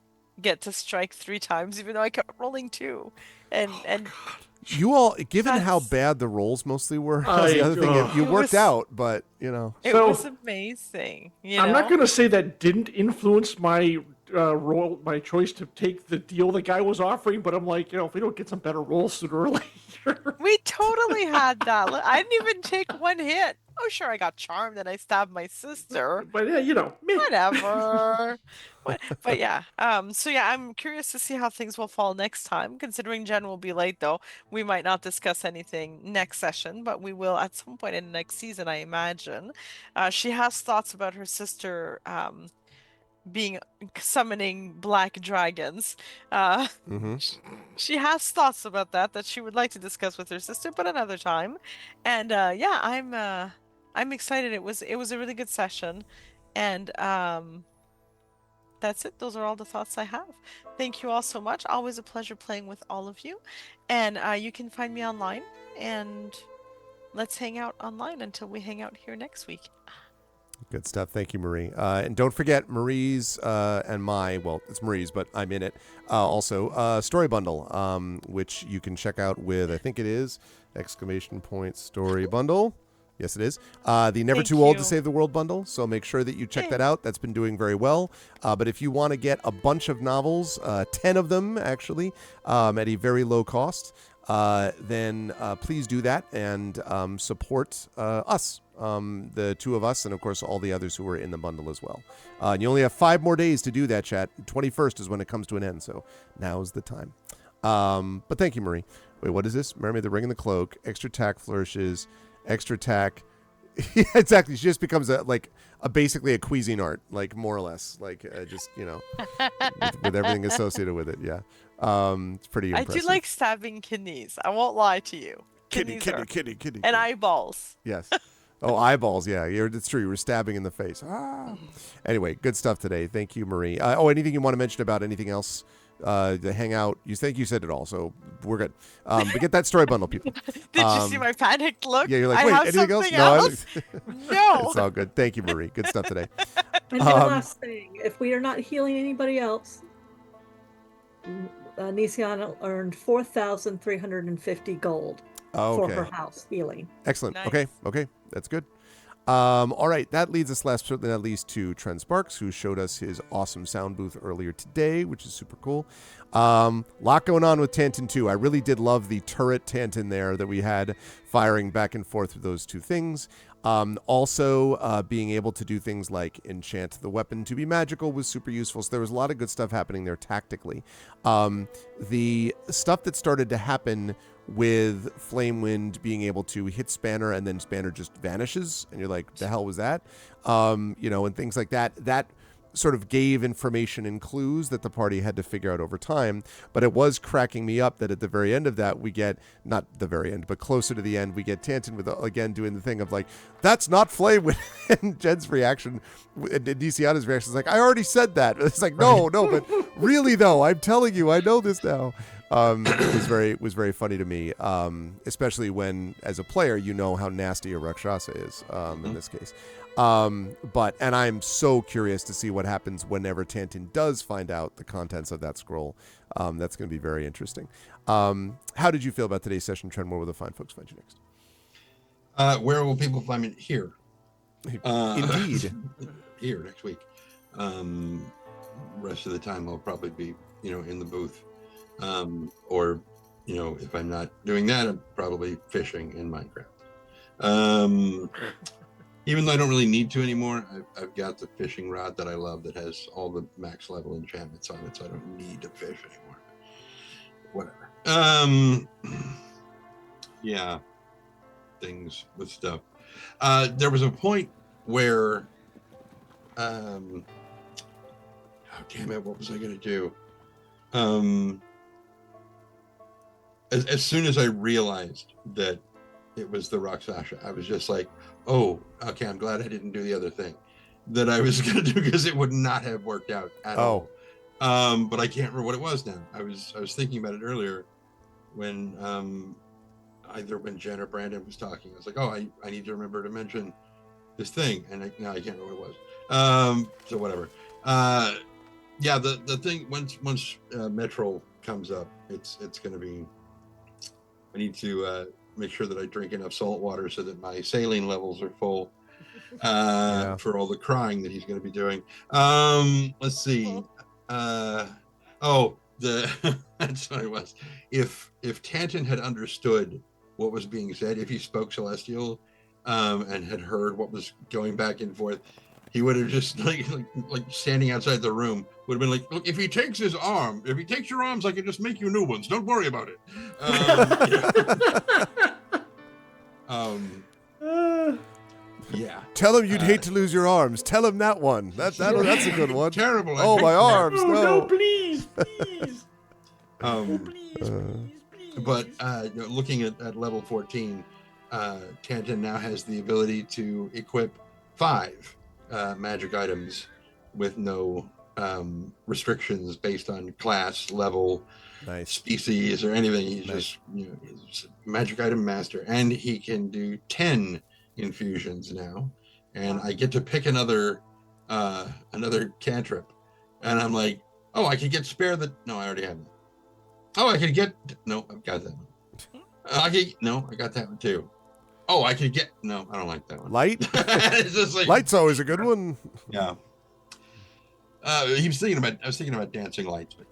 get to strike 3 times, even though I kept rolling 2. And you all, given how bad the rolls mostly were, the other thing you worked out, but it was amazing. I'm not going to say that didn't influence my my choice to take the deal the guy was offering, but I'm like, if we don't get some better rolls sooner or later. We totally had that. I didn't even take 1 hit. Oh, sure, I got charmed and I stabbed my sister. But yeah, whatever. But yeah, so yeah, I'm curious to see how things will fall next time. Considering Jen will be late, though, we might not discuss anything next session, but we will at some point in the next season, I imagine. She has thoughts about her sister summoning black dragons. Uh, she has thoughts about that she would like to discuss with her sister, but another time. And yeah, I'm excited. It was a really good session, and that's it. Those are all the thoughts I have. Thank you all so much. Always a pleasure playing with all of you. And you can find me online, and let's hang out online until we hang out here next week. Good stuff. Thank you, Marie. And don't forget Marie's and well, it's Marie's, but I'm in it. Also, Story Bundle, which you can check out with, I think it is, ! Story Bundle. Yes, it is. The Never Too Old to Save the World bundle. So make sure that you check that out. That's been doing very well. But if you want to get a bunch of novels, 10 of them actually, at a very low cost, then please do that and support us, the two of us, and of course all the others who are in the bundle as well. And you only have 5 more days to do that, chat. 21st is when it comes to an end, so now's the time. But thank you, Marie. Wait, what is this? Mermaid, the Ring and the Cloak, extra tack flourishes, extra tack. Yeah, exactly. She just becomes basically a Cuisinart, like more or less, just with everything associated with it. Yeah, it's pretty impressive. I do like stabbing kidneys. I won't lie to you. Kitty, and eyeballs. Yes. Oh, eyeballs. Yeah, it's true. You were stabbing in the face. Anyway, good stuff today. Thank you, Marie. Anything you want to mention about anything else? The hangout. You think you said it all, so we're good. But get that story bundle, people. Did you see my panicked look? Yeah, you're like, wait, anything else? No. It's all good. Thank you, Marie. Good stuff today. And one last thing, if we are not healing anybody else, Nisiana earned 4,350 gold for her house healing. Excellent. Nice. Okay, that's good. All right, that leads us last but not least to Trent Sparks, who showed us his awesome sound booth earlier today, which is super cool. Lot going on with Tantin 2. I really did love the turret Tantin there that we had firing back and forth with those two things. Also, being able to do things like enchant the weapon to be magical was super useful. So there was a lot of good stuff happening there tactically. The stuff that started to happen with Flamewind being able to hit Spanner and then Spanner just vanishes and you're like, the hell was that? And things like that. That sort of gave information and clues that the party had to figure out over time. But it was cracking me up that at the very end of that, we get, not the very end, but closer to the end, we get Tantin with, again, doing the thing of like, that's not Flamewind. And Jen's reaction, and DCiana's reaction is like, I already said that. It's like, no, but really though, I'm telling you, I know this now. It was very funny to me, especially when, as a player, you know how nasty a Rakshasa is in this case. And I'm so curious to see what happens whenever Tantin does find out the contents of that scroll. That's going to be very interesting. How did you feel about today's session, Trent? Where will the fine folks find you next? Where will people find me? Here. Indeed. Here next week. Rest of the time I'll probably be, in the booth. Or, if I'm not doing that, I'm probably fishing in Minecraft. Even though I don't really need to anymore, I've got the fishing rod that I love that has all the max level enchantments on it, so I don't need to fish anymore. Whatever. Yeah, things with stuff. There was a point where, oh damn it, what was I gonna do? As soon as I realized that it was the Rakshasa, I was just like, oh, okay, I'm glad I didn't do the other thing that I was going to do, because it would not have worked out at all. But I can't remember what it was now. I was thinking about it earlier when either when Jen or Brandon was talking. I was like, oh, I need to remember to mention this thing, and now I can't remember what it was. So whatever. Yeah, the thing, once Metro comes up, it's going to be, I need to make sure that I drink enough salt water so that my saline levels are full for all the crying that he's going to be doing. Let's see. That's what it was. If Tantin had understood what was being said, if he spoke Celestial and had heard what was going back and forth, he would have just like standing outside the room would have been like, look, if he takes your arms, I can just make you new ones. Don't worry about it. Yeah. Tell him you'd hate to lose your arms. Tell him that one. That's a good one. Terrible. Oh, my arms. No, please, please. Please. But looking at level 14, Tantan now has the ability to equip 5 magic items with no restrictions based on class, level, species, or anything. He's just he's a magic item master, and he can do 10 infusions now. And I get to pick another cantrip, and I'm like, oh, I could get spare the. No, I already have it. Oh, I could get. No, I've got that one. I got that one too. Oh, I could get. No, I don't like that one. Light. It's just like, Light's always a good one. Yeah. I was thinking about dancing lights, but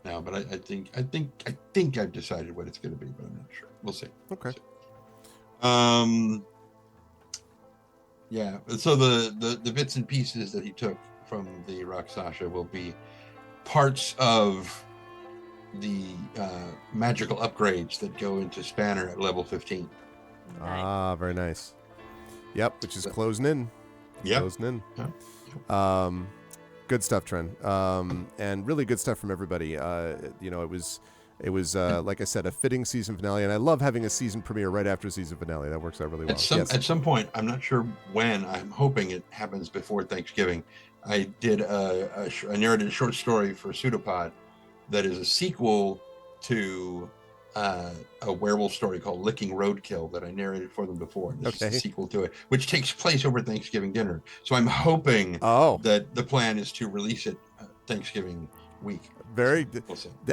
no. But I think I've decided what it's going to be, but I'm not sure. We'll see. Okay. Yeah. So the bits and pieces that he took from the Rakshasa will be parts of the magical upgrades that go into Spanner at level 15. Ah, very nice. Yep, which is closing in. Yep. Closing in. Yep. Good stuff, Tren. And really good stuff from everybody. It was like I said, a fitting season finale, and I love having a season premiere right after a season finale. That works out really well. At some point, I'm not sure when. I'm hoping it happens before Thanksgiving. I did I narrated a short story for Pseudopod that is a sequel to a werewolf story called Licking Roadkill that I narrated for them before. This is a sequel to it, which takes place over Thanksgiving dinner. So I'm hoping that the plan is to release it Thanksgiving week. Very good.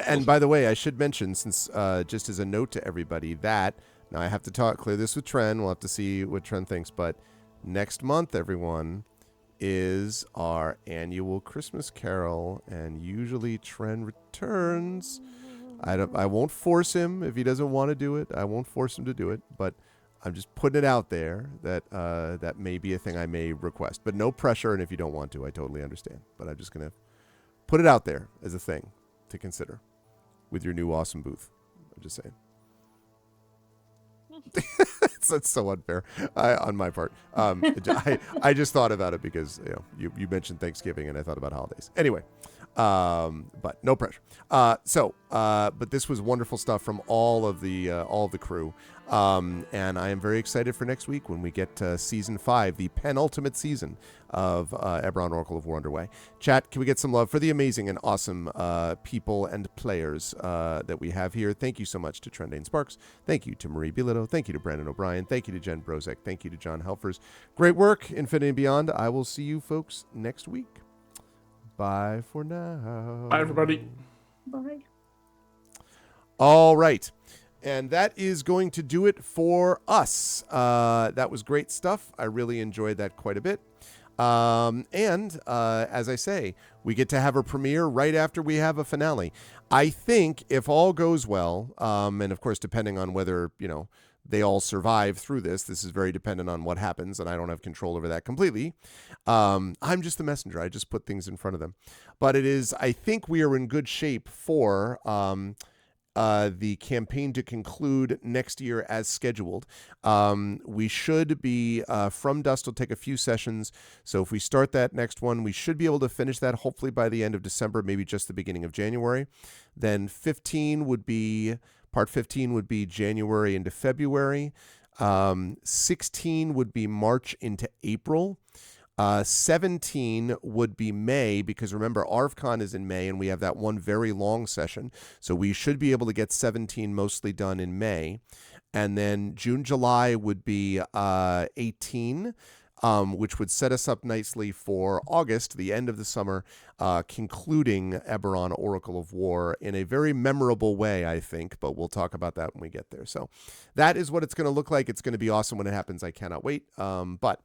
And by the way, I should mention, since just as a note to everybody, that now I have to clear this with Tren. We'll have to see what Tren thinks. But next month, everyone, is our annual Christmas Carol, and usually Tren returns. I won't force him if he doesn't want to do it. I won't force him to do it, but I'm just putting it out there that that may be a thing I may request, but no pressure. And if you don't want to, I totally understand. But I'm just gonna put it out there as a thing to consider with your new awesome booth. I'm just saying. That's so unfair on my part. I just thought about it because you mentioned Thanksgiving and I thought about holidays. Anyway, but no pressure. But this was wonderful stuff from all of the crew. And I am very excited for next week when we get season 5, the penultimate season of Eberron Oracle of War underway. Chat, can we get some love for the amazing and awesome people and players that we have here? Thank you so much to Trendane Sparks. Thank you to Marie Bilodeau. Thank you to Brandon O'Brien. Thank you to Jen Brozek. Thank you to John Helfers. Great work, Infinity and Beyond. I will see you folks next week. Bye for now. Bye, everybody. Bye. All right. And that is going to do it for us. That was great stuff. I really enjoyed that quite a bit. And as I say, we get to have a premiere right after we have a finale. I think if all goes well, and of course, depending on whether, they all survive through this is very dependent on what happens, and I don't have control over that completely. I'm just the messenger. I just put things in front of them. But I think we are in good shape for the campaign to conclude next year as scheduled. We should be, From Dust will take a few sessions. So if we start that next one, we should be able to finish that hopefully by the end of December, maybe just the beginning of January. Then Part 15 would be January into February. 16 would be March into April. 17 would be May, because remember, ArvCon is in May, and we have that one very long session. So we should be able to get 17 mostly done in May. And then June, July would be 18, which would set us up nicely for August, the end of the summer, concluding Eberron Oracle of War in a very memorable way, I think, but we'll talk about that when we get there. So that is what it's going to look like. It's going to be awesome when it happens. I cannot wait. But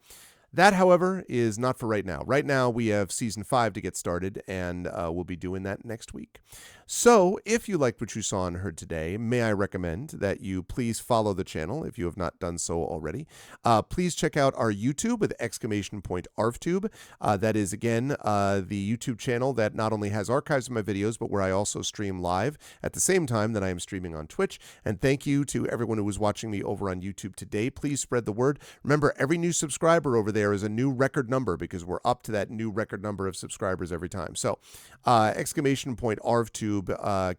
That, however, is not for right now. Right now, we have Season 5 to get started, and we'll be doing that next week. So, if you liked what you saw and heard today, may I recommend that you please follow the channel if you have not done so already. Please check out our YouTube with !ArvTube. That is, again, the YouTube channel that not only has archives of my videos, but where I also stream live at the same time that I am streaming on Twitch. And thank you to everyone who was watching me over on YouTube today. Please spread the word. Remember, every new subscriber over there is a new record number because we're up to that new record number of subscribers every time. So, !ArvTube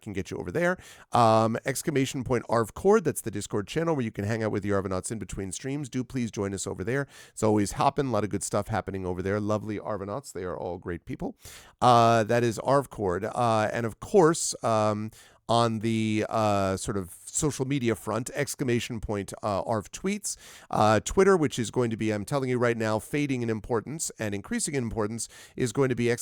can get you over there. !ArvCord, that's the Discord channel where you can hang out with the Arvanauts in between streams. Do please join us over there. It's always hopping, a lot of good stuff happening over there. Lovely Arvanauts. They are all great people. That is ArvCord. And of course, on the sort of social media front, !Arv Tweets, Twitter, which is going to be, I'm telling you right now, fading in importance and increasing in importance, is going to be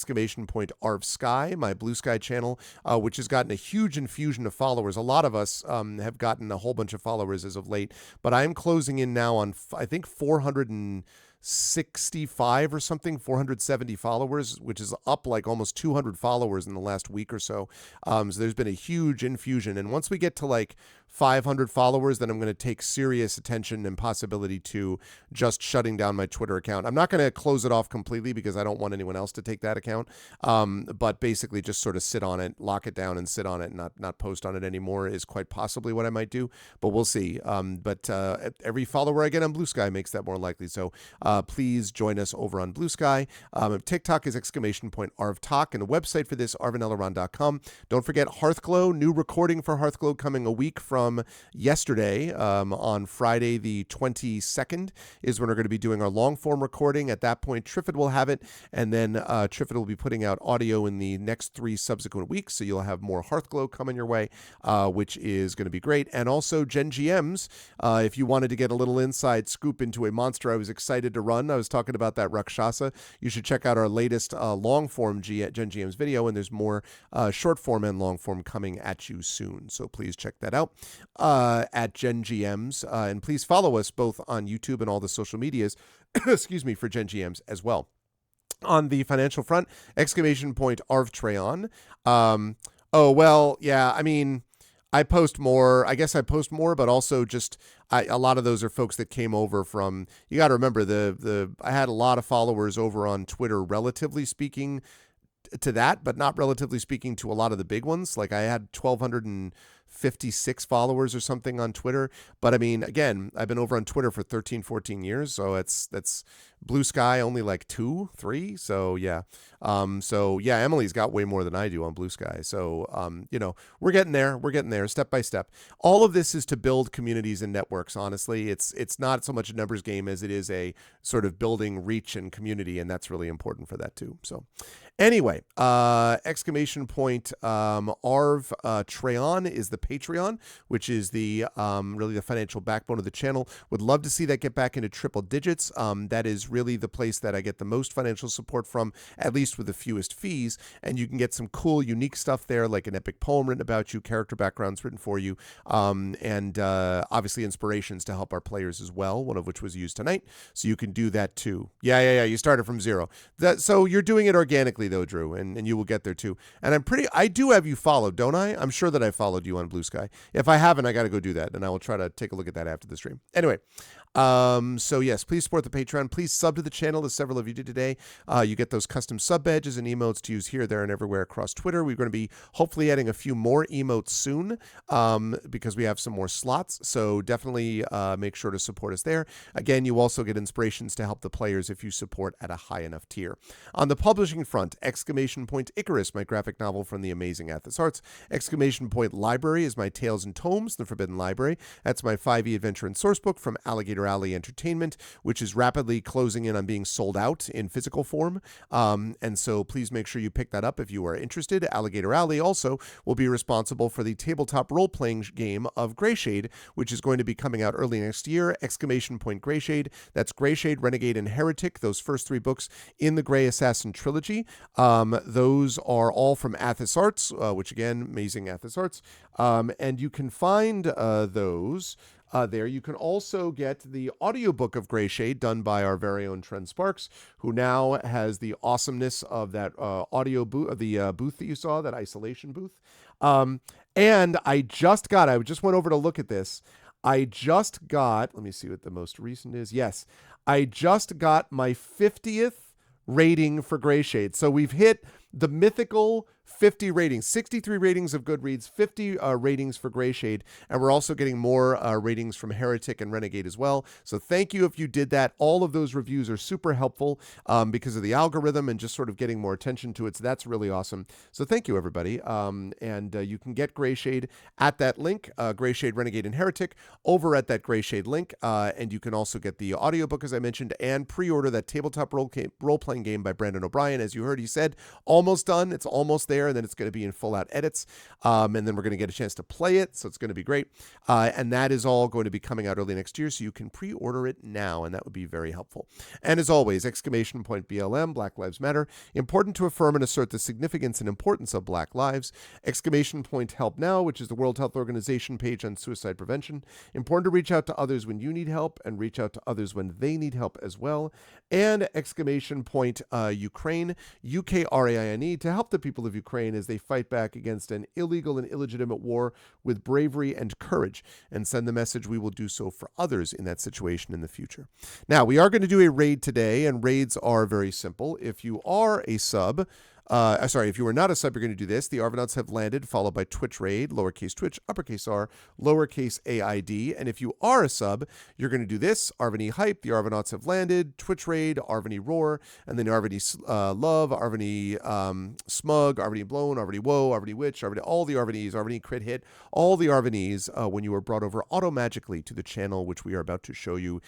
!Arv Sky, my Blue Sky channel, which has gotten a huge infusion of followers. A lot of us have gotten a whole bunch of followers as of late, but I'm closing in now on, I think, 465 or something, 470 followers, which is up like almost 200 followers in the last week or so. So there's been a huge infusion. And once we get to like 500 followers, then I'm going to take serious attention and possibility to just shutting down my Twitter account. I'm not going to close it off completely because I don't want anyone else to take that account. But basically just sort of sit on it, lock it down and sit on it, not post on it anymore is quite possibly what I might do, but we'll see. But every follower I get on Blue Sky makes that more likely. So please join us over on Blue Sky. TikTok is !ArvTalk, and the website for this, arvanelleron.com. Don't forget Hearthglow, new recording for Hearthglow coming a week from yesterday. On Friday the 22nd is when we're going to be doing our long form recording. At that point, Triffid will have it, and then Triffid will be putting out audio in the next 3 subsequent weeks, so you'll have more Hearthglow coming your way, which is going to be great. And also Gen GMs, if you wanted to get a little inside scoop into a monster I was excited to run, I was talking about that Rakshasa, you should check out our latest long form Gen GMs video, and there's more short form and long form coming at you soon, so please check that out at Gen GMs, and please follow us both on YouTube and all the social medias excuse me, for Gen GMs as well. On the financial front, !ArvTrayon. Oh, well, yeah, I mean, I post more, but also just a lot of those are folks that came over from, you got to remember, I had a lot of followers over on Twitter, relatively speaking to that, but not relatively speaking to a lot of the big ones. Like I had 1,256 followers or something on Twitter. But I mean, again, I've been over on Twitter for 13, 14 years. So that's Blue Sky only like 2, 3. So yeah. Emily's got way more than I do on Blue Sky. So, we're getting there step by step. All of this is to build communities and networks. Honestly, it's not so much a numbers game as it is a sort of building reach and community. And that's really important for that too. So anyway, !Arv Trayon is the Patreon, which is the really the financial backbone of the channel. Would love to see that get back into triple digits. That is really the place that I get the most financial support from, at least with the fewest fees. And you can get some cool, unique stuff there, like an epic poem written about you, character backgrounds written for you, and obviously inspirations to help our players as well, one of which was used tonight. So you can do that too. Yeah. You started from zero. So you're doing it organically though, Drew, and you will get there too. And I do have you followed, don't I? I'm sure that I followed you on Blue Sky. If I haven't, I got to go do that, and I will try to take a look at that after the stream. Anyway, so yes, please support the Patreon. Please sub to the channel, as several of you did today. You get those custom sub badges and emotes to use here, there, and everywhere across Twitter. We're going to be hopefully adding a few more emotes soon, because we have some more slots. So definitely make sure to support us there. Again, you also get inspirations to help the players if you support at a high enough tier. On the publishing front, !Icarus, my graphic novel from the amazing Athos Arts. !Library is my Tales and Tomes, The Forbidden Library. That's my 5e adventure and sourcebook from Alligator Alley Entertainment, which is rapidly closing in on being sold out in physical form. And so please make sure you pick that up if you are interested. Alligator Alley also will be responsible for the tabletop role-playing game of Greyshade, which is going to be coming out early next year. !Greyshade. That's Greyshade, Renegade, and Heretic, those first 3 books in the Grey Assassin trilogy. Those are all from Athos Arts, which again, amazing Athos Arts. And you can find those there. You can also get the audiobook of Gray Shade done by our very own Trent Sparks, who now has the awesomeness of that audio booth, the booth that you saw, that isolation booth. And I just went over to look at this. I just got, let me see what the most recent is. Yes, I just got my 50th rating for Gray Shade. So we've hit the mythical 50 ratings, 63 ratings of Goodreads, 50 ratings for Gray Shade, and we're also getting more ratings from Heretic and Renegade as well. So thank you if you did that. All of those reviews are super helpful because of the algorithm and just sort of getting more attention to it. So that's really awesome. So thank you, everybody. And you can get Gray Shade at that link, Gray Shade, Renegade, and Heretic, over at that Gray Shade link. And you can also get the audiobook, as I mentioned, and pre-order that tabletop role-playing game by Brandon O'Brien. As you heard, he said, almost done. It's almost there, and then it's going to be in full-out edits. And then we're going to get a chance to play it, so it's going to be great. And that is all going to be coming out early next year, so you can pre-order it now, and that would be very helpful. And as always, !BLM, Black Lives Matter. Important to affirm and assert the significance and importance of Black lives. !Help Now, which is the World Health Organization page on suicide prevention. Important to reach out to others when you need help, and reach out to others when they need help as well. And Ukraine, UKRAINE, to help the people of Ukraine as they fight back against an illegal and illegitimate war with bravery and courage, and send the message we will do so for others in that situation in the future. Now, we are going to do a raid today, and raids are very simple. If you are a sub, if you are not a sub, you're going to do this. The Arvanauts have landed, followed by Twitch raid, lowercase Twitch, uppercase R, lowercase AID. And if you are a sub, you're going to do this. Arvany hype, the Arvanauts have landed, Twitch raid, Arvany roar, and then Arvany love, Arvany smug, Arvany blown, Arvany woe, Arvany witch, Arvany, all the Arvanys, Arvany crit hit, all the Arvanys when you are brought over automagically to the channel, which we are about to show you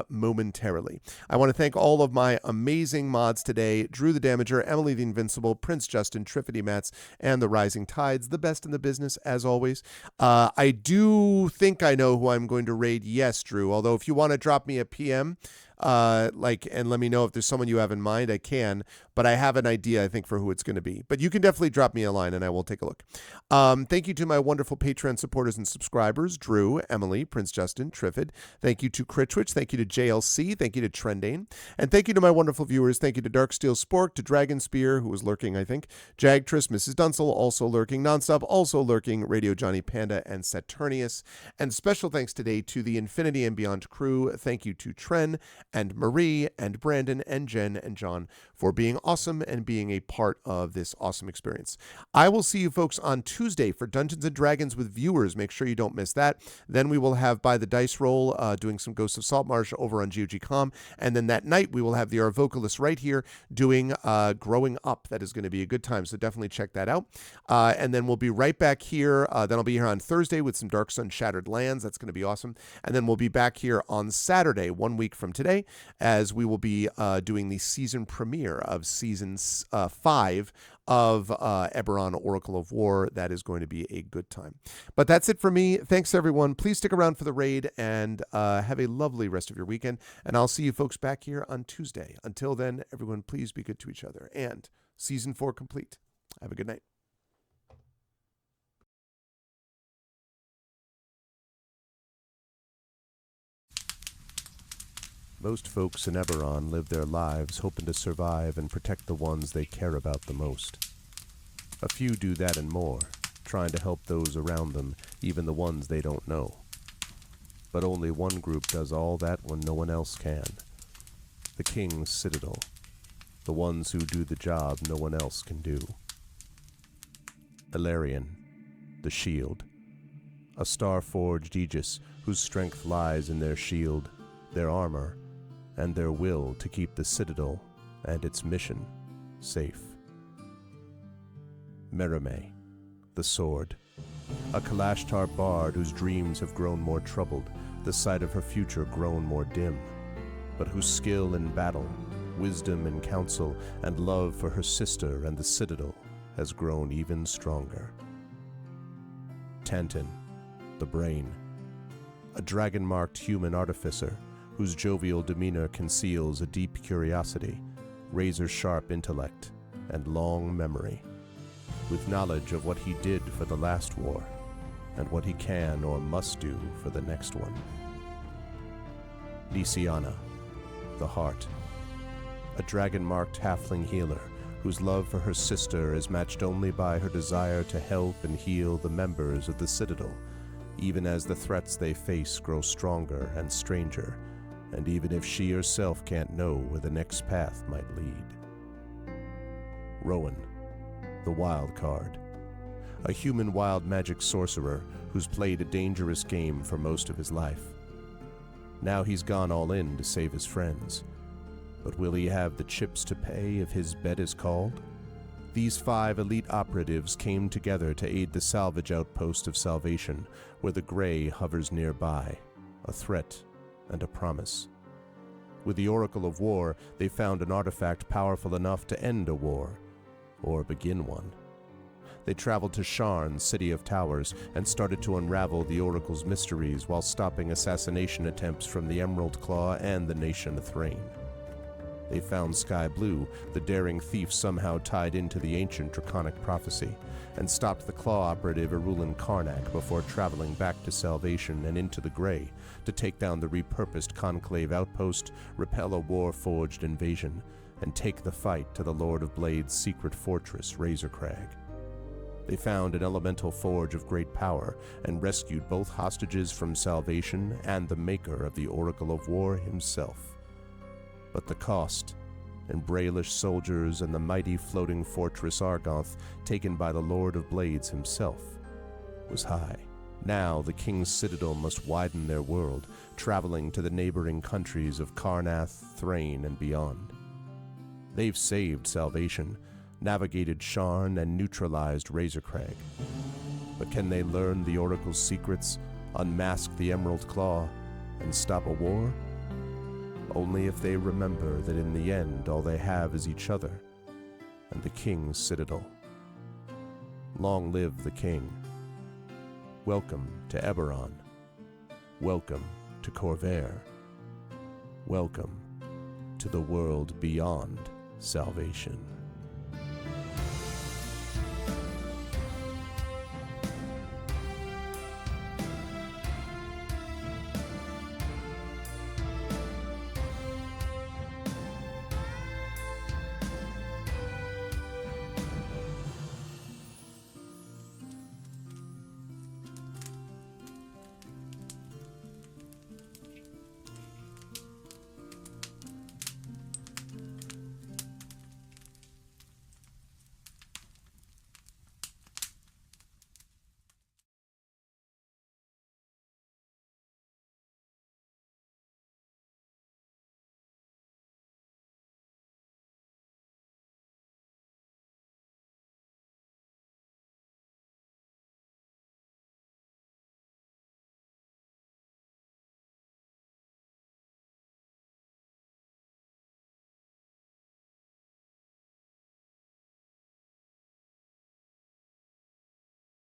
momentarily. I want to thank all of my amazing mods today: Drew the Damager, Emily the Invincible, Prince Justin, Triffity Mats, and the Rising Tides, the best in the business as always. I do think I know who I'm going to raid. Yes, Drew. Although if you want to drop me a PM, and let me know if there's someone you have in mind, I can. But I have an idea, I think, for who it's going to be. But you can definitely drop me a line, and I will take a look. Thank you to my wonderful Patreon supporters and subscribers: Drew, Emily, Prince Justin, Triffid. Thank you to Critwitch. Thank you to JLC. Thank you to Trendane. And thank you to my wonderful viewers. Thank you to Darksteel Spork, to Dragon Spear, who was lurking, I think, Jagtress, Mrs. Dunsel, also lurking, Nonstop, also lurking, Radio Johnny Panda, and Saturnius. And special thanks today to the Infinity and Beyond crew. Thank you to Tren and Marie and Brandon and Jen and John for being awesome and being a part of this awesome experience. I will see you folks on Tuesday for Dungeons & Dragons with viewers. Make sure you don't miss that. Then we will have By the Dice Roll doing some Ghosts of Saltmarsh over on GOG.com. And then that night we will have the Our Vocalist right here doing Growing Up. That is going to be a good time, so definitely check that out. And then we'll be right back here. Then I'll be here on Thursday with some Dark Sun Shattered Lands. That's going to be awesome. And then we'll be back here on Saturday, 1 week from today, as we will be doing the season premiere of season 5 of Eberron Oracle of War. That is going to be a good time. But that's it for me. Thanks, everyone. Please stick around for the raid, and have a lovely rest of your weekend. And I'll see you folks back here on Tuesday. Until then, everyone, please be good to each other. And season 4 complete. Have a good night. Most folks in Eberron live their lives hoping to survive and protect the ones they care about the most. A few do that and more, trying to help those around them, even the ones they don't know. But only one group does all that when no one else can. The King's Citadel. The ones who do the job no one else can do. Elarian, the Shield. A star-forged Aegis whose strength lies in their shield, their armor, and their will to keep the Citadel and its mission safe. Merime, the Sword. A Kalashtar bard whose dreams have grown more troubled, the sight of her future grown more dim, but whose skill in battle, wisdom in counsel, and love for her sister and the Citadel has grown even stronger. Tantin, the Brain. A dragon-marked human artificer whose jovial demeanor conceals a deep curiosity, razor-sharp intellect, and long memory, with knowledge of what he did for the last war, and what he can or must do for the next one. Nisiana, the Heart, a dragon-marked halfling healer whose love for her sister is matched only by her desire to help and heal the members of the Citadel, even as the threats they face grow stronger and stranger, and even if she herself can't know where the next path might lead. Rowan, the Wild Card, a human wild magic sorcerer who's played a dangerous game for most of his life. Now he's gone all in to save his friends. But will he have the chips to pay if his bet is called? These 5 elite operatives came together to aid the salvage outpost of Salvation, where the Grey hovers nearby, a threat and a promise. With the Oracle of War, they found an artifact powerful enough to end a war, or begin one. They traveled to Sharn, City of Towers, and started to unravel the Oracle's mysteries while stopping assassination attempts from the Emerald Claw and the Nation of Thrain. They found Sky Blue, the daring thief somehow tied into the ancient draconic prophecy, and stopped the Claw operative Erulin Karnak before traveling back to Salvation and into the Grey to take down the repurposed Conclave outpost, repel a war-forged invasion, and take the fight to the Lord of Blade's secret fortress, Razorcrag. They found an elemental forge of great power and rescued both hostages from Salvation and the maker of the Oracle of War himself. But the cost, and Braelish soldiers and the mighty floating fortress Argoth taken by the Lord of Blades himself, was high. Now the King's Citadel must widen their world, traveling to the neighboring countries of Karnath, Thrain, and beyond. They've saved Salvation, navigated Sharn, and neutralized Razorcrag. But can they learn the Oracle's secrets, unmask the Emerald Claw, and stop a war? Only if they remember that in the end all they have is each other and the King's Citadel. Long live the King. Welcome to Eberron. Welcome to Corvair. Welcome to the world beyond Salvation.